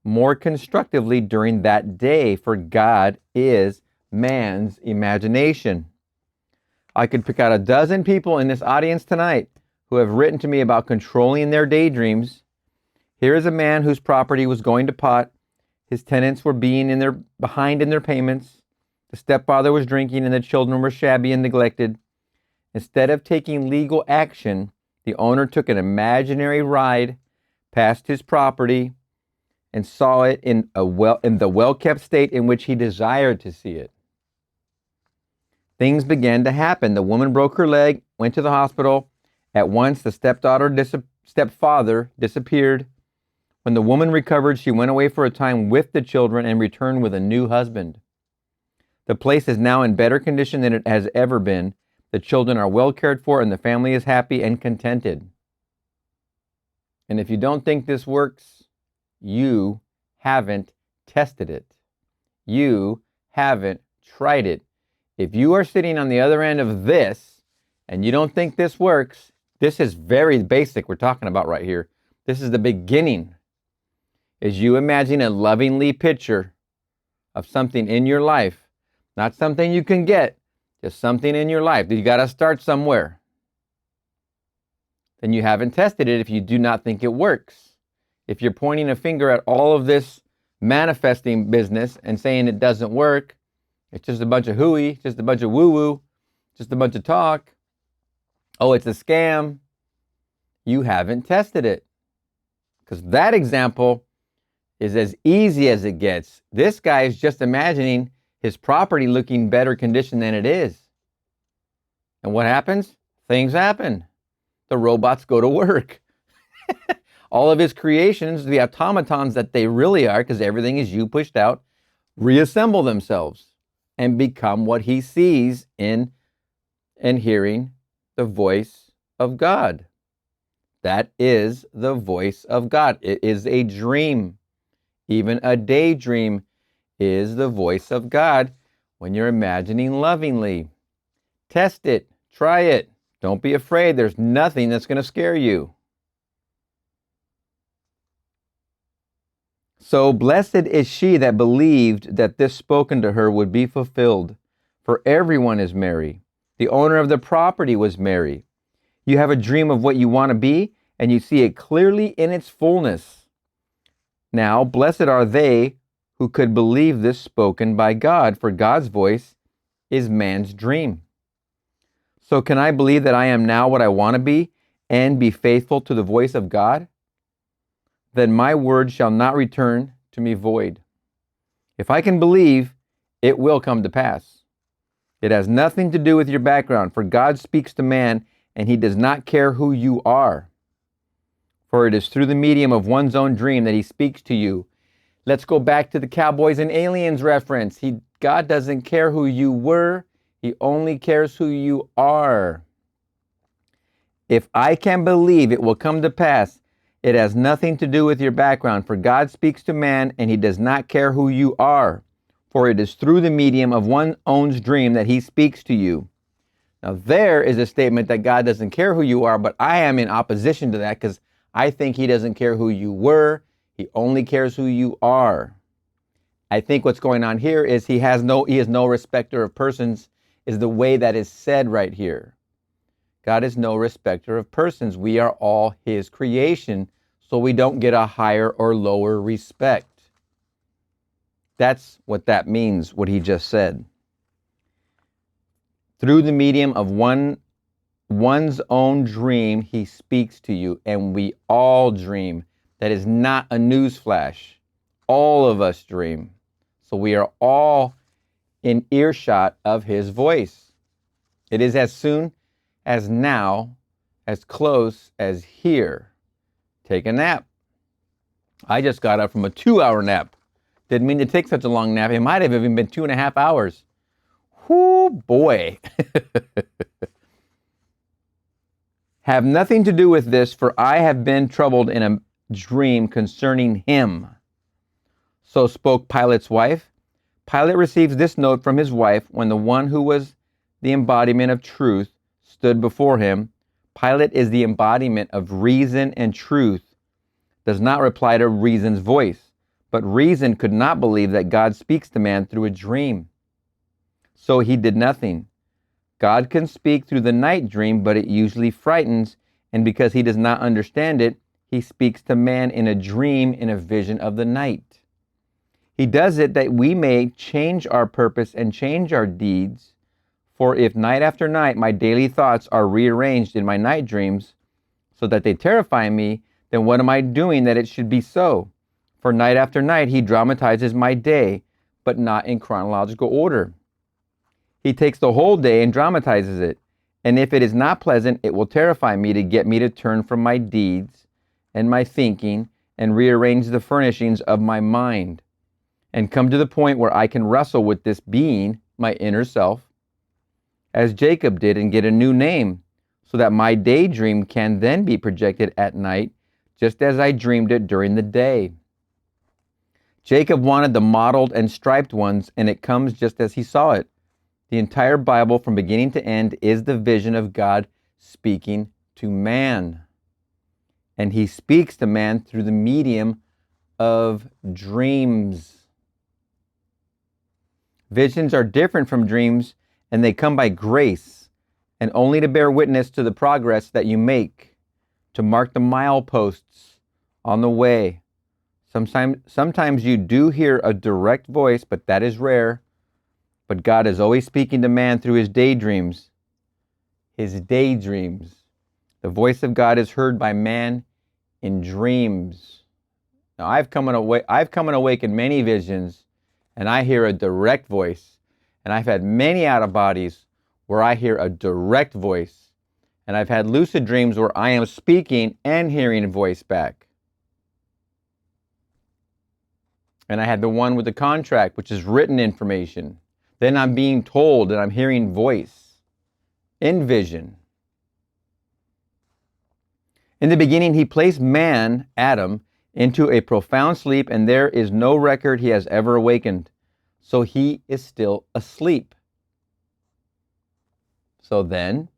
more constructively during that day, for God is man's imagination. I could pick out a dozen people in this audience tonight who have written to me about controlling their daydreams. Here is a man whose property was going to pot. His tenants were behind in their payments. The stepfather was drinking and the children were shabby and neglected. Instead of taking legal action, the owner took an imaginary ride past his property and saw it in the well-kept state in which he desired to see it. Things began to happen. The woman broke her leg, went to the hospital. At once, the stepfather disappeared. When the woman recovered, she went away for a time with the children and returned with a new husband. The place is now in better condition than it has ever been. The children are well cared for and the family is happy and contented. And if you don't think this works, you haven't tested it. You haven't tried it. If you are sitting on the other end of this and you don't think this works, this is very basic we're talking about right here. This is the beginning. As you imagine a lovingly picture of something in your life, not something you can get, just something in your life. You got to start somewhere. Then you haven't tested it if you do not think it works. If you're pointing a finger at all of this manifesting business and saying it doesn't work, it's just a bunch of hooey, just a bunch of woo-woo, just a bunch of talk. Oh, it's a scam. You haven't tested it. Because that example is as easy as it gets. This guy is just imagining his property looking better condition than it is. And what happens? Things happen. The robots go to work. All of his creations, the automatons that they really are, because everything is you pushed out, reassemble themselves and become what he sees in and hearing the voice of God. That is the voice of God. It is a dream. Even a daydream is the voice of God when you're imagining lovingly. Test it. Try it. Don't be afraid. There's nothing that's going to scare you. So blessed is she that believed that this spoken to her would be fulfilled. For everyone is merry. The owner of the property was merry. You have a dream of what you want to be, and you see it clearly in its fullness. Now, blessed are they who could believe this spoken by God, for God's voice is man's dream. So can I believe that I am now what I want to be and be faithful to the voice of God? Then my word shall not return to me void. If I can believe, it will come to pass. It has nothing to do with your background, for God speaks to man, and he does not care who you are. For it is through the medium of one's own dream that he speaks to you. Let's go back to the Cowboys and Aliens reference. God doesn't care who you were. He only cares who you are. If I can believe, it will come to pass. It has nothing to do with your background, for God speaks to man, and he does not care who you are. For it is through the medium of one's own dream that he speaks to you. Now there is a statement that God doesn't care who you are, but I am in opposition to that because I think he doesn't care who you were. He only cares who you are. I think what's going on here is he is no respecter of persons, is the way that is said right here. God is no respecter of persons. We are all his creation, so we don't get a higher or lower respect. That's what that means, what he just said. Through the medium of one's one's own dream, he speaks to you, and we all dream. That is not a news flash. All of us dream. So we are all in earshot of his voice. It is as soon as now, as close as here. Take a nap. I just got up from a 2-hour nap. Didn't mean to take such a long nap. It might have even been 2.5 hours. Whoo, boy. Have nothing to do with this, for I have been troubled in a dream concerning him. So spoke Pilate's wife. Pilate receives this note from his wife when the one who was the embodiment of truth stood before him. Pilate is the embodiment of reason and truth, does not reply to reason's voice. But reason could not believe that God speaks to man through a dream. So he did nothing. God can speak through the night dream, but it usually frightens, and because he does not understand it, he speaks to man in a dream, in a vision of the night. He does it that we may change our purpose and change our deeds. For if night after night my daily thoughts are rearranged in my night dreams so that they terrify me, then what am I doing that it should be so? For night after night he dramatizes my day, but not in chronological order. He takes the whole day and dramatizes it. And if it is not pleasant, it will terrify me to get me to turn from my deeds and my thinking and rearrange the furnishings of my mind and come to the point where I can wrestle with this being, my inner self, as Jacob did, and get a new name so that my daydream can then be projected at night just as I dreamed it during the day. Jacob wanted the mottled and striped ones, and it comes just as he saw it. The entire Bible from beginning to end is the vision of God speaking to man. And he speaks to man through the medium of dreams. Visions are different from dreams, and they come by grace, and only to bear witness to the progress that you make, to mark the mileposts on the way. Sometimes you do hear a direct voice, but that is rare. But God is always speaking to man through his daydreams. His daydreams. The voice of God is heard by man in dreams. Now, I've come and awakened many visions, and I hear a direct voice. And I've had many out-of-bodies where I hear a direct voice. And I've had lucid dreams where I am speaking and hearing a voice back. And I had the one with the contract, which is written information. Then I'm being told and I'm hearing voice in vision. In the beginning, he placed man, Adam, into a profound sleep, and there is no record he has ever awakened. So he is still asleep. So then,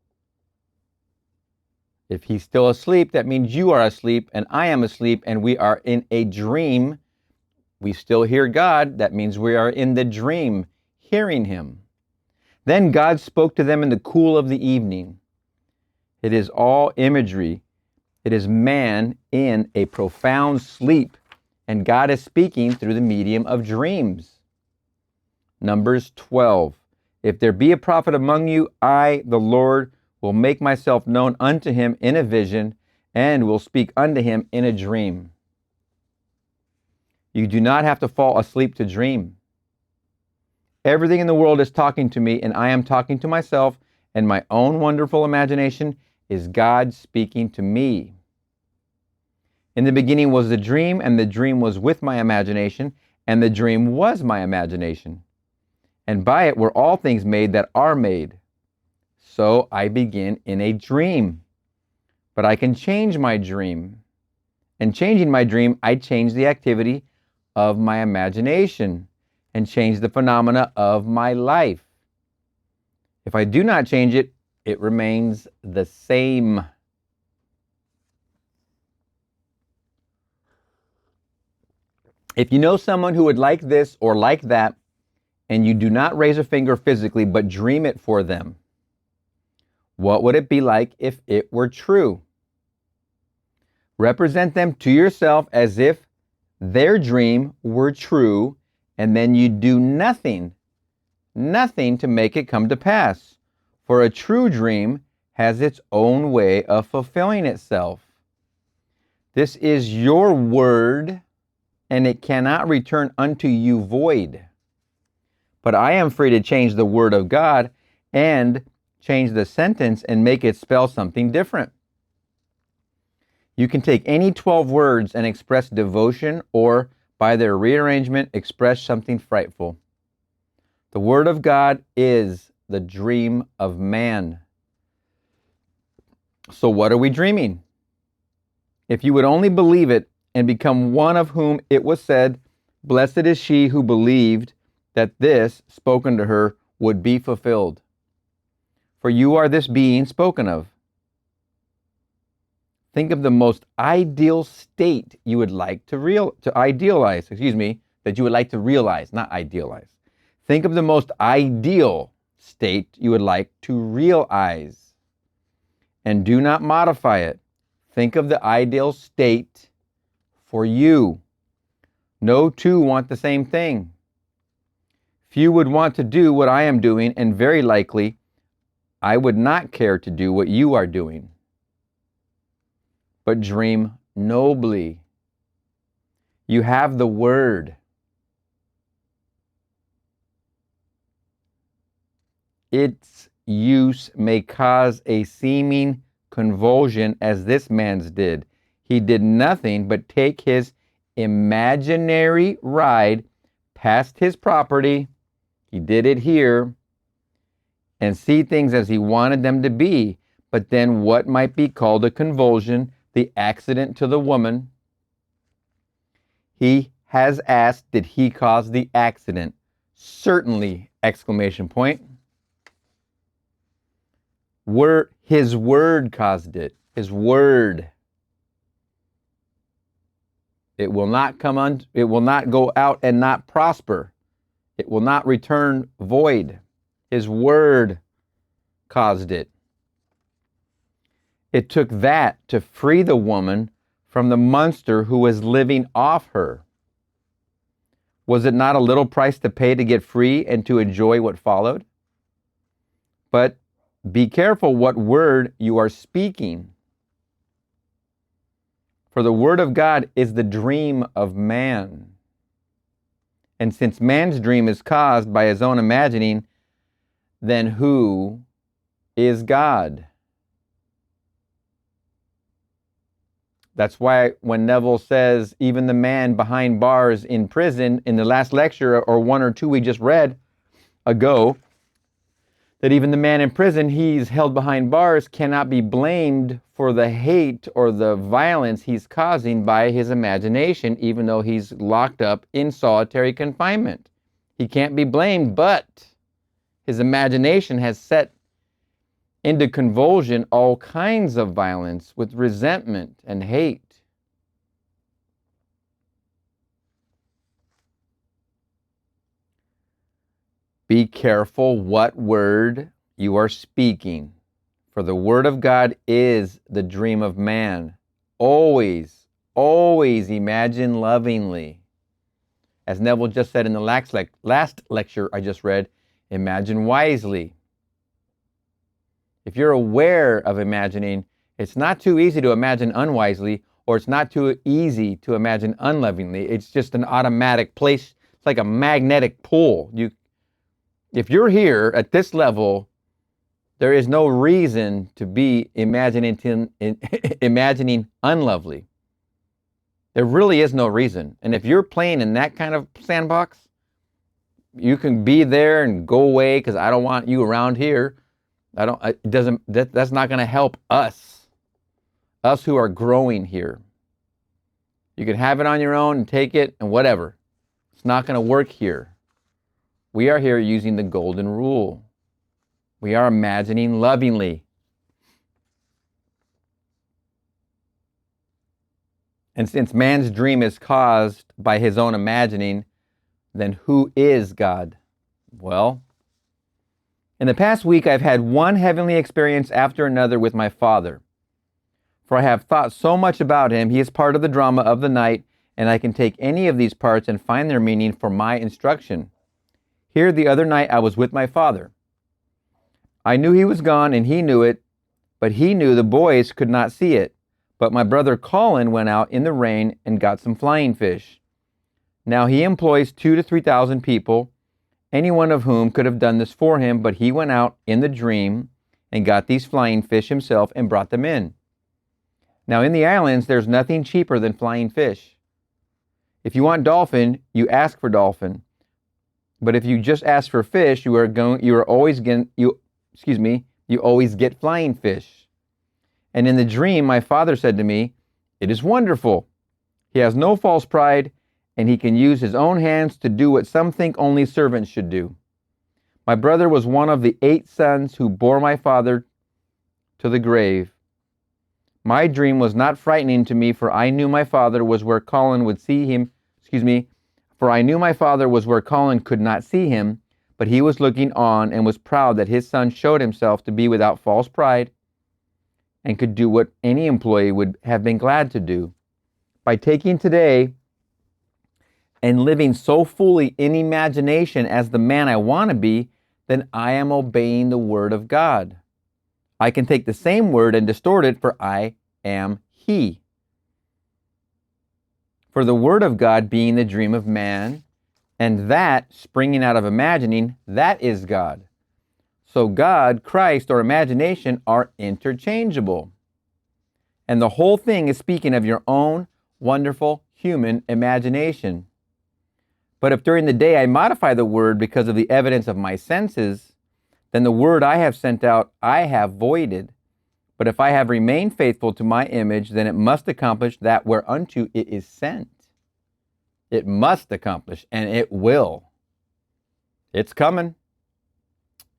if he's still asleep, that means you are asleep and I am asleep and we are in a dream. We still hear God. That means we are in the dream, hearing him. Then God spoke to them in the cool of the evening. It is all imagery. It is man in a profound sleep, and God is speaking through the medium of dreams. Numbers 12. If there be a prophet among you, I, the Lord, will make myself known unto him in a vision, and will speak unto him in a dream. You do not have to fall asleep to dream. Everything in the world is talking to me, and I am talking to myself, and my own wonderful imagination is God speaking to me. In the beginning was the dream, and the dream was with my imagination, and the dream was my imagination. And by it were all things made that are made. So I begin in a dream. But I can change my dream. And changing my dream, I change the activity of my imagination and change the phenomena of my life. If I do not change it, it remains the same. If you know someone who would like this or like that, and you do not raise a finger physically, but dream it for them, what would it be like if it were true? Represent them to yourself as if their dream were true, and then you do nothing to make it come to pass. For a true dream has its own way of fulfilling itself. This is your word, and it cannot return unto you void. But I am free to change the word of God and change the sentence and make it spell something different. You can take any 12 words and express devotion, or by their rearrangement, express something frightful. The word of God is the dream of man. So what are we dreaming? If you would only believe it and become one of whom it was said, blessed is she who believed that this spoken to her would be fulfilled. For you are this being spoken of. Think of the most ideal state you would like that you would like to realize, not idealize. Think of the most ideal state you would like to realize, and do not modify it. Think of the ideal state for you. No two want the same thing. Few would want to do what I am doing, and very likely I would not care to do what you are doing. But dream nobly. You have the word. Its use may cause a seeming convulsion, as this man's did. He did nothing but take his imaginary ride past his property. He did it here, and see things as he wanted them to be. But then what might be called a convulsion, the accident to the woman. He has asked, did he cause the accident? Certainly, exclamation point. His word caused it. His word. It will not go out and not prosper. It will not return void. His word caused it. It took that to free the woman from the monster who was living off her. Was it not a little price to pay to get free and to enjoy what followed? But be careful what word you are speaking. For the word of God is the dream of man. And since man's dream is caused by his own imagining, then who is God? That's why when Neville says, even the man behind bars in prison, in the last lecture, or one or two we just read ago, that even the man in prison, he's held behind bars, cannot be blamed for the hate or the violence he's causing by his imagination, even though he's locked up in solitary confinement. He can't be blamed, but his imagination has set into convulsion all kinds of violence with resentment and hate. Be careful what word you are speaking, for the word of God is the dream of man. Always, always imagine lovingly. As Neville just said in the last lecture I just read, imagine wisely. If you're aware of imagining, it's not too easy to imagine unwisely, or it's not too easy to imagine unlovingly. It's just an automatic place. It's like a magnetic pull. If you're here at this level, there is no reason to be imagining unlovely. There really is no reason. And if you're playing in that kind of sandbox, you can be there and go away because I don't want you around here. That's not going to help us who are growing here. You can have it on your own and take it and whatever. It's not going to work here. We are here using the golden rule. We are imagining lovingly. And since man's dream is caused by his own imagining, then who is God? Well, in the past week, I've had one heavenly experience after another with my Father. For I have thought so much about him. He is part of the drama of the night, and I can take any of these parts and find their meaning for my instruction. Here the other night I was with my Father. I knew he was gone, and he knew it, but he knew the boys could not see it. But my brother Colin went out in the rain and got some flying fish. Now he employs 2,000 to 3,000 people, any one of whom could have done this for him, but he went out in the dream and got these flying fish himself and brought them in. Now in the islands, there's nothing cheaper than flying fish. If you want dolphin, you ask for dolphin. But if you just ask for fish, you always get flying fish. And in the dream, my father said to me, "It is wonderful. He has no false pride, and he can use his own hands to do what some think only servants should do." My brother was one of the 8 sons who bore my father to the grave. My dream was not frightening to me, for I knew my father was where Colin would see him. For I knew my father was where Colin could not see him, but he was looking on and was proud that his son showed himself to be without false pride and could do what any employee would have been glad to do. By taking today and living so fully in imagination as the man I want to be, then I am obeying the word of God. I can take the same word and distort it, for I am he. For the word of God being the dream of man, and that springing out of imagining, that is God. So God, Christ, or imagination are interchangeable. And the whole thing is speaking of your own wonderful human imagination. But if during the day I modify the word because of the evidence of my senses, then the word I have sent out I have voided. But if I have remained faithful to my image, then it must accomplish that whereunto it is sent. It must accomplish, and it will. It's coming.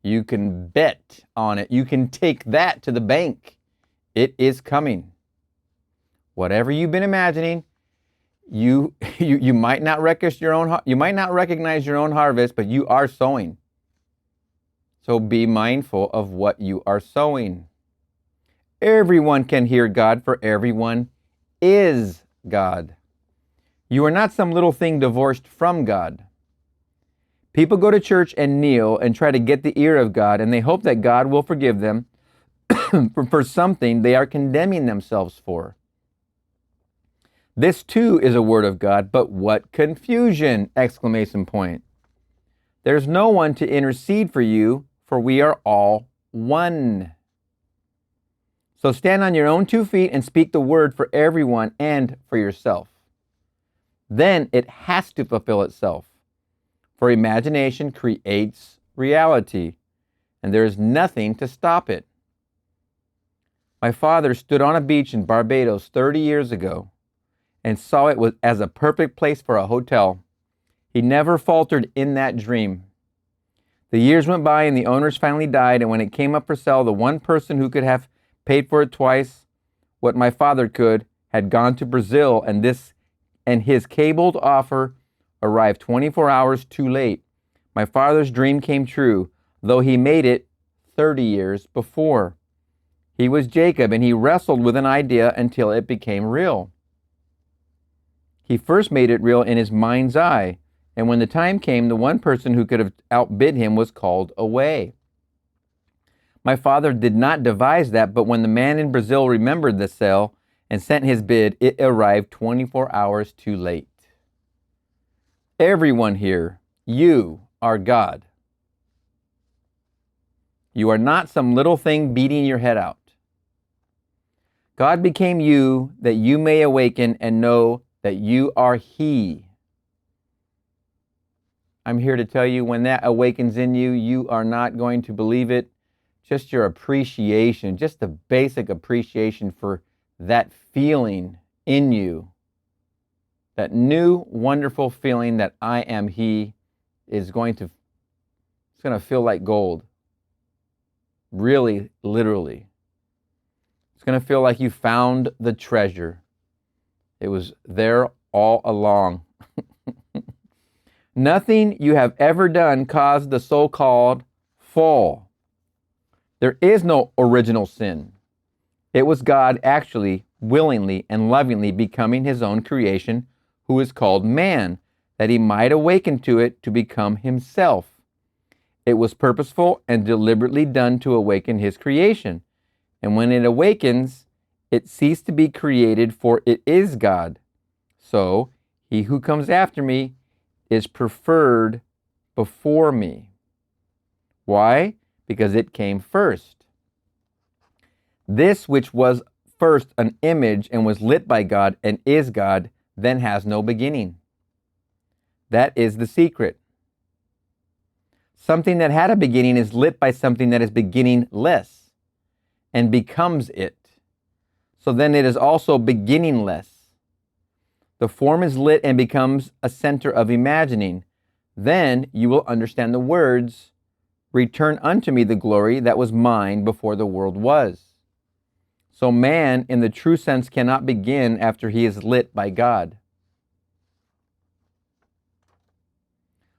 You can bet on it. You can take that to the bank. It is coming. Whatever you've been imagining, you might not recognize your own harvest, but you are sowing. So be mindful of what you are sowing. Everyone can hear God, for everyone is God. You are not some little thing divorced from God. People go to church and kneel and try to get the ear of God, and they hope that God will forgive them for something they are condemning themselves for. This too is a word of God, but what confusion! ! There's no one to intercede for you, for we are all one. So stand on your own 2 feet and speak the word for everyone and for yourself. Then it has to fulfill itself. For imagination creates reality, and there is nothing to stop it. My father stood on a beach in Barbados 30 years ago and saw it as a perfect place for a hotel. He never faltered in that dream. The years went by and the owners finally died, and when it came up for sale, the one person who could have paid for it twice what my father could had gone to Brazil, and his cabled offer arrived 24 hours too late. My father's dream came true, though he made it 30 years before. He was Jacob, and he wrestled with an idea until it became real. He first made it real in his mind's eye, and when the time came, the one person who could have outbid him was called away. My father did not devise that, but when the man in Brazil remembered the sale and sent his bid, it arrived 24 hours too late. Everyone here, you are God. You are not some little thing beating your head out. God became you that you may awaken and know that you are He. I'm here to tell you, when that awakens in you, you are not going to believe it. Just your appreciation, just the basic appreciation for that feeling in you, that new wonderful feeling that I am He, it's going to feel like gold. Really, literally. It's going to feel like you found the treasure. It was there all along. Nothing you have ever done caused the so-called fall. There is no original sin. It was God actually, willingly and lovingly becoming His own creation, who is called man, that He might awaken to it to become Himself. It was purposeful and deliberately done to awaken His creation. And when it awakens, it ceased to be created, for it is God. So he who comes after me is preferred before me. Why? Because it came first. This which was first an image and was lit by God and is God, then has no beginning. That is the secret. Something that had a beginning is lit by something that is beginningless and becomes it. So then it is also beginningless. The form is lit and becomes a center of imagining. Then you will understand the words, return unto me the glory that was mine before the world was. So man, in the true sense, cannot begin after he is lit by God.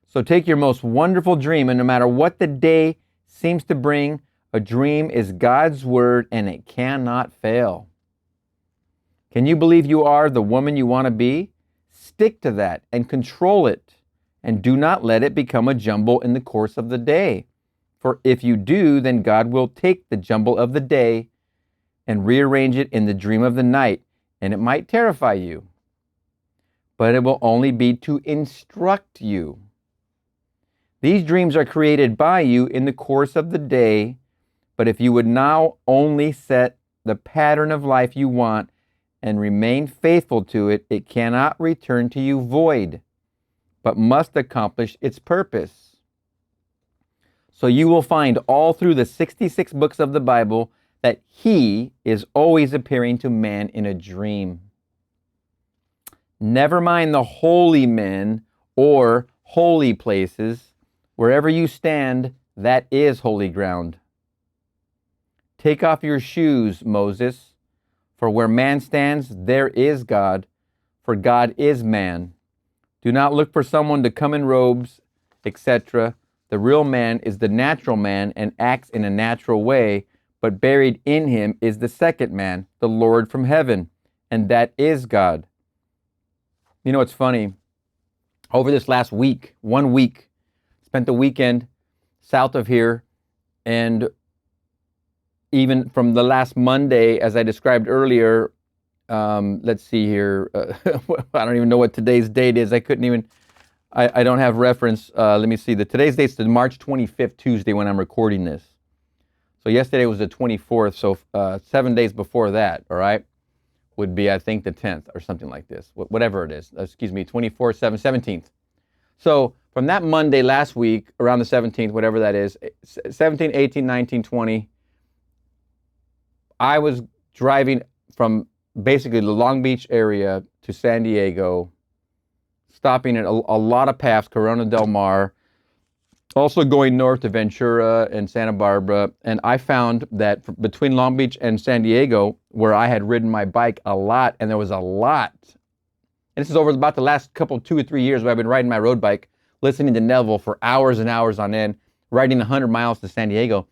So take your most wonderful dream, and no matter what the day seems to bring, a dream is God's word and it cannot fail. Can you believe you are the woman you want to be? Stick to that and control it, and do not let it become a jumble in the course of the day. For if you do, then God will take the jumble of the day and rearrange it in the dream of the night, and it might terrify you, but it will only be to instruct you. These dreams are created by you in the course of the day, but if you would now only set the pattern of life you want and remain faithful to it, it cannot return to you void, but must accomplish its purpose. So you will find all through the 66 books of the Bible that he is always appearing to man in a dream. Never mind the holy men or holy places. Wherever you stand, that is holy ground. Take off your shoes, Moses, for where man stands, there is God, for God is man. Do not look for someone to come in robes, etc. The real man is the natural man and acts in a natural way, but buried in him is the second man, the Lord from heaven, and that is God. You know, it's funny. Over this last week, 1 week, spent the weekend south of here, and even from the last Monday, as I described earlier, let's see here, I don't even know what today's date is. I don't have reference. Let me see, today's date's the March 25th, Tuesday, when I'm recording this. So yesterday was the 24th, so 7 days before that, all right, would be, I think, the 10th or something like this, whatever it is. 24th, 17th. So from that Monday last week, around the 17th, whatever that is, 17, 18, 19, 20, I was driving from basically the Long Beach area to San Diego, stopping at a lot of paths, Corona del Mar, also going north to Ventura and Santa Barbara. And I found that between Long Beach and San Diego, where I had ridden my bike a lot, and there was a lot, and this is over about the last couple, 2 or 3 years where I've been riding my road bike, listening to Neville for hours and hours on end, riding 100 miles to San Diego.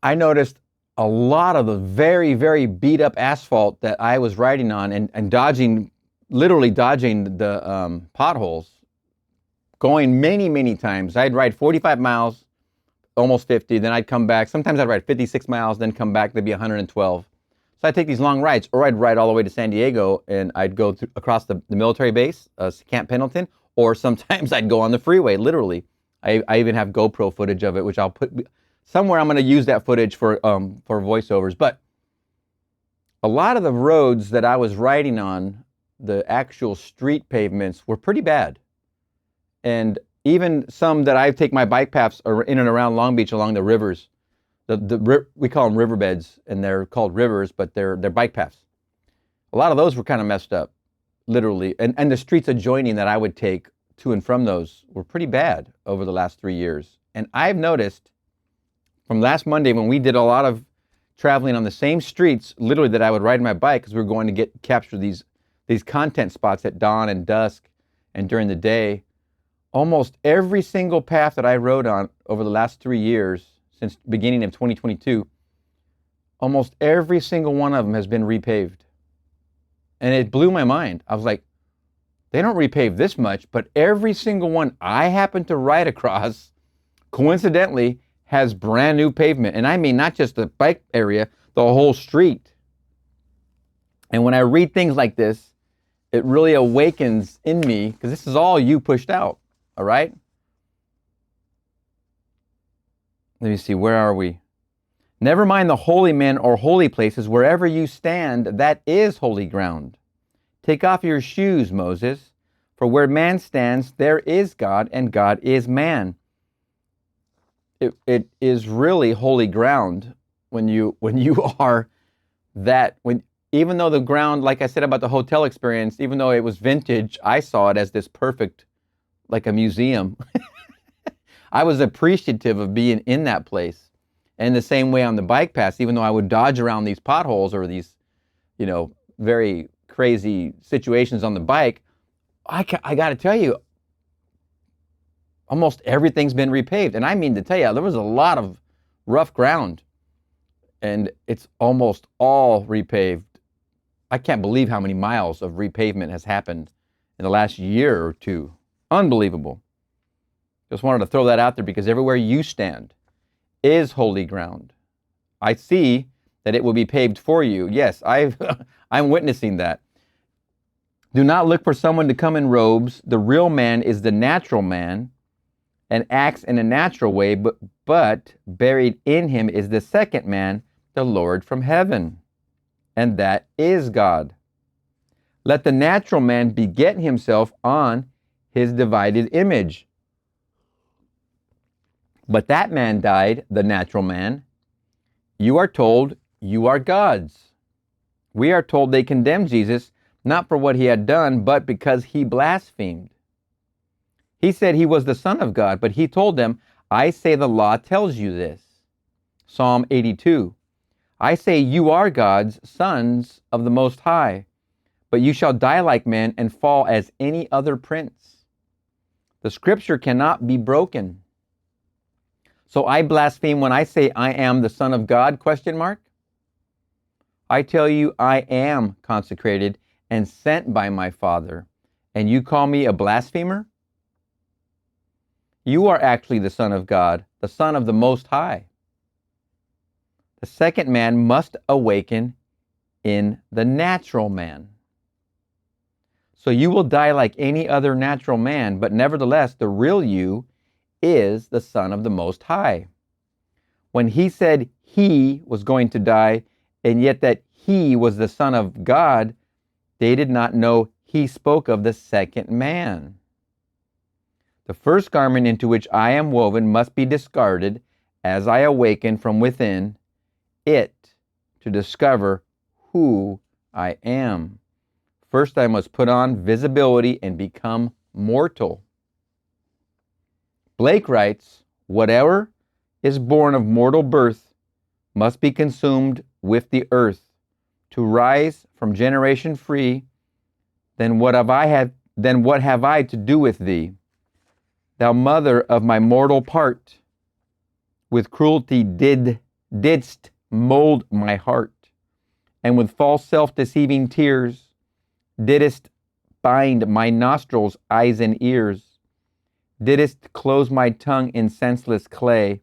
I noticed a lot of the very, very beat up asphalt that I was riding on and literally dodging the potholes, going many, many times. I'd ride 45 miles, almost 50, then I'd come back. Sometimes I'd ride 56 miles, then come back, there'd be 112. So I'd take these long rides, or I'd ride all the way to San Diego, and I'd go across the military base, Camp Pendleton, or sometimes I'd go on the freeway, literally. I even have GoPro footage of it, which I'll put somewhere. I'm going to use that footage for voiceovers. But a lot of the roads that I was riding on, the actual street pavements, were pretty bad. And even some that I take my bike paths are in and around Long Beach along the rivers. We call them riverbeds, and they're called rivers, but they're bike paths. A lot of those were kind of messed up, literally. And the streets adjoining that I would take to and from those were pretty bad over the last 3 years. And I've noticed from last Monday, when we did a lot of traveling on the same streets, literally, that I would ride my bike, because we were going to capture these content spots at dawn and dusk and during the day. Almost every single path that I rode on over the last 3 years, since the beginning of 2022, almost every single one of them has been repaved. And it blew my mind. I was like, they don't repave this much, but every single one I happen to ride across, coincidentally, has brand new pavement. And I mean, not just the bike area, the whole street. And when I read things like this, it really awakens in me, because this is all you pushed out, all right? Let me see, where are we? Never mind the holy men or holy places, wherever you stand, that is holy ground. Take off your shoes, Moses, for where man stands, there is God, and God is man. It is really holy ground when you are that, even though the ground, like I said about the hotel experience, even though it was vintage, I saw it as this perfect, like a museum. I was appreciative of being in that place. And the same way on the bike path, even though I would dodge around these potholes or these, very crazy situations on the bike, I got to tell you, almost everything's been repaved. And I mean to tell you, there was a lot of rough ground, and it's almost all repaved. I can't believe how many miles of repavement has happened in the last year or two. Unbelievable. Just wanted to throw that out there, because everywhere you stand is holy ground. I see that it will be paved for you. Yes, I'm witnessing that. Do not look for someone to come in robes. The real man is the natural man and acts in a natural way, but buried in him is the second man, the Lord from heaven, and that is God. Let the natural man beget himself on his divided image. But that man died, the natural man. You are told you are God's. We are told they condemned Jesus, not for what he had done, but because he blasphemed. He said he was the Son of God, but he told them, I say the law tells you this. Psalm 82. I say you are God's sons of the Most High, but you shall die like men and fall as any other prince. The scripture cannot be broken. So I blaspheme when I say I am the Son of God, ? I tell you I am consecrated and sent by my Father, and you call me a blasphemer? You are actually the Son of God, the Son of the Most High. The second man must awaken in the natural man. So you will die like any other natural man, but nevertheless, the real you is the Son of the Most High. When he said he was going to die, and yet that he was the Son of God, they did not know he spoke of the second man. The first garment into which I am woven must be discarded as I awaken from within it to discover who I am. First, I must put on visibility and become mortal. Blake writes, whatever is born of mortal birth must be consumed with the earth. To rise from generation free, then what have I to do with thee? Thou mother of my mortal part, with cruelty didst mold my heart, and with false self-deceiving tears didst bind my nostrils, eyes, and ears, didst close my tongue in senseless clay,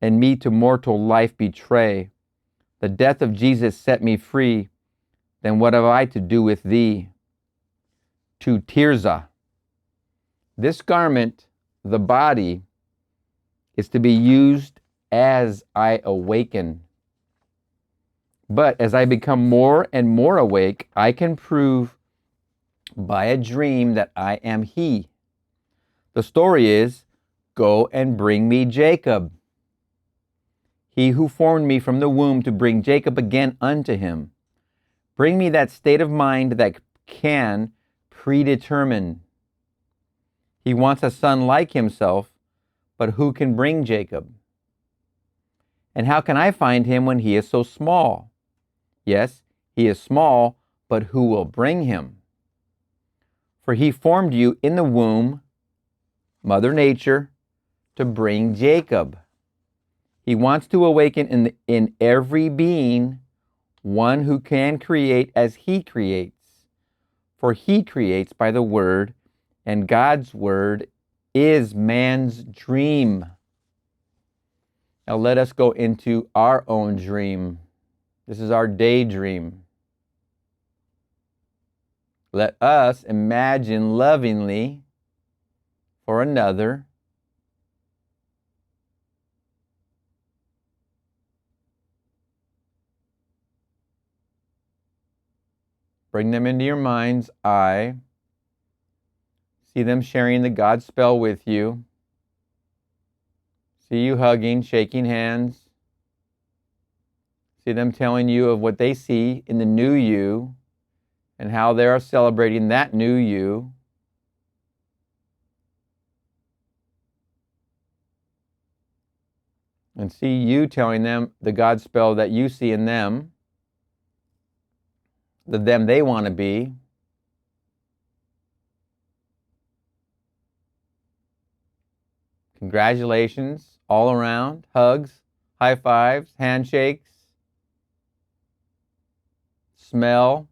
and me to mortal life betray. The death of Jesus set me free, then what have I to do with thee? To Tirzah. This garment, the body, is to be used as I awaken. But as I become more and more awake, I can prove by a dream that I am he. The story is, go and bring me Jacob. He who formed me from the womb to bring Jacob again unto him. Bring me that state of mind that can predetermine. He wants a son like himself, but who can bring Jacob? And how can I find him when he is so small? Yes, he is small, but who will bring him? For he formed you in the womb, Mother Nature, to bring Jacob. He wants to awaken in every being one who can create as he creates. For he creates by the word, and God's word is man's dream. Now let us go into our own dream. This is our daydream. Let us imagine lovingly for another. Bring them into your mind's eye. See them sharing the God spell with you. See you hugging, shaking hands. See them telling you of what they see in the new you and how they are celebrating that new you. And see you telling them the God spell that you see in them, the them they want to be. Congratulations all around, hugs, high fives, handshakes, smell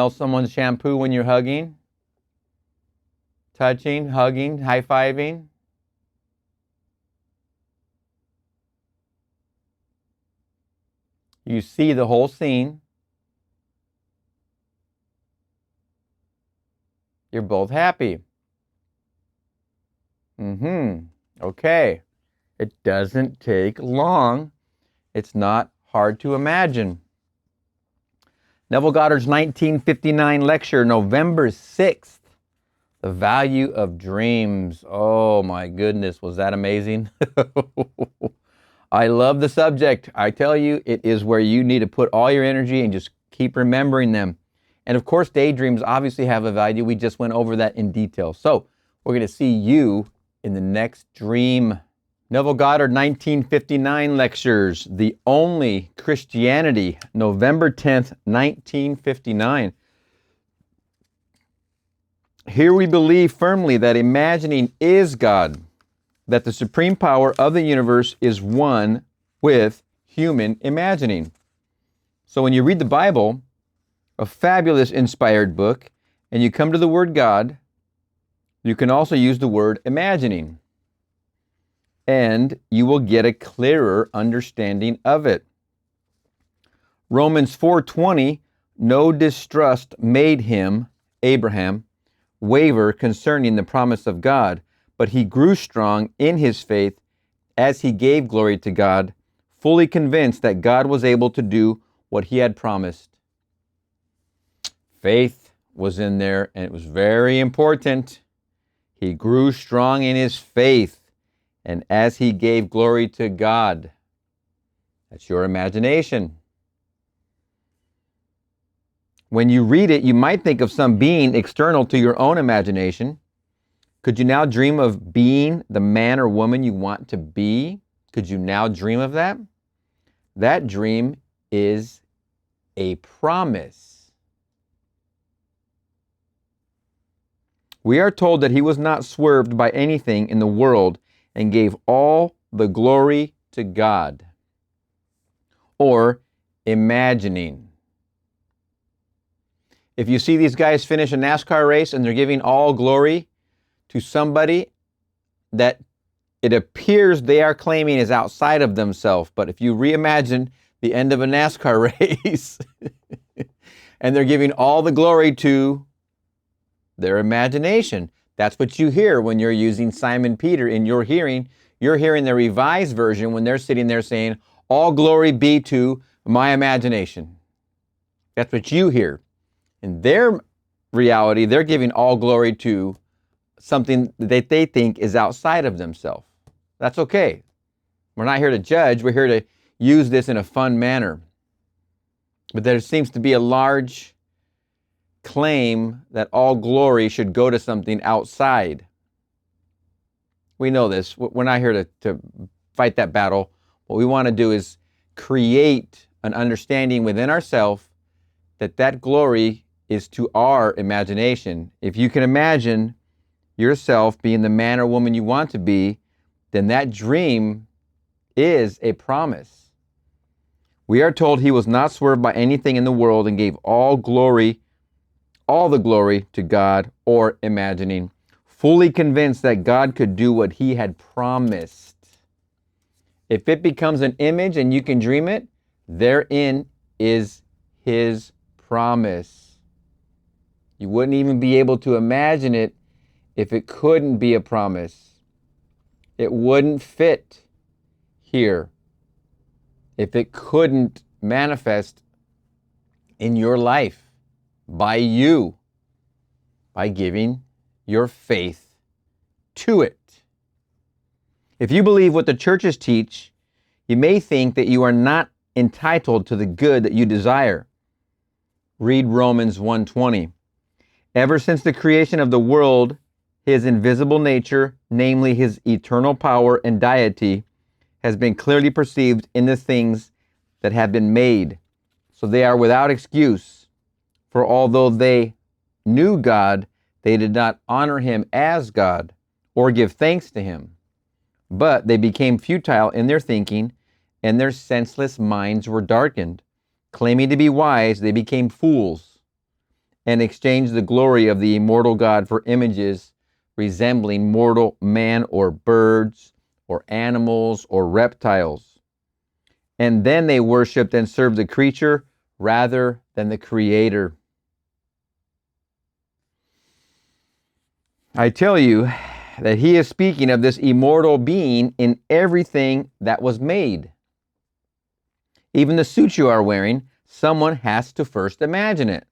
someone's shampoo when you're hugging, touching, hugging, high-fiving. You see the whole scene. You're both happy. Okay. It doesn't take long. It's not hard to imagine. Neville Goddard's 1959 lecture, November 6th, The Value of Dreams. Oh my goodness, was that amazing? I love the subject. I tell you, it is where you need to put all your energy and just keep remembering them. And of course, daydreams obviously have a value. We just went over that in detail. So we're going to see you in the next dream. Neville Goddard, 1959 lectures, The Only Christianity, November 10th, 1959. Here we believe firmly that imagining is God, that the supreme power of the universe is one with human imagining. So when you read the Bible, a fabulous inspired book, and you come to the word God, you can also use the word imagining, and you will get a clearer understanding of it. Romans 4:20, no distrust made him, Abraham, waver concerning the promise of God, but he grew strong in his faith as he gave glory to God, fully convinced that God was able to do what he had promised. Faith was in there, and it was very important. He grew strong in his faith, and as he gave glory to God. That's your imagination. When you read it, you might think of some being external to your own imagination. Could you now dream of being the man or woman you want to be? Could you now dream of that? That dream is a promise. We are told that he was not swerved by anything in the world and gave all the glory to God. Or imagining. If you see these guys finish a NASCAR race and they're giving all glory to somebody that it appears they are claiming is outside of themselves, but if you reimagine the end of a NASCAR race and they're giving all the glory to their imagination, that's what you hear when you're using Simon Peter in your hearing. You're hearing the revised version when they're sitting there saying, all glory be to my imagination. That's what you hear. In their reality, they're giving all glory to something that they think is outside of themselves. That's okay. We're not here to judge. We're here to use this in a fun manner. But there seems to be a large claim that all glory should go to something outside. We know this. We're not here to fight that battle. What we want to do is create an understanding within ourselves that that glory is to our imagination. If you can imagine yourself being the man or woman you want to be, then that dream is a promise. We are told he was not swerved by anything in the world and gave all the glory to God, or imagining, fully convinced that God could do what he had promised. If it becomes an image and you can dream it, therein is his promise. You wouldn't even be able to imagine it if it couldn't be a promise. It wouldn't fit here if it couldn't manifest in your life by you, by giving your faith to it. If you believe what the churches teach, you may think that you are not entitled to the good that you desire. Read Romans 1:20. Ever since the creation of the world, his invisible nature, namely his eternal power and deity, has been clearly perceived in the things that have been made. So they are without excuse. For although they knew God, they did not honor him as God or give thanks to him. But they became futile in their thinking, and their senseless minds were darkened. Claiming to be wise, they became fools and exchanged the glory of the immortal God for images resembling mortal man or birds or animals or reptiles. And then they worshiped and served the creature rather than the Creator. I tell you that he is speaking of this immortal being in everything that was made. Even the suit you are wearing, someone has to first imagine it.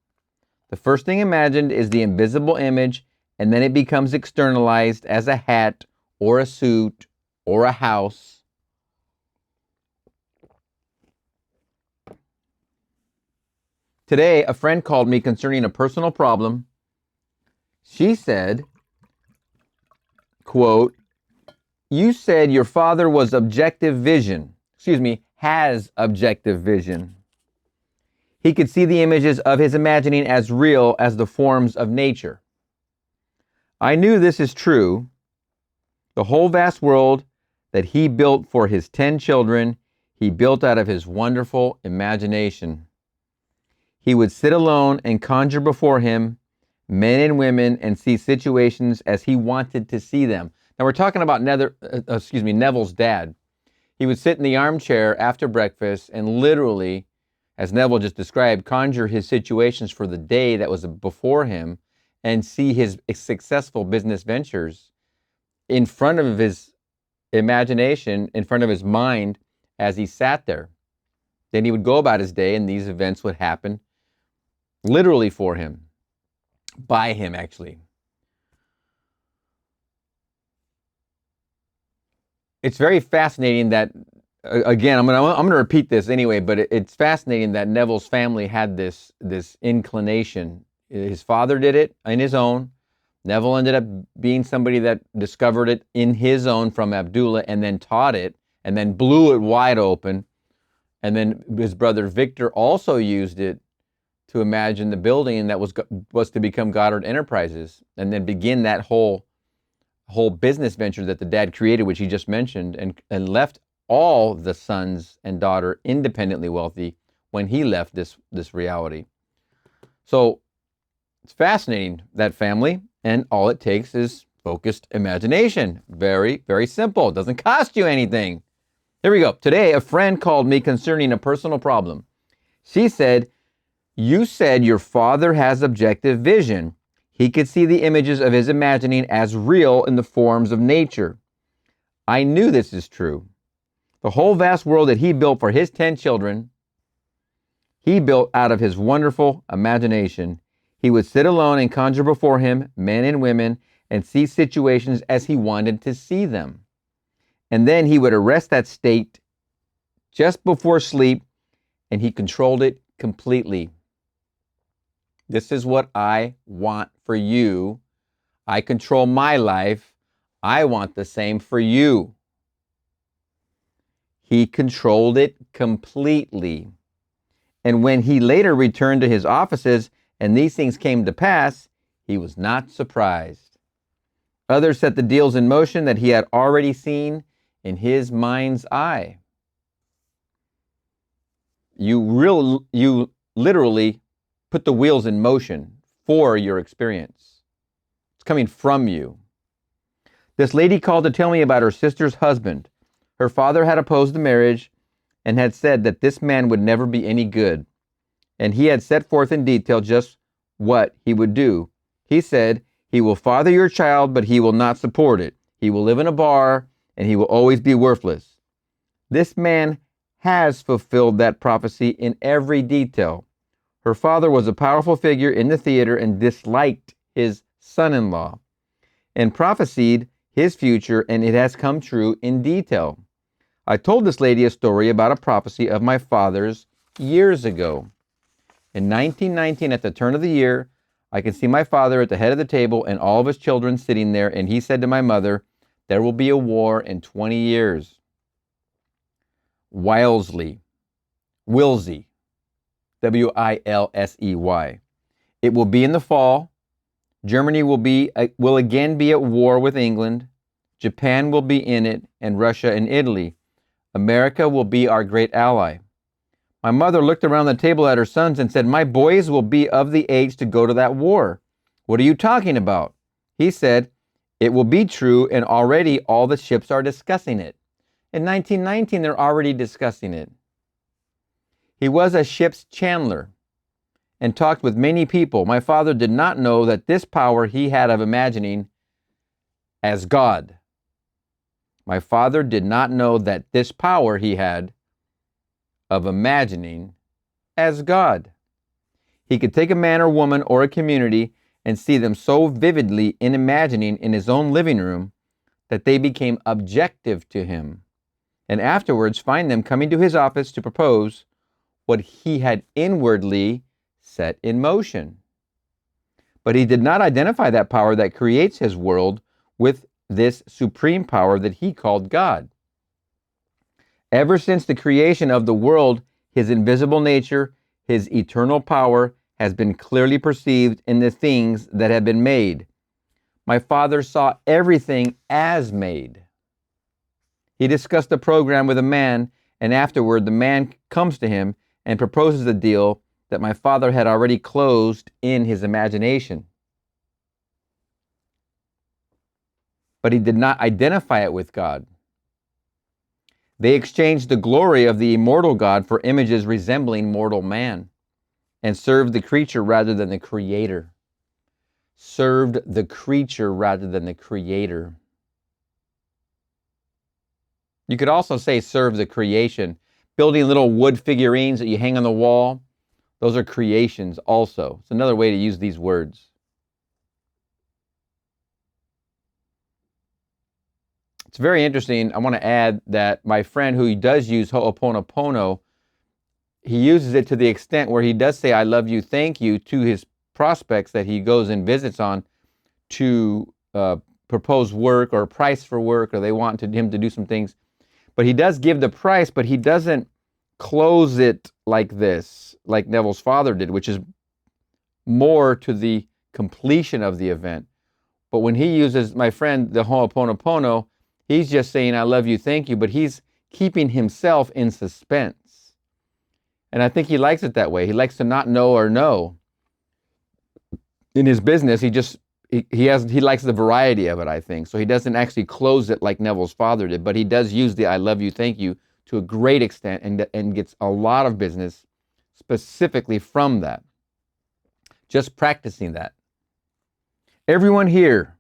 The first thing imagined is the invisible image, and then it becomes externalized as a hat or a suit or a house. Today, a friend called me concerning a personal problem. She said, quote, "You said your father was objective vision. Has objective vision. He could see the images of his imagining as real as the forms of nature. I knew this is true. The whole vast world that he built for his 10 children, he built out of his wonderful imagination. He would sit alone and conjure before him men and women and see situations as he wanted to see them." Now we're talking about Neville's dad. He would sit in the armchair after breakfast and literally, as Neville just described, conjure his situations for the day that was before him and see his successful business ventures in front of his imagination, in front of his mind as he sat there. Then he would go about his day and these events would happen literally for him, by him actually. It's very fascinating that, again, I'm going to repeat this anyway, but it's fascinating that Neville's family had this inclination. His father did it in his own. Neville ended up being somebody that discovered it in his own from Abdullah and then taught it and then blew it wide open. And then his brother Victor also used it to imagine the building that was to become Goddard Enterprises and then begin that whole business venture that the dad created, which he just mentioned, and left all the sons and daughter independently wealthy when he left this reality. So it's fascinating, that family, and all it takes is focused imagination. Very, very simple. It doesn't cost you anything. Here we go. Today, a friend called me concerning a personal problem. She said, "You said your father has objective vision. He could see the images of his imagining as real in the forms of nature. I knew this is true. The whole vast world that he built for his 10 children, he built out of his wonderful imagination. He would sit alone and conjure before him men and women and see situations as he wanted to see them. And then he would arrest that state just before sleep, and he controlled it completely. This is what I want for you. I control my life. I want the same for you." He controlled it completely. And when he later returned to his offices and these things came to pass, he was not surprised. Others set the deals in motion that he had already seen in his mind's eye. You literally put the wheels in motion for your experience. It's coming from you. This lady called to tell me about her sister's husband. Her father had opposed the marriage and had said that this man would never be any good. And he had set forth in detail just what he would do. He said, "He will father your child, but he will not support it. He will live in a bar, and he will always be worthless." This man has fulfilled that prophecy in every detail. Her father was a powerful figure in the theater and disliked his son-in-law and prophesied his future, and it has come true in detail. I told this lady a story about a prophecy of my father's years ago. In 1919, at the turn of the year, I can see my father at the head of the table and all of his children sitting there, and he said to my mother, "There will be a war in 20 years. Wilsey, Wilsey. It will be in the fall. Germany will again be at war with England. Japan will be in it, and Russia and Italy. America will be our great ally." My mother looked around the table at her sons and said, "My boys will be of the age to go to that war. What are you talking about?" He said, "It will be true, and already all the ships are discussing it." In 1919, they're already discussing it. He was a ship's chandler and talked with many people. My father did not know that this power he had of imagining as God. My father did not know that this power he had of imagining as God. He could take a man or woman or a community and see them so vividly in imagining in his own living room that they became objective to him, and afterwards find them coming to his office to propose what he had inwardly set in motion. But he did not identify that power that creates his world with this supreme power that he called God. Ever since the creation of the world, his invisible nature, his eternal power, has been clearly perceived in the things that have been made. My father saw everything as made. He discussed the program with a man, and afterward the man comes to him and proposes a deal that my father had already closed in his imagination. But he did not identify it with God. They exchanged the glory of the immortal God for images resembling mortal man, and served the creature rather than the creator. Served the creature rather than the creator. You could also say serve the creation. Building little wood figurines that you hang on the wall, those are creations also. It's another way to use these words. It's very interesting. I want to add that my friend who does use Ho'oponopono, he uses it to the extent where he does say, "I love you, thank you," to his prospects that he goes and visits on to propose work or price for work, or they want him to do some things. But he does give the price, but he doesn't close it like this, like Neville's father did, which is more to the completion of the event. But when he uses, my friend, the Ho'oponopono, he's just saying, "I love you, thank you," but he's keeping himself in suspense. And I think he likes it that way. He likes to not know or know. In his business, he likes the variety of it, I think. So he doesn't actually close it like Neville's father did, but he does use the "I love you, thank you" to a great extent, and gets a lot of business specifically from that. Just practicing that. Everyone here,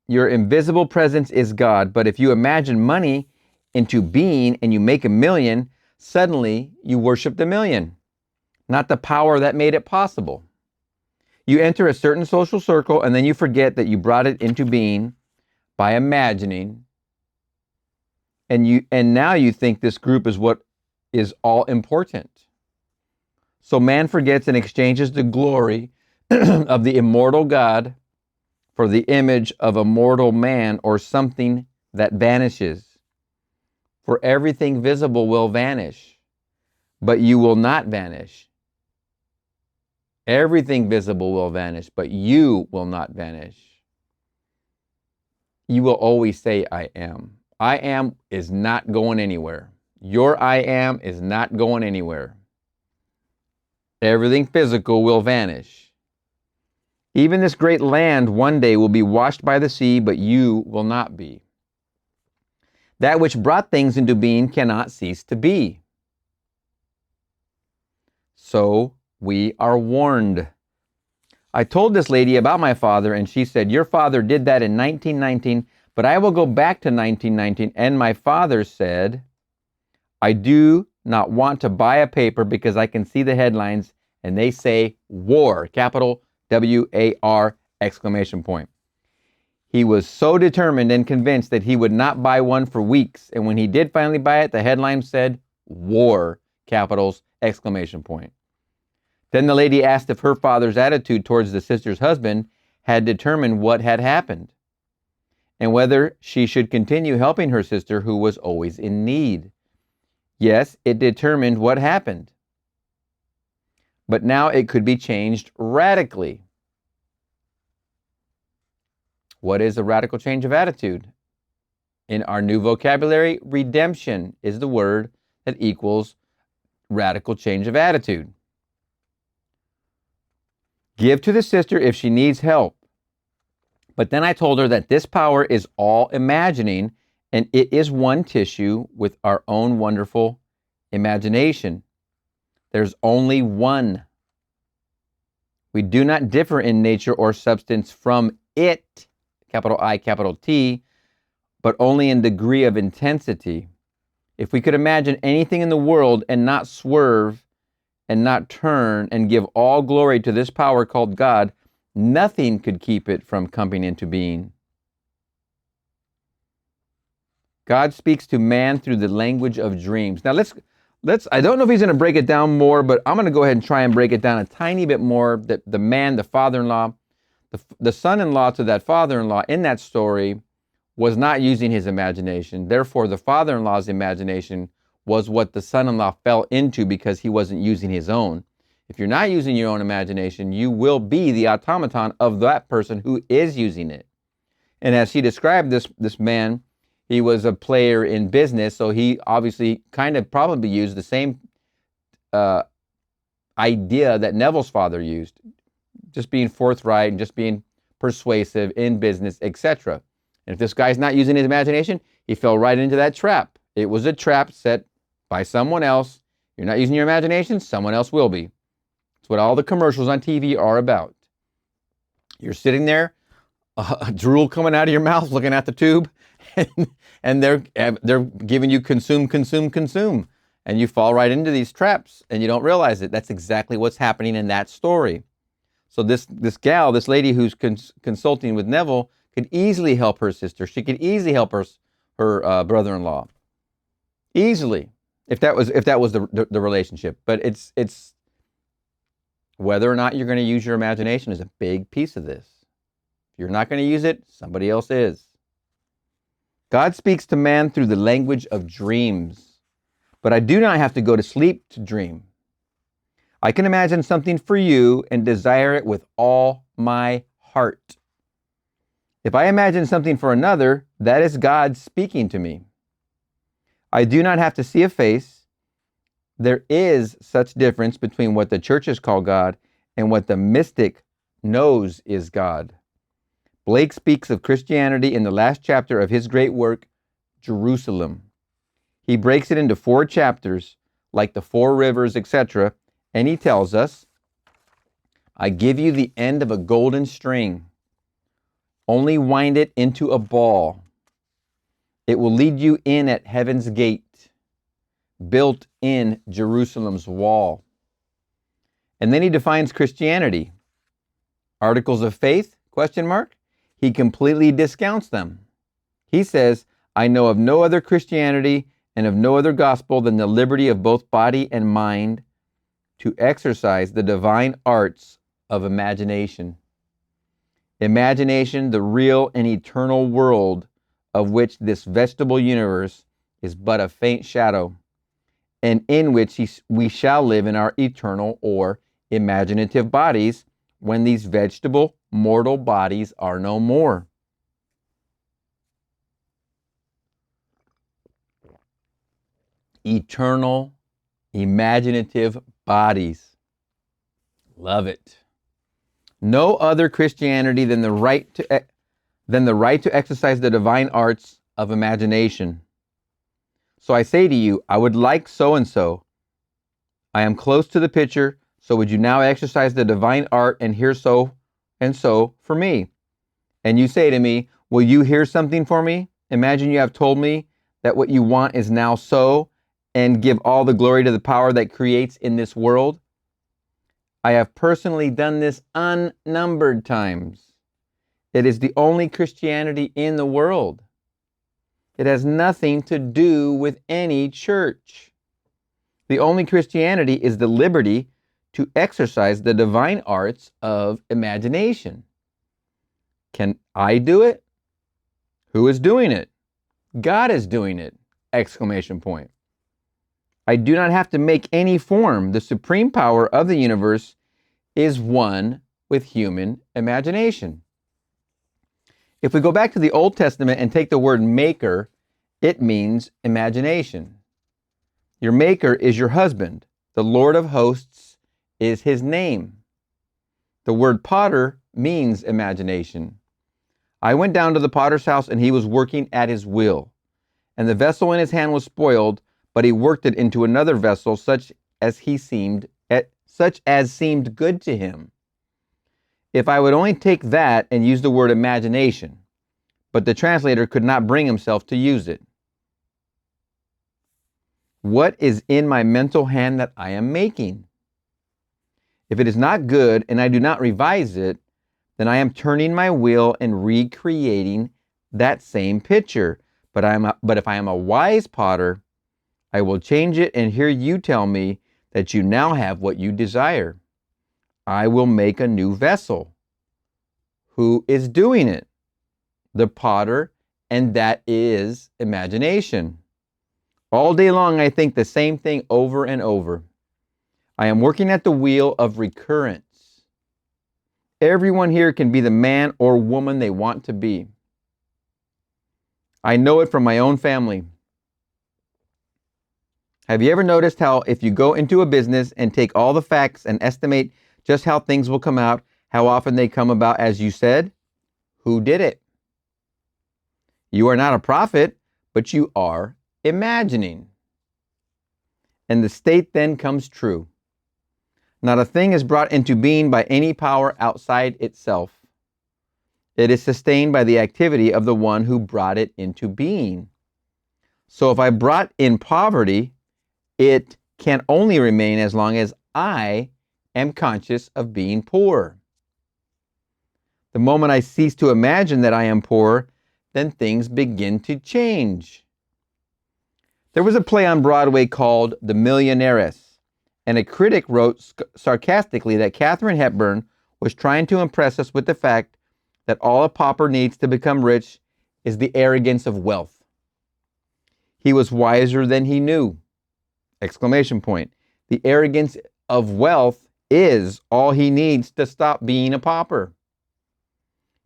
your invisible presence is God, but if you imagine money into being and you make $1 million, suddenly you worship the million, not the power that made it possible. You enter a certain social circle and then you forget that you brought it into being by imagining, and now you think this group is what is all important. So man forgets and exchanges the glory of the immortal God for the image of a mortal man or something that vanishes. For everything visible will vanish, but you will not vanish. Everything visible will vanish, but you will not vanish. You will always say, "I am." I am is not going anywhere. Your I am is not going anywhere. Everything physical will vanish. Even this great land one day will be washed by the sea, but you will not be. That which brought things into being cannot cease to be. So we are warned. I told this lady about my father, and she said, your father did that in 1919, but I will go back to 1919. And my father said, I do not want to buy a paper because I can see the headlines and they say war, capital W-A-R, exclamation point. He was so determined and convinced that he would not buy one for weeks. And when he did finally buy it, the headline said war, capitals, exclamation point. Then the lady asked if her father's attitude towards the sister's husband had determined what had happened and whether she should continue helping her sister who was always in need. Yes, it determined what happened. But now it could be changed radically. What is a radical change of attitude? In our new vocabulary, redemption is the word that equals radical change of attitude. Give to the sister if she needs help. But then I told her that this power is all imagining, and it is one tissue with our own wonderful imagination. There's only one. We do not differ in nature or substance from it, capital I, capital T, but only in degree of intensity. If we could imagine anything in the world and not swerve and not turn and give all glory to this power called God, nothing could keep it from coming into being. God speaks to man through the language of dreams. Now let's I don't know if he's going to break it down more, but I'm going to go ahead and try and break it down a tiny bit more. That the man, the father-in-law, the son-in-law to that father-in-law in that story was not using his imagination. Therefore, the father-in-law's imagination was what the son-in-law fell into because he wasn't using his own. If you're not using your own imagination, you will be the automaton of that person who is using it. And as he described this man, he was a player in business, so he obviously kind of probably used the same idea that Neville's father used, just being forthright and just being persuasive in business, etc. And if this guy's not using his imagination, he fell right into that trap. It was a trap set by someone else. You're not using your imagination, someone else will be. It's what all the commercials on TV are about. You're sitting there, drool coming out of your mouth, looking at the tube, and they're giving you consume, consume, consume. And you fall right into these traps, and you don't realize it. That's exactly what's happening in that story. So this gal, this lady who's consulting with Neville, could easily help her sister. She could easily help her brother-in-law. Easily, if that was the relationship. But it's whether or not you're going to use your imagination is a big piece of this. If you're not going to use it, somebody else is. God speaks to man through the language of dreams, but I do not have to go to sleep to dream. I can imagine something for you and desire it with all my heart. If I imagine something for another, that is God speaking to me. I do not have to see a face. There is such difference between what the churches call God and what the mystic knows is God. Blake speaks of Christianity in the last chapter of his great work, Jerusalem. He breaks it into 4 chapters, like the 4 rivers, etc., and he tells us, I give you the end of a golden string. Only wind it into a ball. It will lead you in at heaven's gate, built in Jerusalem's wall. And then he defines Christianity. Articles of faith, ? He completely discounts them. He says, I know of no other Christianity and of no other gospel than the liberty of both body and mind to exercise the divine arts of imagination. Imagination, the real and eternal world of which this vegetable universe is but a faint shadow, and in which we shall live in our eternal or imaginative bodies when these vegetable mortal bodies are no more. Eternal, imaginative bodies. Love it. No other Christianity than the right to exercise the divine arts of imagination. So I say to you, I would like so-and-so. I am close to the picture, so would you now exercise the divine art and hear so and so for me? And you say to me, will you hear something for me? Imagine you have told me that what you want is now so, and give all the glory to the power that creates in this world. I have personally done this unnumbered times. It is the only Christianity in the world. It has nothing to do with any church. The only Christianity is the liberty to exercise the divine arts of imagination. Can I do it? Who is doing it? God is doing it! Exclamation point. I do not have to make any form. The supreme power of the universe is one with human imagination. If we go back to the Old Testament and take the word maker, it means imagination. Your maker is your husband. The Lord of hosts is his name. The word potter means imagination. I went down to the potter's house, and he was working at his will. And the vessel in his hand was spoiled, but he worked it into another vessel, such as seemed good to him. If I would only take that and use the word imagination, but the translator could not bring himself to use it. What is in my mental hand that I am making? If it is not good and I do not revise it, then I am turning my wheel and recreating that same picture. But if I am a wise potter, I will change it and hear you tell me that you now have what you desire. I will make a new vessel. Who is doing it? The potter, and that is imagination. All day long, I think the same thing over and over. I am working at the wheel of recurrence. Everyone here can be the man or woman they want to be. I know it from my own family. Have you ever noticed how if you go into a business and take all the facts and estimate just how things will come out, how often they come about as you said? Who did it? You are not a prophet, but you are imagining. And the state then comes true. Not a thing is brought into being by any power outside itself. It is sustained by the activity of the one who brought it into being. So if I brought in poverty, it can only remain as long as I am conscious of being poor. The moment I cease to imagine that I am poor, then things begin to change. There was a play on Broadway called The Millionairess, and a critic wrote sarcastically that Katharine Hepburn was trying to impress us with the fact that all a pauper needs to become rich is the arrogance of wealth. He was wiser than he knew! Exclamation point. The arrogance of wealth is all he needs to stop being a pauper.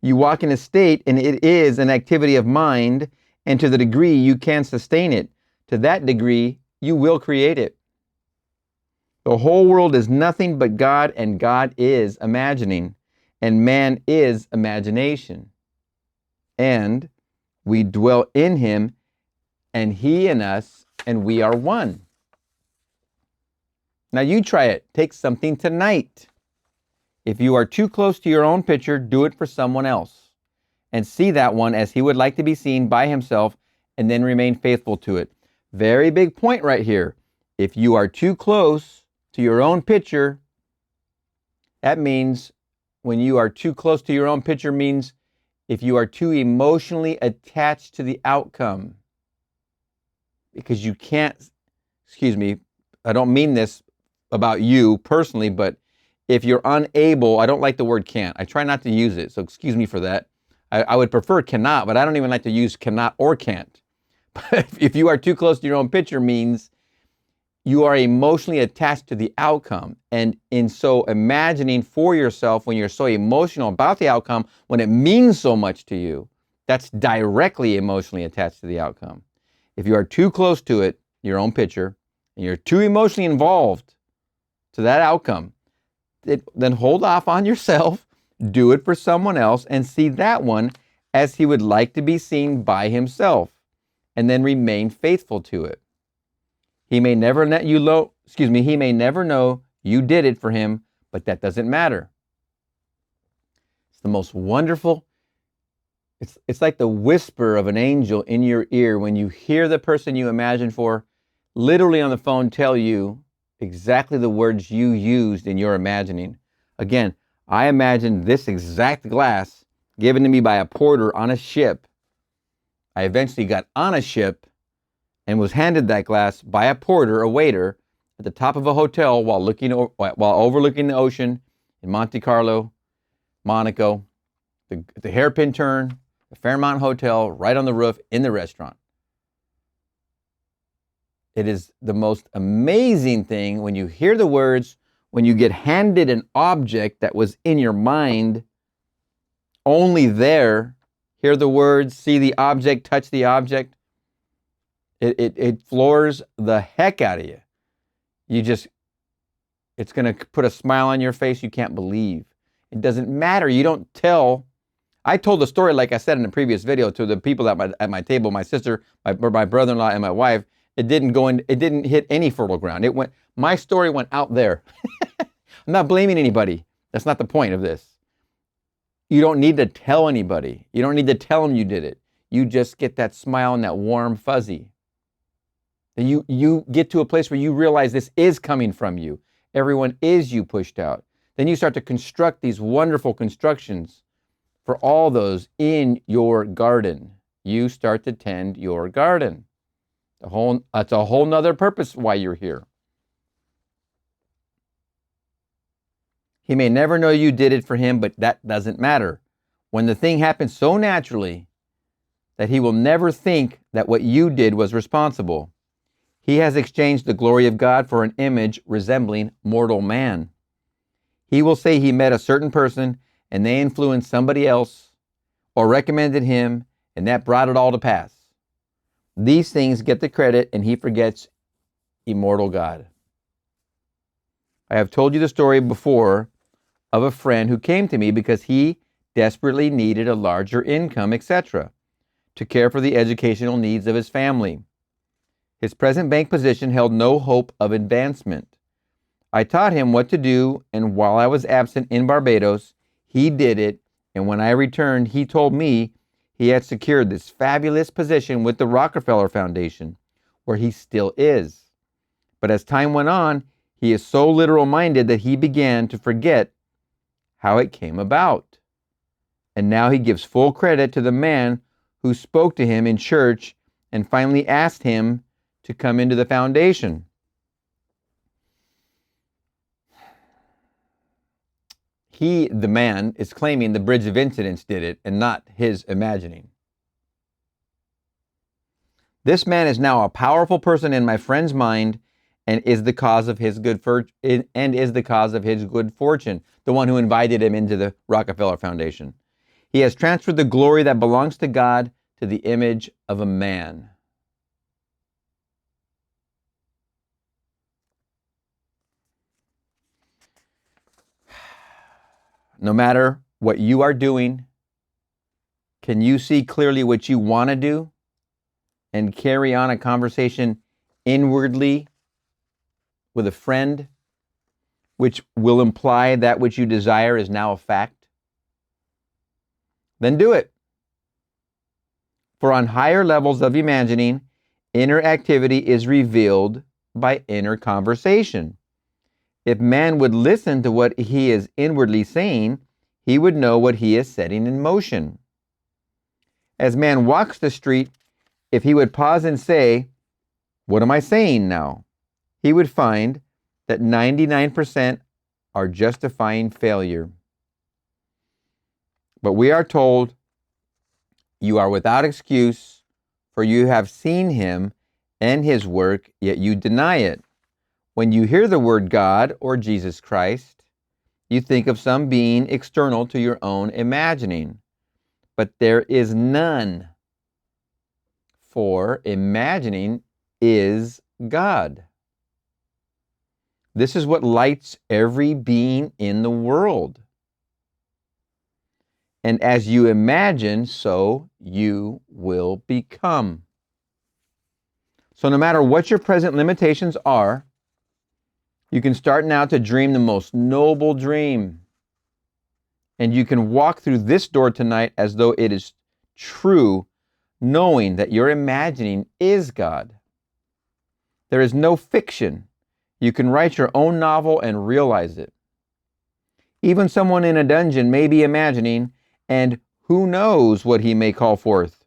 You walk in a state, and it is an activity of mind, and to the degree you can sustain it, to that degree you will create it. The whole world is nothing but God, and God is imagining, and man is imagination. And we dwell in him, and he in us, and we are one. Now you try it. Take something tonight. If you are too close to your own picture, do it for someone else, and see that one as he would like to be seen by himself, and then remain faithful to it. Very big point right here. If you are too close to your own picture, that means when you are too close to your own picture means if you are too emotionally attached to the outcome. Because you can't, excuse me, I don't mean this about you personally, but if you're unable, I don't like the word can't. I try not to use it, so excuse me for that. I would prefer cannot, but I don't even like to use cannot or can't. But if you are too close to your own picture means you are emotionally attached to the outcome. And in so imagining for yourself, when you're so emotional about the outcome, when it means so much to you, that's directly emotionally attached to the outcome. If you are too close to it, your own picture, and you're too emotionally involved to that outcome, then hold off on yourself, do it for someone else, and see that one as he would like to be seen by himself, and then remain faithful to it. He may never let you he may never know you did it for him, but that doesn't matter. It's the most wonderful. It's like the whisper of an angel in your ear when you hear the person you imagine for literally on the phone tell you exactly the words you used in your imagining. Again, I imagined this exact glass given to me by a porter on a ship. I eventually got on a ship and was handed that glass by a porter, a waiter, at the top of a hotel while overlooking the ocean in Monte Carlo, Monaco, the hairpin turn, the Fairmont Hotel, right on the roof in the restaurant. It is the most amazing thing when you hear the words, when you get handed an object that was in your mind, only there, hear the words, see the object, touch the object. It floors the heck out of you. It's going to put a smile on your face you can't believe. It doesn't matter. You don't tell. I told the story, like I said in the previous video, to the people at my table, my sister, my brother-in-law, and my wife. It didn't hit any fertile ground. My story went out there. I'm not blaming anybody. That's not the point of this. You don't need to tell anybody. You don't need to tell them you did it. You just get that smile and that warm fuzzy. And you get to a place where you realize this is coming from you. Everyone is you pushed out. Then you start to construct these wonderful constructions for all those in your garden. You start to tend your garden. That's a whole nother purpose why you're here. He may never know you did it for him, but that doesn't matter. When the thing happens so naturally that he will never think that what you did was responsible. He has exchanged the glory of God for an image resembling mortal man. He will say he met a certain person and they influenced somebody else or recommended him and that brought it all to pass. These things get the credit and he forgets immortal God. I have told you the story before of a friend who came to me because he desperately needed a larger income, etc., to care for the educational needs of his family. His present bank position held no hope of advancement. I taught him what to do, and while I was absent in Barbados, he did it, and when I returned, he told me he had secured this fabulous position with the Rockefeller Foundation, where he still is. But as time went on, he is so literal-minded that he began to forget how it came about. And now he gives full credit to the man who spoke to him in church and finally asked him to come into the foundation. He, the man, is claiming the bridge of incidents did it and not his imagining. This man is now a powerful person in my friend's mind and is the cause of his good fortune, the one who invited him into the Rockefeller Foundation. He has transferred the glory that belongs to God to the image of a man. No matter what you are doing, can you see clearly what you want to do and carry on a conversation inwardly with a friend, which will imply that which you desire is now a fact? Then do it. For on higher levels of imagining, inner activity is revealed by inner conversation. If man would listen to what he is inwardly saying, he would know what he is setting in motion. As man walks the street, if he would pause and say, "What am I saying now?" he would find that 99% are justifying failure. But we are told, "You are without excuse, for you have seen him and his work, yet you deny it." When you hear the word God or Jesus Christ, you think of some being external to your own imagining. But there is none, for imagining is God. This is what lights every being in the world. And as you imagine, so you will become. So no matter what your present limitations are, you can start now to dream the most noble dream. And you can walk through this door tonight as though it is true, knowing that your imagining is God. There is no fiction. You can write your own novel and realize it. Even someone in a dungeon may be imagining, and who knows what he may call forth.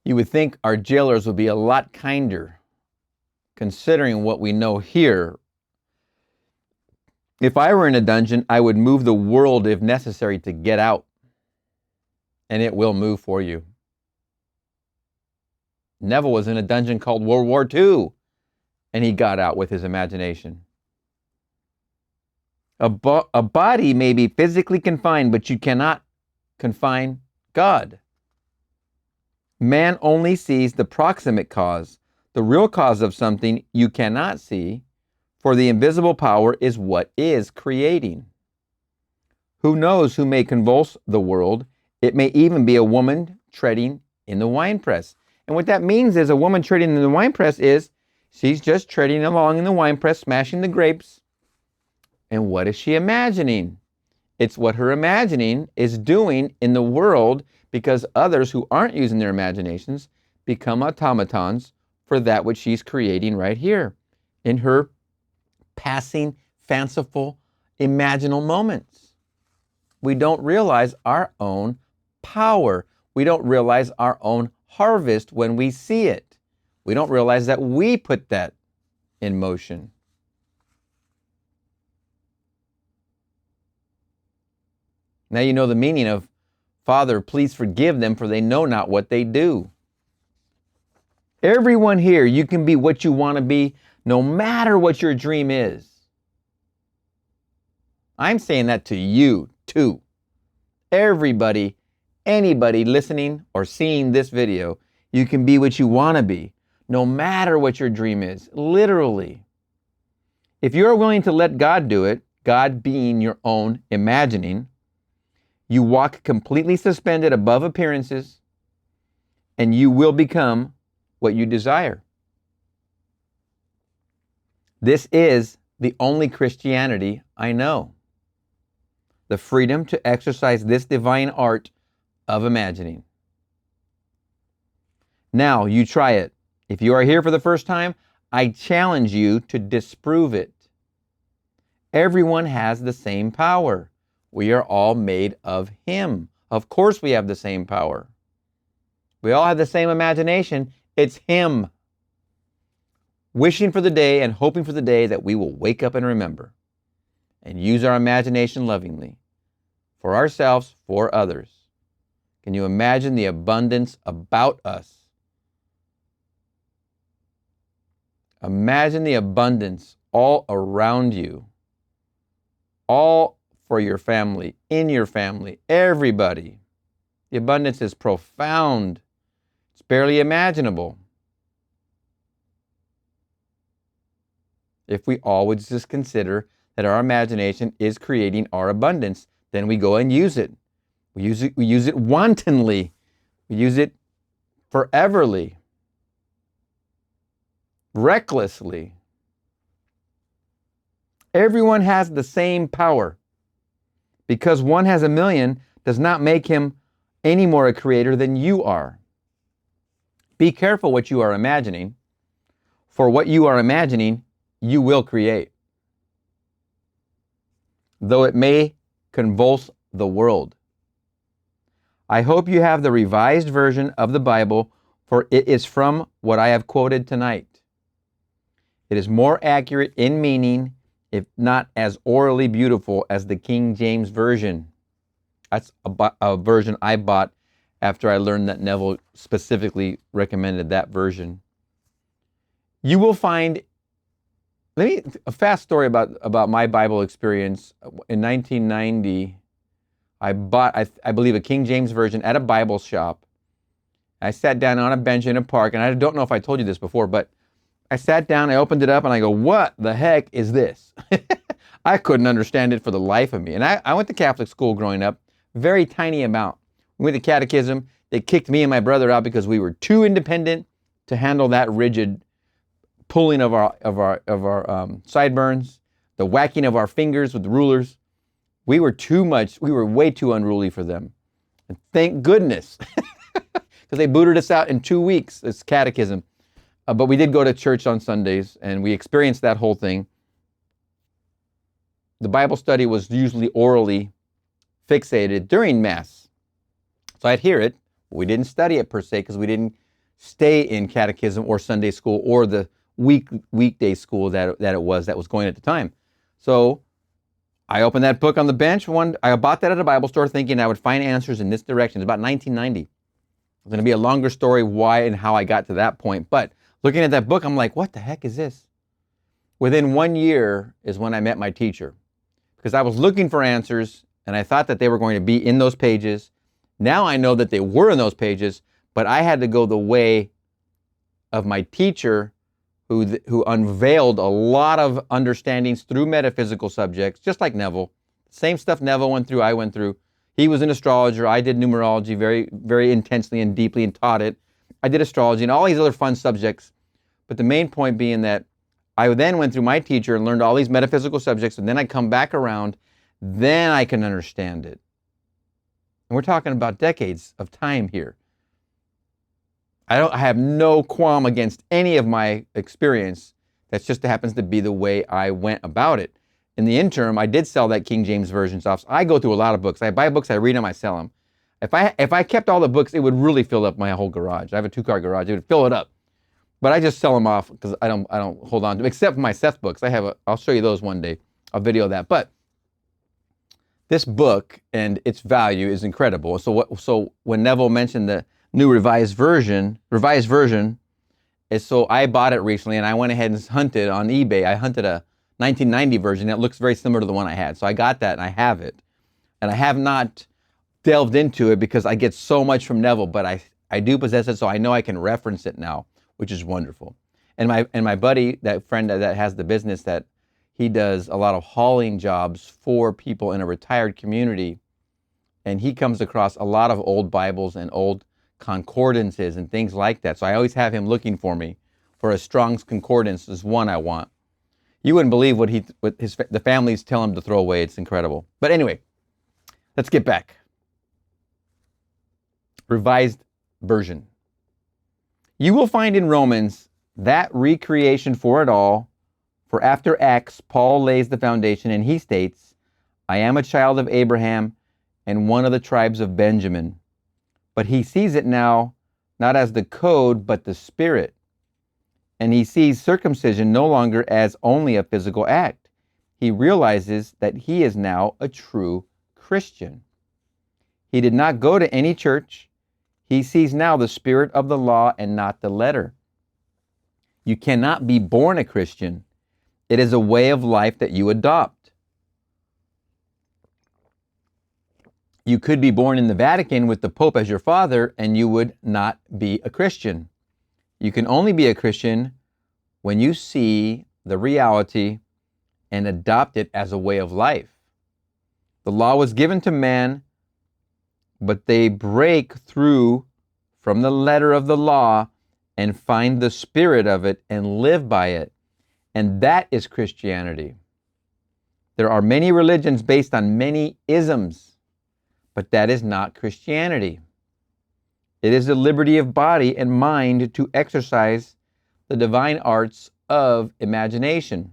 You would think our jailers would be a lot kinder, considering what we know here. If I were in a dungeon, I would move the world if necessary to get out. And it will move for you. Neville was in a dungeon called World War II, and he got out with his imagination. A body may be physically confined, but you cannot confine God. Man only sees the proximate cause, the real cause of something you cannot see, for the invisible power is what is creating. Who knows who may convulse the world? It may even be a woman treading in the winepress. And what that means is a woman treading in the winepress is she's just treading along in the winepress, smashing the grapes. And what is she imagining? It's what her imagining is doing in the world, because others who aren't using their imaginations become automatons for that which she's creating right here in her passing, fanciful, imaginal moments. We don't realize our own power. We don't realize our own harvest when we see it. We don't realize that we put that in motion. Now you know the meaning of, Father, please forgive them, for they know not what they do. Everyone here, you can be what you want to be, no matter what your dream is. I'm saying that to you, too. Everybody, anybody listening or seeing this video, you can be what you want to be, no matter what your dream is, literally. If you're willing to let God do it, God being your own imagining, you walk completely suspended above appearances, and you will become what you desire. This is the only Christianity I know. The freedom to exercise this divine art of imagining. Now, you try it. If you are here for the first time, I challenge you to disprove it. Everyone has the same power. We are all made of Him. Of course we have the same power. We all have the same imagination. It's Him. Wishing for the day and hoping for the day that we will wake up and remember and use our imagination lovingly for ourselves, for others. Can you imagine the abundance about us? Imagine the abundance all around you, all for your family, in your family, everybody. The abundance is profound. It's barely imaginable. If we all would just consider that our imagination is creating our abundance, then we go and use it. We use it wantonly. We use it foreverly, recklessly. Everyone has the same power. Because one has 1,000,000 does not make him any more a creator than you are. Be careful what you are imagining, for what you are imagining, you will create. Though it may convulse the world. I hope you have the revised version of the Bible, for it is from what I have quoted tonight. It is more accurate in meaning, if not as orally beautiful as the King James Version. That's a version I bought after I learned that Neville specifically recommended that version. You will find, a fast story about my Bible experience. In 1990, I bought, I believe, a King James Version at a Bible shop. I sat down on a bench in a park, and I don't know if I told you this before, but I sat down, I opened it up, and I go, what the heck is this? I couldn't understand it for the life of me. And I went to Catholic school growing up, very tiny amount. We went to catechism, They kicked me and my brother out because we were too independent to handle that rigid pulling of our sideburns, the whacking of our fingers with the rulers. We were way too unruly for them. And thank goodness, because they booted us out in 2 weeks. It's catechism. But we did go to church on Sundays, and we experienced that whole thing. The Bible study was usually orally fixated during Mass. So I'd hear it. We didn't study it per se because we didn't stay in catechism or Sunday school or the weekday school that it was going at the time. So I opened that book on the bench. I bought that at a Bible store thinking I would find answers in this direction. It's about 1990. It's going to be a longer story why and how I got to that point. But looking at that book, I'm like, what the heck is this? Within 1 year is when I met my teacher, because I was looking for answers and I thought that they were going to be in those pages. Now I know that they were in those pages, but I had to go the way of my teacher who unveiled a lot of understandings through metaphysical subjects, just like Neville. Same stuff Neville went through, I went through. He was an astrologer. I did numerology very, very intensely and deeply and taught it. I did astrology and all these other fun subjects. But the main point being that I then went through my teacher and learned all these metaphysical subjects, and then I come back around, then I can understand it. And we're talking about decades of time here. I have no qualm against any of my experience. That just happens to be the way I went about it. In the interim, I did sell that King James Version stuff. So I go through a lot of books. I buy books, I read them, I sell them. If I kept all the books, it would really fill up my whole garage. I have a 2-car garage. It would fill it up. But I just sell them off because I don't hold on to them, except for my Seth books. I'll show you those one day. I'll video that. But this book and its value is incredible. So when Neville mentioned the new revised version is, so I bought it recently and I went ahead and hunted on eBay. I hunted a 1990 version that looks very similar to the one I had. So I got that and I have it. And I have not delved into it because I get so much from Neville, but I do possess it, so I know I can reference it now, which is wonderful. And my buddy, that friend that has the business, that he does a lot of hauling jobs for people in a retired community, and he comes across a lot of old Bibles and old concordances and things like that. So I always have him looking for me for a Strong's Concordance is one I want. You wouldn't believe what the families tell him to throw away. It's incredible. But anyway, let's get back. Revised version. You will find in Romans that recreation for it all, for after Acts, Paul lays the foundation and he states, I am a child of Abraham and one of the tribes of Benjamin. But he sees it now not as the code, but the spirit. And he sees circumcision no longer as only a physical act. He realizes that he is now a true Christian. He did not go to any church. He sees now the spirit of the law and not the letter. You cannot be born a Christian. It is a way of life that you adopt. You could be born in the Vatican with the Pope as your father, and you would not be a Christian. You can only be a Christian when you see the reality and adopt it as a way of life. The law was given to man, but they break through from the letter of the law and find the spirit of it and live by it. And that is Christianity. There are many religions based on many isms, but that is not Christianity. It is the liberty of body and mind to exercise the divine arts of imagination.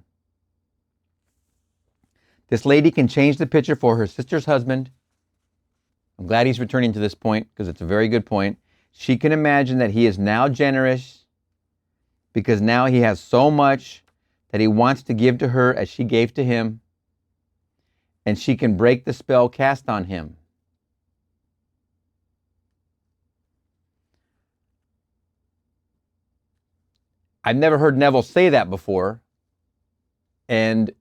This lady can change the picture for her sister's husband. I'm glad he's returning to this point because it's a very good point. She can imagine that he is now generous because now he has so much that he wants to give to her as she gave to him. And she can break the spell cast on him. I've never heard Neville say that before. And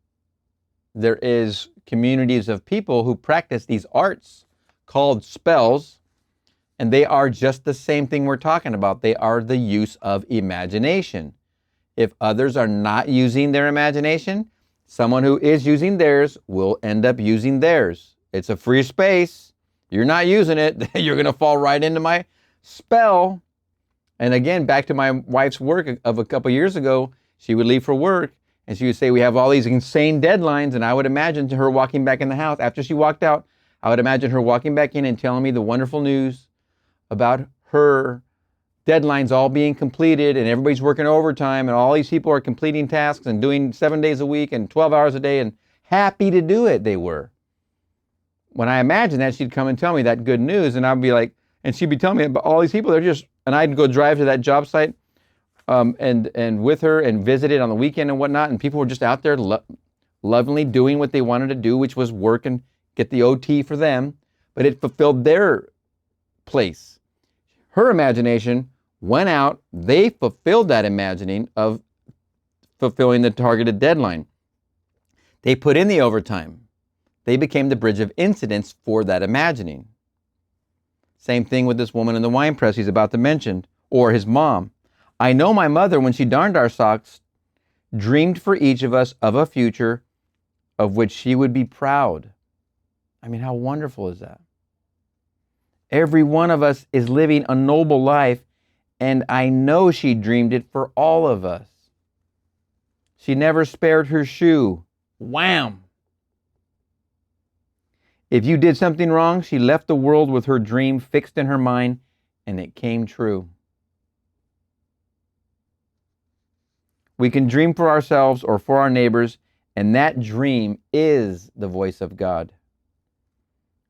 there is communities of people who practice these arts called spells, and they are just the same thing we're talking about. They are the use of imagination. If others are not using their imagination, someone who is using theirs will end up using theirs. It's a free space. You're not using it, you're going to fall right into spell. And again, back to my wife's work of a couple years ago, she would leave for work and she would say, we have all these insane deadlines. And I would imagine her walking back in the house. After she walked out, I would imagine her walking back in and telling me the wonderful news about her deadlines all being completed and everybody's working overtime and all these people are completing tasks and doing 7 days a week and 12 hours a day and happy to do it, they were. When I imagined that, she'd come and tell me that good news and I'd be like, and she'd be telling me about all these people, they're just, and I'd go drive to that job site and with her and visit it on the weekend and whatnot, and people were just out there lovingly doing what they wanted to do, which was work and get the OT for them, but it fulfilled their place. Her imagination went out, they fulfilled that imagining of fulfilling the targeted deadline. They put in the overtime. They became the bridge of incidents for that imagining. Same thing with this woman in the wine press he's about to mention, or his mom. I know my mother, when she darned our socks, dreamed for each of us of a future of which she would be proud. I mean, how wonderful is that? Every one of us is living a noble life, and I know she dreamed it for all of us. She never spared her shoe. Wham! If you did something wrong, she left the world with her dream fixed in her mind, and it came true. We can dream for ourselves or for our neighbors, and that dream is the voice of God.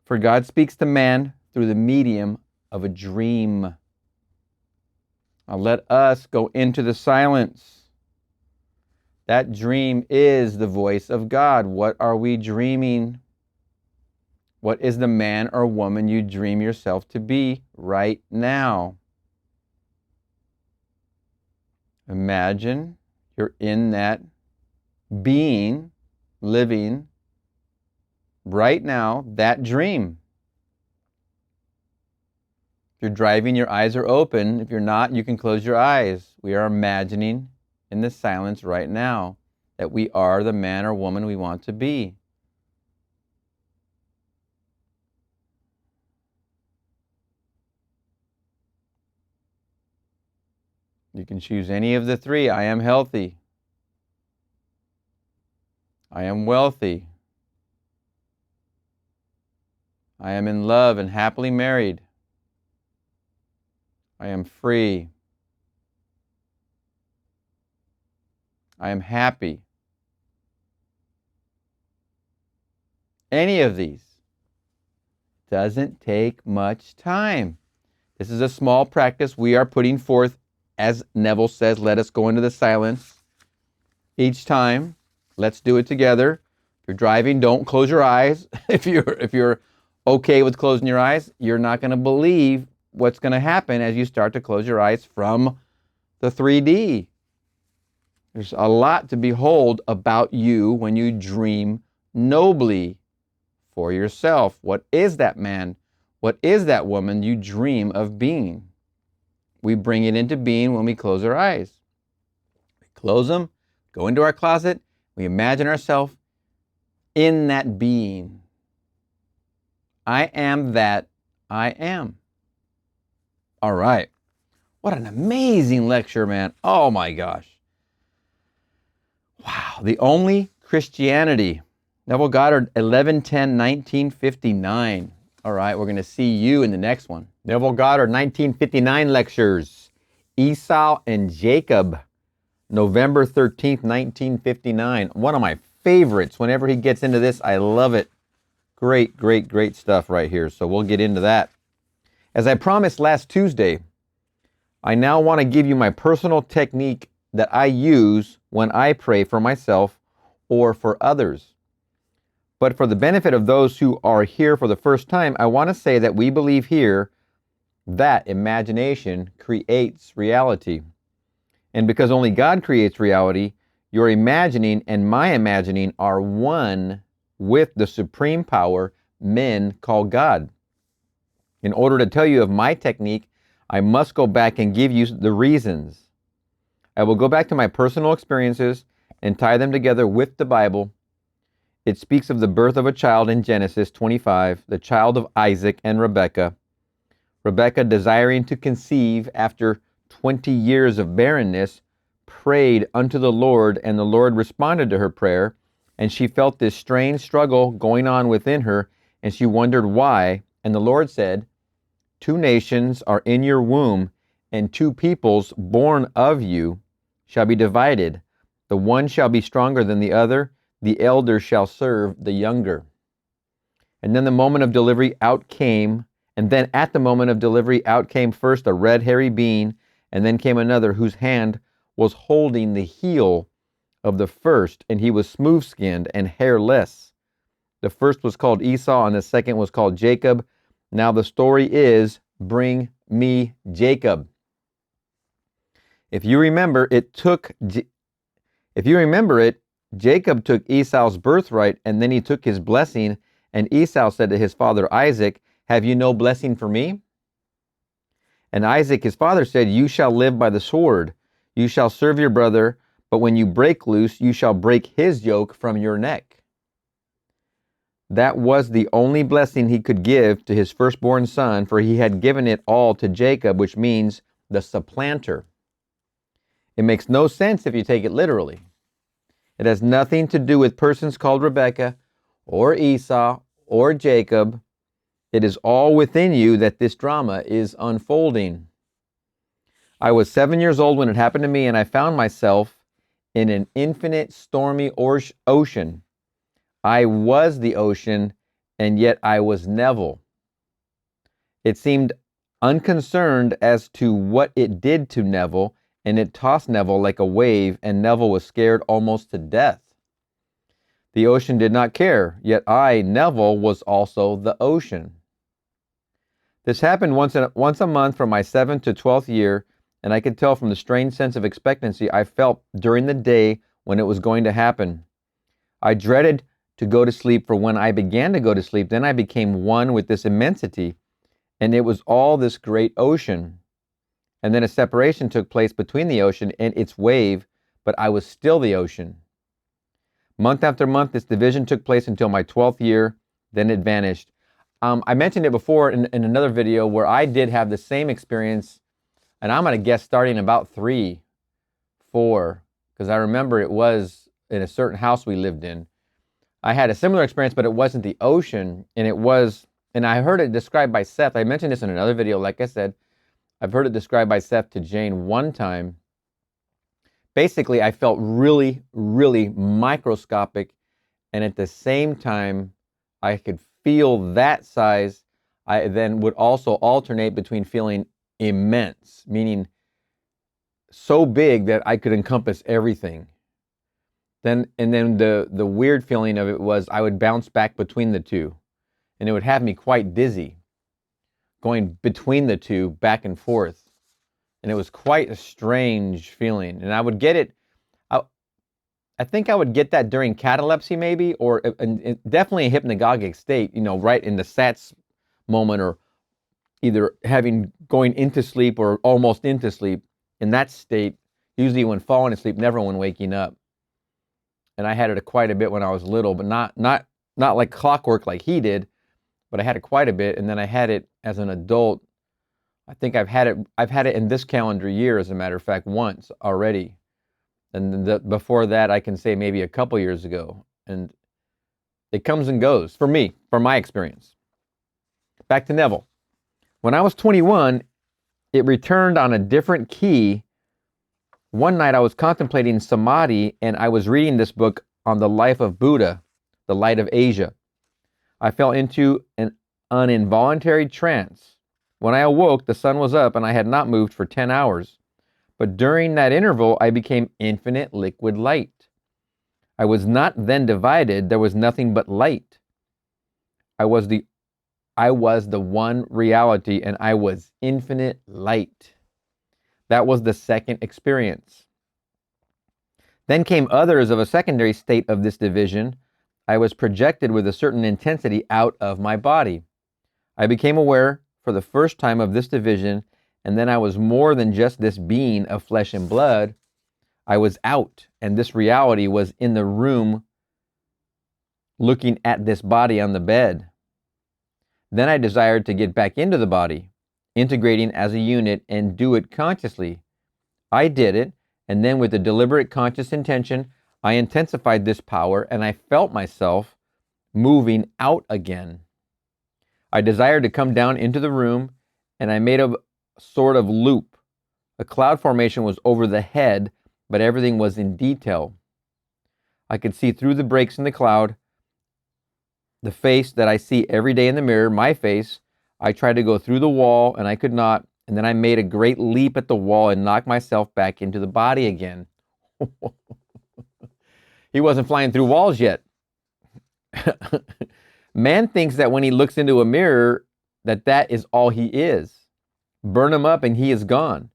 For God speaks to man through the medium of a dream. Now let us go into the silence. That dream is the voice of God. What are we dreaming? What is the man or woman you dream yourself to be right now? Imagine you're in that being, living right now, that dream. If you're driving, your eyes are open. If you're not, you can close your eyes. We are imagining in the silence right now that we are the man or woman we want to be. You can choose any of the three. I am healthy. I am wealthy. I am in love and happily married. I am free. I am happy. Any of these doesn't take much time. This is a small practice we are putting forth. As Neville says, let us go into the silence each time. Let's do it together. If you're driving, don't close your eyes. If you're okay with closing your eyes, you're not going to believe what's going to happen as you start to close your eyes from the 3D. There's a lot to behold about you when you dream nobly for yourself. What is that man? What is that woman you dream of being? We bring it into being when we close our eyes. We close them, go into our closet, we imagine ourselves in that being. I am that I am. All right. What an amazing lecture, man. Oh my gosh. Wow. The Only Christianity. Neville Goddard, 11/10/1959. All right, we're going to see you in the next one. Neville Goddard, 1959 lectures. Esau and Jacob, November 13th, 1959. One of my favorites. Whenever he gets into this, I love it. Great, great, great stuff right here. So we'll get into that. As I promised last Tuesday, I now want to give you my personal technique that I use when I pray for myself or for others. But for the benefit of those who are here for the first time, I want to say that we believe here that imagination creates reality. And because only God creates reality, your imagining and my imagining are one with the supreme power men call God. In order to tell you of my technique, I must go back and give you the reasons. I will go back to my personal experiences and tie them together with the Bible. It speaks of the birth of a child in Genesis 25, the child of Isaac and Rebekah. Rebekah, desiring to conceive after 20 years of barrenness, prayed unto the Lord, and the Lord responded to her prayer, and she felt this strange struggle going on within her, and she wondered why. And the Lord said, 2 nations are in your womb, and 2 peoples born of you shall be divided. The one shall be stronger than the other, the elder shall serve the younger. And then the moment of delivery out came, and then at the moment of delivery out came first a red hairy being, and then came another whose hand was holding the heel of the first, and he was smooth-skinned and hairless. The first was called Esau, and the second was called Jacob. Now the story is, bring me Jacob. If you remember it, Jacob took Esau's birthright, and then he took his blessing, and Esau said to his father Isaac, have you no blessing for me? And Isaac his father said, you shall live by the sword. You shall serve your brother, but when you break loose, you shall break his yoke from your neck. That was the only blessing he could give to his firstborn son, for he had given it all to Jacob, which means the supplanter. It makes no sense if you take it literally. It has nothing to do with persons called Rebekah or Esau or Jacob. It is all within you that this drama is unfolding. I was 7 years old when it happened to me, and I found myself in an infinite stormy ocean. I was the ocean, and yet I was Neville. It seemed unconcerned as to what it did to Neville, and it tossed Neville like a wave, and Neville was scared almost to death. The ocean did not care, yet I, Neville, was also the ocean. This happened once a month from my 7th to 12th year, and I could tell from the strange sense of expectancy I felt during the day when it was going to happen. I dreaded to go to sleep, for when I began to go to sleep, then I became one with this immensity, and it was all this great ocean. And then a separation took place between the ocean and its wave, but I was still the ocean. Month after month, this division took place until my 12th year, then it vanished. I mentioned it before in another video where I did have the same experience, and I'm going to guess starting about 3, 4, because I remember it was in a certain house we lived in. I had a similar experience, but it wasn't the ocean, and I heard it described by Seth. I mentioned this in another video. Like I said, I've heard it described by Seth to Jane one time. Basically, I felt really, really microscopic, and at the same time, I could feel that size. I then would also alternate between feeling immense, meaning so big that I could encompass everything. And then the weird feeling of it was I would bounce back between the two, and it would have me quite dizzy, going between the two, back and forth. And it was quite a strange feeling. And I would get it, I think I would get that during catalepsy maybe, or definitely a hypnagogic state, right in the SATS moment, or either going into sleep or almost into sleep. In that state, usually when falling asleep, never when waking up. And I had it quite a bit when I was little, but not like clockwork like he did, but I had it quite a bit. And then I had it as an adult. I think I've had it in this calendar year, as a matter of fact, once already. And before that, I can say maybe a couple years ago. And it comes and goes for me, from my experience. Back to Neville. When I was 21, it returned on a different key. One night I was contemplating samadhi, and I was reading this book on the life of Buddha, the light of Asia. I fell into an involuntary trance. When I awoke, the sun was up, and I had not moved for 10 hours. But during that interval, I became infinite liquid light. I was not then divided. There was nothing but light. I was the one reality, and I was infinite light. That was the second experience. Then came others of a secondary state of this division. I was projected with a certain intensity out of my body. I became aware for the first time of this division, and then I was more than just this being of flesh and blood. I was out, and this reality was in the room looking at this body on the bed. Then I desired to get back into the body, integrating as a unit, and do it consciously. I did it, and then with a deliberate conscious intention, I intensified this power, and I felt myself moving out again. I desired to come down into the room, and I made a sort of loop. A cloud formation was over the head, but everything was in detail. I could see through the breaks in the cloud, the face that I see every day in the mirror, my face. I tried to go through the wall, and I could not, and then I made a great leap at the wall and knocked myself back into the body again. He wasn't flying through walls yet. Man thinks that when he looks into a mirror, that is all he is. Burn him up and he is gone.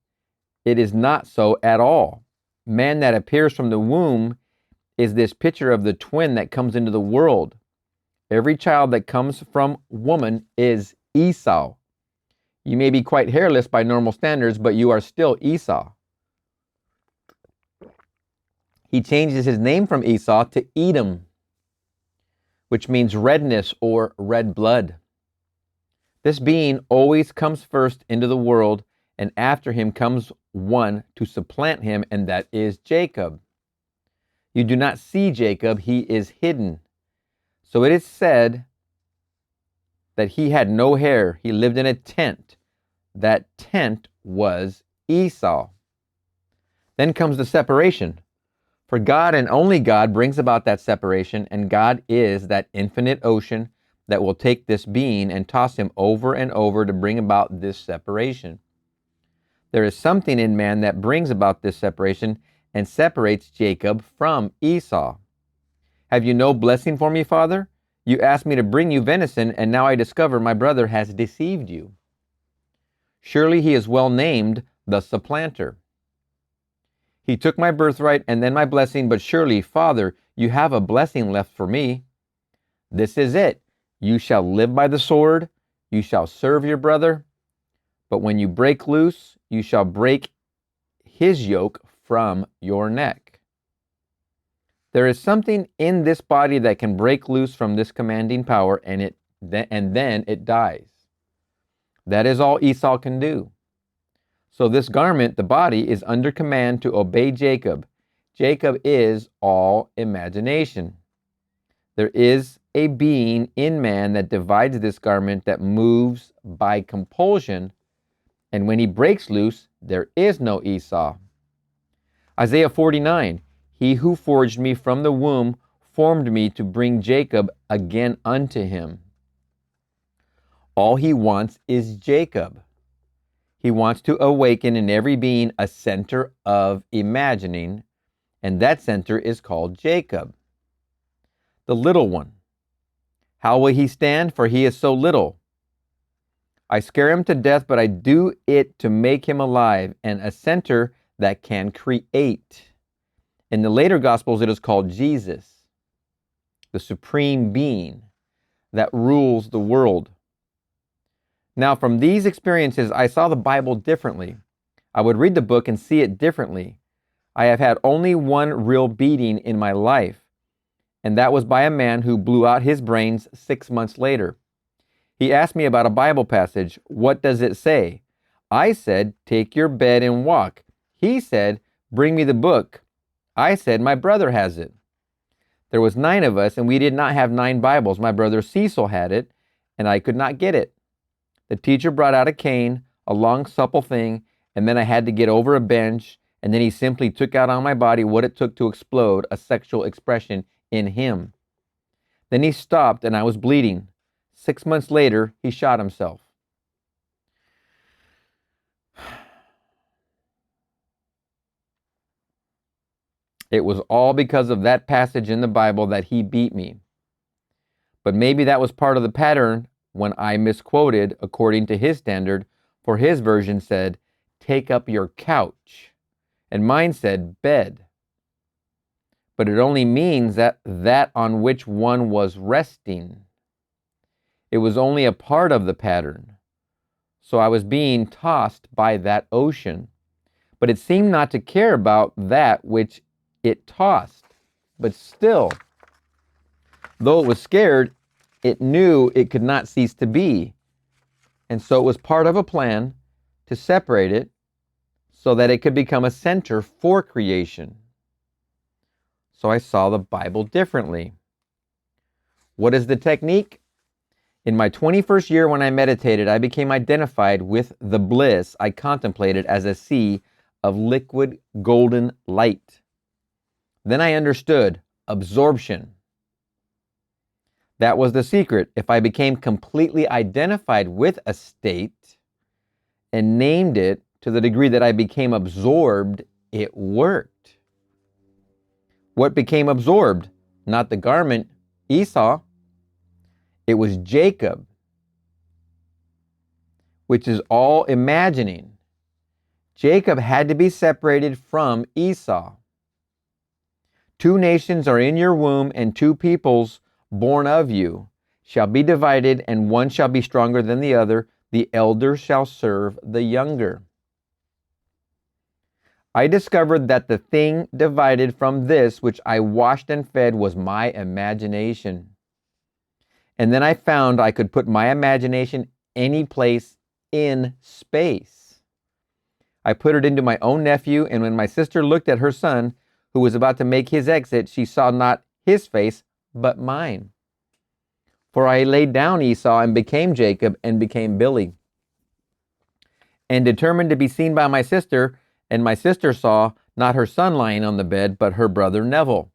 It is not so at all. Man that appears from the womb is this picture of the twin that comes into the world. Every child that comes from woman is Esau. You may be quite hairless by normal standards, but you are still Esau. He changes his name from Esau to Edom, which means redness or red blood. This being always comes first into the world, and after him comes one to supplant him, and that is Jacob. You do not see Jacob, he is hidden. So it is said that he had no hair, he lived in a tent. That tent was Esau. Then comes the separation. For God and only God brings about that separation, and God is that infinite ocean that will take this being and toss him over and over to bring about this separation. There is something in man that brings about this separation and separates Jacob from Esau. Have you no blessing for me, Father? You asked me to bring you venison, and now I discover my brother has deceived you. Surely he is well named the supplanter. He took my birthright and then my blessing, but surely, Father, you have a blessing left for me. This is it. You shall live by the sword. You shall serve your brother. But when you break loose, you shall break his yoke from your neck. There is something in this body that can break loose from this commanding power, and then it dies. That is all Esau can do. So this garment, the body, is under command to obey Jacob. Jacob is all imagination. There is a being in man that divides this garment, that moves by compulsion, and when he breaks loose, there is no Esau. Isaiah 49, he who forged me from the womb formed me to bring Jacob again unto him. All he wants is Jacob. He wants to awaken in every being a center of imagining, and that center is called Jacob, the little one. How will he stand? For he is so little. I scare him to death, but I do it to make him alive, and a center that can create. In the later Gospels, it is called Jesus, the supreme being that rules the world. Now, from these experiences, I saw the Bible differently. I would read the book and see it differently. I have had only one real beating in my life, and that was by a man who blew out his brains 6 months later. He asked me about a Bible passage. What does it say? I said, take your bed and walk. He said, bring me the book. I said, my brother has it. There was 9 of us, and we did not have 9 Bibles. My brother Cecil had it, and I could not get it. The teacher brought out a cane, a long supple thing, and then I had to get over a bench, and then he simply took out on my body what it took to explode a sexual expression in him. Then he stopped, and I was bleeding. 6 months later, he shot himself. It was all because of that passage in the Bible that he beat me. But maybe that was part of the pattern when I misquoted according to his standard, for his version said, take up your couch, and mine said bed. But it only means that on which one was resting. It was only a part of the pattern. So I was being tossed by that ocean. But it seemed not to care about that which it tossed. But still, though it was scared, it knew it could not cease to be. And so it was part of a plan to separate it so that it could become a center for creation. So I saw the Bible differently. What is the technique? In my 21st year when I meditated, I became identified with the bliss I contemplated as a sea of liquid golden light. Then I understood absorption. That was the secret. If I became completely identified with a state and named it to the degree that I became absorbed, it worked. What became absorbed? Not the garment, Esau. It was Jacob, which is all imagining. Jacob had to be separated from Esau. 2 nations are in your womb, and 2 peoples born of you shall be divided, and one shall be stronger than the other. The elder shall serve the younger. I discovered that the thing divided from this which I washed and fed was my imagination. And then I found I could put my imagination any place in space. I put it into my own nephew, and when my sister looked at her son, who was about to make his exit, she saw not his face, but mine. For I laid down Esau and became Jacob and became Billy, and determined to be seen by my sister, and my sister saw not her son lying on the bed, but her brother Neville.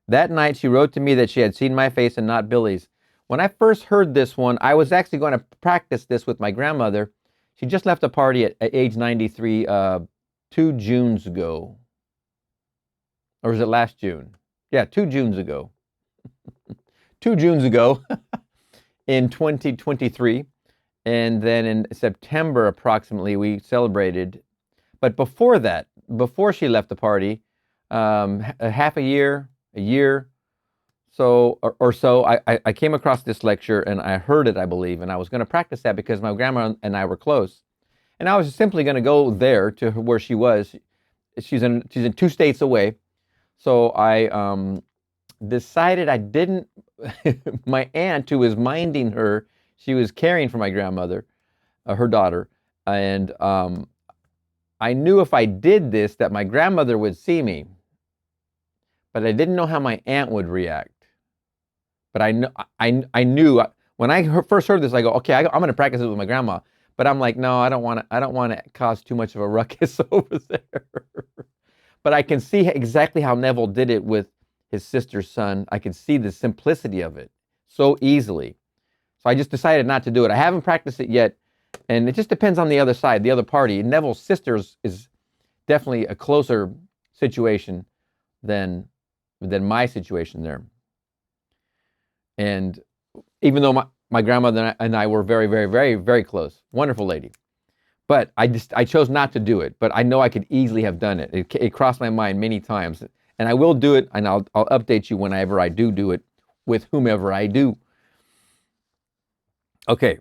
That night she wrote to me that she had seen my face and not Billy's. When I first heard this one, I was actually going to practice this with my grandmother. She just left a party at age 93 2 Junes ago. Or was it last June? Yeah, 2 Junes ago. 2 Junes ago in 2023. And then in September approximately, we celebrated. But before that, before she left the party, half a year, so I came across this lecture and I heard it, I believe, and I was going to practice that because my grandma and I were close. And I was simply going to go there to where she was. She's in 2 states away. So I decided I didn't, my aunt who was minding her, she was caring for my grandmother, her daughter, and I knew if I did this that my grandmother would see me, but I didn't know how my aunt would react. But I knew when I first heard this, I go, okay, I'm going to practice it with my grandma. But I'm like, no, I don't want to cause too much of a ruckus over there. But I can see exactly how Neville did it with his sister's son. I can see the simplicity of it so easily. So I just decided not to do it. I haven't practiced it yet, and it just depends on the other side, the other party. Neville's sister's is definitely a closer situation than my situation there. And even though my grandmother and I were very, very, very, very close, wonderful lady. But I chose not to do it. But I know I could easily have done it. It crossed my mind many times. And I will do it, and I'll update you whenever I do it with whomever I do. Okay.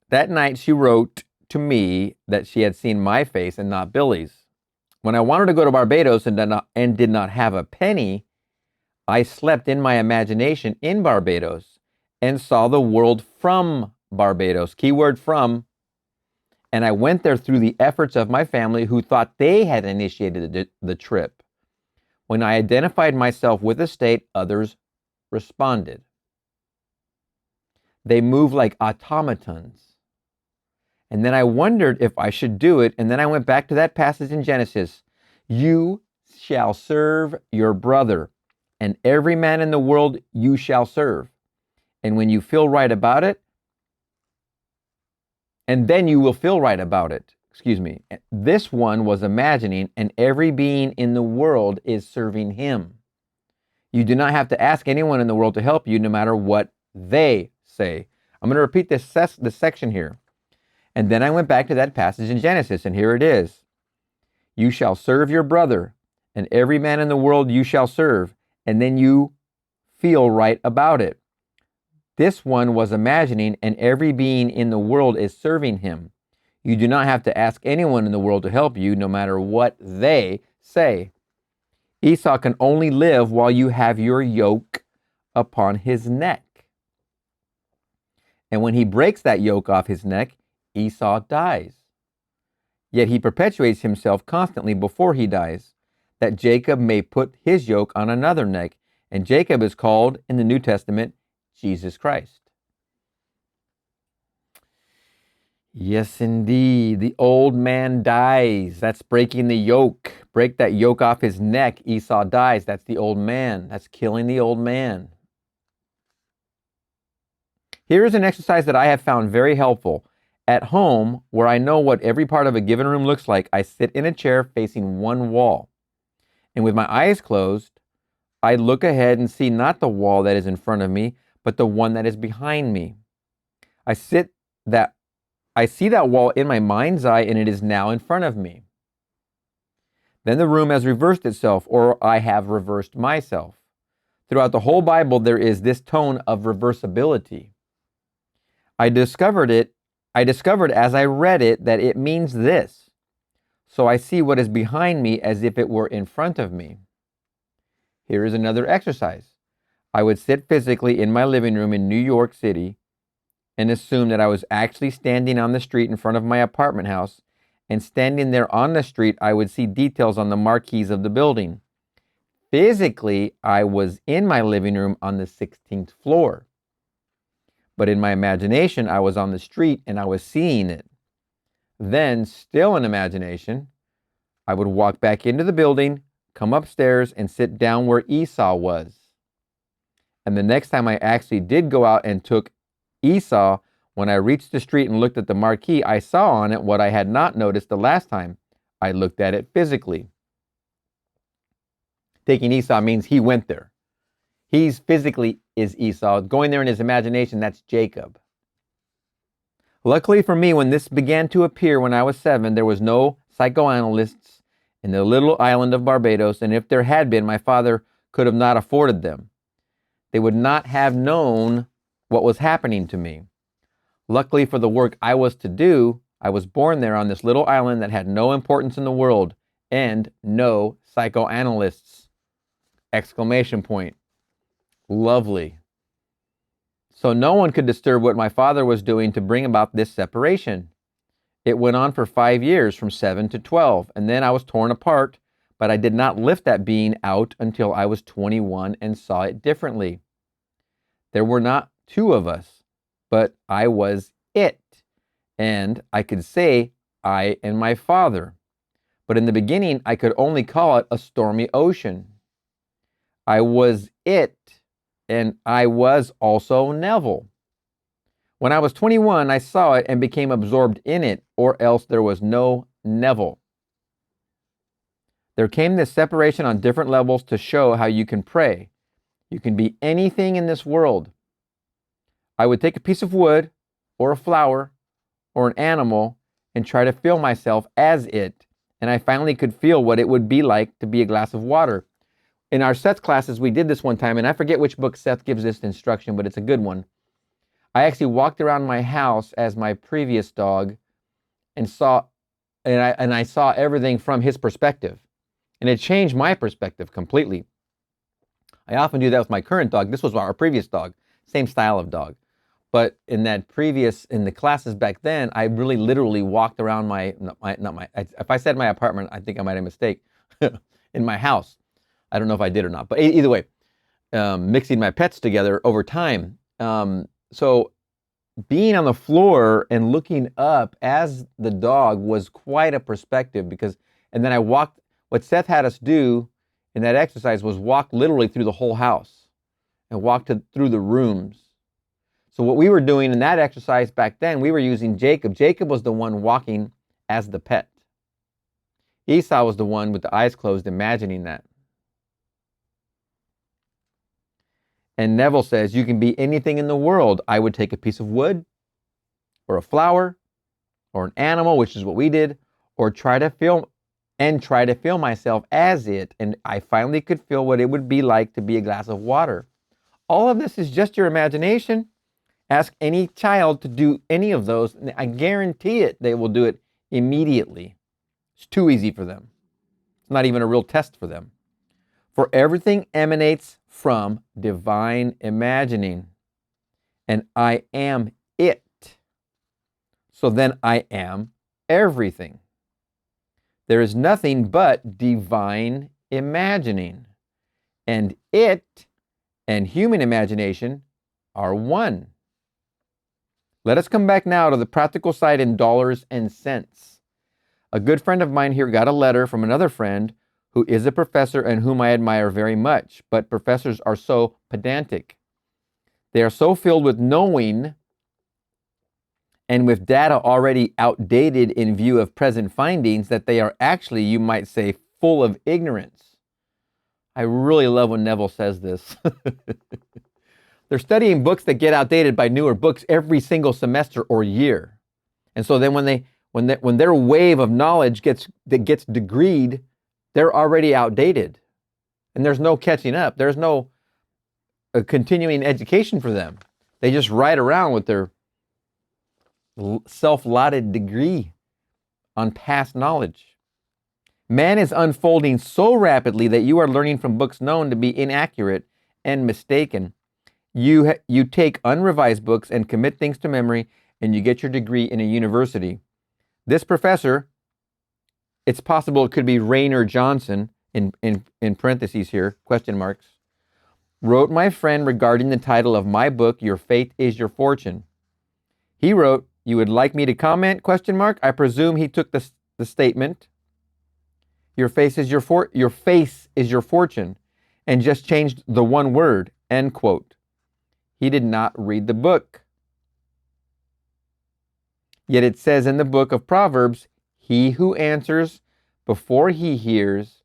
That night she wrote to me that she had seen my face and not Billy's. When I wanted to go to Barbados and did not have a penny, I slept in my imagination in Barbados and saw the world from Barbados, keyword from, and I went there through the efforts of my family who thought they had initiated the trip. When I identified myself with a state, others responded. They moved like automatons. And then I wondered if I should do it, and then I went back to that passage in Genesis. You shall serve your brother, and every man in the world you shall serve. And when you feel right about it, and then you will feel right about it. This one was imagining, and every being in the world is serving him. You do not have to ask anyone in the world to help you, no matter what they say. I'm going to repeat this section here. And then I went back to that passage in Genesis, and here it is. You shall serve your brother, and every man in the world you shall serve, and then you feel right about it. This one was imagining, and every being in the world is serving him. You do not have to ask anyone in the world to help you, no matter what they say. Esau can only live while you have your yoke upon his neck. And when he breaks that yoke off his neck, Esau dies. Yet he perpetuates himself constantly before he dies, that Jacob may put his yoke on another neck. And Jacob is called in the New Testament Jesus Christ. Yes, indeed. The old man dies. That's breaking the yoke. Break that yoke off his neck. Esau dies. That's the old man. That's killing the old man. Here is an exercise that I have found very helpful. At home, where I know what every part of a given room looks like, I sit in a chair facing one wall. And with my eyes closed, I look ahead and see not the wall that is in front of me, but the one that is behind me. I see that wall in my mind's eye, and it is now in front of me. Then the room has reversed itself, or I have reversed myself. Throughout the whole Bible, there is this tone of reversibility. I discovered as I read it that it means this. So I see what is behind me as if it were in front of me. Here is another exercise. I would sit physically in my living room in New York City and assume that I was actually standing on the street in front of my apartment house, and standing there on the street, I would see details on the marquees of the building. Physically, I was in my living room on the 16th floor. But in my imagination, I was on the street and I was seeing it. Then, still in imagination, I would walk back into the building, come upstairs, and sit down where Esau was. And the next time I actually did go out and took Esau, when I reached the street and looked at the marquee, I saw on it what I had not noticed the last time I looked at it physically. Taking Esau means he went there. He's physically is Esau. Going there in his imagination, that's Jacob. Luckily for me, when this began to appear when I was 7, there was no psychoanalysts in the little island of Barbados, and if there had been, my father could have not afforded them. They would not have known what was happening to me. Luckily for the work I was to do, I was born there on this little island that had no importance in the world and no psychoanalysts. Exclamation point. Lovely. So no one could disturb what my father was doing to bring about this separation. It went on for 5 years, from 7 to 12, and then I was torn apart, but I did not lift that being out until I was 21 and saw it differently. There were not two of us, but I was it, and I could say I and my father. But in the beginning, I could only call it a stormy ocean. I was it, and I was also Neville. When I was 21, I saw it and became absorbed in it, or else there was no Neville. There came this separation on different levels to show how you can pray. You can be anything in this world. I would take a piece of wood, or a flower, or an animal, and try to feel myself as it, and I finally could feel what it would be like to be a glass of water. In our Seth classes, we did this one time, and I forget which book Seth gives this instruction, but it's a good one. I actually walked around my house as my previous dog and I saw everything from his perspective. And it changed my perspective completely. I often do that with my current dog. This was our previous dog, same style of dog. But in the classes back then, I really literally walked around if I said my apartment, I think I might have mistake, in my house. I don't know if I did or not, but either way, mixing my pets together over time. So being on the floor and looking up as the dog was quite a perspective and then what Seth had us do in that exercise was walk literally through the whole house and walk through the rooms. So what we were doing in that exercise back then, we were using Jacob. Jacob was the one walking as the pet. Esau was the one with the eyes closed, imagining that. And Neville says, you can be anything in the world. I would take a piece of wood, or a flower, or an animal, which is what we did, or try to feel myself as it, and I finally could feel what it would be like to be a glass of water. All of this is just your imagination. Ask any child to do any of those, and I guarantee it, they will do it immediately. It's too easy for them. It's not even a real test for them. For everything emanates from divine imagining, and I am it. So then I am everything. There is nothing but divine imagining, and it and human imagination are one. Let us come back now to the practical side in dollars and cents. A good friend of mine here got a letter from another friend who is a professor and whom I admire very much, but professors are so pedantic. They are so filled with knowing and with data already outdated in view of present findings that they are actually, you might say, full of ignorance. I really love when Neville says this. They're studying books that get outdated by newer books every single semester or year. And so then when their wave of knowledge gets degreed, they're already outdated. And there's no catching up. There's no continuing education for them. They just ride around with their self-lauded degree on past knowledge. Man is unfolding so rapidly that you are learning from books known to be inaccurate and mistaken. You take unrevised books and commit things to memory, and you get your degree in a university. This professor, it's possible it could be Rainer Johnson, in parentheses here, question marks, wrote my friend regarding the title of my book, Your Faith is Your Fortune. He wrote, "You would like me to comment, question mark? I presume he took the statement, your face is your fortune, and just changed the one word," end quote. He did not read the book. Yet it says in the book of Proverbs, he who answers before he hears,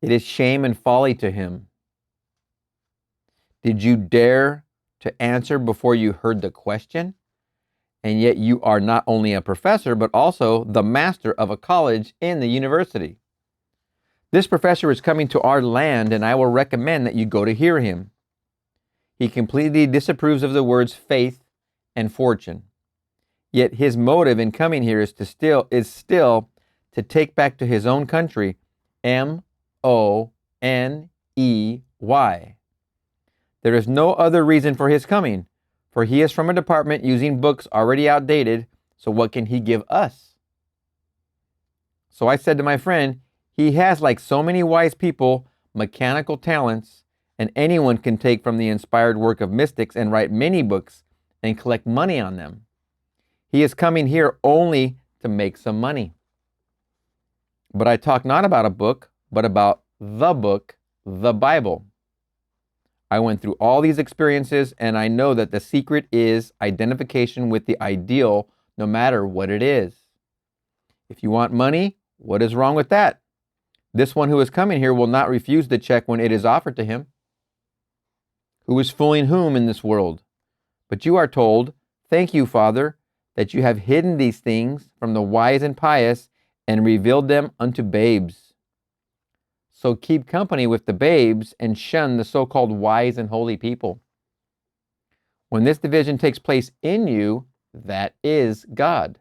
it is shame and folly to him. Did you dare to answer before you heard the question? And yet you are not only a professor, but also the master of a college in the university. This professor is coming to our land, and I will recommend that you go to hear him. He completely disapproves of the words faith and fortune. Yet his motive in coming here is still to take back to his own country Money. There is no other reason for his coming, for he is from a department using books already outdated, so what can he give us? So I said to my friend, he has, like so many wise people, mechanical talents, and anyone can take from the inspired work of mystics and write many books and collect money on them. He is coming here only to make some money. But I talk not about a book, but about the book, the Bible. I went through all these experiences, and I know that the secret is identification with the ideal, no matter what it is. If you want money, what is wrong with that? This one who is coming here will not refuse the check when it is offered to him. Who is fooling whom in this world? But you are told, "Thank you, Father, that you have hidden these things from the wise and pious and revealed them unto babes." So keep company with the babes and shun the so-called wise and holy people. When this division takes place in you, that is God.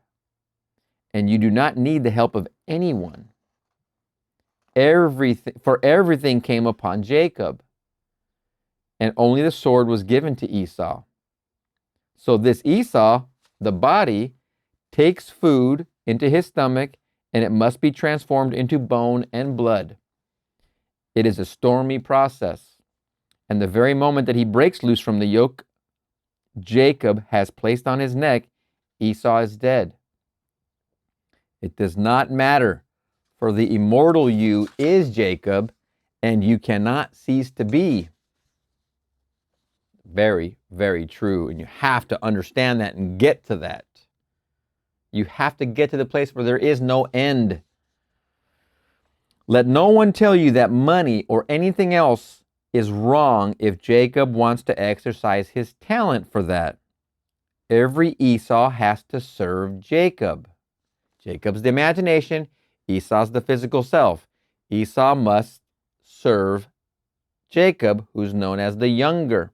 And you do not need the help of anyone. Everything came upon Jacob, and only the sword was given to Esau. So this Esau, the body, takes food into his stomach, and it must be transformed into bone and blood. It is a stormy process. And the very moment that he breaks loose from the yoke Jacob has placed on his neck, Esau is dead. It does not matter, for the immortal you is Jacob, and you cannot cease to be. Very, very true. And you have to understand that and get to that. You have to get to the place where there is no end. Let no one tell you that money or anything else is wrong if Jacob wants to exercise his talent for that. Every Esau has to serve Jacob. Jacob's the imagination, Esau's the physical self. Esau must serve Jacob, who's known as the younger.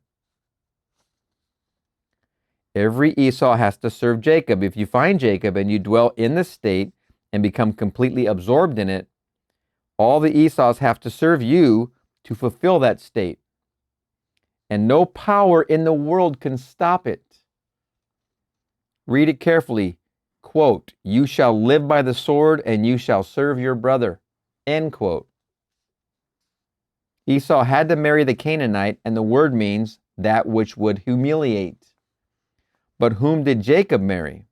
Every Esau has to serve Jacob. If you find Jacob and you dwell in the state and become completely absorbed in it, all the Esau's have to serve you to fulfill that state. And no power in the world can stop it. Read it carefully. Quote, "You shall live by the sword and you shall serve your brother." End quote. Esau had to marry the Canaanite, and the word means that which would humiliate. But whom did Jacob marry?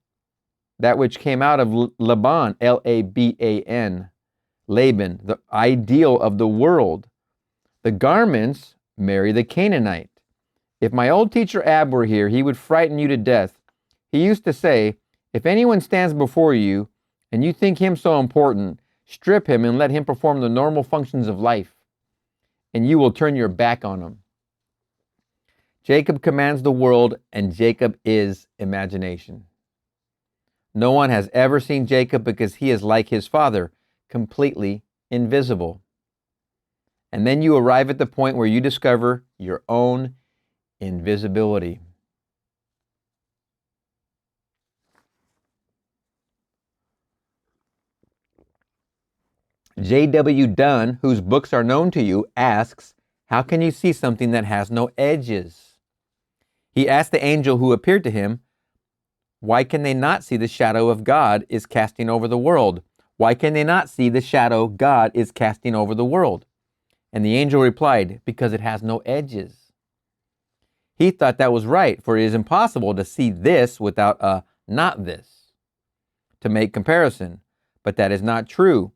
That which came out of Laban, Laban, Laban, the ideal of the world. The garments marry the Canaanite. If my old teacher Ab were here, he would frighten you to death. He used to say, if anyone stands before you and you think him so important, strip him and let him perform the normal functions of life, and you will turn your back on him. Jacob commands the world, and Jacob is imagination. No one has ever seen Jacob because he is like his father, completely invisible. And then you arrive at the point where you discover your own invisibility. J.W. Dunn, whose books are known to you, asks, how can you see something that has no edges? He asked the angel who appeared to him, why can they not see the shadow of God is casting over the world? Why can they not see the shadow God is casting over the world? And the angel replied, because it has no edges. He thought that was right, for it is impossible to see this without a not this, to make comparison. But that is not true.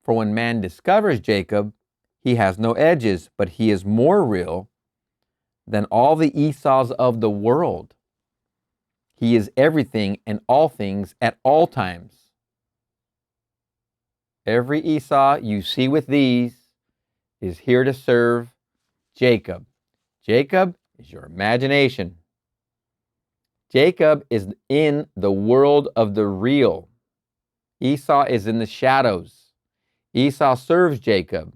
For when man discovers Jacob, he has no edges, but he is more real than all the Esau's of the world. He is everything and all things at all times. Every Esau you see with these is here to serve Jacob. Jacob is your imagination. Jacob is in the world of the real. Esau is in the shadows. Esau serves Jacob.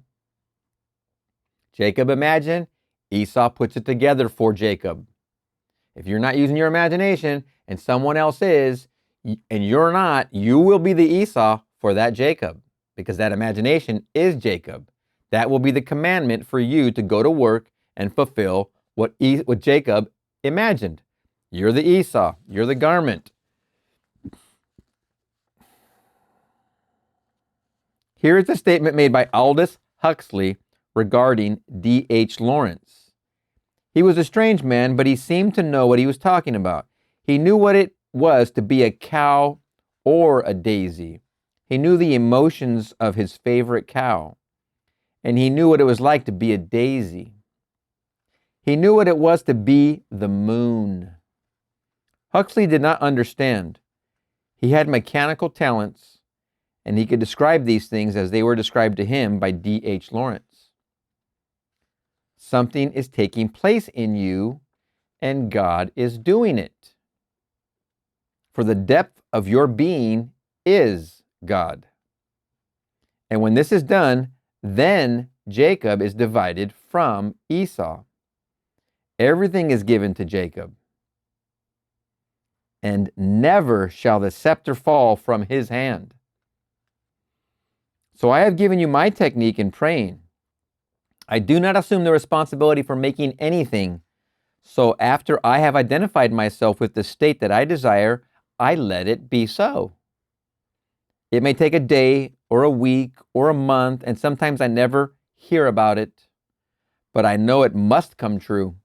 Jacob imagined, Esau puts it together for Jacob. If you're not using your imagination and someone else is, and you're not, you will be the Esau for that Jacob, because that imagination is Jacob. That will be the commandment for you to go to work and fulfill what Jacob imagined. You're the Esau. You're the garment. Here is a statement made by Aldous Huxley regarding D.H. Lawrence. He was a strange man, but he seemed to know what he was talking about. He knew what it was to be a cow or a daisy. He knew the emotions of his favorite cow, and he knew what it was like to be a daisy. He knew what it was to be the moon. Huxley did not understand. He had mechanical talents, and he could describe these things as they were described to him by D.H. Lawrence. Something is taking place in you, and God is doing it. For the depth of your being is God. And when this is done, then Jacob is divided from Esau. Everything is given to Jacob. And never shall the scepter fall from his hand. So I have given you my technique in praying. I do not assume the responsibility for making anything. So after I have identified myself with the state that I desire, I let it be so. It may take a day or a week or a month, and sometimes I never hear about it, but I know it must come true.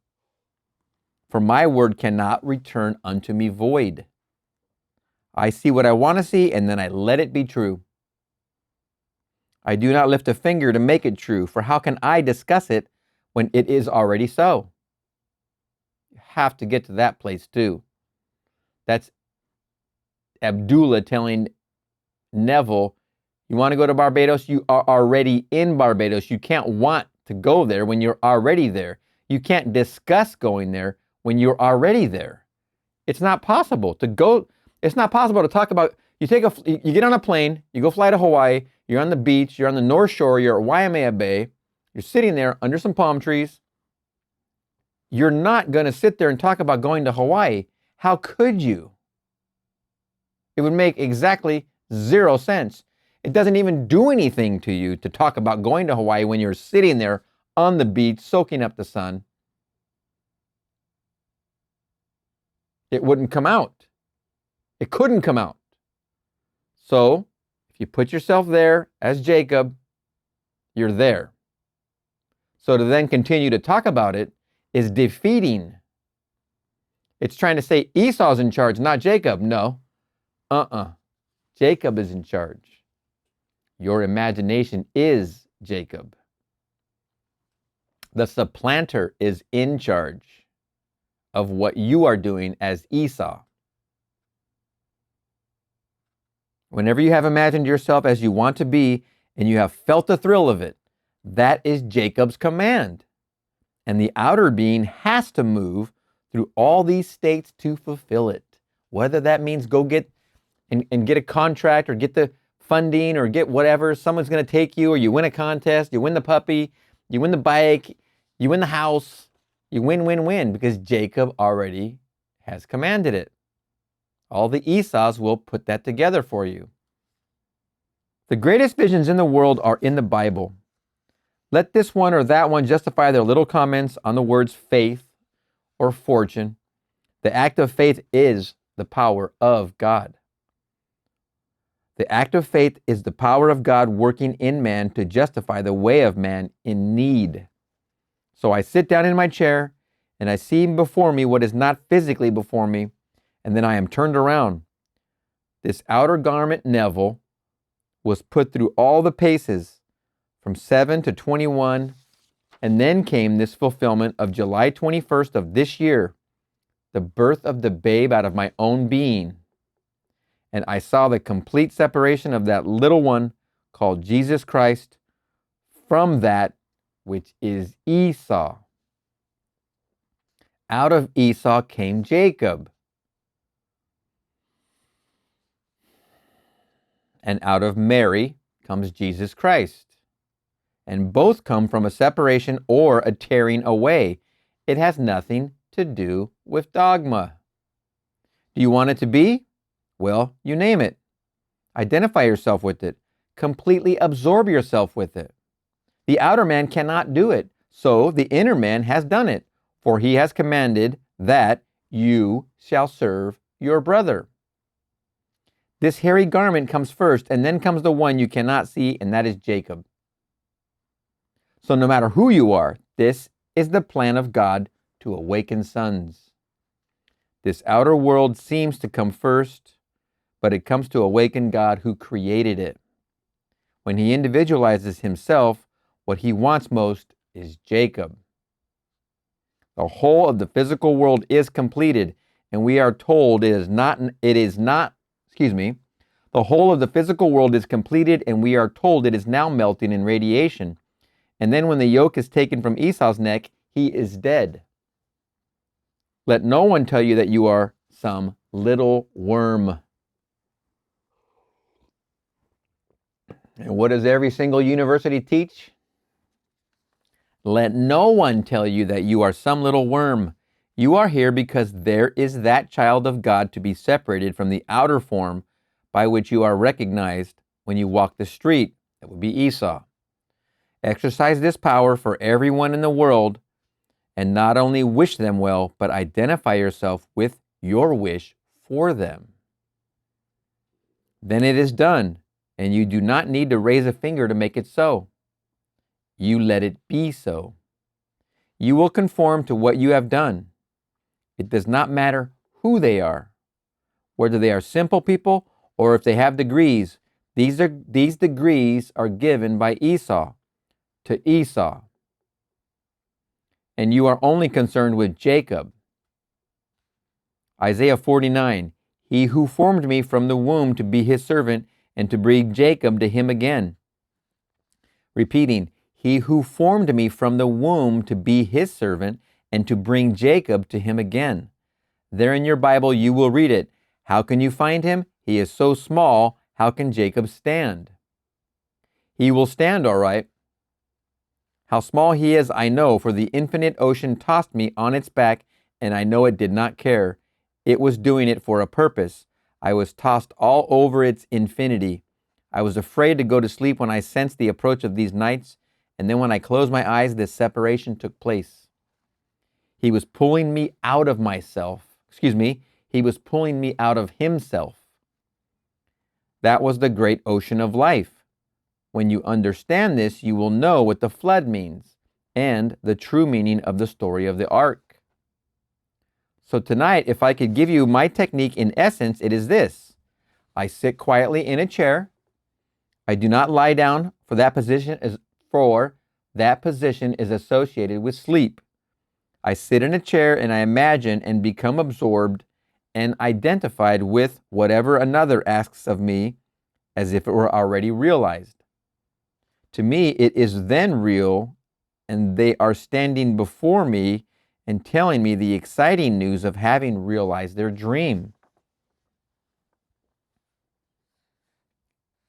For my word cannot return unto me void. I see what I want to see, and then I let it be true. I do not lift a finger to make it true, for how can I discuss it when it is already so? You have to get to that place too. That's Abdullah telling Neville, you want to go to Barbados? You are already in Barbados. You can't want to go there when you're already there. You can't discuss going there when you're already there. It's not possible to go. It's not possible to talk about, you get on a plane, you go fly to Hawaii, you're on the beach, you're on the North Shore, you're at Waimea Bay, you're sitting there under some palm trees. You're not going to sit there and talk about going to Hawaii. How could you? It would make exactly zero sense. It doesn't even do anything to you to talk about going to Hawaii when you're sitting there on the beach, soaking up the sun. It wouldn't come out. It couldn't come out. So if you put yourself there as Jacob, you're there. So to then continue to talk about it is defeating. It's trying to say Esau's in charge, not Jacob. No. Jacob is in charge. Your imagination is Jacob. The supplanter is in charge of what you are doing as Esau. Whenever you have imagined yourself as you want to be and you have felt the thrill of it, that is Jacob's command. And the outer being has to move through all these states to fulfill it. Whether that means go get and get a contract or get the funding or get whatever, someone's going to take you, or you win a contest, you win the puppy, you win the bike, you win the house, you win, because Jacob already has commanded it. All the Esau's will put that together for you. The greatest visions in the world are in the Bible. Let this one or that one justify their little comments on the words faith or fortune. The act of faith is the power of God. The act of faith is the power of God working in man to justify the way of man in need. So I sit down in my chair and I see before me what is not physically before me, and then I am turned around. This outer garment, Neville, was put through all the paces from 7 to 21, and then came this fulfillment of July 21st of this year, the birth of the babe out of my own being. And I saw the complete separation of that little one called Jesus Christ from that which is Esau. Out of Esau came Jacob. And out of Mary comes Jesus Christ. And both come from a separation or a tearing away. It has nothing to do with dogma. Do you want it to be? Well, you name it. Identify yourself with it. Completely absorb yourself with it. The outer man cannot do it, so the inner man has done it, for he has commanded that you shall serve your brother. This hairy garment comes first, and then comes the one you cannot see, and that is Jacob. So no matter who you are, this is the plan of God to awaken sons. This outer world seems to come first, but it comes to awaken God who created it. When he individualizes himself, what he wants most is Jacob. The whole of the physical world is completed, and we are told the whole of the physical world is completed, and we are told it is now melting in radiation. And then when the yoke is taken from Esau's neck, he is dead. Let no one tell you that you are some little worm. And what does every single university teach? Let no one tell you that you are some little worm. You are here because there is that child of God to be separated from the outer form by which you are recognized when you walk the street. That would be Esau. Exercise this power for everyone in the world, and not only wish them well, but identify yourself with your wish for them. Then it is done, and you do not need to raise a finger to make it so. You let it be so. You will conform to what you have done. It does not matter who they are, whether they are simple people or if they have degrees. These degrees are given by Esau to Esau. And you are only concerned with Jacob. Isaiah 49, he who formed me from the womb to be his servant and to bring Jacob to him again. Repeating, he who formed me from the womb to be his servant and to bring Jacob to him again. There in your Bible you will read it. How can you find him? He is so small, how can Jacob stand? He will stand all right. How small he is, I know, for the infinite ocean tossed me on its back, and I know it did not care. It was doing it for a purpose. I was tossed all over its infinity. I was afraid to go to sleep when I sensed the approach of these nights, and then when I closed my eyes, this separation took place. He was pulling me out of myself. He was pulling me out of himself. That was the great ocean of life. When you understand this, you will know what the flood means and the true meaning of the story of the ark. So tonight, if I could give you my technique in essence, it is this. I sit quietly in a chair. I do not lie down, for that position is associated with sleep. I sit in a chair and I imagine and become absorbed and identified with whatever another asks of me as if it were already realized. To me, it is then real, and they are standing before me and telling me the exciting news of having realized their dream.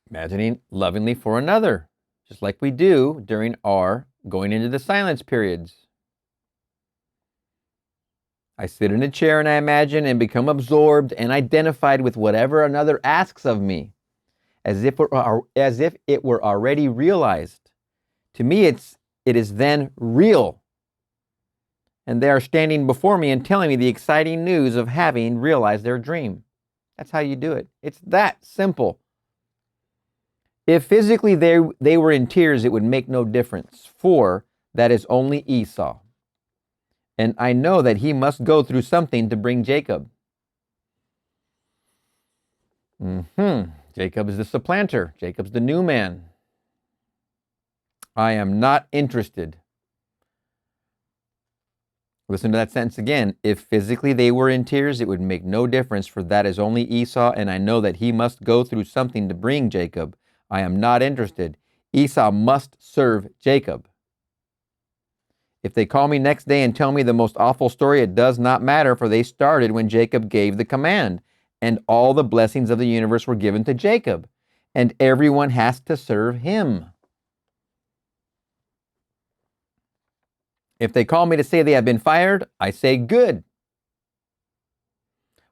Imagining lovingly for another, just like we do during our going into the silence periods. I sit in a chair and I imagine and become absorbed and identified with whatever another asks of me, as if it were already realized. To me, it is then real. And they are standing before me and telling me the exciting news of having realized their dream. That's how you do it. It's that simple. If physically they were in tears, it would make no difference, for that is only Esau. And I know that he must go through something to bring Jacob. Jacob is the supplanter. Jacob's the new man. I am not interested. Listen to that sentence again. If physically they were in tears, it would make no difference, for that is only Esau, and I know that he must go through something to bring Jacob. I am not interested. Esau must serve Jacob. If they call me next day and tell me the most awful story, it does not matter, for they started when Jacob gave the command, and all the blessings of the universe were given to Jacob, and everyone has to serve him. If they call me to say they have been fired, I say good.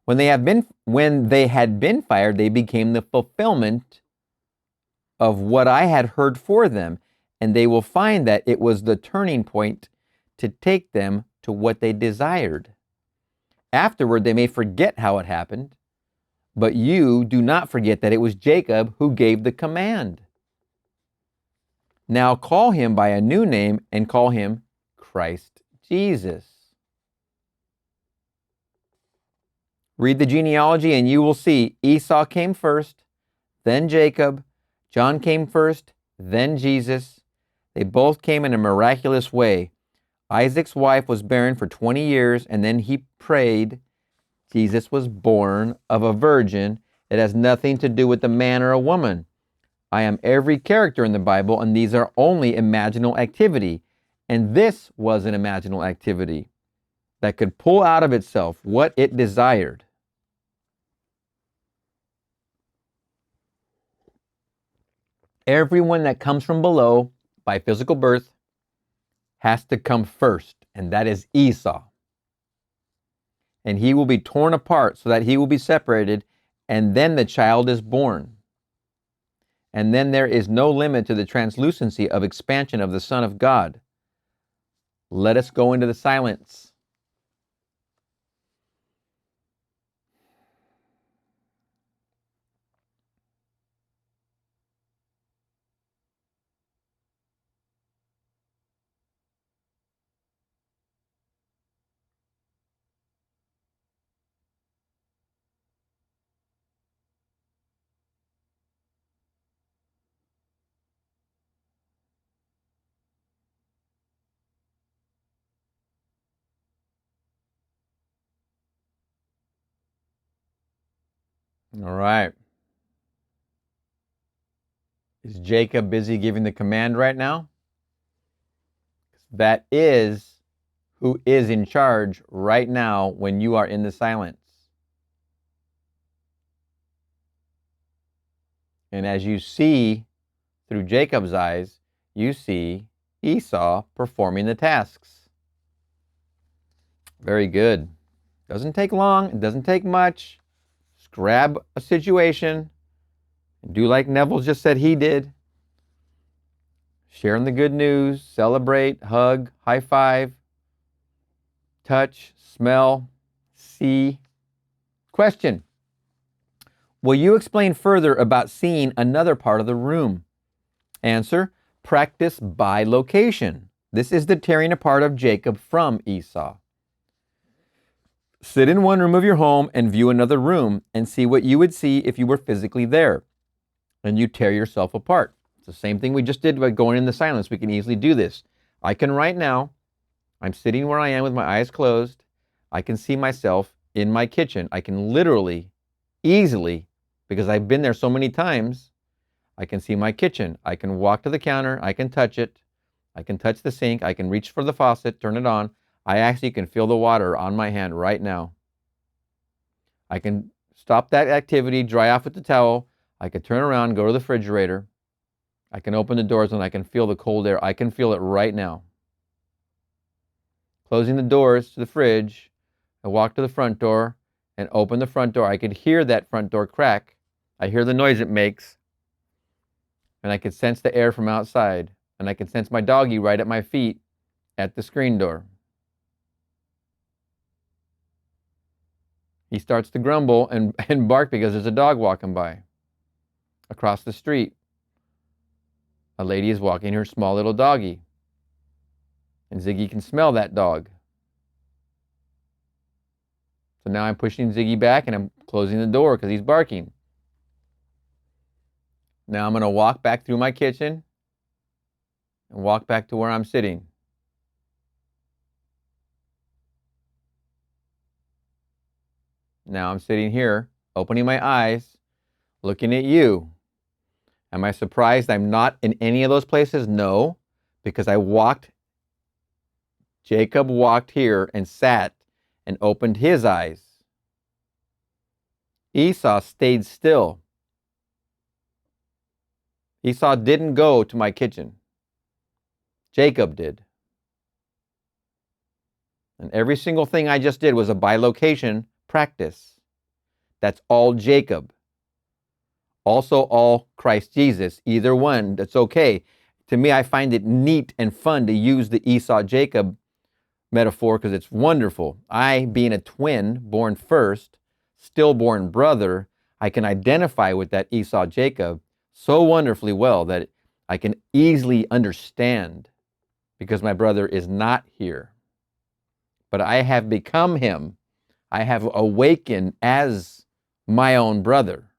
When they had been fired, they became the fulfillment of what I had heard for them, and they will find that it was the turning point to take them to what they desired. Afterward, they may forget how it happened, but you do not forget that it was Jacob who gave the command. Now call him by a new name and call him Christ Jesus. Read the genealogy and you will see Esau came first, then Jacob. John came first, then Jesus. They both came in a miraculous way. Isaac's wife was barren for 20 years, and then he prayed. Jesus was born of a virgin. It has nothing to do with a man or a woman. I am every character in the Bible, and these are only imaginal activity. And this was an imaginal activity that could pull out of itself what it desired. Everyone that comes from below by physical birth has to come first, and that is Esau. And he will be torn apart so that he will be separated, and then the child is born. And then there is no limit to the translucency of expansion of the Son of God. Let us go into the silence. All right. Is Jacob busy giving the command right now? That is who is in charge right now when you are in the silence. And as you see through Jacob's eyes, you see Esau performing the tasks. Very good. Doesn't take long. It doesn't take much. Just grab a situation and do like Neville just said he did. Sharing the good news, celebrate, hug, high five, touch, smell, see. Question: will you explain further about seeing another part of the room? Answer: practice by location. This is the tearing apart of Jacob from Esau. Sit in one room of your home and view another room and see what you would see if you were physically there. And you tear yourself apart. It's the same thing we just did by going in the silence. We can easily do this. I can right now, I'm sitting where I am with my eyes closed. I can see myself in my kitchen. I can literally, easily, because I've been there so many times, I can see my kitchen. I can walk to the counter. I can touch it. I can touch the sink. I can reach for the faucet, turn it on. I actually can feel the water on my hand right now. I can stop that activity, dry off with the towel. I can turn around, go to the refrigerator. I can open the doors and I can feel the cold air. I can feel it right now. Closing the doors to the fridge, I walk to the front door and open the front door. I could hear that front door crack. I hear the noise it makes. And I could sense the air from outside. And I can sense my doggie right at my feet at the screen door. He starts to grumble and bark because there's a dog walking by. Across the street, a lady is walking her small little doggie. And Ziggy can smell that dog. So now I'm pushing Ziggy back and I'm closing the door because he's barking. Now I'm going to walk back through my kitchen and walk back to where I'm sitting. Now I'm sitting here, opening my eyes, looking at you. Am I surprised I'm not in any of those places? No, because Jacob walked here and sat and opened his eyes. Esau stayed still. Esau didn't go to my kitchen. Jacob did. And every single thing I just did was a by location practice. That's all Jacob. Also all Christ Jesus. Either one, that's okay. To me, I find it neat and fun to use the Esau-Jacob metaphor because it's wonderful. I, being a twin, born first, stillborn brother, I can identify with that Esau-Jacob so wonderfully well that I can easily understand because my brother is not here. But I have become him. I have awakened as my own brother,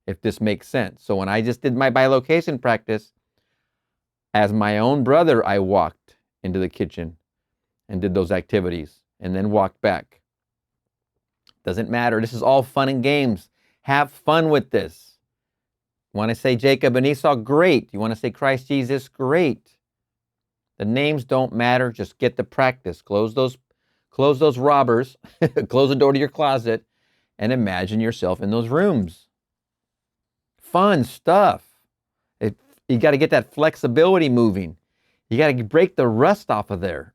if this makes sense. So when I just did my bilocation practice, as my own brother, I walked into the kitchen and did those activities and then walked back. Doesn't matter. This is all fun and games. Have fun with this. You want to say Jacob and Esau? Great. You want to say Christ Jesus? Great. The names don't matter. Just get the practice. Close those robbers. Close the door to your closet and imagine yourself in those rooms. Fun stuff. You got to get that flexibility moving. You got to break the rust off of there.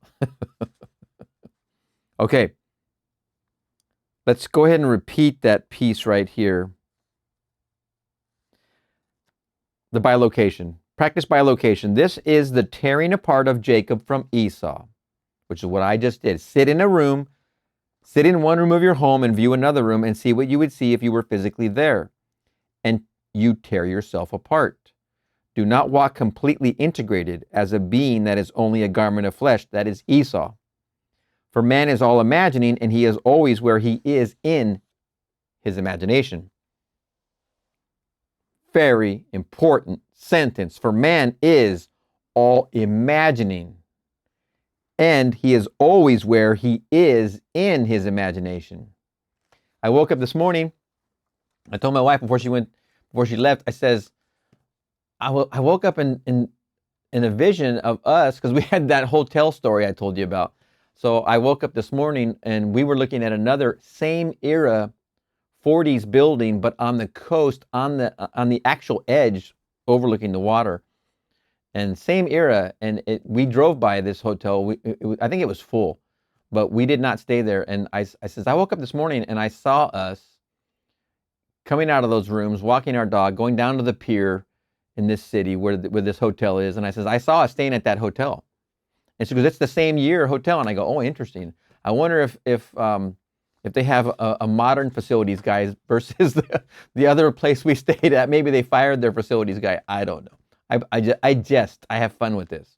Okay. Let's go ahead and repeat that piece right here. The bilocation. Practice bilocation. This is the tearing apart of Jacob from Esau, which is what I just did. Sit in one room of your home and view another room and see what you would see if you were physically there. And you tear yourself apart. Do not walk completely integrated as a being that is only a garment of flesh. That is Esau. For man is all imagining, and he is always where he is in his imagination. Very important sentence. For man is all imagining, and he is always where he is in his imagination. I woke up this morning. I told my wife before she left, I says, I woke up in a vision of us, because we had that hotel story I told you about. So I woke up this morning and we were looking at another same era 40s building, but on the coast, on the actual edge, overlooking the water. And same era, and we drove by this hotel. I think it was full, but we did not stay there. And I woke up this morning and I saw us coming out of those rooms, walking our dog, going down to the pier in this city where this hotel is. And I saw us staying at that hotel. And she goes, it's the same year hotel. And I go, oh, interesting. I wonder if If they have a modern facilities guy versus the other place we stayed at, maybe they fired their facilities guy. I don't know. I jest. I have fun with this.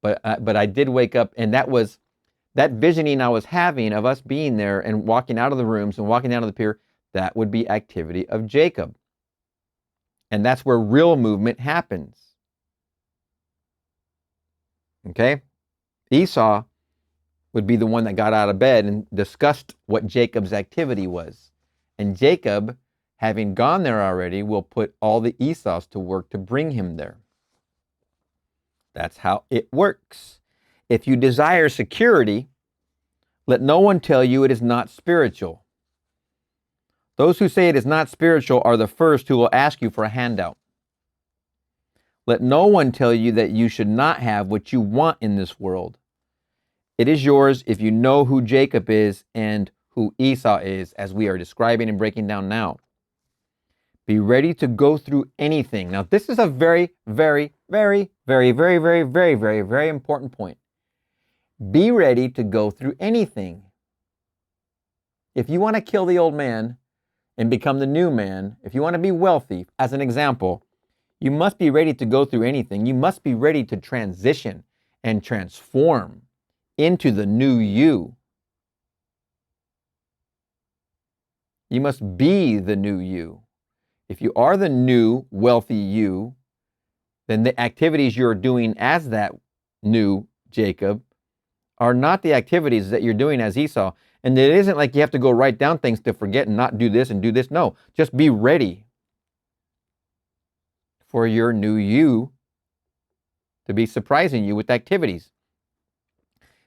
But I did wake up, and that visioning I was having of us being there and walking out of the rooms and walking down to the pier. That would be activity of Jacob. And that's where real movement happens. Okay? Esau would be the one that got out of bed and discussed what Jacob's activity was. And Jacob, having gone there already, will put all the Esau's to work to bring him there. That's how it works. If you desire security, let no one tell you it is not spiritual. Those who say it is not spiritual are the first who will ask you for a handout. Let no one tell you that you should not have what you want in this world. It is yours if you know who Jacob is and who Esau is, as we are describing and breaking down now. Be ready to go through anything. Now, this is a very, very, very, very, very, very, very, very, very important point. Be ready to go through anything. If you want to kill the old man and become the new man, if you want to be wealthy, as an example, you must be ready to go through anything. You must be ready to transition and transform into the new you. You must be the new you. If you are the new wealthy you, then the activities you're doing as that new Jacob are not the activities that you're doing as Esau. And it isn't like you have to go write down things to forget and not do this and do this. No, just be ready for your new you to be surprising you with activities.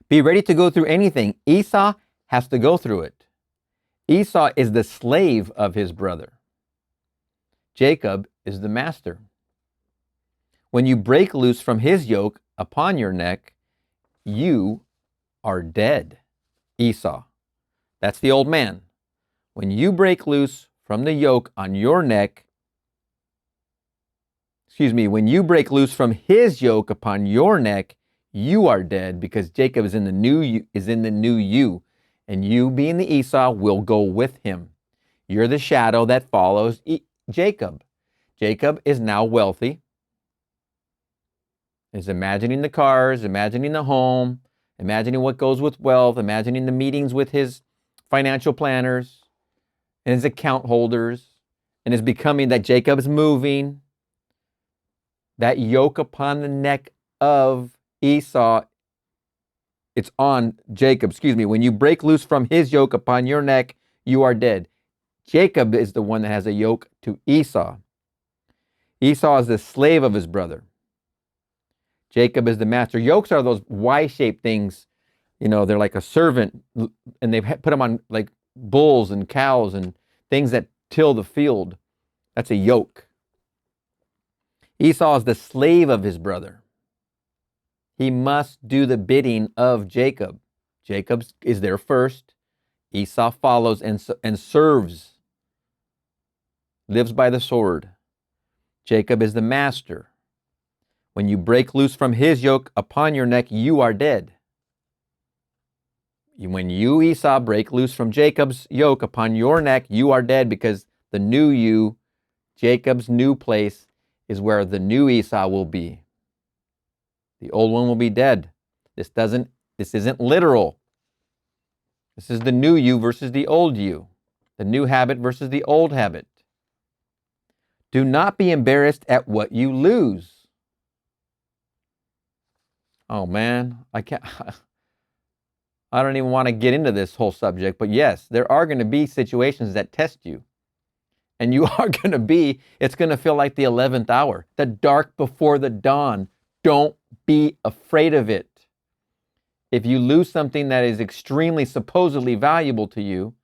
Be ready to go through anything. Esau has to go through it. Esau is the slave of his brother. Jacob is the master. When you break loose from his yoke upon your neck, you are dead. Esau. That's the old man. When you break loose from the yoke on your neck, when you break loose from his yoke upon your neck, you are dead, because Jacob is in the new you, and you, being the Esau, will go with him. You're the shadow that follows Jacob. Jacob is now wealthy. Is imagining the cars, imagining the home, imagining what goes with wealth, imagining the meetings with his financial planners and his account holders, and is becoming that Jacob is moving. That yoke upon the neck of Esau, it's on Jacob, When you break loose from his yoke upon your neck, you are dead. Jacob is the one that has a yoke to Esau. Esau is the slave of his brother. Jacob is the master. Yokes are those Y-shaped things. You know, they're like a servant, and they put them on like bulls and cows and things that till the field. That's a yoke. Esau is the slave of his brother. He must do the bidding of Jacob. Jacob is there first. Esau follows and serves, lives by the sword. Jacob is the master. When you break loose from his yoke upon your neck, you are dead. When you, Esau, break loose from Jacob's yoke upon your neck, you are dead, because the new you, Jacob's new place, is where the new Esau will be. The old one will be dead. This isn't literal. This is the new you versus the old you. The new habit versus the old habit. Do not be embarrassed at what you lose. Oh man, I don't even want to get into this whole subject, but yes, there are going to be situations that test you. And you are going to it's going to feel like the 11th hour, the dark before the dawn. Don't be afraid of it. If you lose something that is extremely supposedly valuable to you,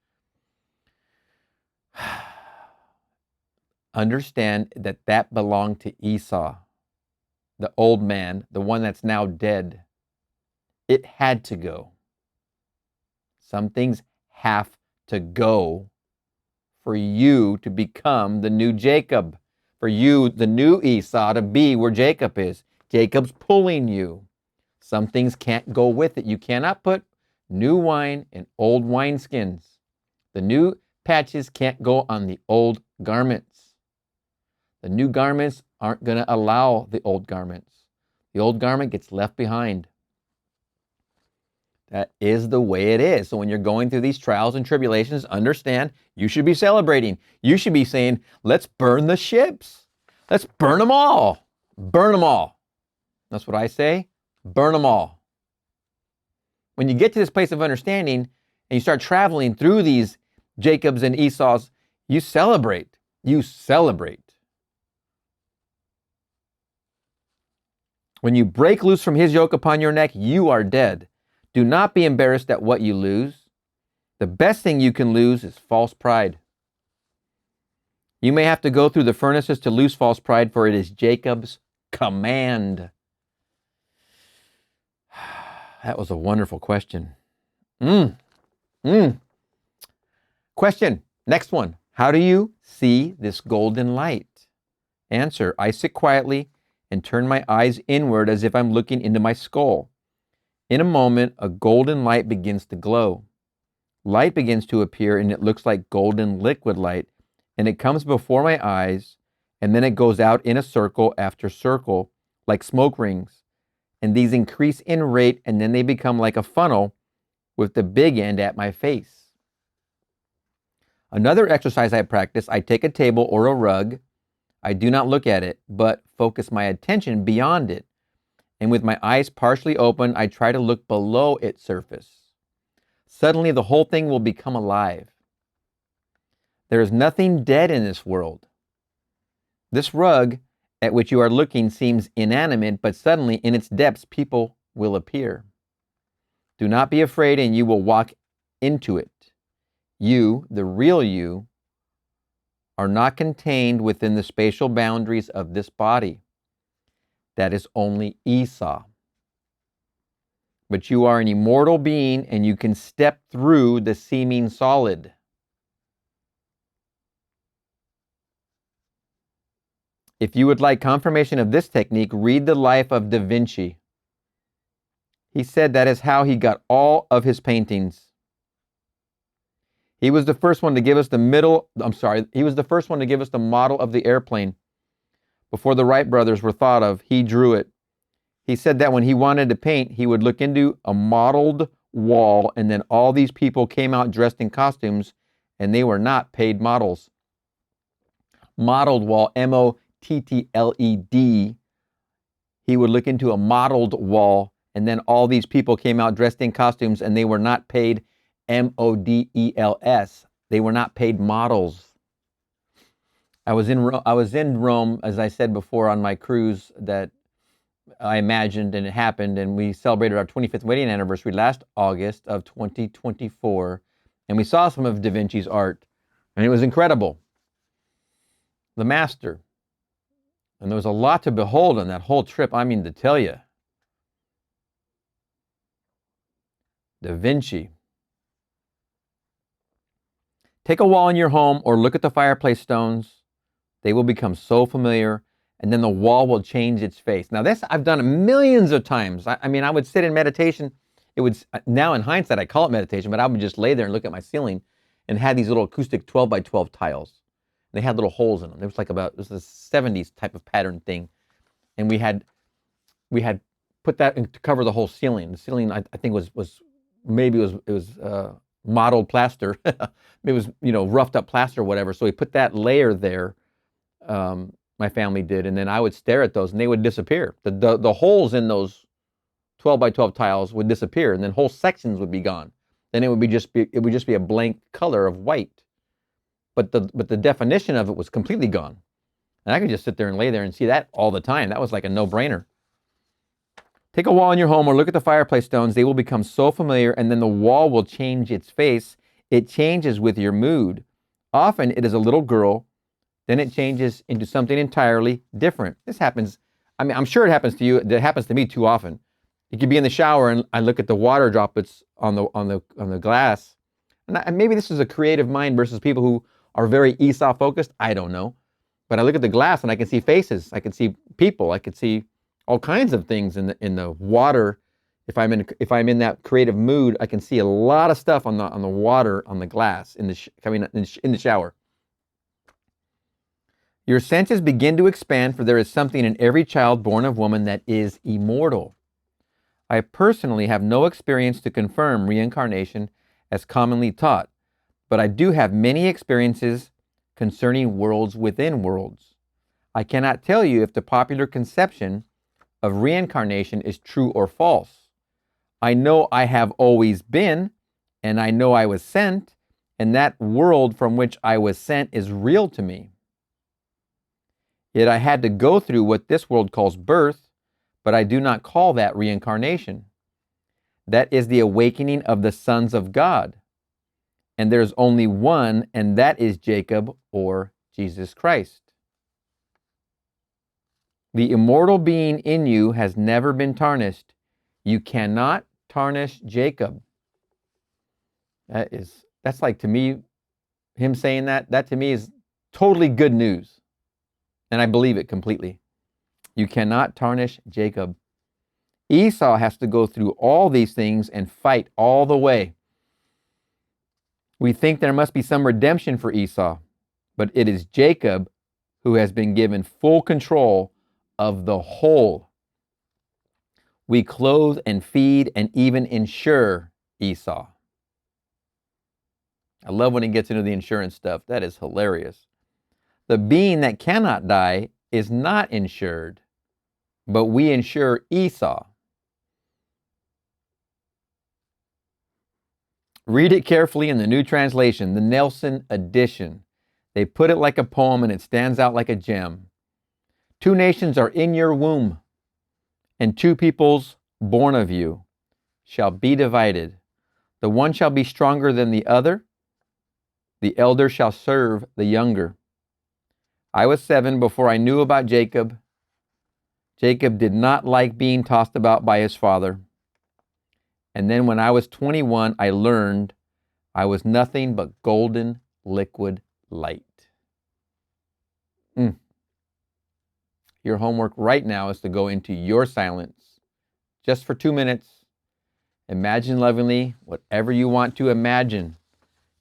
understand that belonged to Esau, the old man, the one that's now dead. It had to go. Some things have to go for you to become the new Jacob, for you, the new Esau, to be where Jacob is. Jacob's pulling you. Some things can't go with it. You cannot put new wine in old wineskins. The new patches can't go on the old garments. The new garments aren't going to allow the old garments. The old garment gets left behind. That is the way it is. So when you're going through these trials and tribulations, understand you should be celebrating. You should be saying, let's burn the ships. Let's burn them all. Burn them all. That's what I say. Burn them all. When you get to this place of understanding and you start traveling through these Jacobs and Esau's, you celebrate. You celebrate. When you break loose from his yoke upon your neck, you are dead. Do not be embarrassed at what you lose. The best thing you can lose is false pride. You may have to go through the furnaces to lose false pride, for it is Jacob's command. That was a wonderful question. Question, next one. How do you see this golden light? Answer, I sit quietly and turn my eyes inward as if I'm looking into my skull. In a moment, a golden light begins to glow. Light begins to appear, and it looks like golden liquid light, and it comes before my eyes, and then it goes out in a circle after circle, like smoke rings. And these increase in rate, and then they become like a funnel with the big end at my face. Another exercise I practice, I take a table or a rug. I do not look at it, but focus my attention beyond it. And with my eyes partially open, I try to look below its surface. Suddenly, the whole thing will become alive. There is nothing dead in this world. This rug at which you are looking seems inanimate, but suddenly in its depths, people will appear. Do not be afraid, and you will walk into it. You, the real you, are not contained within the spatial boundaries of this body. That is only Esau. But you are an immortal being, and you can step through the seeming solid. If you would like confirmation of this technique, read the life of Da Vinci. He said that is how he got all of his paintings. He was the first one to give us the model of the airplane. Before the Wright brothers were thought of, he drew it. He said that when he wanted to paint, he would look into a modeled wall, and then all these people came out dressed in costumes, and they were not paid models. Modeled wall, M-O-T-T-L-E-D. He would look into a modeled wall, and then all these people came out dressed in costumes, and they were not paid M-O-D-E-L-S. They were not paid models. I was in Rome, as I said before, on my cruise that I imagined, and it happened, and we celebrated our 25th wedding anniversary last August of 2024, and we saw some of Da Vinci's art, and it was incredible. The master. And there was a lot to behold on that whole trip, I mean to tell you. Da Vinci. Take a wall in your home or look at the fireplace stones. They will become so familiar, and then the wall will change its face. Now this I've done millions of times. I mean, I would sit in meditation. It would, now in hindsight, I call it meditation, but I would just lay there and look at my ceiling and had these little acoustic 12 by 12 tiles. They had little holes in them. It was a 70s type of pattern thing. And we had put that in to cover the whole ceiling. The ceiling, I think was mottled plaster. It was, roughed up plaster or whatever. So we put that layer there. My family did, and then I would stare at those, and they would disappear. The holes in those 12 by 12 tiles would disappear, and then whole sections would be gone. Then it would just be a blank color of white. But the definition of it was completely gone. And I could just sit there and lay there and see that all the time. That was like a no-brainer. Take a wall in your home or look at the fireplace stones. They will become so familiar, and then the wall will change its face. It changes with your mood. Often it is a little girl. Then it changes into something entirely different. This happens, I'm sure it happens to you. It happens to me too often. You could be in the shower and I look at the water droplets on the glass. And maybe this is a creative mind versus people who are very Esau focused. I don't know. But I look at the glass and I can see faces. I can see people. I can see all kinds of things in the water If I'm in that creative mood, I can see a lot of stuff on the water, on the glass, coming in the shower. Your senses begin to expand, for there is something in every child born of woman that is immortal. I personally have no experience to confirm reincarnation as commonly taught, but I do have many experiences concerning worlds within worlds. I cannot tell you if the popular conception of reincarnation is true or false. I know I have always been, and I know I was sent, and that world from which I was sent is real to me. Yet I had to go through what this world calls birth, but I do not call that reincarnation. That is the awakening of the sons of God. And there's only one, and that is Jacob, or Jesus Christ. The immortal being in you has never been tarnished. You cannot tarnish Jacob. That's like, to me, him saying that to me is totally good news. And I believe it completely. You cannot tarnish Jacob. Esau has to go through all these things and fight all the way. We think there must be some redemption for Esau, but it is Jacob who has been given full control of the whole. We clothe and feed and even insure Esau. I love when he gets into the insurance stuff. That is hilarious. The being that cannot die is not insured, but we insure Esau. Read it carefully in the New Translation, the Nelson edition. They put it like a poem and it stands out like a gem. 2 nations are in your womb, and 2 peoples born of you shall be divided. The one shall be stronger than the other. The elder shall serve the younger. I was 7 before I knew about Jacob. Jacob did not like being tossed about by his father. And then when I was 21, I learned I was nothing but golden liquid light. Your homework right now is to go into your silence just for 2 minutes. Imagine lovingly whatever you want to imagine.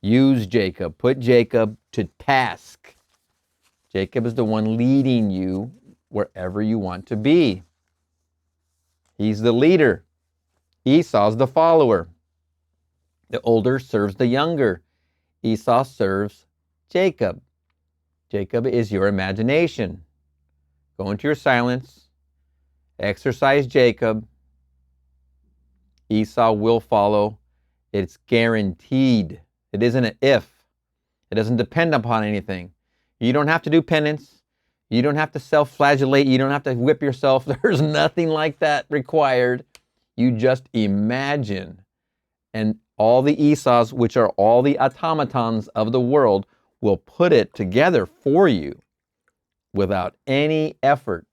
Use Jacob. Put Jacob to task. Jacob is the one leading you wherever you want to be. He's the leader. Esau's the follower. The older serves the younger. Esau serves Jacob. Jacob is your imagination. Go into your silence. Exercise Jacob. Esau will follow. It's guaranteed. It isn't an if. It doesn't depend upon anything. You don't have to do penance. You don't have to self-flagellate. You don't have to whip yourself. There's nothing like that required. You just imagine. And all the Esau's, which are all the automatons of the world, will put it together for you without any effort.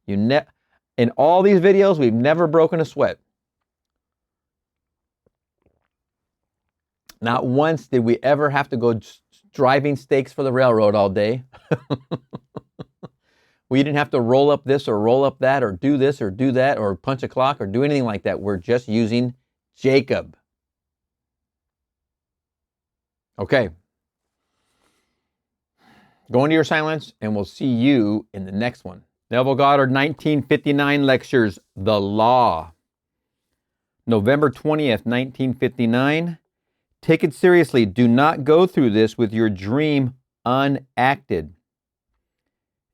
In all these videos, we've never broken a sweat. Not once did we ever have to go driving stakes for the railroad all day. We didn't have to roll up this or roll up that or do this or do that or punch a clock or do anything like that. We're just using Jacob. Okay. Go into your silence and we'll see you in the next one. Neville Goddard, 1959 lectures, The Law. November 20th, 1959. Take it seriously. Do not go through this with your dream unacted.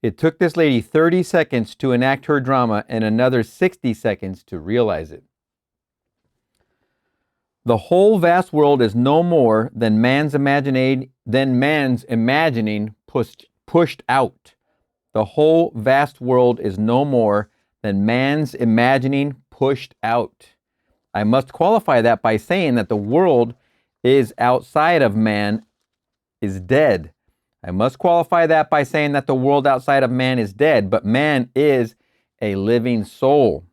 It took this lady 30 seconds to enact her drama and another 60 seconds to realize it. The whole vast world is no more than man's imagining pushed out. The whole vast world is no more than man's imagining pushed out. I must qualify that by saying that the world is outside of man is dead. I must qualify that by saying that the world outside of man is dead, but man is a living soul,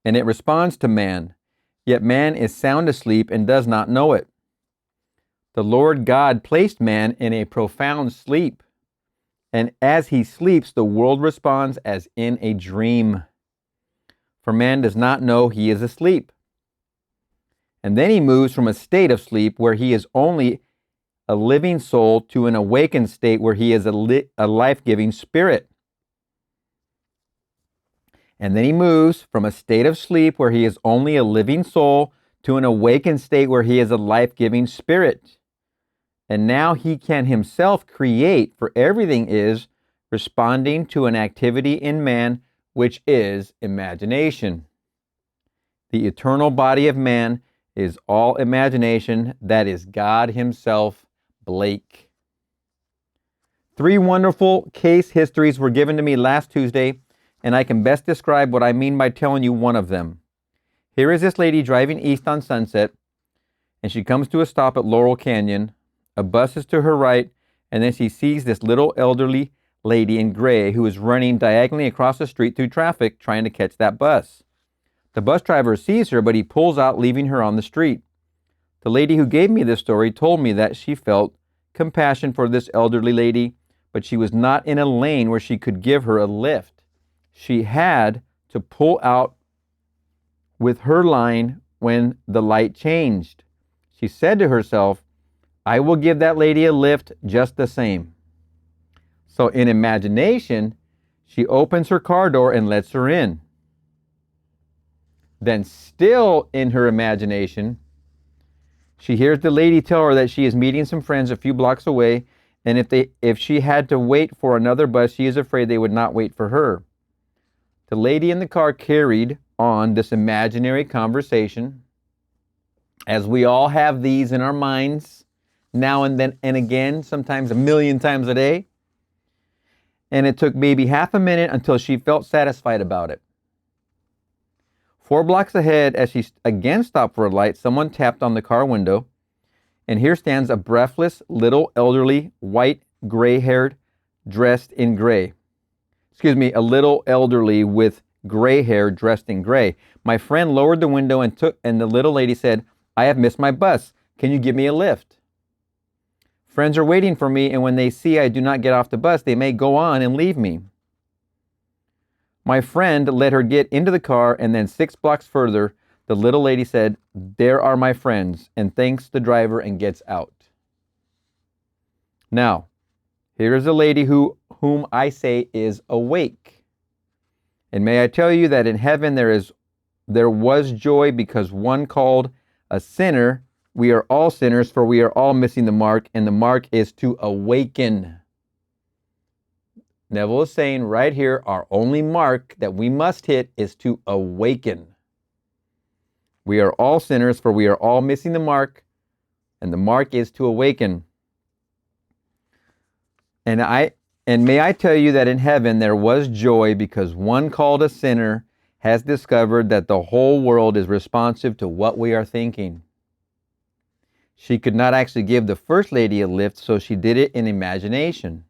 and it responds to man. Yet man is sound asleep and does not know it. The Lord God placed man in a profound sleep, and as he sleeps, the world responds as in a dream. For man does not know he is asleep. And then he moves from a state of sleep where he is only a living soul to an awakened state where he is a life-giving spirit. And then he moves from a state of sleep where he is only a living soul to an awakened state where he is a life-giving spirit. And now he can himself create, for everything is responding to an activity in man, which is imagination. The eternal body of man is all imagination. That is God himself, Blake. 3 wonderful case histories were given to me last Tuesday, and I can best describe what I mean by telling you one of them. Here is this lady driving east on Sunset, and she comes to a stop at Laurel Canyon. A bus is to her right, and then she sees this little elderly lady in gray who is running diagonally across the street through traffic trying to catch that bus. The bus driver sees her, but he pulls out, leaving her on the street. The lady who gave me this story told me that she felt compassion for this elderly lady, but she was not in a lane where she could give her a lift. She had to pull out with her line when the light changed. She said to herself, I will give that lady a lift just the same. So in imagination, she opens her car door and lets her in. Then still in her imagination, she hears the lady tell her that she is meeting some friends a few blocks away, and if she had to wait for another bus, she is afraid they would not wait for her. The lady in the car carried on this imaginary conversation, as we all have these in our minds now and then and again, sometimes a million times a day. And it took maybe half a minute until she felt satisfied about it. 4 blocks ahead, as she again stopped for a light, someone tapped on the car window, and here stands a breathless, little, elderly, white, gray-haired, dressed in gray. A little elderly with gray hair dressed in gray. My friend lowered the window and the little lady said, I have missed my bus. Can you give me a lift? Friends are waiting for me, and when they see I do not get off the bus, they may go on and leave me. My friend let her get into the car, and then 6 blocks further, the little lady said, there are my friends, and thanks the driver and gets out. Now, here is a lady whom I say is awake. And may I tell you that in heaven there was joy because one called a sinner. We are all sinners, for we are all missing the mark, and the mark is to awaken. Neville is saying right here, our only mark that we must hit is to awaken. We are all sinners, for we are all missing the mark, and the mark is to awaken. And may I tell you that in heaven there was joy because one called a sinner has discovered that the whole world is responsive to what we are thinking. She could not actually give the first lady a lift, so she did it in imagination.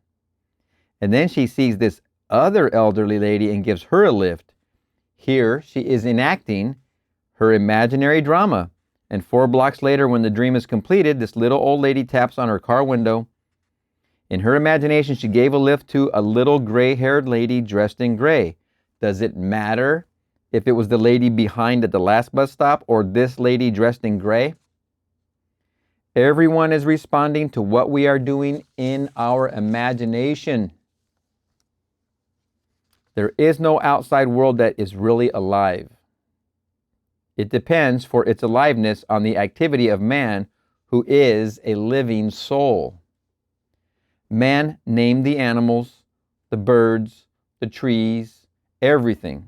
And then she sees this other elderly lady and gives her a lift. Here she is enacting her imaginary drama. And 4 blocks later, when the dream is completed, this little old lady taps on her car window. In her imagination, she gave a lift to a little gray-haired lady dressed in gray. Does it matter if it was the lady behind at the last bus stop or this lady dressed in gray? Everyone is responding to what we are doing in our imagination. There is no outside world that is really alive. It depends for its aliveness on the activity of man, who is a living soul. Man named the animals, the birds, the trees, everything.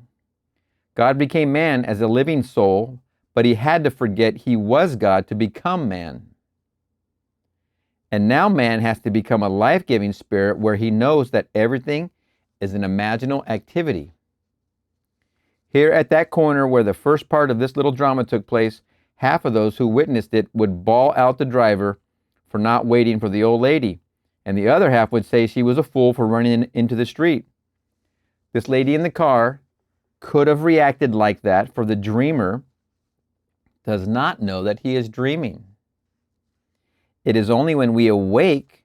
God became man as a living soul, but he had to forget he was God to become man. And now man has to become a life-giving spirit where he knows that everything is an imaginal activity. Here at that corner where the first part of this little drama took place, half of those who witnessed it would bawl out the driver for not waiting for the old lady, and the other half would say she was a fool for running into the street. This lady in the car could have reacted like that, for the dreamer does not know that he is dreaming. It is only when we awake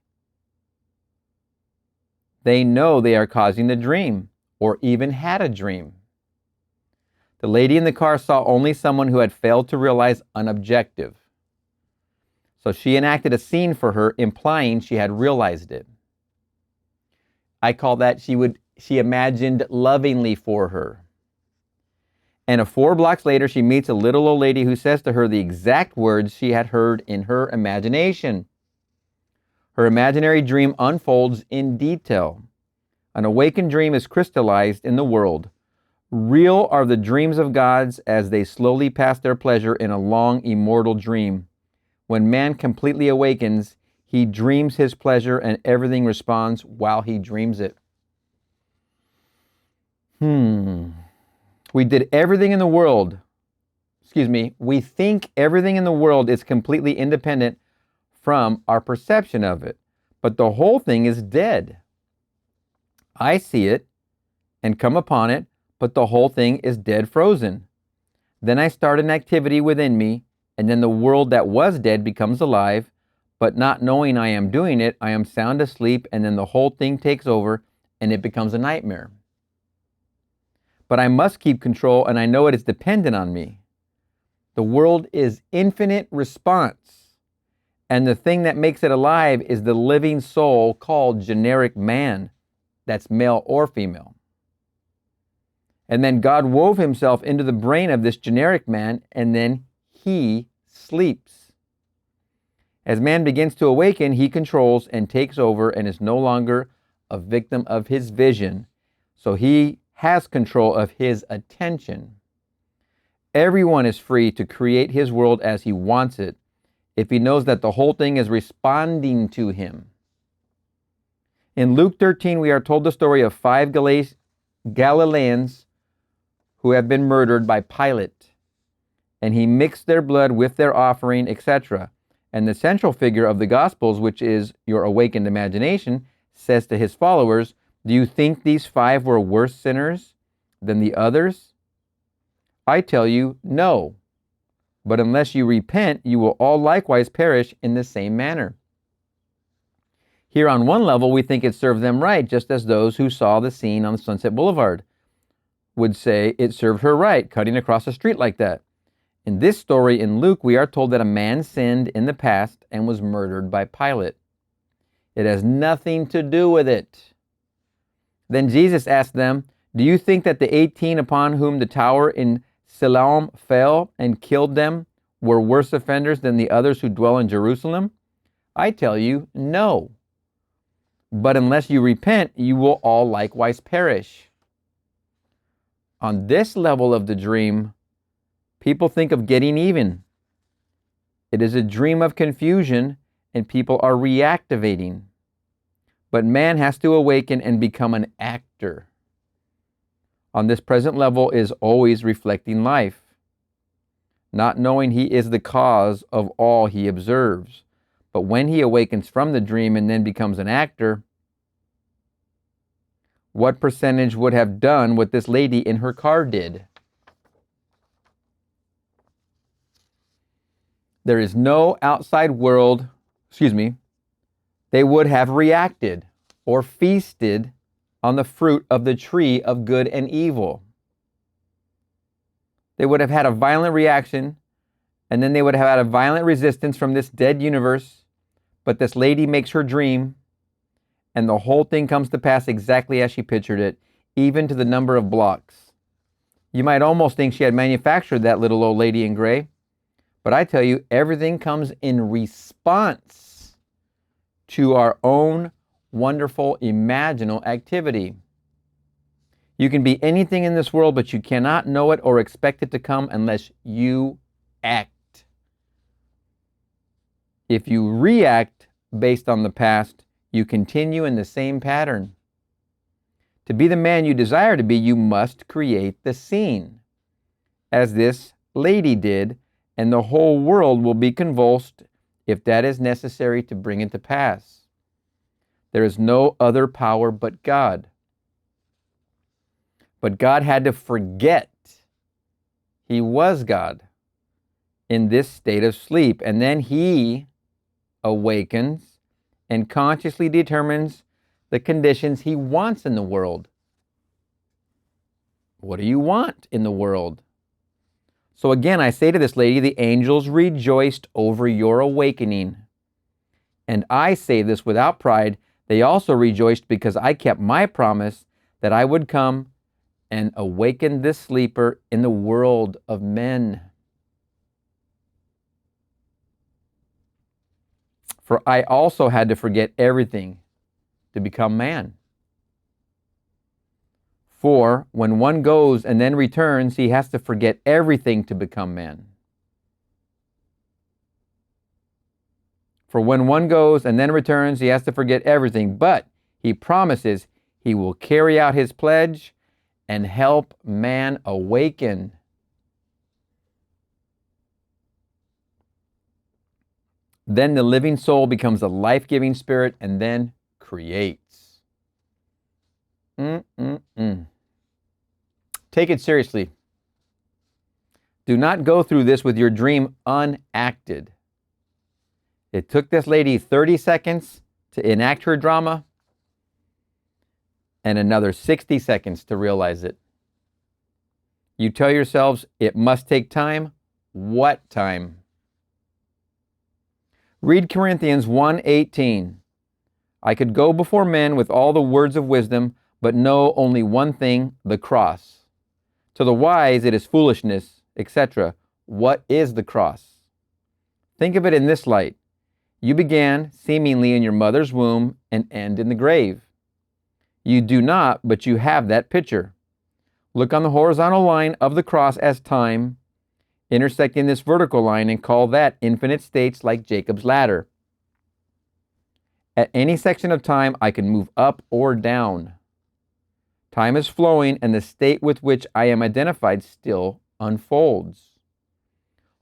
they know they are causing the dream, or even had a dream. The lady in the car saw only someone who had failed to realize an objective. So she enacted a scene for her, implying she had realized it. I call that she imagined lovingly for her. And 4 blocks later, she meets a little old lady who says to her the exact words she had heard in her imagination. Her imaginary dream unfolds in detail. An awakened dream is crystallized in the world. Real are the dreams of gods as they slowly pass their pleasure in a long, immortal dream. When man completely awakens, he dreams his pleasure and everything responds while he dreams it. We did everything in the world. We think everything in the world is completely independent from our perception of it. But the whole thing is dead. I see it and come upon it, but the whole thing is dead, frozen. Then I start an activity within me, and then the world that was dead becomes alive, but not knowing I am doing it, I am sound asleep, and then the whole thing takes over, and it becomes a nightmare. But I must keep control, and I know it is dependent on me. The world is infinite response, and the thing that makes it alive is the living soul called generic man. That's male or female. And then God wove himself into the brain of this generic man, and then he sleeps. As man begins to awaken, he controls and takes over and is no longer a victim of his vision. So he has control of his attention. Everyone is free to create his world as he wants it, if he knows that the whole thing is responding to him. In Luke 13, we are told the story of 5 Galileans who have been murdered by Pilate, and he mixed their blood with their offering, etc. And the central figure of the Gospels, which is your awakened imagination, says to his followers, "Do you think these 5 were worse sinners than the others? I tell you, no. But unless you repent, you will all likewise perish in the same manner." Here on one level, we think it served them right, just as those who saw the scene on Sunset Boulevard would say it served her right, cutting across the street like that. In this story in Luke, we are told that a man sinned in the past and was murdered by Pilate. It has nothing to do with it. Then Jesus asked them, "Do you think that the 18 upon whom the tower in Siloam fell and killed them were worse offenders than the others who dwell in Jerusalem? I tell you, no. But unless you repent, you will all likewise perish." On this level of the dream, people think of getting even. It is a dream of confusion, and people are reactivating. But man has to awaken and become an actor. On this present level is always reflecting life, not knowing he is the cause of all he observes. But when he awakens from the dream and then becomes an actor, what percentage would have done what this lady in her car did? There is no outside world, they would have reacted or feasted on the fruit of the tree of good and evil. They would have had a violent reaction, and then they would have had a violent resistance from this dead universe. But this lady makes her dream, and the whole thing comes to pass exactly as she pictured it, even to the number of blocks. You might almost think she had manufactured that little old lady in gray, but I tell you, everything comes in response to our own wonderful imaginal activity. You can be anything in this world, but you cannot know it or expect it to come unless you act. If you react based on the past, you continue in the same pattern. To be the man you desire to be, you must create the scene, as this lady did, and the whole world will be convulsed if that is necessary to bring it to pass. There is no other power but God. But God had to forget he was God in this state of sleep, and then he awakens and consciously determines the conditions he wants in the world. What do you want in the world? So again, I say to this lady, the angels rejoiced over your awakening. And I say this without pride. They also rejoiced because I kept my promise that I would come and awaken this sleeper in the world of men. For I also had to forget everything to become man. For when one goes and then returns, he has to forget everything to become man. For when one goes and then returns, he has to forget everything. But he promises he will carry out his pledge and help man awaken. Then the living soul becomes a life-giving spirit and then creates. Take it seriously. Do not go through this with your dream unacted. It took this lady 30 seconds to enact her drama and another 60 seconds to realize it. You tell yourselves it must take time. What time? Read Corinthians 1:18. I could go before men with all the words of wisdom, but know only one thing, the cross. To the wise it is foolishness, etc. What is the cross? Think of it in this light. You began seemingly in your mother's womb and end in the grave. You do not, but you have that picture. Look on the horizontal line of the cross as time, intersecting this vertical line, and call that infinite states like Jacob's ladder. At any section of time, I can move up or down. Time is flowing, and the state with which I am identified still unfolds.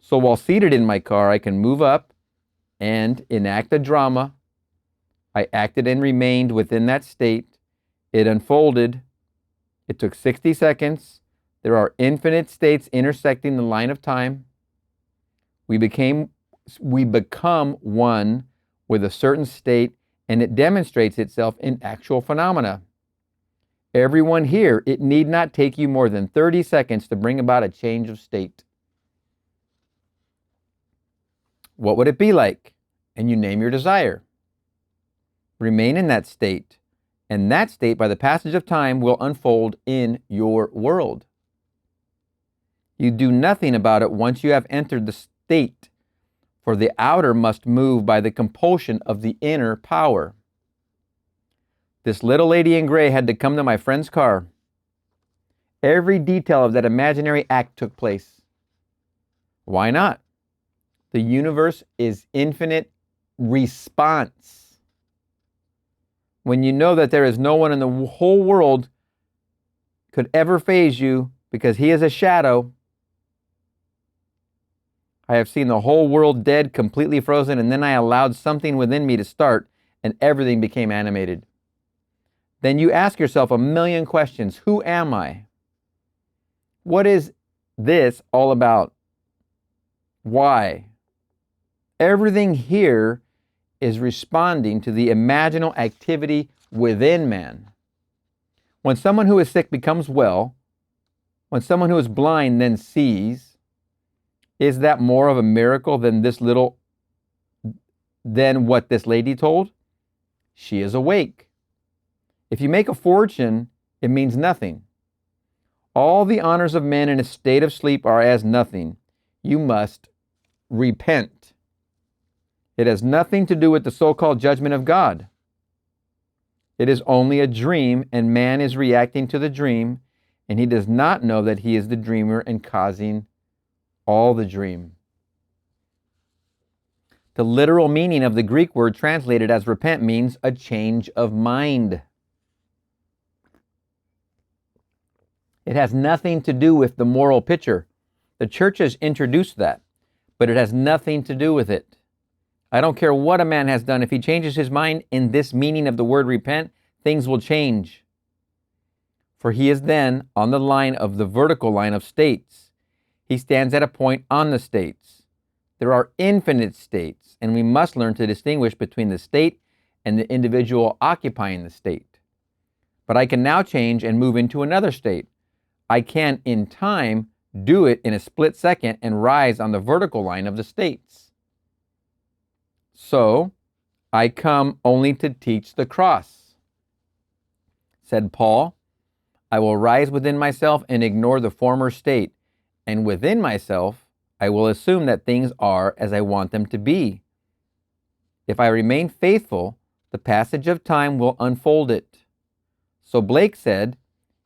So while seated in my car, I can move up and enact a drama. I acted and remained within that state. It unfolded. It took 60 seconds. There are infinite states intersecting the line of time. We become one with a certain state, and it demonstrates itself in actual phenomena. Everyone here, it need not take you more than 30 seconds to bring about a change of state. What would it be like? And you name your desire. Remain in that state, and that state, by the passage of time, will unfold in your world. You do nothing about it once you have entered the state, for the outer must move by the compulsion of the inner power. This little lady in gray had to come to my friend's car. Every detail of that imaginary act took place. Why not? The universe is infinite response. When you know that there is no one in the whole world could ever faze you because he is a shadow. I have seen the whole world dead, completely frozen, and then I allowed something within me to start, and everything became animated. Then you ask yourself a million questions. Who am I? What is this all about? Why? Everything here is responding to the imaginal activity within man. When someone who is sick becomes well, when someone who is blind then sees, is that more of a miracle than what this lady told? She is awake. If you make a fortune, it means nothing. All the honors of men in a state of sleep are as nothing. You must repent. It has nothing to do with the so-called judgment of God. It is only a dream, and man is reacting to the dream, and he does not know that he is the dreamer and causing all the dream. The literal meaning of the Greek word translated as repent means a change of mind. It has nothing to do with the moral picture. The church has introduced that, but it has nothing to do with it. I don't care what a man has done. If he changes his mind in this meaning of the word repent, things will change. For he is then on the line of the vertical line of states. He stands at a point on the states. There are infinite states, and we must learn to distinguish between the state and the individual occupying the state. But I can now change and move into another state. I can, in time, do it in a split second, and rise on the vertical line of the states. So, I come only to teach the cross. Said Paul, I will rise within myself and ignore the former state, and within myself, I will assume that things are as I want them to be. If I remain faithful, the passage of time will unfold it. So Blake said,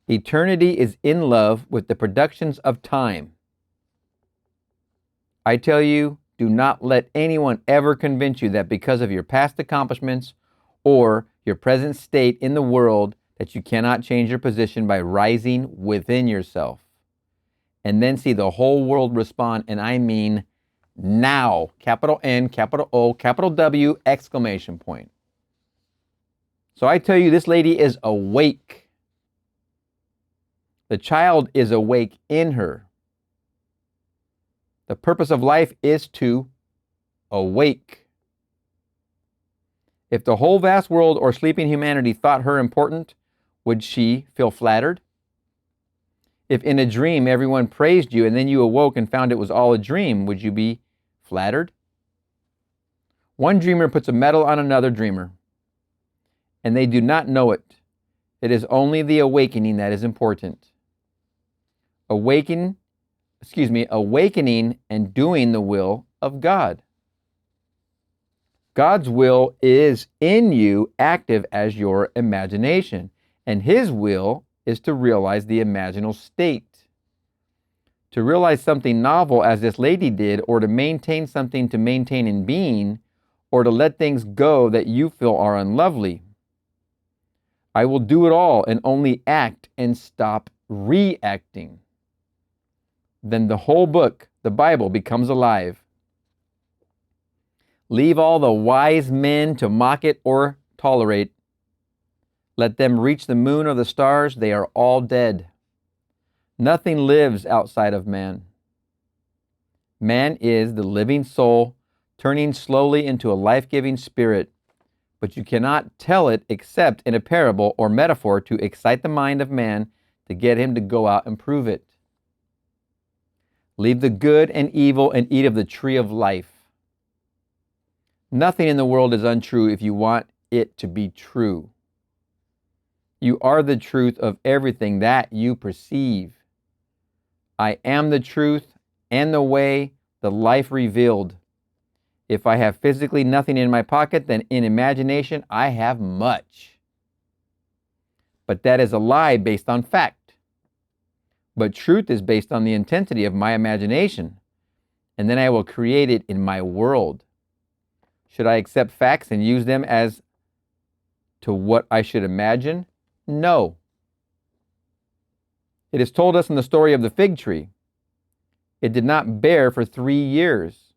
eternity is in love with the productions of time. I tell you, do not let anyone ever convince you that because of your past accomplishments or your present state in the world that you cannot change your position by rising within yourself. And then see the whole world respond, and I mean now. Capital N, capital O, capital W, exclamation point. So I tell you, this lady is awake. The child is awake in her. The purpose of life is to awake. If the whole vast world or sleeping humanity thought her important, would she feel flattered? If in a dream everyone praised you and then you awoke and found it was all a dream, would you be flattered? One dreamer puts a medal on another dreamer, and they do not know it. It is only the awakening that is important. Awakening and doing the will of God. God's will is in you, active as your imagination, and His will is to realize the imaginal state. To realize something novel as this lady did, or to maintain something to maintain in being, or to let things go that you feel are unlovely. I will do it all and only act and stop reacting. Then the whole book, the Bible, becomes alive. Leave all the wise men to mock it or tolerate. Let them reach the moon or the stars, they are all dead. Nothing lives outside of man. Man is the living soul, turning slowly into a life-giving spirit, but you cannot tell it except in a parable or metaphor to excite the mind of man to get him to go out and prove it. Leave the good and evil and eat of the tree of life. Nothing in the world is untrue if you want it to be true. You are the truth of everything that you perceive. I am the truth and the way, the life revealed. If I have physically nothing in my pocket, then in imagination I have much. But that is a lie based on fact. But truth is based on the intensity of my imagination, and then I will create it in my world. Should I accept facts and use them as to what I should imagine? No. It is told us in the story of the fig tree. It did not bear for 3 years.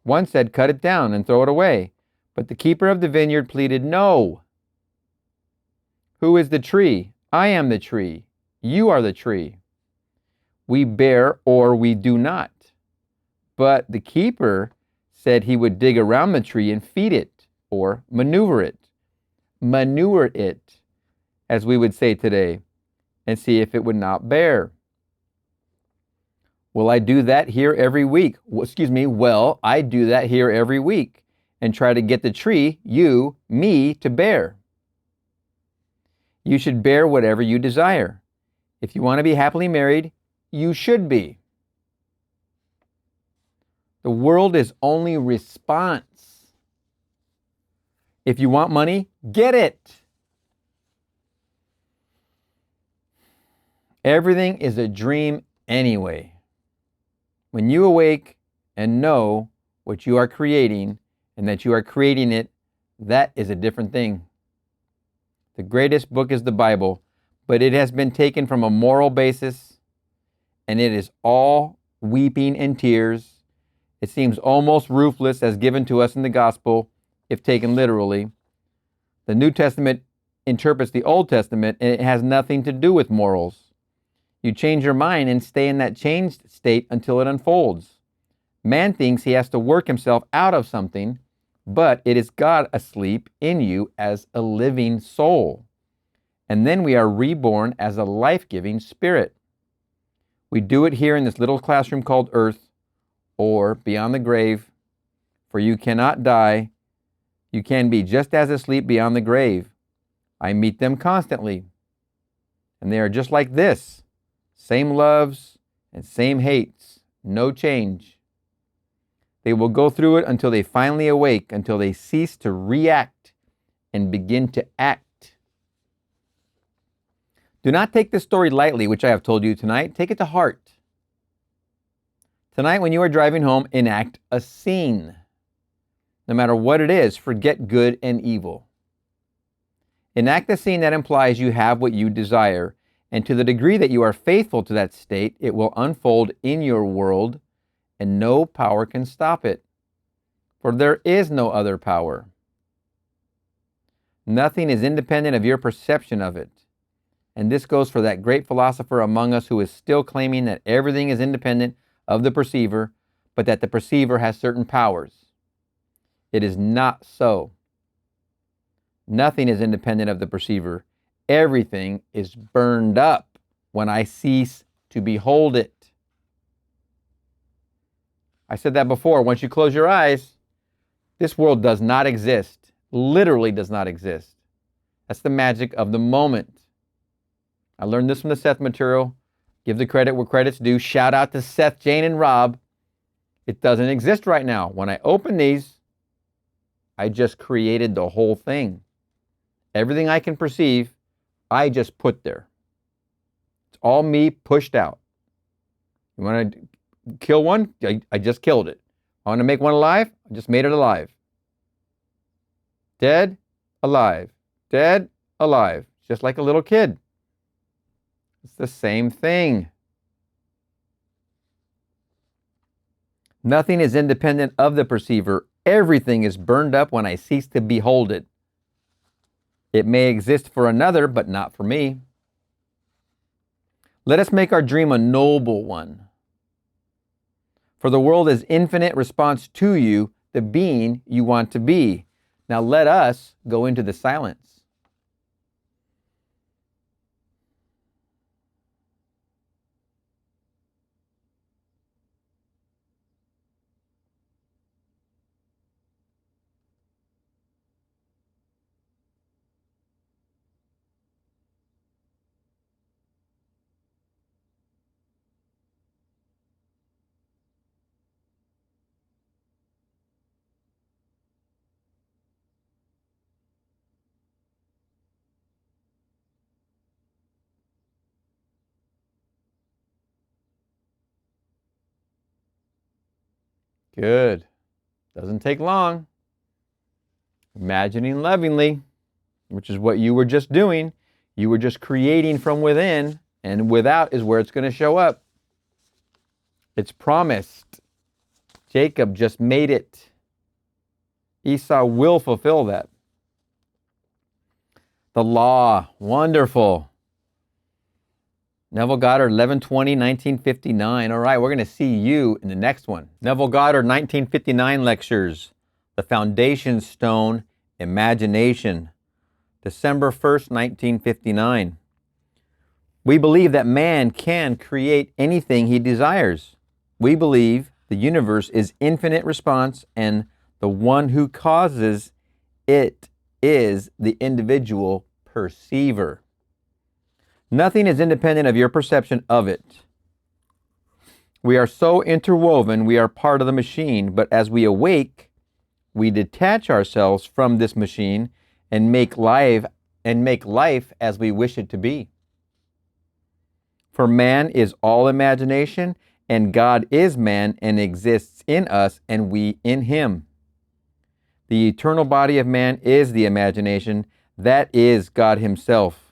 One said, cut it down and throw it away. But the keeper of the vineyard pleaded, no. Who is the tree? I am the tree. You are the tree. We bear or we do not. But the keeper said he would dig around the tree and feed it or manure it. Manure it, as we would say today, and see if it would not bear. Will I do that here every week? Well, I do that here every week and try to get the tree, you, me, to bear. You should bear whatever you desire. If you want to be happily married, you should be. The world is only response. If you want money, get it. Everything is a dream anyway. When you awake and know what you are creating and that you are creating it, that is a different thing. The greatest book is the Bible, but it has been taken from a moral basis, and it is all weeping and tears. It seems almost ruthless as given to us in the gospel, if taken literally. The New Testament interprets the Old Testament, and it has nothing to do with morals. You change your mind and stay in that changed state until it unfolds. Man thinks he has to work himself out of something, but it is God asleep in you as a living soul. And then we are reborn as a life-giving spirit. We do it here in this little classroom called Earth, or beyond the grave, for you cannot die. You can be just as asleep beyond the grave. I meet them constantly, and they are just like this. Same loves and same hates, no change. They will go through it until they finally awake, until they cease to react and begin to act. Do not take this story lightly, which I have told you tonight. Take it to heart. Tonight, when you are driving home, enact a scene. No matter what it is, forget good and evil. Enact a scene that implies you have what you desire, and to the degree that you are faithful to that state, it will unfold in your world, and no power can stop it. For there is no other power. Nothing is independent of your perception of it. And this goes for that great philosopher among us who is still claiming that everything is independent of the perceiver, but that the perceiver has certain powers. It is not so. Nothing is independent of the perceiver. Everything is burned up when I cease to behold it. I said that before. Once you close your eyes, this world does not exist. Literally does not exist. That's the magic of the moment. I learned this from the Seth material. Give the credit where credit's due. Shout out to Seth, Jane, and Rob. It doesn't exist right now. When I open these, I just created the whole thing. Everything I can perceive, I just put there. It's all me pushed out. You want to kill one? I just killed it. I want to make one alive? I just made it alive. Dead, alive. Dead, alive. Just like a little kid. It's the same thing. Nothing is independent of the perceiver. Everything is burned up when I cease to behold it. It may exist for another, but not for me. Let us make our dream a noble one. For the world is infinite response to you, the being you want to be. Now let us go into the silence. Good. Doesn't take long. Imagining lovingly, which is what you were just doing. You were just creating from within, and without is where it's going to show up. It's promised. Jacob just made it. Esau will fulfill that. The law, wonderful. Neville Goddard, 11/20/1959. All right, we're going to see you in the next one. Neville Goddard, 1959 lectures. The Foundation Stone, Imagination. December 1st, 1959. We believe that man can create anything he desires. We believe the universe is infinite response, and the one who causes it is the individual perceiver. Nothing is independent of your perception of it. We are so interwoven, we are part of the machine, but as we awake, we detach ourselves from this machine and make life as we wish it to be. For man is all imagination, and God is man and exists in us and we in him. The eternal body of man is the imagination, that is God himself.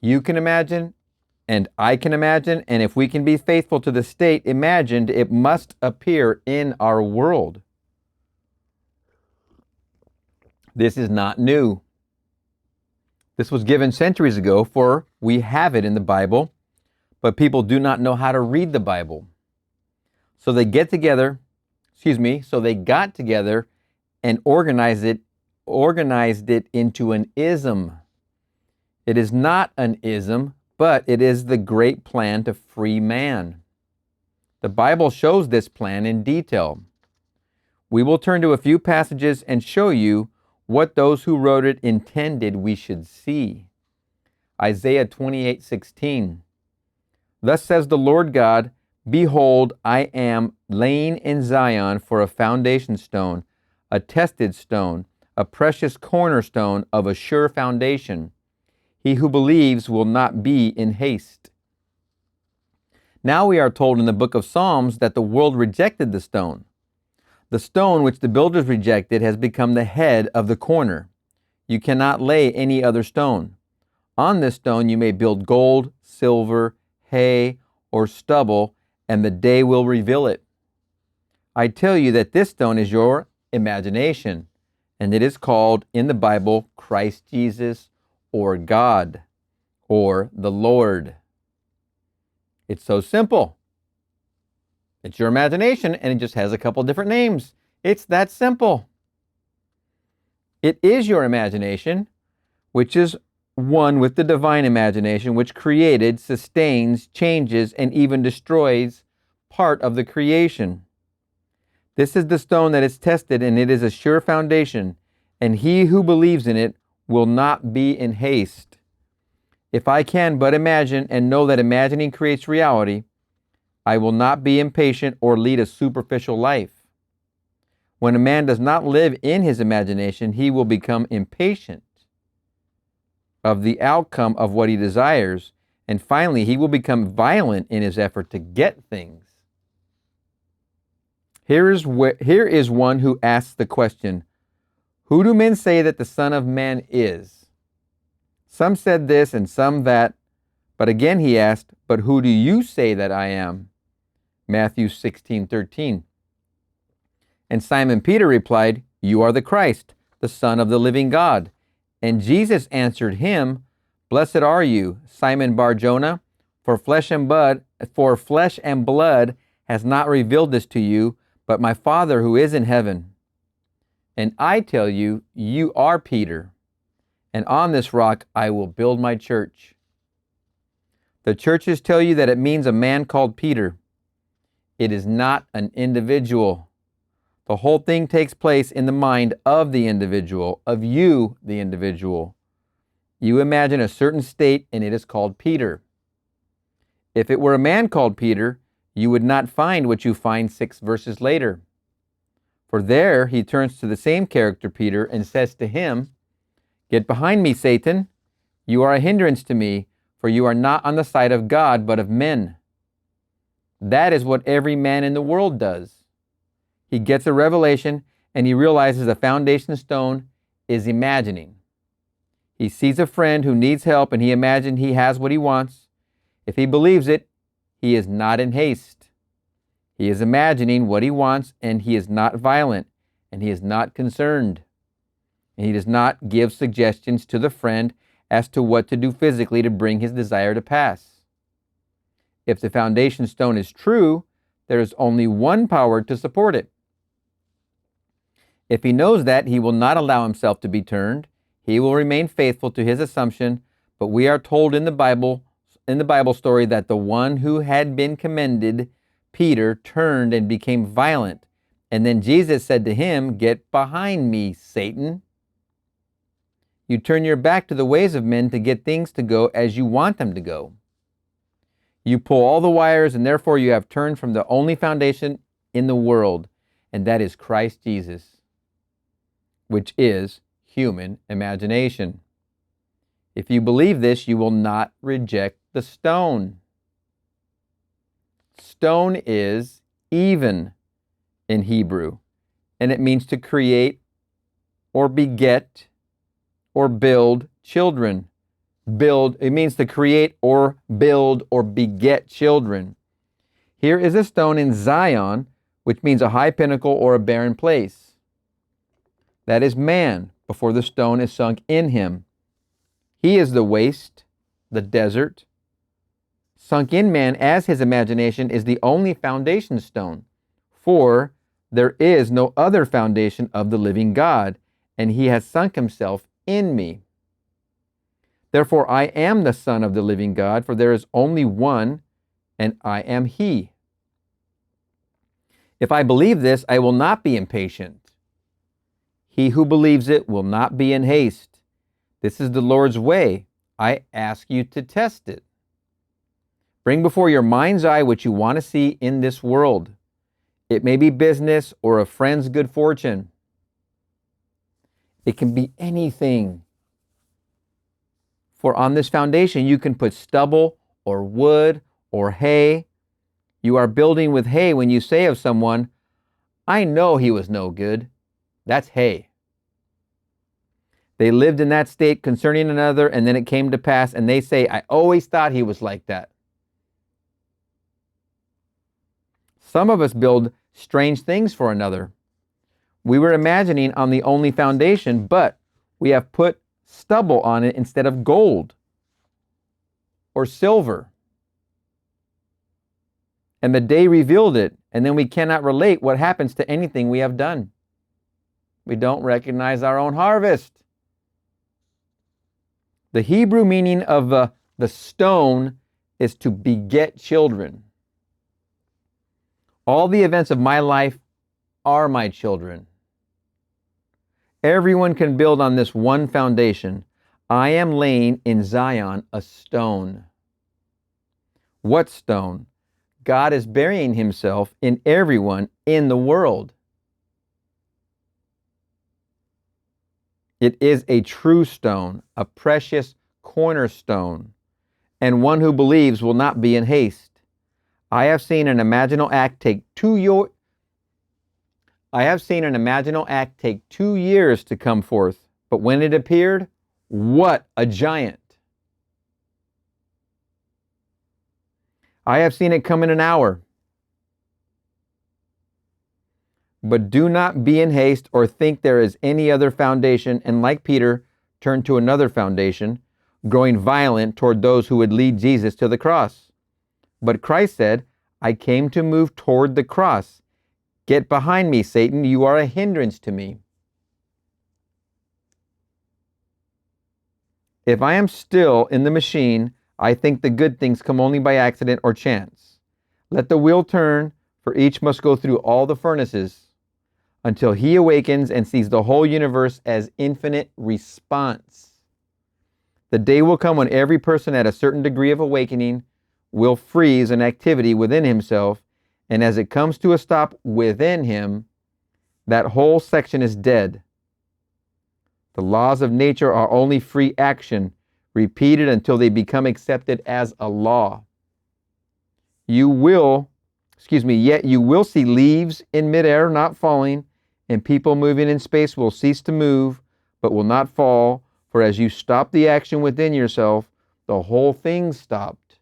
You can imagine, and I can imagine, and if we can be faithful to the state imagined, it must appear in our world. This is not new. This was given centuries ago, for we have it in the Bible, but people do not know how to read the Bible. So they got together and organized it into an ism. It is not an ism, but it is the great plan to free man. The Bible shows this plan in detail. We will turn to a few passages and show you what those who wrote it intended we should see. Isaiah 28:16. Thus says the Lord God, behold, I am laying in Zion for a foundation stone, a tested stone, a precious cornerstone of a sure foundation. He who believes will not be in haste. Now we are told in the book of Psalms that the world rejected the stone. The stone which the builders rejected has become the head of the corner. You cannot lay any other stone. On this stone you may build gold, silver, hay, or stubble, and the day will reveal it. I tell you that this stone is your imagination, and it is called in the Bible Christ Jesus, or God, or the Lord. It's so simple. It's your imagination, and it just has a couple different names. It's that simple. It is your imagination, which is one with the divine imagination, which created, sustains, changes, and even destroys part of the creation. This is the stone that is tested, and it is a sure foundation, and he who believes in it will not be in haste. If I can but imagine and know that imagining creates reality, I will not be impatient or lead a superficial life. When a man does not live in his imagination, he will become impatient of the outcome of what he desires, and finally he will become violent in his effort to get things. Here is one who asks the question, who do men say that the Son of Man is? Some said this and some that, but again he asked, but who do you say that I am? Matthew 16:13. And Simon Peter replied, you are the Christ, the Son of the living God. And Jesus answered him, blessed are you, Simon Bar-Jonah, for flesh and blood has not revealed this to you, but my Father who is in heaven. And I tell you, you are Peter, and on this rock I will build my church. The churches tell you that it means a man called Peter. It is not an individual. The whole thing takes place in the mind of the individual, of you, the individual. You imagine a certain state, and it is called Peter. If it were a man called Peter, you would not find what you find 6 verses later. For there he turns to the same character, Peter, and says to him, get behind me, Satan. You are a hindrance to me, for you are not on the side of God, but of men. That is what every man in the world does. He gets a revelation, and he realizes the foundation stone is imagining. He sees a friend who needs help, and he imagines he has what he wants. If he believes it, he is not in haste. He is imagining what he wants, and he is not violent, and he is not concerned. And he does not give suggestions to the friend as to what to do physically to bring his desire to pass. If the foundation stone is true, there is only one power to support it. If he knows that, he will not allow himself to be turned. He will remain faithful to his assumption, but we are told in the Bible story that the one who had been commended, Peter, turned and became violent. And then Jesus said to him, get behind me, Satan. You turn your back to the ways of men to get things to go as you want them to go. You pull all the wires, and therefore you have turned from the only foundation in the world, and that is Christ Jesus, which is human imagination. If you believe this, you will not reject the stone. Stone is even in Hebrew, and it means to create or beget or build children. It means to create or build or beget children. Here is a stone in Zion, which means a high pinnacle or a barren place. That is man before the stone is sunk in him. He is the waste, the desert. Sunk in man as his imagination is the only foundation stone, for there is no other foundation of the living God, and he has sunk himself in me. Therefore, I am the Son of the living God, for there is only one, and I am He. If I believe this, I will not be impatient. He who believes it will not be in haste. This is the Lord's way. I ask you to test it. Bring before your mind's eye what you want to see in this world. It may be business or a friend's good fortune. It can be anything. For on this foundation you can put stubble or wood or hay. You are building with hay when you say of someone, I know he was no good. That's hay. They lived in that state concerning another, and then it came to pass, and they say, I always thought he was like that. Some of us build strange things for another. We were imagining on the only foundation, but we have put stubble on it instead of gold or silver. And the day revealed it, and then we cannot relate what happens to anything we have done. We don't recognize our own harvest. The Hebrew meaning of the stone is to beget children. All the events of my life are my children. Everyone can build on this one foundation. I am laying in Zion a stone. What stone? God is burying himself in everyone in the world. It is a true stone, a precious cornerstone, and one who believes will not be in haste. I have seen an imaginal act take 2 years to come forth, but when it appeared, what a giant! I have seen it come in an hour. But do not be in haste or think there is any other foundation, and like Peter, turn to another foundation, growing violent toward those who would lead Jesus to the cross. But Christ said, I came to move toward the cross. Get behind me, Satan, you are a hindrance to me. If I am still in the machine, I think the good things come only by accident or chance. Let the wheel turn, for each must go through all the furnaces, until he awakens and sees the whole universe as infinite response. The day will come when every person at a certain degree of awakening will freeze an activity within himself, and as it comes to a stop within him, that whole section is dead. The laws of nature are only free action, repeated until they become accepted as a law. Yet you will see leaves in midair not falling, and people moving in space will cease to move, but will not fall, for as you stop the action within yourself, the whole thing stopped.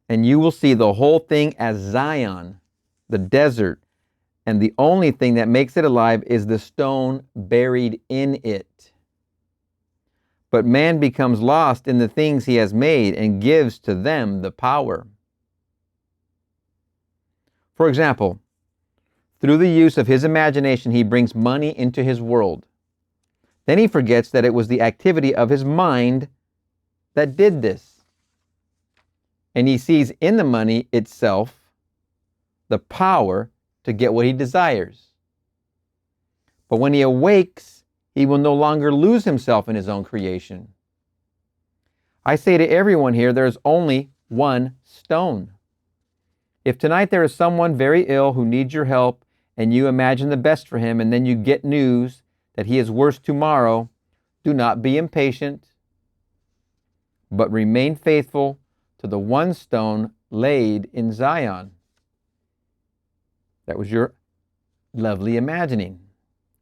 And you will see the whole thing as Zion, the desert, and the only thing that makes it alive is the stone buried in it. But man becomes lost in the things he has made and gives to them the power. For example, through the use of his imagination, he brings money into his world. Then he forgets that it was the activity of his mind that did this. And he sees in the money itself the power to get what he desires. But when he awakes, he will no longer lose himself in his own creation. I say to everyone here, there is only one stone. If tonight there is someone very ill who needs your help, and you imagine the best for him, and then you get news that he is worse tomorrow, do not be impatient, but remain faithful to the one stone laid in Zion. That was your lovely imagining,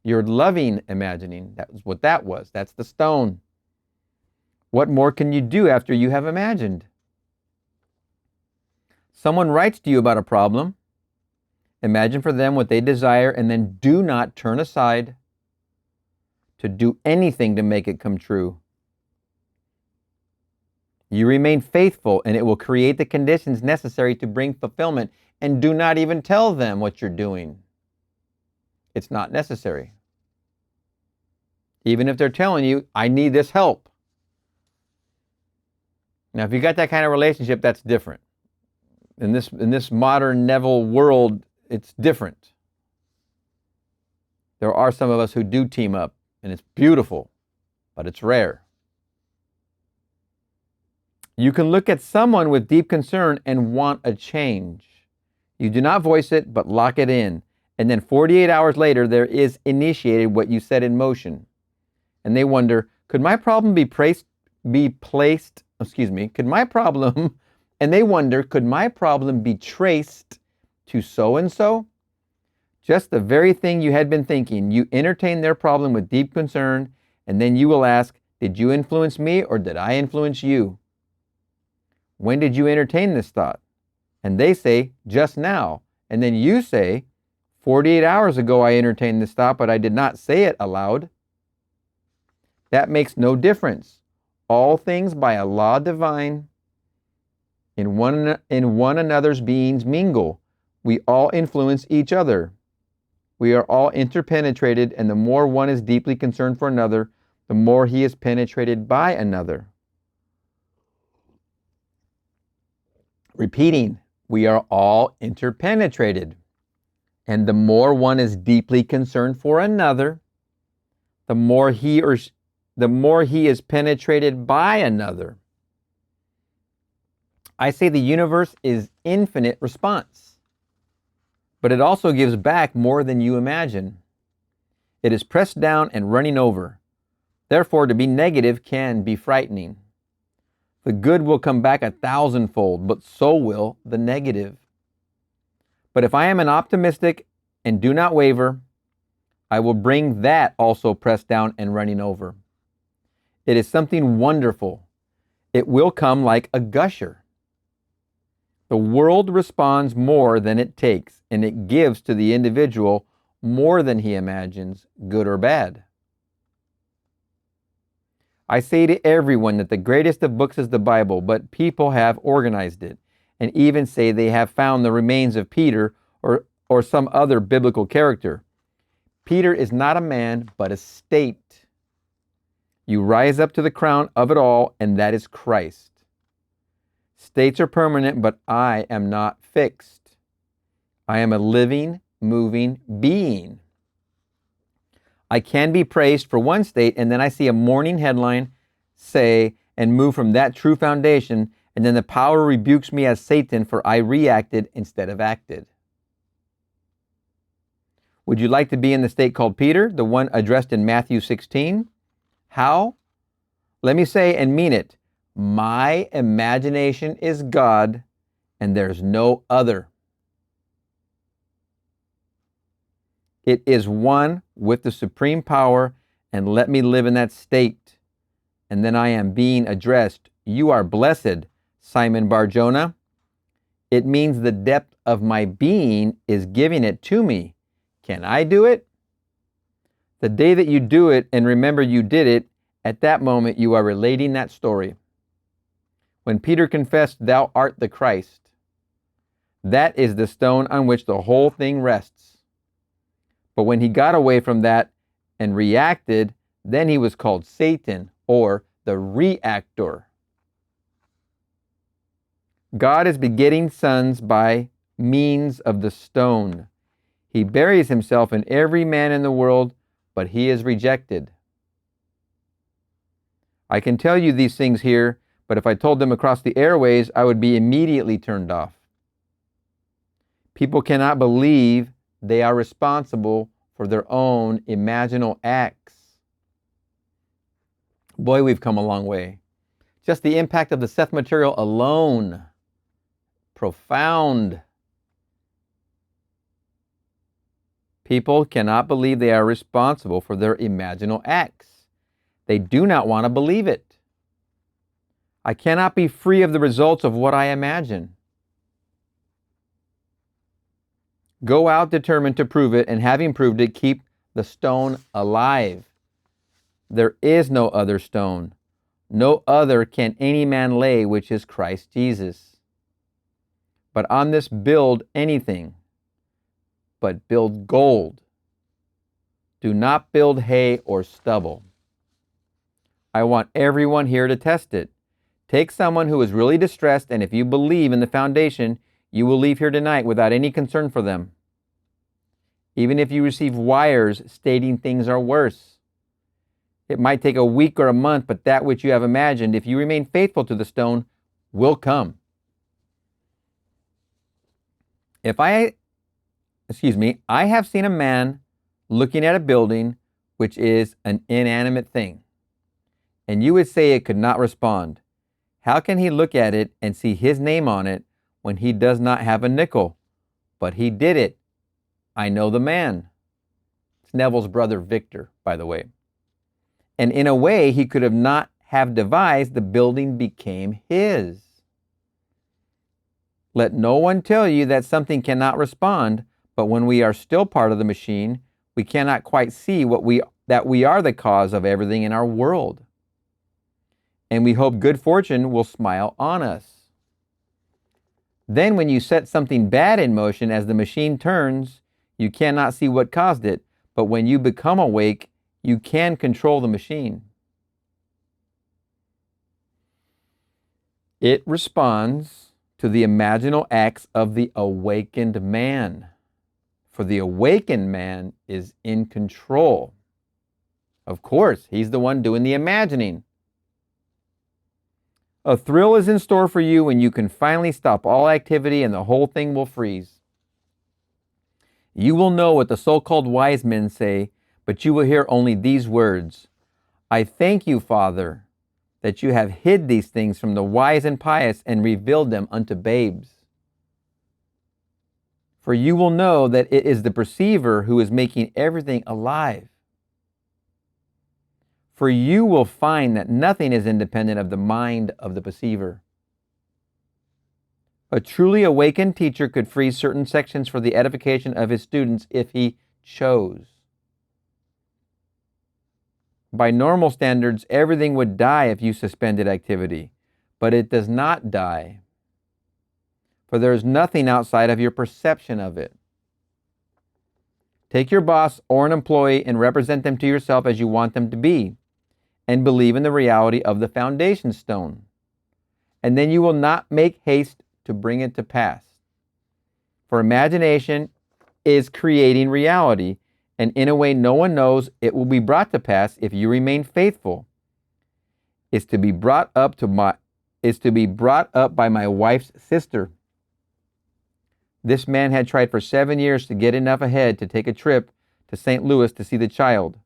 your loving imagining. That was what that was. That's the stone. What more can you do after you have imagined? Someone writes to you about a problem. Imagine for them what they desire, and then do not turn aside to do anything to make it come true. You remain faithful, and it will create the conditions necessary to bring fulfillment. And do not even tell them what you're doing. It's not necessary. Even if they're telling you, I need this help, Now, if you got that kind of relationship, that's different. In this modern Neville world, it's different. There are some of us who do team up, and it's beautiful, but it's rare. You can look at someone with deep concern and want a change. You do not voice it, but lock it in. And then 48 hours later, there is initiated what you set in motion. And they wonder, could my problem and they wonder, could my problem be traced to so-and-so? Just the very thing you had been thinking. You entertain their problem with deep concern, and then you will ask, did you influence me or did I influence you? When did you entertain this thought? And they say, just now. And then you say, 48 hours ago I entertained this thought, but I did not say it aloud. That makes no difference. All things by a law divine in one another's beings mingle. We all influence each other. We are all interpenetrated, and the more one is deeply concerned for another, the more he is penetrated by another. Repeating, we are all interpenetrated. And the more one is deeply concerned for another, the more he is penetrated by another. I say the universe is infinite response, but it also gives back more than you imagine. It is pressed down and running over. Therefore, to be negative can be frightening. The good will come back 1,000-fold, but so will the negative. But if I am an optimistic and do not waver, I will bring that also pressed down and running over. It is something wonderful. It will come like a gusher. The world responds more than it takes, and it gives to the individual more than he imagines, good or bad. I say to everyone that the greatest of books is the Bible, but people have organized it, and even say they have found the remains of Peter or some other biblical character. Peter is not a man, but a state. You rise up to the crown of it all, and that is Christ. States are permanent, but I am not fixed. I am a living, moving being. I can be praised for one state, and then I see a morning headline say and move from that true foundation, and then the power rebukes me as Satan, for I reacted instead of acted. Would you like to be in the state called Peter, the one addressed in Matthew 16? How? Let me say and mean it. My imagination is God, and there's no other. It is one with the supreme power, and let me live in that state. And then I am being addressed. You are blessed, Simon Bar-Jonah. It means the depth of my being is giving it to me. Can I do it? The day that you do it and remember you did it, at that moment you are relating that story. When Peter confessed, "Thou art the Christ," that is the stone on which the whole thing rests. But when he got away from that and reacted, then he was called Satan, or the reactor. God is begetting sons by means of the stone. He buries himself in every man in the world, but he is rejected. I can tell you these things here, but if I told them across the airways, I would be immediately turned off. People cannot believe they are responsible for their own imaginal acts. Boy, we've come a long way. Just the impact of the Seth material alone. Profound. People cannot believe they are responsible for their imaginal acts. They do not want to believe it. I cannot be free of the results of what I imagine. Go out determined to prove it, and having proved it, keep the stone alive. There is no other stone. No other can any man lay, which is Christ Jesus. But on this build anything, but build gold. Do not build hay or stubble. I want everyone here to test it. Take someone who is really distressed, and if you believe in the foundation, you will leave here tonight without any concern for them. Even if you receive wires stating things are worse. It might take a week or a month, but that which you have imagined, if you remain faithful to the stone, will come. I have seen a man looking at a building which is an inanimate thing, and you would say it could not respond. How can he look at it and see his name on it when he does not have a nickel? But he did it. I know the man. It's Neville's brother Victor, by the way. And in a way, he could have not have devised, the building became his. Let no one tell you that something cannot respond, but when we are still part of the machine, we cannot quite see that we are the cause of everything in our world. And we hope good fortune will smile on us. Then when you set something bad in motion as the machine turns, you cannot see what caused it, but when you become awake, you can control the machine. It responds to the imaginal acts of the awakened man. For the awakened man is in control. Of course, he's the one doing the imagining. A thrill is in store for you when you can finally stop all activity and the whole thing will freeze. You will know what the so-called wise men say, but you will hear only these words. I thank you, Father, that you have hid these things from the wise and pious and revealed them unto babes. For you will know that it is the perceiver who is making everything alive. For you will find that nothing is independent of the mind of the perceiver. A truly awakened teacher could freeze certain sections for the edification of his students if he chose. By normal standards, everything would die if you suspended activity, but it does not die, for there is nothing outside of your perception of it. Take your boss or an employee and represent them to yourself as you want them to be, and believe in the reality of the foundation stone. And then you will not make haste to bring it to pass. For imagination is creating reality, and in a way no one knows it will be brought to pass if you remain faithful. Is to be brought up by my wife's sister. This man had tried for 7 years to get enough ahead to take a trip to St. Louis to see the child.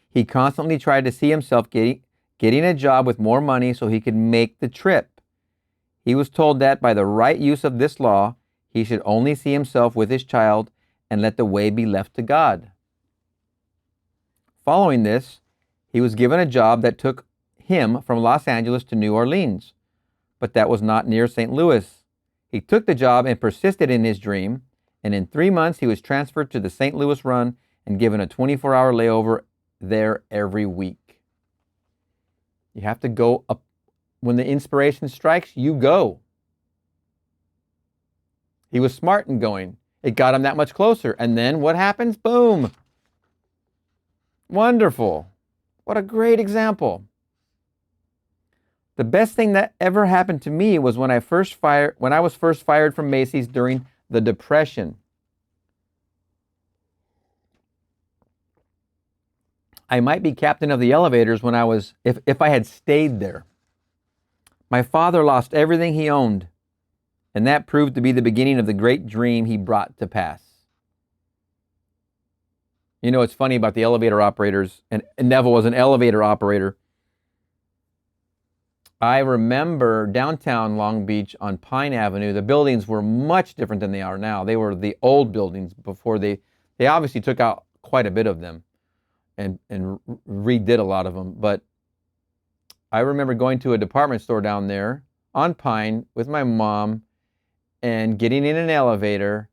He constantly tried to see himself getting a job with more money so he could make the trip. He was told that by the right use of this law, he should only see himself with his child and let the way be left to God. Following this, he was given a job that took him from Los Angeles to New Orleans, but that was not near St. Louis. He took the job and persisted in his dream, and in 3 months he was transferred to the St. Louis run and given a 24-hour layover there every week. You have to go up. When the inspiration strikes, you go. He was smart in going. It got him that much closer. And then what happens? Boom. Wonderful. What a great example. The best thing that ever happened to me was when I was first fired from Macy's during the Depression. I might be captain of the elevators when if I had stayed there. My father lost everything he owned, and that proved to be the beginning of the great dream he brought to pass. You know, it's funny about the elevator operators, and Neville was an elevator operator. I remember downtown Long Beach on Pine Avenue, the buildings were much different than they are now. They were the old buildings before they obviously took out quite a bit of them and redid a lot of them. But I remember going to a department store down there on Pine with my mom and getting in an elevator.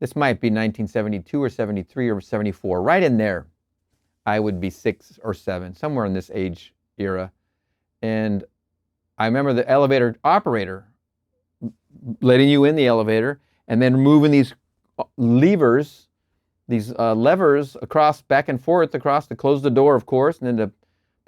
This might be 1972 or 73 or 74, right in there. I would be 6 or 7, somewhere in this age era. And I remember the elevator operator letting you in the elevator and then moving these levers across, back and forth across to close the door, of course, and then to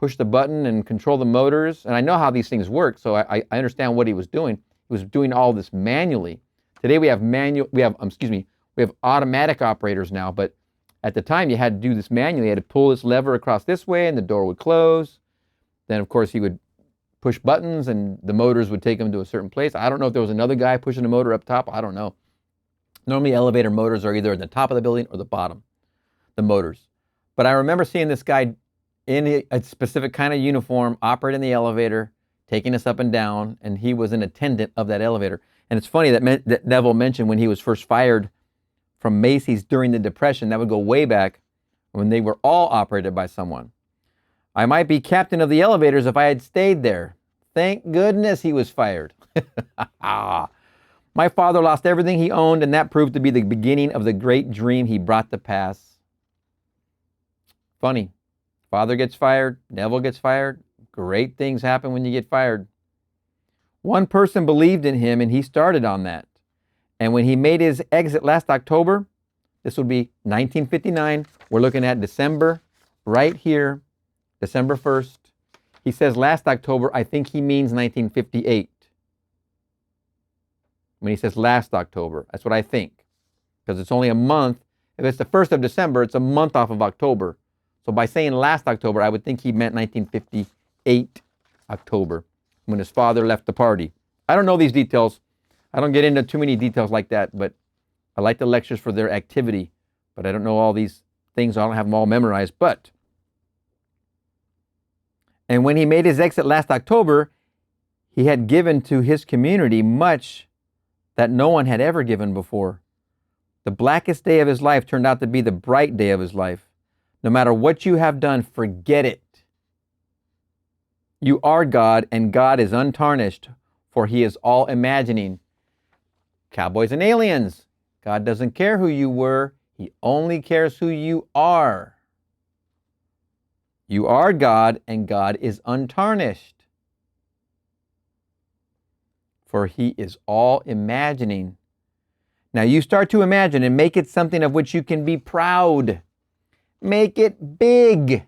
push the button and control the motors. And I know how these things work, so I understand what he was doing. He was doing all this manually. Today we have we have automatic operators now, but at the time you had to do this manually. You had to pull this lever across this way and the door would close. Then of course he would push buttons and the motors would take him to a certain place. I don't know if there was another guy pushing the motor up top. I don't know. Normally elevator motors are either at the top of the building or the bottom, the motors. But I remember seeing this guy in a specific kind of uniform operating the elevator, taking us up and down, and he was an attendant of that elevator. And it's funny that Neville mentioned when he was first fired from Macy's during the Depression. That would go way back when they were all operated by someone. I might be captain of the elevators if I had stayed there. Thank goodness he was fired. My father lost everything he owned, and that proved to be the beginning of the great dream he brought to pass. Funny. Father gets fired, Neville gets fired. Great things happen when you get fired. One person believed in him, and he started on that. And when he made his exit last October, this would be 1959. We're looking at December, right here, December 1st. He says last October. I think he means 1958. When he says last October, that's what I think. Because it's only a month. If it's the 1st of December, it's a month off of October. So by saying last October, I would think he meant 1958 October, when his father left the party. I don't know these details. I don't get into too many details like that, but I like the lectures for their activity. But I don't know all these things. I don't have them all memorized. And when he made his exit last October, he had given to his community much that no one had ever given before. The blackest day of his life turned out to be the bright day of his life. No matter what you have done, forget it. You are God, and God is untarnished, for he is all imagining. Cowboys and aliens. God doesn't care who you were. He only cares who you are. You are God, and God is untarnished, for he is all imagining. Now you start to imagine and make it something of which you can be proud. Make it big.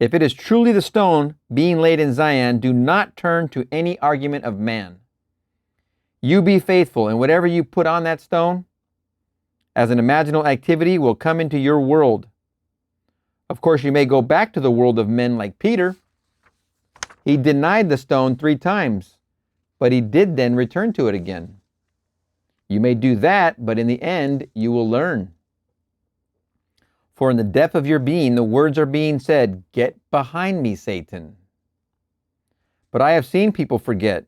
If it is truly the stone being laid in Zion, do not turn to any argument of man. You be faithful, and whatever you put on that stone as an imaginal activity will come into your world. Of course, you may go back to the world of men like Peter. He denied the stone 3 times, but he did then return to it again. You may do that, but in the end, you will learn. For in the depth of your being, the words are being said, "Get behind me, Satan." But I have seen people forget.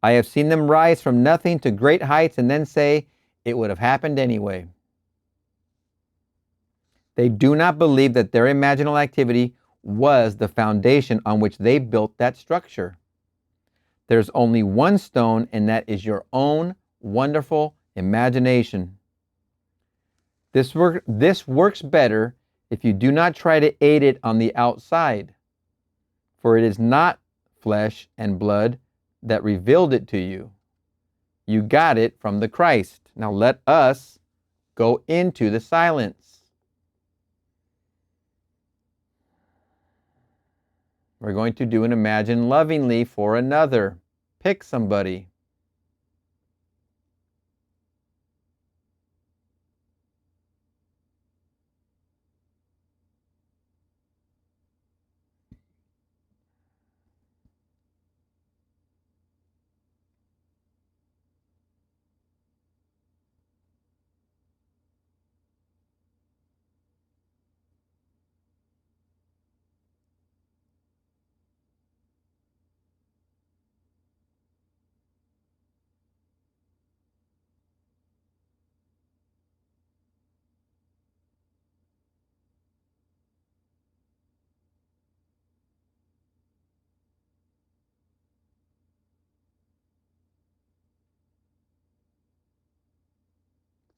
I have seen them rise from nothing to great heights and then say, it would have happened anyway. They do not believe that their imaginal activity was the foundation on which they built that structure. There's only one stone, and that is your own wonderful imagination. This works better if you do not try to aid it on the outside, for it is not flesh and blood that revealed it to you. You got it from the Christ. Now let us go into the silence. We're going to do an imagine lovingly for another. Pick somebody.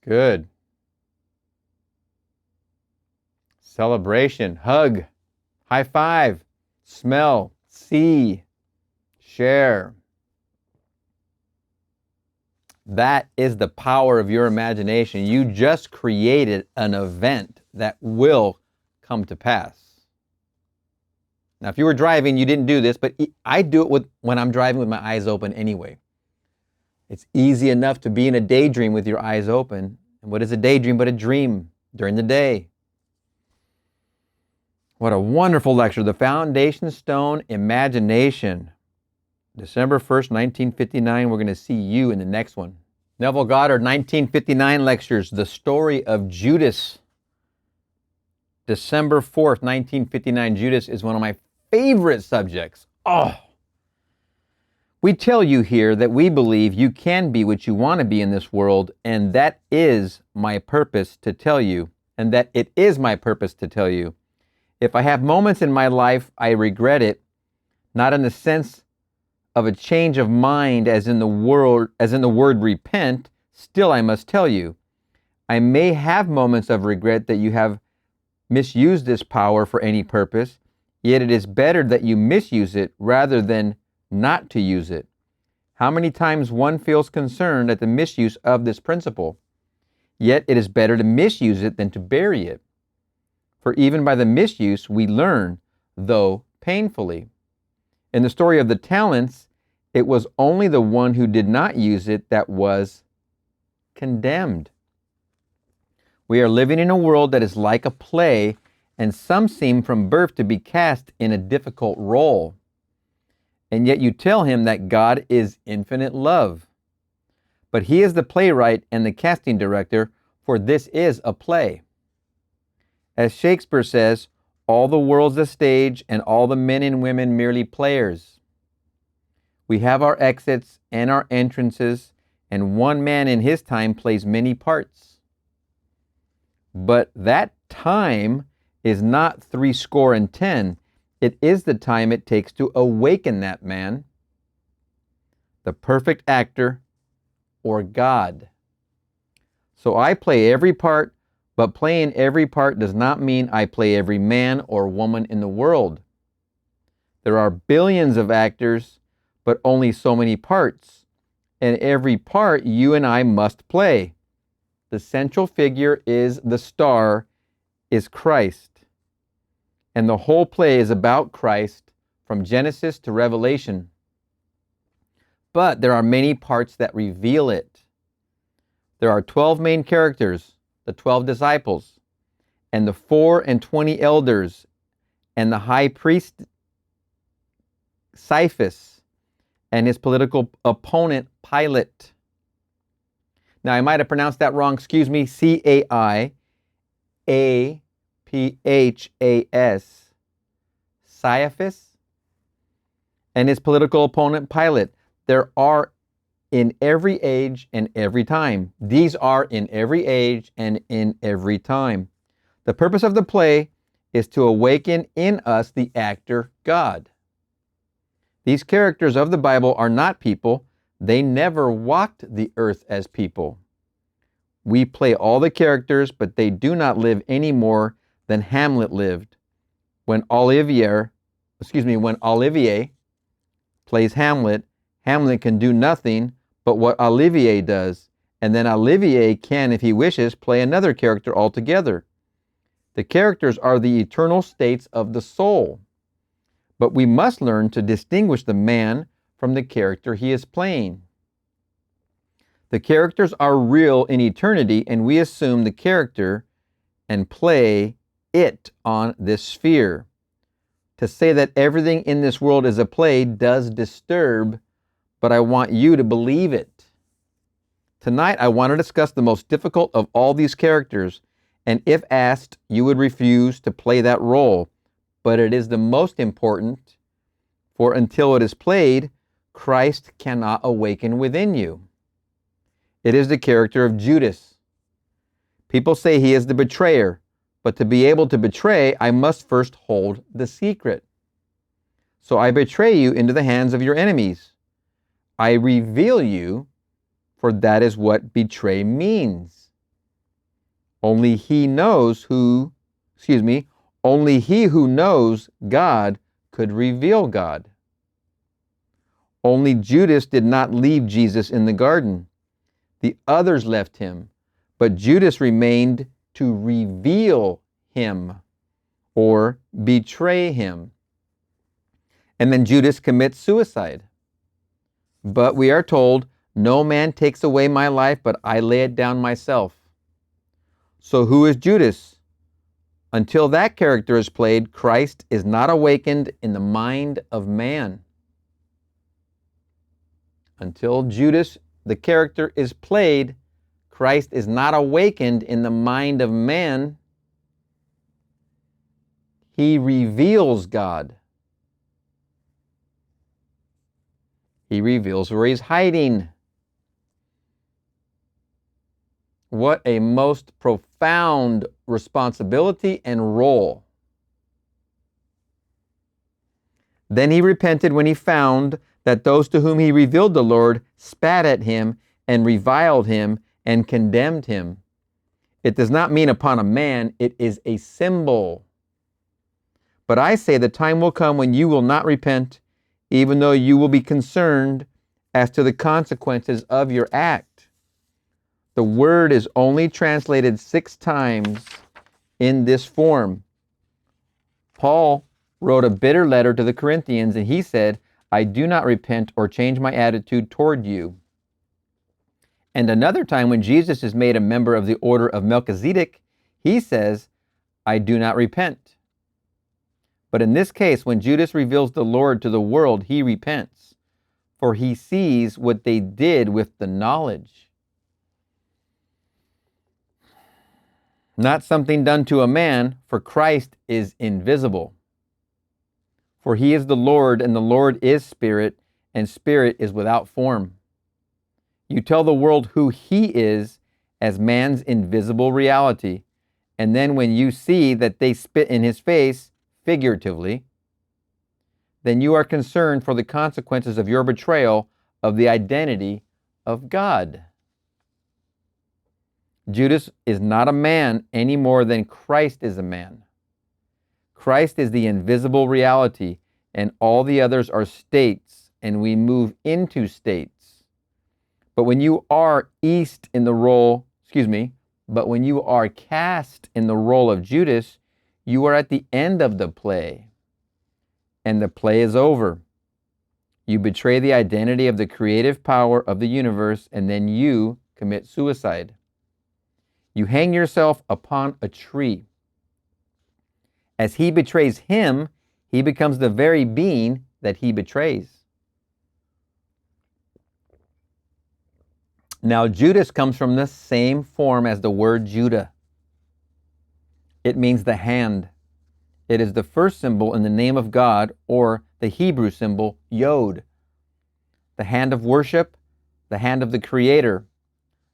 Good. Celebration, hug, high five, smell, see, share. That is the power of your imagination. You just created an event that will come to pass. Now, if you were driving, you didn't do this, but I do it when I'm driving with my eyes open anyway. It's easy enough to be in a daydream with your eyes open. And what is a daydream but a dream during the day? What a wonderful lecture. The Foundation Stone, Imagination. December 1st, 1959. We're going to see you in the next one. Neville Goddard, 1959 lectures, The Story of Judas. December 4th, 1959. Judas is one of my favorite subjects. Oh! We tell you here that we believe you can be what you want to be in this world, and that is my purpose to tell you, and that it is my purpose to tell you. If I have moments in my life I regret it, not in the sense of a change of mind as in the word repent, still I must tell you. I may have moments of regret that you have misused this power for any purpose, yet it is better that you misuse it rather than not to use it. How many times one feels concerned at the misuse of this principle? Yet it is better to misuse it than to bury it. For even by the misuse we learn, though painfully. In the story of the talents, it was only the one who did not use it that was condemned. We are living in a world that is like a play, and some seem from birth to be cast in a difficult role. And yet you tell him that God is infinite love. But he is the playwright and the casting director, for this is a play. As Shakespeare says, all the world's a stage and all the men and women merely players. We have our exits and our entrances, and one man in his time plays many parts. But that time is not 70. It is the time it takes to awaken that man, the perfect actor, or God. So I play every part, but playing every part does not mean I play every man or woman in the world. There are billions of actors, but only so many parts, and every part you and I must play. The central figure is the star, is Christ. And the whole play is about Christ from Genesis to Revelation. But there are many parts that reveal it. There are 12 main characters, the 12 disciples, and the 24 elders, and the high priest Caiaphas, and his political opponent Pilate. Now I might have pronounced that wrong, excuse me, Caiaphas, Caiaphas, and his political opponent Pilate. There are in every age and every time. These are in every age and in every time. The purpose of the play is to awaken in us the actor God. These characters of the Bible are not people. They never walked the earth as people. We play all the characters, but they do not live any more than Hamlet lived. When Olivier plays Hamlet, Hamlet can do nothing but what Olivier does, and then Olivier can, if he wishes, play another character altogether. The characters are the eternal states of the soul, but we must learn to distinguish the man from the character he is playing. The characters are real in eternity, and we assume the character and play it on this sphere. To say that everything in this world is a play does disturb, but I want you to believe it. Tonight, I want to discuss the most difficult of all these characters, and if asked, you would refuse to play that role, but it is the most important, for until it is played, Christ cannot awaken within you. It is the character of Judas. People say he is the betrayer, but to be able to betray, I must first hold the secret. So I betray you into the hands of your enemies. I reveal you, for that is what betray means. Only he who knows God could reveal God. Only Judas did not leave Jesus in the garden. The others left him, but Judas remained to reveal him. or betray him. And then Judas commits suicide. But we are told, no man takes away my life, but I lay it down myself. So who is Judas? Until that character is played, Christ is not awakened in the mind of man. Until Judas, the character, is played, Christ is not awakened in the mind of man. He reveals God. He reveals where he's hiding. What a most profound responsibility and role. Then he repented when he found that those to whom he revealed the Lord spat at him and reviled him and condemned him. It does not mean upon a man, it is a symbol. But I say the time will come when you will not repent, even though you will be concerned as to the consequences of your act. The word is only translated 6 times in this form. Paul wrote a bitter letter to the Corinthians, and he said, I do not repent or change my attitude toward you. And another time when Jesus is made a member of the order of Melchizedek, he says, I do not repent. But in this case, when Judas reveals the Lord to the world, he repents, for he sees what they did with the knowledge. Not something done to a man, for Christ is invisible. For he is the Lord, and the Lord is spirit, and spirit is without form. You tell the world who he is as man's invisible reality, and then when you see that they spit in his face, figuratively, then you are concerned for the consequences of your betrayal of the identity of God. Judas is not a man any more than Christ is a man. Christ is the invisible reality, and all the others are states, and we move into states. But when you are cast in the role of Judas, you are at the end of the play, and the play is over. You betray the identity of the creative power of the universe, and then you commit suicide. You hang yourself upon a tree. As he betrays him, he becomes the very being that he betrays. Now, Judas comes from the same form as the word Judah. It means the hand. It is the first symbol in the name of God, or the Hebrew symbol Yod. The hand of worship, the hand of the Creator.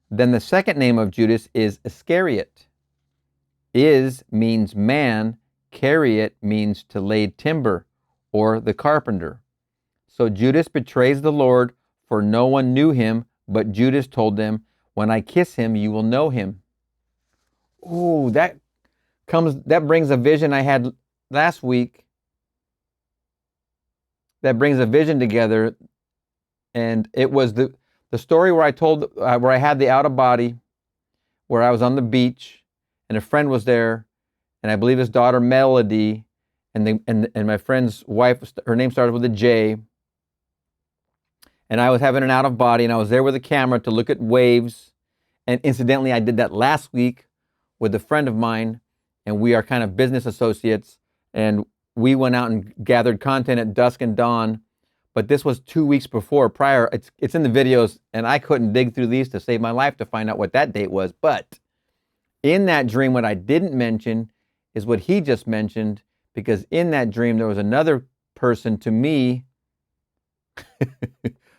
Then the second name of Judas is Iscariot. Is means man, Cariot means to lay timber, or the carpenter. So Judas betrays the Lord, for no one knew him, but Judas told them, when I kiss him, you will know him. Ooh, that brings a vision I had last week. That brings a vision together. And it was the story where I had the out of body, where I was on the beach and a friend was there, and I believe his daughter Melody, and my friend's wife, her name started with a J. And I was having an out of body, and I was there with a camera to look at waves. And incidentally, I did that last week with a friend of mine, and we are kind of business associates, and we went out and gathered content at dusk and dawn. But this was 2 weeks prior. It's in the videos, and I couldn't dig through these to save my life to find out what that date was. But in that dream, what I didn't mention is what he just mentioned, because in that dream, there was another person to me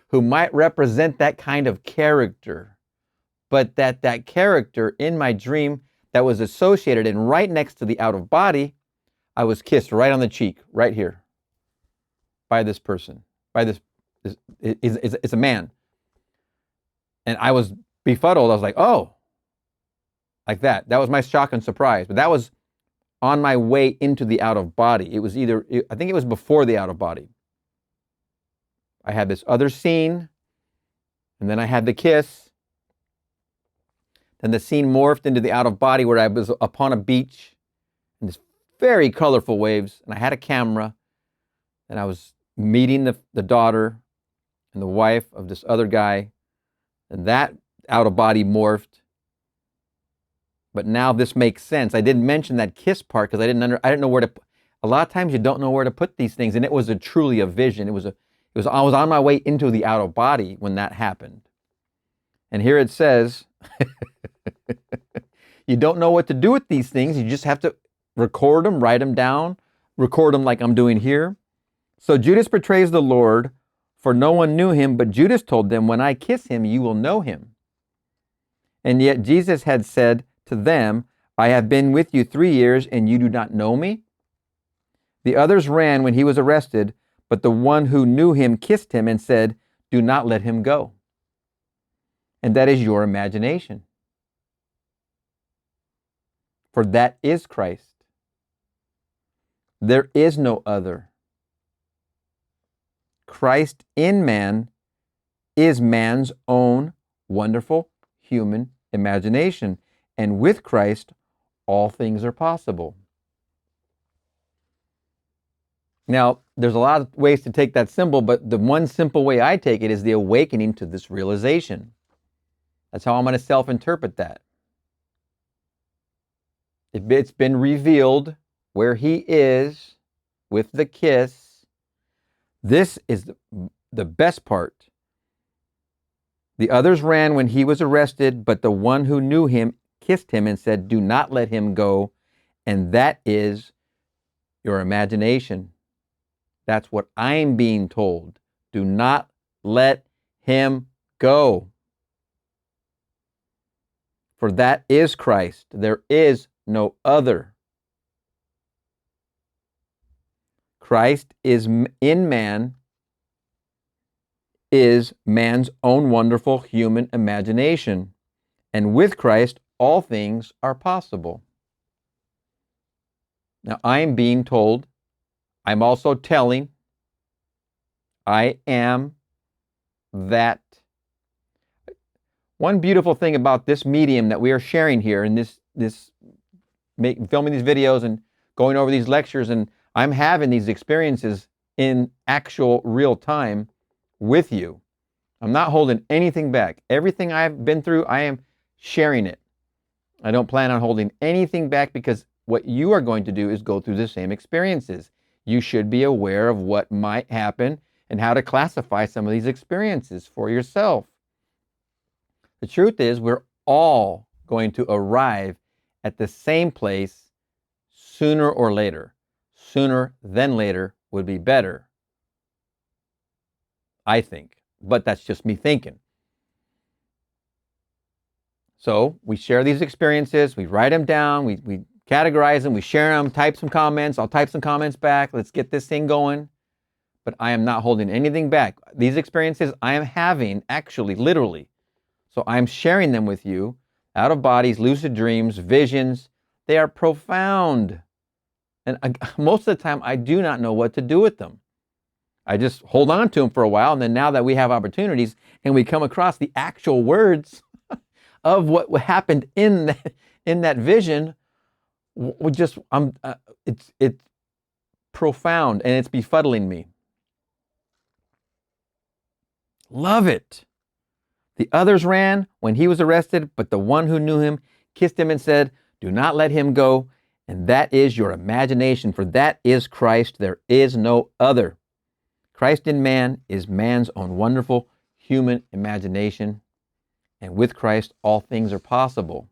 who might represent that kind of character, but that character in my dream that was associated and right next to the out of body, I was kissed right on the cheek, right here, by this person. It's a man. And I was befuddled. I was like, oh, like that. That was my shock and surprise. But that was on my way into the out of body. I think it was before the out of body. I had this other scene, and then I had the kiss. Then the scene morphed into the out of body where I was upon a beach, and this very colorful waves, and I had a camera, and I was meeting the daughter and the wife of this other guy, and that out of body morphed. But now this makes sense. I didn't mention that kiss part because I didn't know where to. A lot of times you don't know where to put these things, and it was truly a vision. I was on my way into the out of body when that happened. And here it says, you don't know what to do with these things. You just have to record them, write them down, record them like I'm doing here. So Judas betrays the Lord, for no one knew him, but Judas told them, when I kiss him, you will know him. And yet Jesus had said to them, I have been with you 3 years, and you do not know me? The others ran when he was arrested, but the one who knew him kissed him and said, do not let him go. And that is your imagination. For that is Christ. There is no other. Christ in man is man's own wonderful human imagination. And with Christ, all things are possible. Now, there's a lot of ways to take that symbol, but the one simple way I take it is the awakening to this realization. That's how I'm going to self-interpret that. It's been revealed where he is with the kiss. This is the best part. The others ran when he was arrested, but the one who knew him kissed him and said, do not let him go. And that is your imagination. That's what I'm being told. Do not let him go. For that is Christ. There is no other. Christ is in man, is man's own wonderful human imagination. And with Christ, all things are possible. Now, I am being told, I'm also telling, I am that. One beautiful thing about this medium that we are sharing here in filming these videos and going over these lectures, and I'm having these experiences in actual real time with you. I'm not holding anything back. Everything I've been through, I am sharing it. I don't plan on holding anything back because what you are going to do is go through the same experiences. You should be aware of what might happen and how to classify some of these experiences for yourself. The truth is, we're all going to arrive at the same place sooner or later. Sooner than later would be better, I think. But that's just me thinking. So we share these experiences, we write them down, we categorize them, we share them, type some comments. I'll type some comments back. Let's get this thing going. But I am not holding anything back. These experiences I am having, actually, literally. So I'm sharing them with you. Out of bodies, lucid dreams, visions. They are profound. And most of the time, I do not know what to do with them. I just hold on to them for a while. And then now that we have opportunities and we come across the actual words of what happened in that vision, it's profound and it's befuddling me. Love it. The others ran when he was arrested, but the one who knew him kissed him and said, do not let him go. And that is your imagination, for that is Christ. There is no other. Christ in man is man's own wonderful human imagination. And with Christ, all things are possible.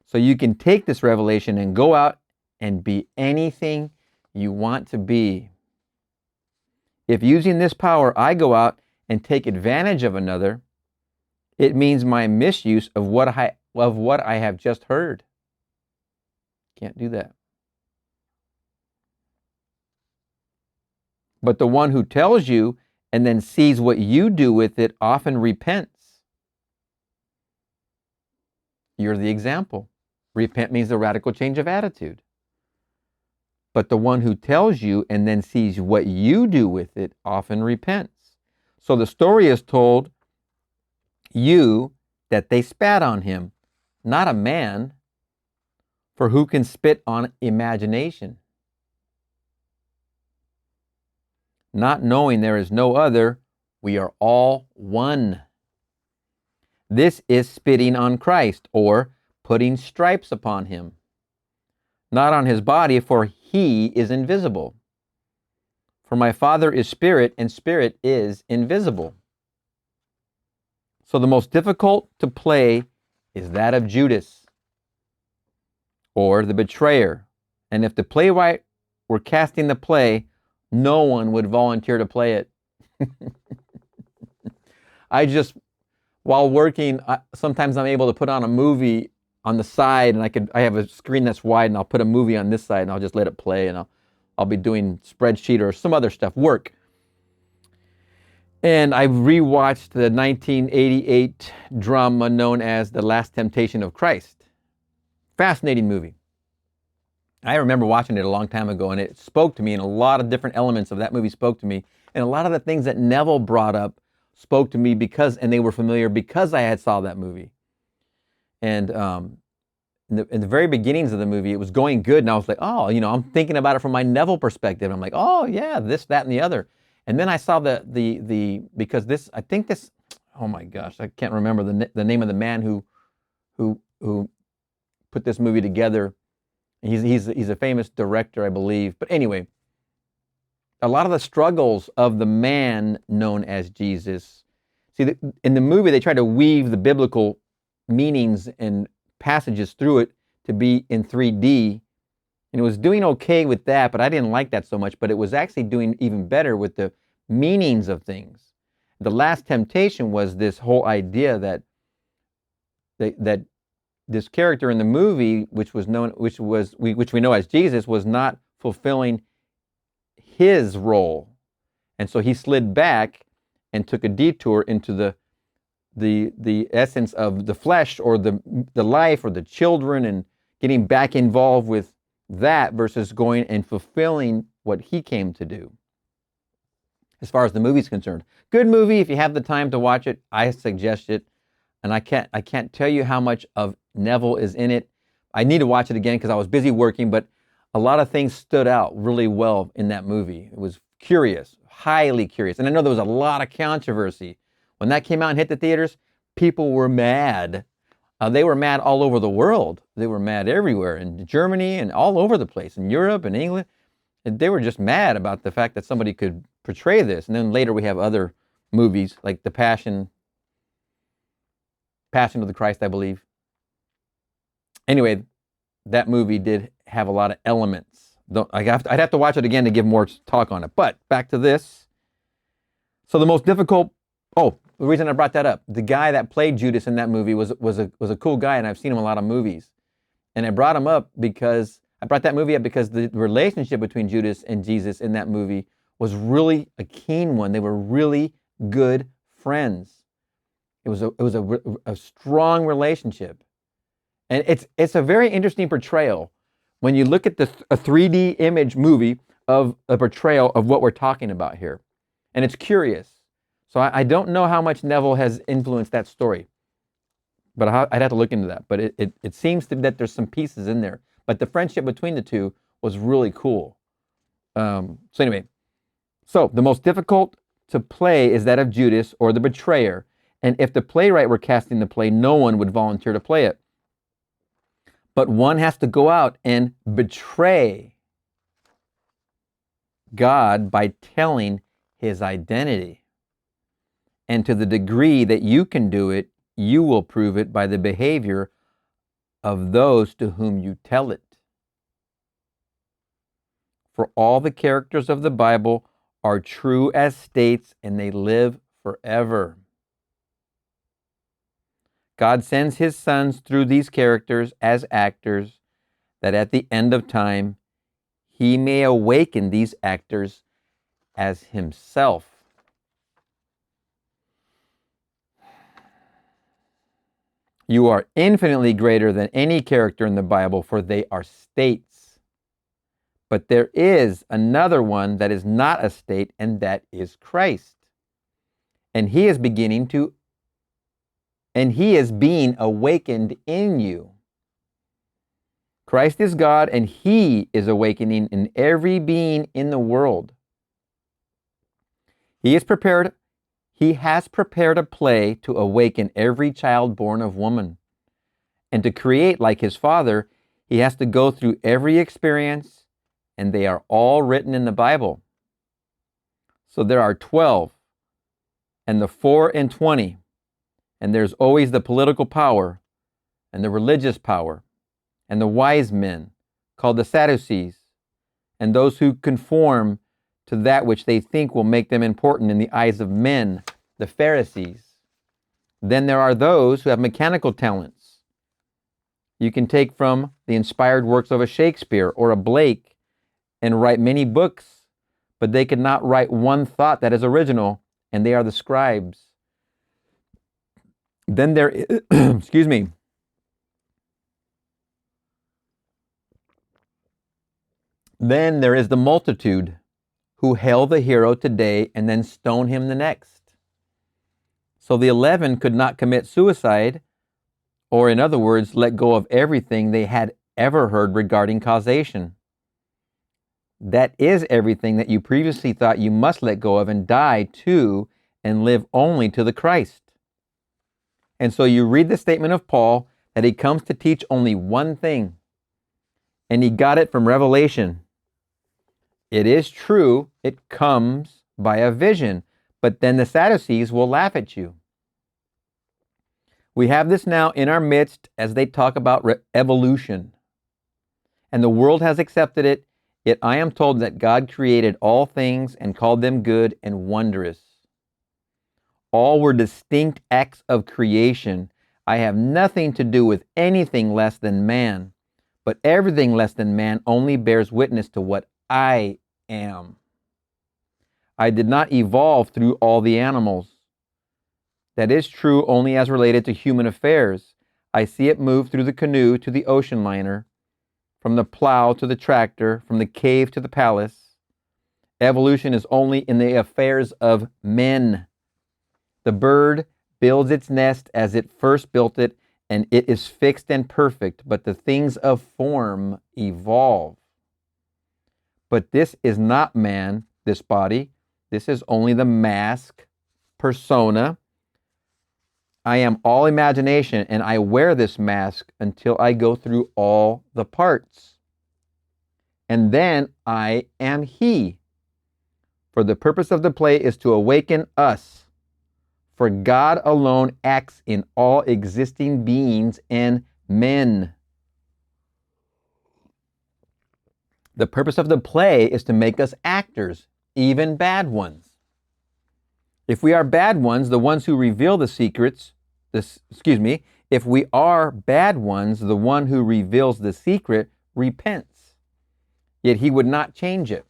So you can take this revelation and go out and be anything you want to be. If using this power, I go out and take advantage of another, it means my misuse of what I have just heard. Can't do that. But the one who tells you and then sees what you do with it often repents. You're the example. Repent means a radical change of attitude. But the one who tells you and then sees what you do with it often repents. So the story is told you that they spat on him, not a man, for who can spit on imagination? not knowing there is no other, we are all one. This is spitting on Christ, or putting stripes upon him. Not on his body, for he is invisible. For my Father is spirit, and spirit is invisible. So the most difficult to play is that of Judas, or the betrayer. And if the playwright were casting the play, no one would volunteer to play it. While working, sometimes I'm able to put on a movie on the side, and I have a screen that's wide, and I'll put a movie on this side, and I'll just let it play, and I'll be doing spreadsheet or some other stuff, work. And I rewatched the 1988 drama known as The Last Temptation of Christ. Fascinating movie. I remember watching it a long time ago, and it spoke to me, and a lot of different elements of that movie spoke to me. And a lot of the things that Neville brought up spoke to me and they were familiar because I had saw that movie. And in the very beginnings of the movie, it was going good, and I was like, oh, I'm thinking about it from my Neville perspective. I'm like, oh yeah, this, that, and the other. And then I saw because this, I think this, oh my gosh, I can't remember the name of the man who put this movie together. He's a famous director, I believe. But anyway, a lot of the struggles of the man known as Jesus. See, in the movie, they try to weave the biblical meanings and passages through it to be in 3D. And it was doing okay with that, but I didn't like that so much. But it was actually doing even better with the meanings of things. The Last Temptation was this whole idea that this character in the movie, which we know as Jesus, was not fulfilling his role, and so he slid back and took a detour into the essence of the flesh, or the life, or the children, and getting back involved with that versus going and fulfilling what he came to do. As far as the movie's concerned, good movie. If you have the time to watch it, I suggest it. And I can't tell you how much of Neville is in it. I need to watch it again because I was busy working, but a lot of things stood out really well in that movie. It was curious, highly curious. And I know there was a lot of controversy. When that came out and hit the theaters, people were mad. They were mad all over the world. They were mad everywhere, in Germany and all over the place, in Europe and England. And they were just mad about the fact that somebody could portray this. And then later we have other movies like The Passion of the Christ, I believe. Anyway, that movie did have a lot of elements. I'd have to watch it again to give more talk on it. But back to this. So the most difficult, the reason I brought that up, the guy that played Judas in that movie was a cool guy, and I've seen him in a lot of movies. And I brought that movie up because the relationship between Judas and Jesus in that movie was really a keen one. They were really good friends. It was a strong relationship. And it's a very interesting portrayal when you look at a 3D image movie of a portrayal of what we're talking about here. And it's curious. So I don't know how much Neville has influenced that story, but I'd have to look into that. But it seems that there's some pieces in there. But the friendship between the two was really cool. So anyway, the most difficult to play is that of Judas, or the betrayer. And if the playwright were casting the play, no one would volunteer to play it. But one has to go out and betray God by telling his identity. And to the degree that you can do it, you will prove it by the behavior of those to whom you tell it. For all the characters of the Bible are true as states, and they live forever. God sends his sons through these characters as actors, that at the end of time, he may awaken these actors as himself. You are infinitely greater than any character in the Bible, for they are states. But there is another one that is not a state, and that is Christ. And he is being awakened in you. Christ is God, and he is awakening in every being in the world. He has prepared a play to awaken every child born of woman. And to create like his Father, he has to go through every experience, and they are all written in the Bible. So there are 12, and the 4 and 20, and there's always the political power, and the religious power, and the wise men, called the Sadducees, and those who conform to that which they think will make them important in the eyes of men, the Pharisees. Then there are those who have mechanical talents. You can take from the inspired works of a Shakespeare or a Blake and write many books, but they could not write one thought that is original, and they are the scribes. Then there is, excuse me. Then there is the multitude who hail the hero today and then stone him the next. So the 11 could not commit suicide, or in other words, let go of everything they had ever heard regarding causation. That is everything that you previously thought you must let go of and die to and live only to the Christ. And so you read the statement of Paul that he comes to teach only one thing, and he got it from Revelation. It is true, it comes by a vision, but then the Sadducees will laugh at you. We have this now in our midst as they talk about evolution. And the world has accepted it, yet I am told that God created all things and called them good and wondrous. All were distinct acts of creation. I have nothing to do with anything less than man, but everything less than man only bears witness to what I am. I did not evolve through all the animals. That is true only as related to human affairs. I see it move through the canoe to the ocean liner, from the plow to the tractor, from the cave to the palace. Evolution is only in the affairs of men. The bird builds its nest as it first built it, and it is fixed and perfect, but the things of form evolve. But this is not man, this body. This is only the mask, persona. I am all imagination, and I wear this mask until I go through all the parts. And then I am he. For the purpose of the play is to awaken us. For God alone acts in all existing beings and men. The purpose of the play is to make us actors, even bad ones. If we are bad ones, the ones who reveal the secrets, if we are bad ones, the one who reveals the secret repents, yet he would not change it.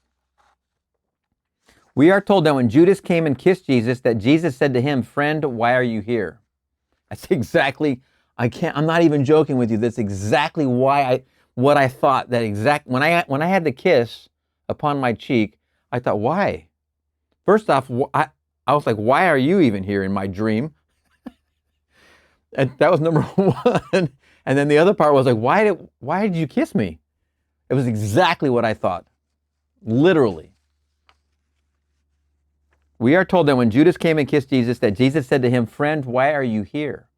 We are told that when Judas came and kissed Jesus, that Jesus said to him, "Friend, why are you here?" That's exactly, I'm not even joking with you. That's exactly what I thought. When I had the kiss upon my cheek, I thought, why? First off, I was like, why are you even here in my dream? And that was number one. And then the other part was like, why did you kiss me? It was exactly what I thought. Literally. We are told that when Judas came and kissed Jesus, that Jesus said to him, "Friend, why are you here?"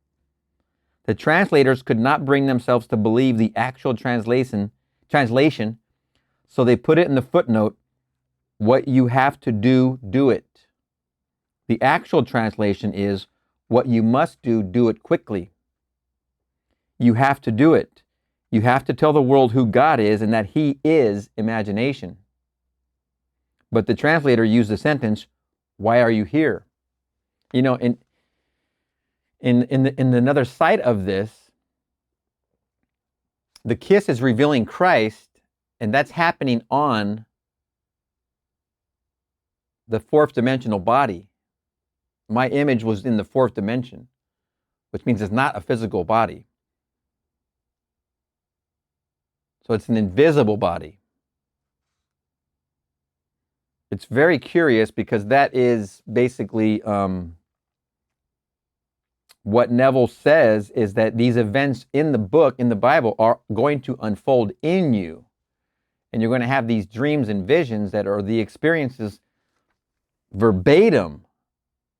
The translators could not bring themselves to believe the actual translation, so they put it in the footnote, "What you have to do, do it." The actual translation is, "What you must do, do it quickly." You have to do it. You have to tell the world who God is and that he is imagination. But the translator used the sentence, "Why are you here?" You know, in another side of this, the kiss is revealing Christ, and that's happening on the fourth dimensional body. My image was in the fourth dimension, which means it's not a physical body. So it's an invisible body. It's very curious because that is basically what Neville says is that these events in the book, in the Bible, are going to unfold in you. And you're going to have these dreams and visions that are the experiences verbatim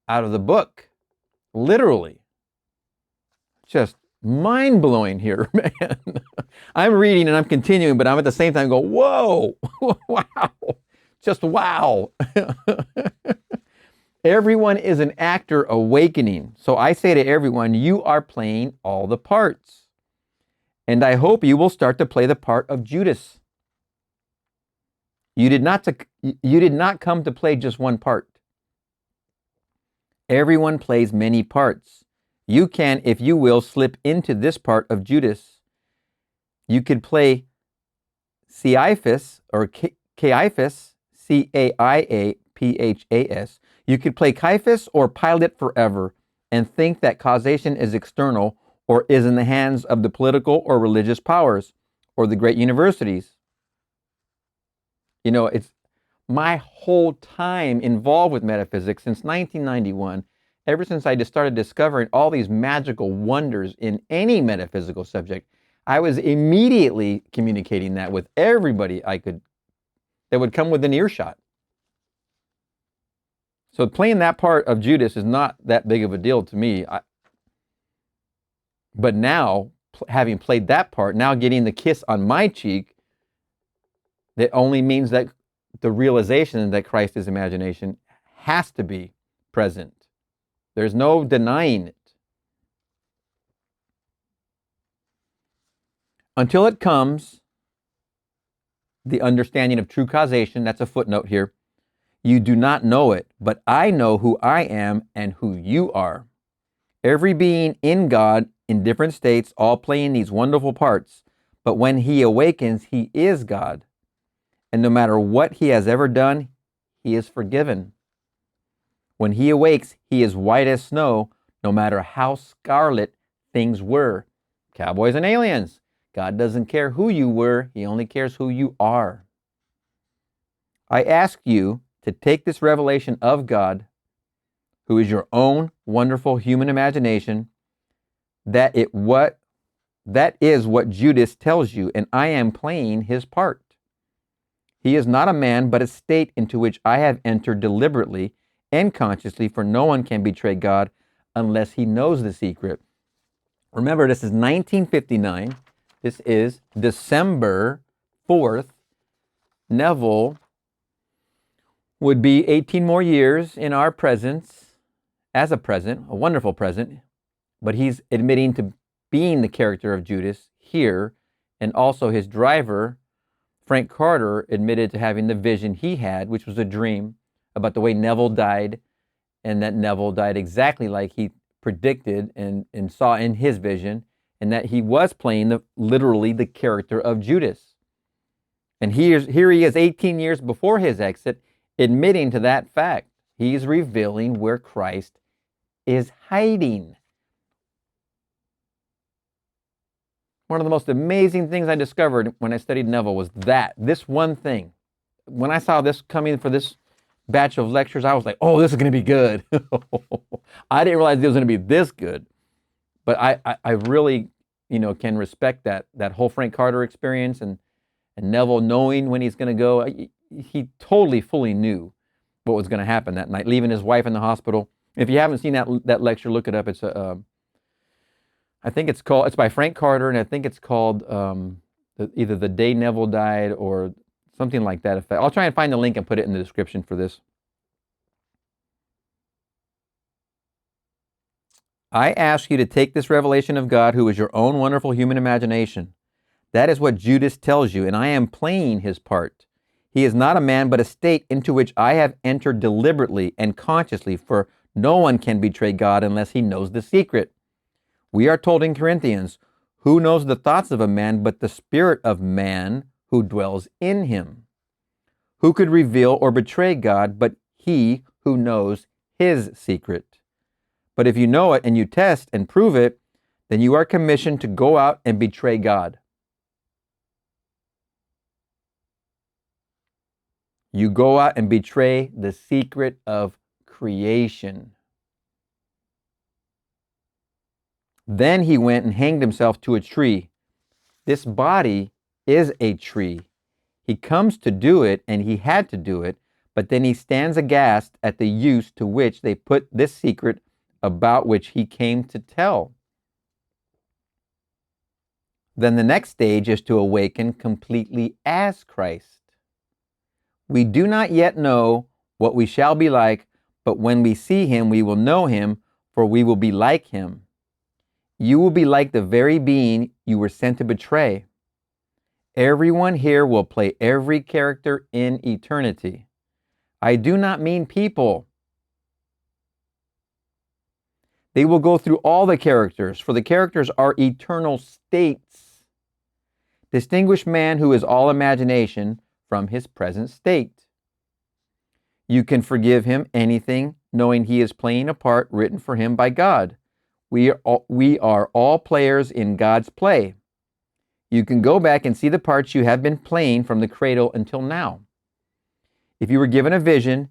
out of the book, literally. Just mind-blowing here, man. I'm reading and I'm continuing, but I'm at the same time go, whoa, wow, just wow. Everyone is an actor awakening. So I say to everyone, you are playing all the parts. And I hope you will start to play the part of Judas. You did not come to play just one part. Everyone plays many parts. You can, if you will, slip into this part of Judas. You could play Caiaphas or Caiaphas, Caiaphas. You could play Caiaphas or Pilate forever and think that causation is external or is in the hands of the political or religious powers or the great universities. You know, it's my whole time involved with metaphysics since 1991, ever since I just started discovering all these magical wonders in any metaphysical subject, I was immediately communicating that with everybody that would come within earshot. So playing that part of Judas is not that big of a deal to me. But now, having played that part, now getting the kiss on my cheek, that only means that the realization that Christ is imagination has to be present. There's no denying it. Until it comes, the understanding of true causation, that's a footnote here, you do not know it, but I know who I am and who you are. Every being in God, in different states, all playing these wonderful parts, but when he awakens, he is God. And no matter what he has ever done, he is forgiven. When he awakes, he is white as snow, no matter how scarlet things were. Cowboys and aliens. God doesn't care who you were, he only cares who you are. I ask you to take this revelation of God, who is your own wonderful human imagination, that is what Judas tells you, and I am playing his part. He is not a man, but a state into which I have entered deliberately and consciously, for no one can betray God unless he knows the secret. Remember, this is 1959. This is December 4th. Neville would be 18 more years in our presence, as a present, a wonderful present, but he's admitting to being the character of Judas here, and also his driver, Frank Carter, admitted to having the vision he had, which was a dream about the way Neville died, and that Neville died exactly like he predicted and saw in his vision, and that he was playing literally the character of Judas. And here he is 18 years before his exit, admitting to that fact. He's revealing where Christ is hiding. One of the most amazing things I discovered when I studied Neville was this one thing. When I saw this coming for this batch of lectures, I was like, oh, this is going to be good. I didn't realize it was going to be this good. But I really, can respect that whole Frank Carter experience and Neville knowing when he's going to go. He totally, fully knew what was going to happen that night, leaving his wife in the hospital. If you haven't seen that lecture, look it up. It's it's by Frank Carter, and I think it's called either The Day Neville Died or something like that. I'll try and find the link and put it in the description for this. I ask you to take this revelation of God, who is your own wonderful human imagination. That is what Judas tells you, and I am playing his part. He is not a man, but a state into which I have entered deliberately and consciously, for no one can betray God unless he knows the secret. We are told in Corinthians, who knows the thoughts of a man but the spirit of man who dwells in him? Who could reveal or betray God but he who knows his secret? But if you know it and you test and prove it, then you are commissioned to go out and betray God. You go out and betray the secret of creation. Then he went and hanged himself to a tree. This body is a tree. He comes to do it, and he had to do it, But then he stands aghast at the use to which they put this secret about which he came to tell. Then the next stage is to awaken completely as Christ. We do not yet know what we shall be like, but when we see him, we will know him, for we will be like him. You will be like the very being you were sent to betray. Everyone here will play every character in eternity. I do not mean people. They will go through all the characters, for the characters are eternal states. Distinguish man who is all imagination from his present state. You can forgive him anything, knowing he is playing a part written for him by God. We are all players in God's play. You can go back and see the parts you have been playing from the cradle until now. If you were given a vision,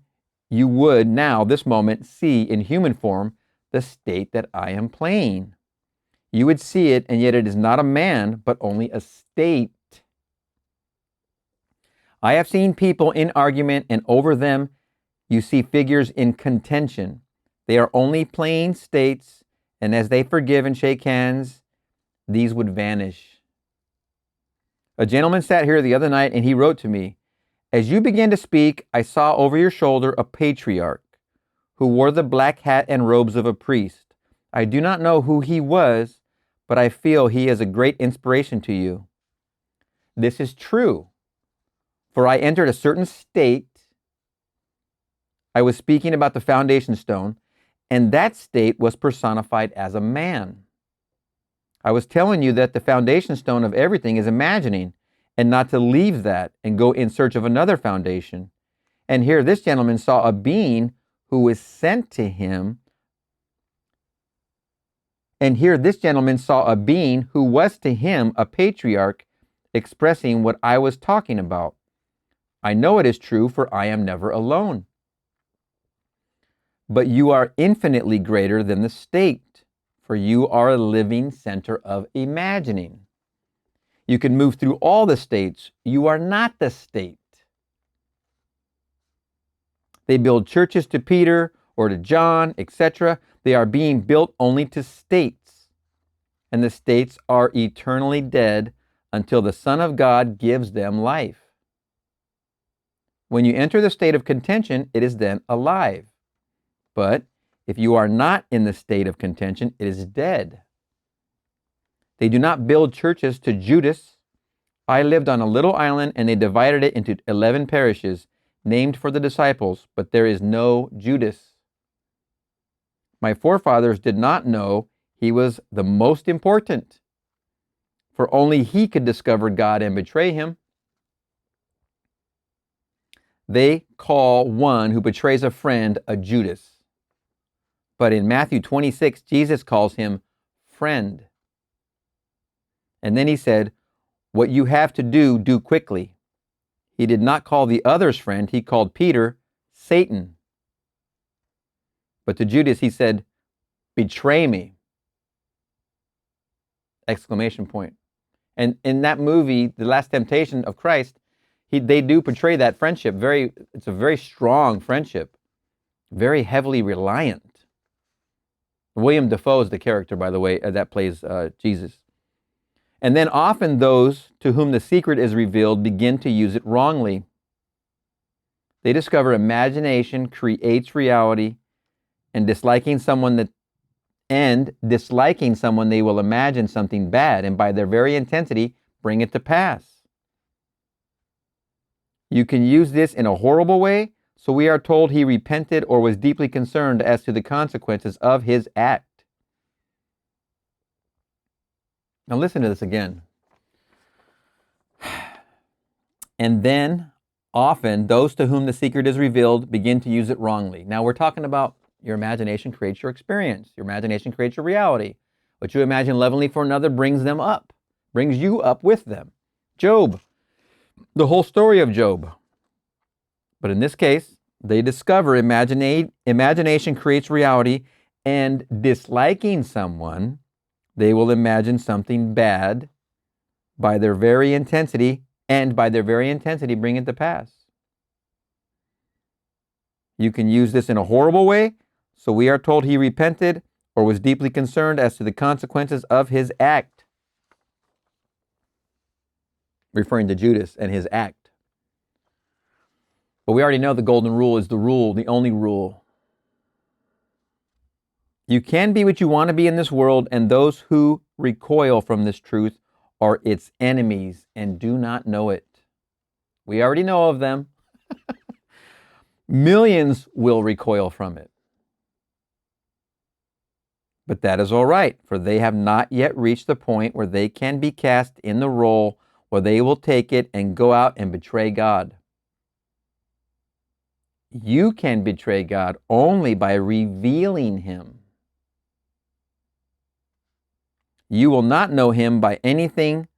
you would now, this moment, see in human form the state that I am playing. You would see it, and yet it is not a man, but only a state. I have seen people in argument, and over them you see figures in contention. They are only playing states, and as they forgive and shake hands, these would vanish. A gentleman sat here the other night, and he wrote to me, as you began to speak, I saw over your shoulder a patriarch who wore the black hat and robes of a priest. I do not know who he was, but I feel he is a great inspiration to you. This is true, for I entered a certain state. I was speaking about the foundation stone, and that state was personified as a man. I was telling you that the foundation stone of everything is imagining, and not to leave that and go in search of another foundation. And here this gentleman saw a being who was sent to him. And here this gentleman saw a being who was to him a patriarch, expressing what I was talking about. I know it is true, for I am never alone. But you are infinitely greater than the state, for you are a living center of imagining. You can move through all the states. You are not the state. They build churches to Peter or to John, etc. They are being built only to states. And the states are eternally dead until the Son of God gives them life. When you enter the state of contention, it is then alive. But if you are not in the state of contention, it is dead. They do not build churches to Judas. I lived on a little island, and they divided it into 11 parishes, named for the disciples, but there is no Judas. My forefathers did not know he was the most important, for only he could discover God and betray him. They call one who betrays a friend a Judas. But in Matthew 26, Jesus calls him friend. And then he said, what you have to do, do quickly. He did not call the others friend. He called Peter Satan. But to Judas, he said, betray me. Exclamation point. And in that movie, The Last Temptation of Christ, they do portray that friendship. It's a very strong friendship, very heavily reliant. William Dafoe is the character, by the way, that plays Jesus. And then often those to whom the secret is revealed begin to use it wrongly. They discover imagination creates reality, and disliking someone they will imagine something bad, and by their very intensity bring it to pass. You can use this in a horrible way, so we are told he repented or was deeply concerned as to the consequences of his act. Now listen to this again. And then, often, those to whom the secret is revealed begin to use it wrongly. Now we're talking about your imagination creates your experience. Your imagination creates your reality. What you imagine lovingly for another brings you up with them. Job, the whole story of Job. But in this case, they discover imagination creates reality, and disliking someone, they will imagine something bad by their very intensity, and by their very intensity bring it to pass. You can use this in a horrible way, so we are told he repented or was deeply concerned as to the consequences of his act. Referring to Judas and his act. But we already know the golden rule is the rule, the only rule. You can be what you want to be in this world, and those who recoil from this truth are its enemies and do not know it. We already know of them. Millions will recoil from it. But that is all right, for they have not yet reached the point where they can be cast in the role where they will take it and go out and betray God. You can betray God only by revealing him. You will not know him by anything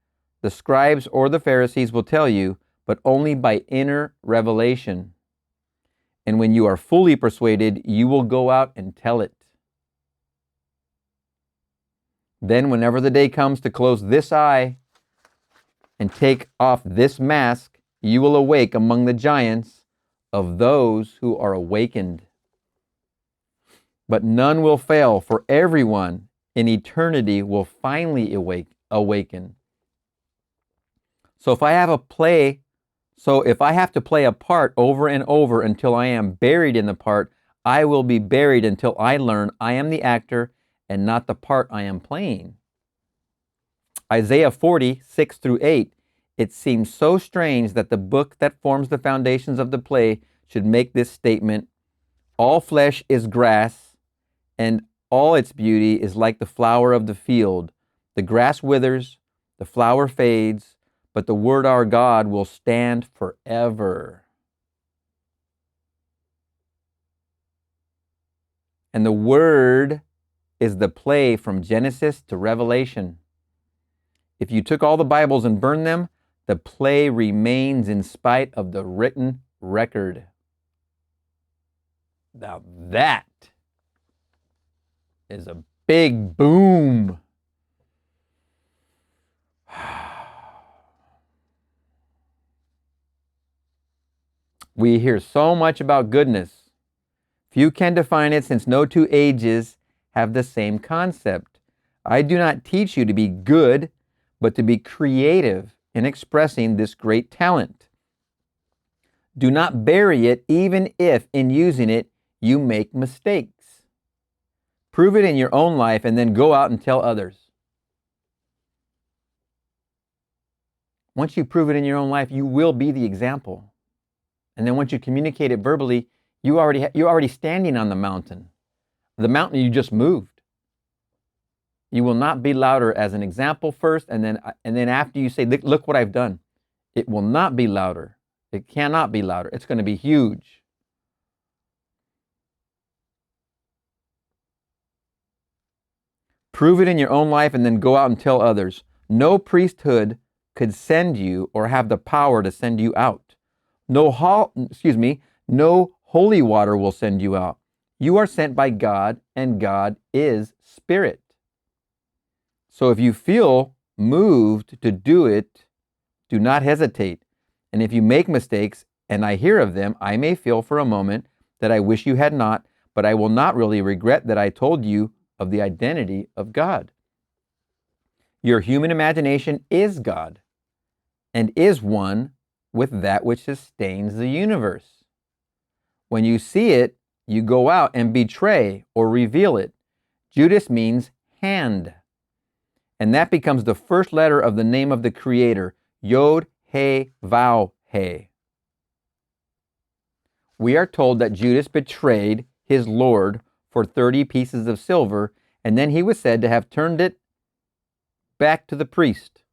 the scribes or the Pharisees will tell you, but only by inner revelation. And when you are fully persuaded, you will go out and tell it. Then whenever the day comes to close this eye and take off this mask, you will awake among the giants of those who are awakened. But none will fail, for everyone in eternity will finally awaken. So if I have to play a part over and over until I am buried in the part, I will be buried until I learn I am the actor and not the part I am playing. Isaiah 40, 6 through 8. It seems so strange that the book that forms the foundations of the play should make this statement: all flesh is grass, and all its beauty is like the flower of the field. The grass withers, the flower fades, but the word our God will stand forever. And the word is the play from Genesis to Revelation. If you took all the Bibles and burned them, the play remains in spite of the written record. Now that is a big boom. We hear so much about goodness. Few can define it, since no two ages have the same concept. I do not teach you to be good, but to be creative in expressing this great talent. Do not bury it, even if in using it you make mistakes. Prove it in your own life and then go out and tell others. Once you prove it in your own life, you will be the example. And then once you communicate it verbally, you're already standing on the mountain you just moved. You will not be louder as an example first, and then after you say, look what I've done. It will not be louder. It cannot be louder. It's going to be huge. Prove it in your own life and then go out and tell others. No priesthood could send you or have the power to send you out. No holy water will send you out. You are sent by God, and God is spirit. So if you feel moved to do it, do not hesitate. And if you make mistakes, and I hear of them, I may feel for a moment that I wish you had not, but I will not really regret that I told you of the identity of God. Your human imagination is God, and is one with that which sustains the universe. When you see it, you go out and betray or reveal it. Judas means hand. And that becomes the first letter of the name of the Creator, Yod, He, Vav, He. We are told that Judas betrayed his Lord for 30 pieces of silver, and then he was said to have turned it back to the priest.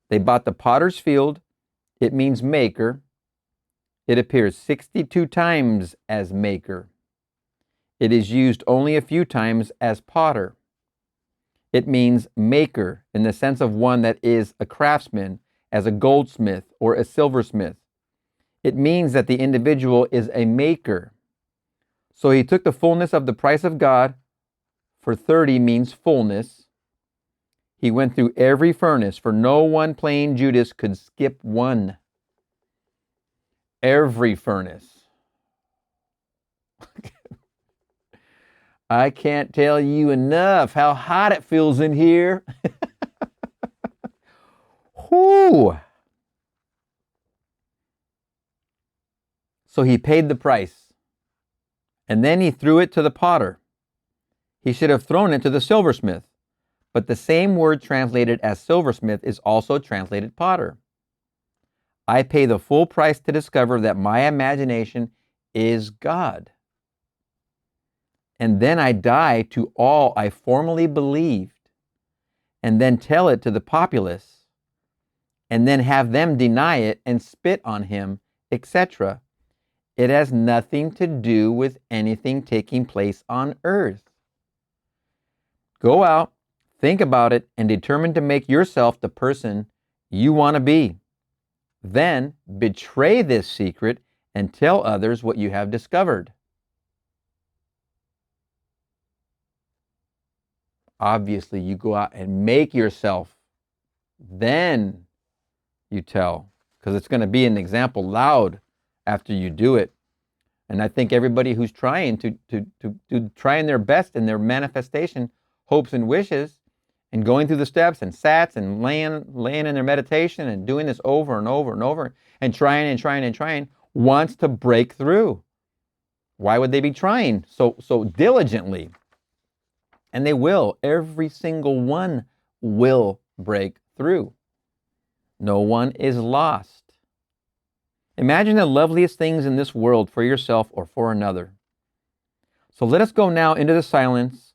They bought the potter's field. It means maker. It appears 62 times as maker. It is used only a few times as potter. It means maker in the sense of one that is a craftsman, as a goldsmith or a silversmith. It means that the individual is a maker. So he took the fullness of the price of God, for 30 means fullness. He went through every furnace, for no one plain Judas could skip one. Every furnace. I can't tell you enough how hot it feels in here. Whoo! So he paid the price, and then he threw it to the potter. He should have thrown it to the silversmith, but the same word translated as silversmith is also translated potter. I pay the full price to discover that my imagination is God. And then I die to all I formerly believed, and then tell it to the populace, and then have them deny it and spit on him, etc. It has nothing to do with anything taking place on earth. Go out, think about it, and determine to make yourself the person you want to be. Then betray this secret and tell others what you have discovered. Obviously, you go out and make yourself. Then you tell, because it's going to be an example loud after you do it. And I think everybody who's trying to trying their best in their manifestation, hopes and wishes, and going through the steps and sats and laying in their meditation and doing this over and over and over and trying, wants to break through. Why would they be trying so diligently? And they will. Every single one will break through. No one is lost. Imagine the loveliest things in this world for yourself or for another. So let us go now into the silence,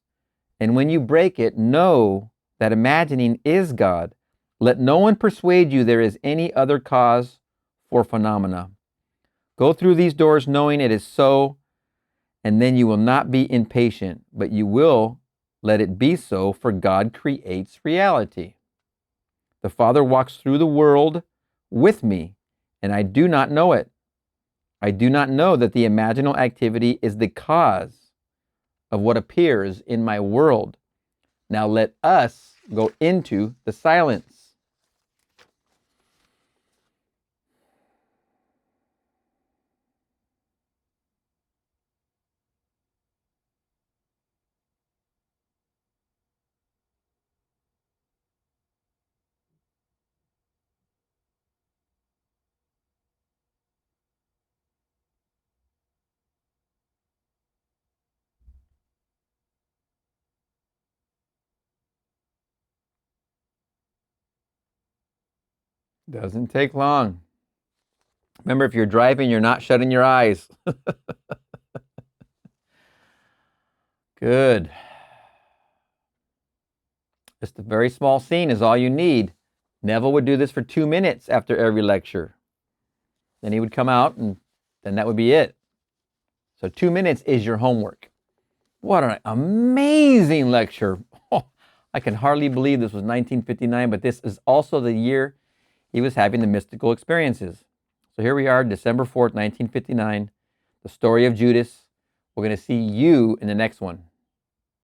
and when you break it, know that imagining is God. Let no one persuade you there is any other cause for phenomena. Go through these doors knowing it is so, and then you will not be impatient, but you will let it be so, for God creates reality. The Father walks through the world with me, and I do not know it. I do not know that the imaginal activity is the cause of what appears in my world. Now let us go into the silence. Doesn't take long. Remember, if you're driving, you're not shutting your eyes. Good. Just a very small scene is all you need. Neville would do this for 2 minutes after every lecture. Then he would come out, and then that would be it. So 2 minutes is your homework. What an amazing lecture. Oh, I can hardly believe this was 1959, but this is also the year he was having the mystical experiences. So here we are, December 4th, 1959, the story of Judas. We're going to see you in the next one.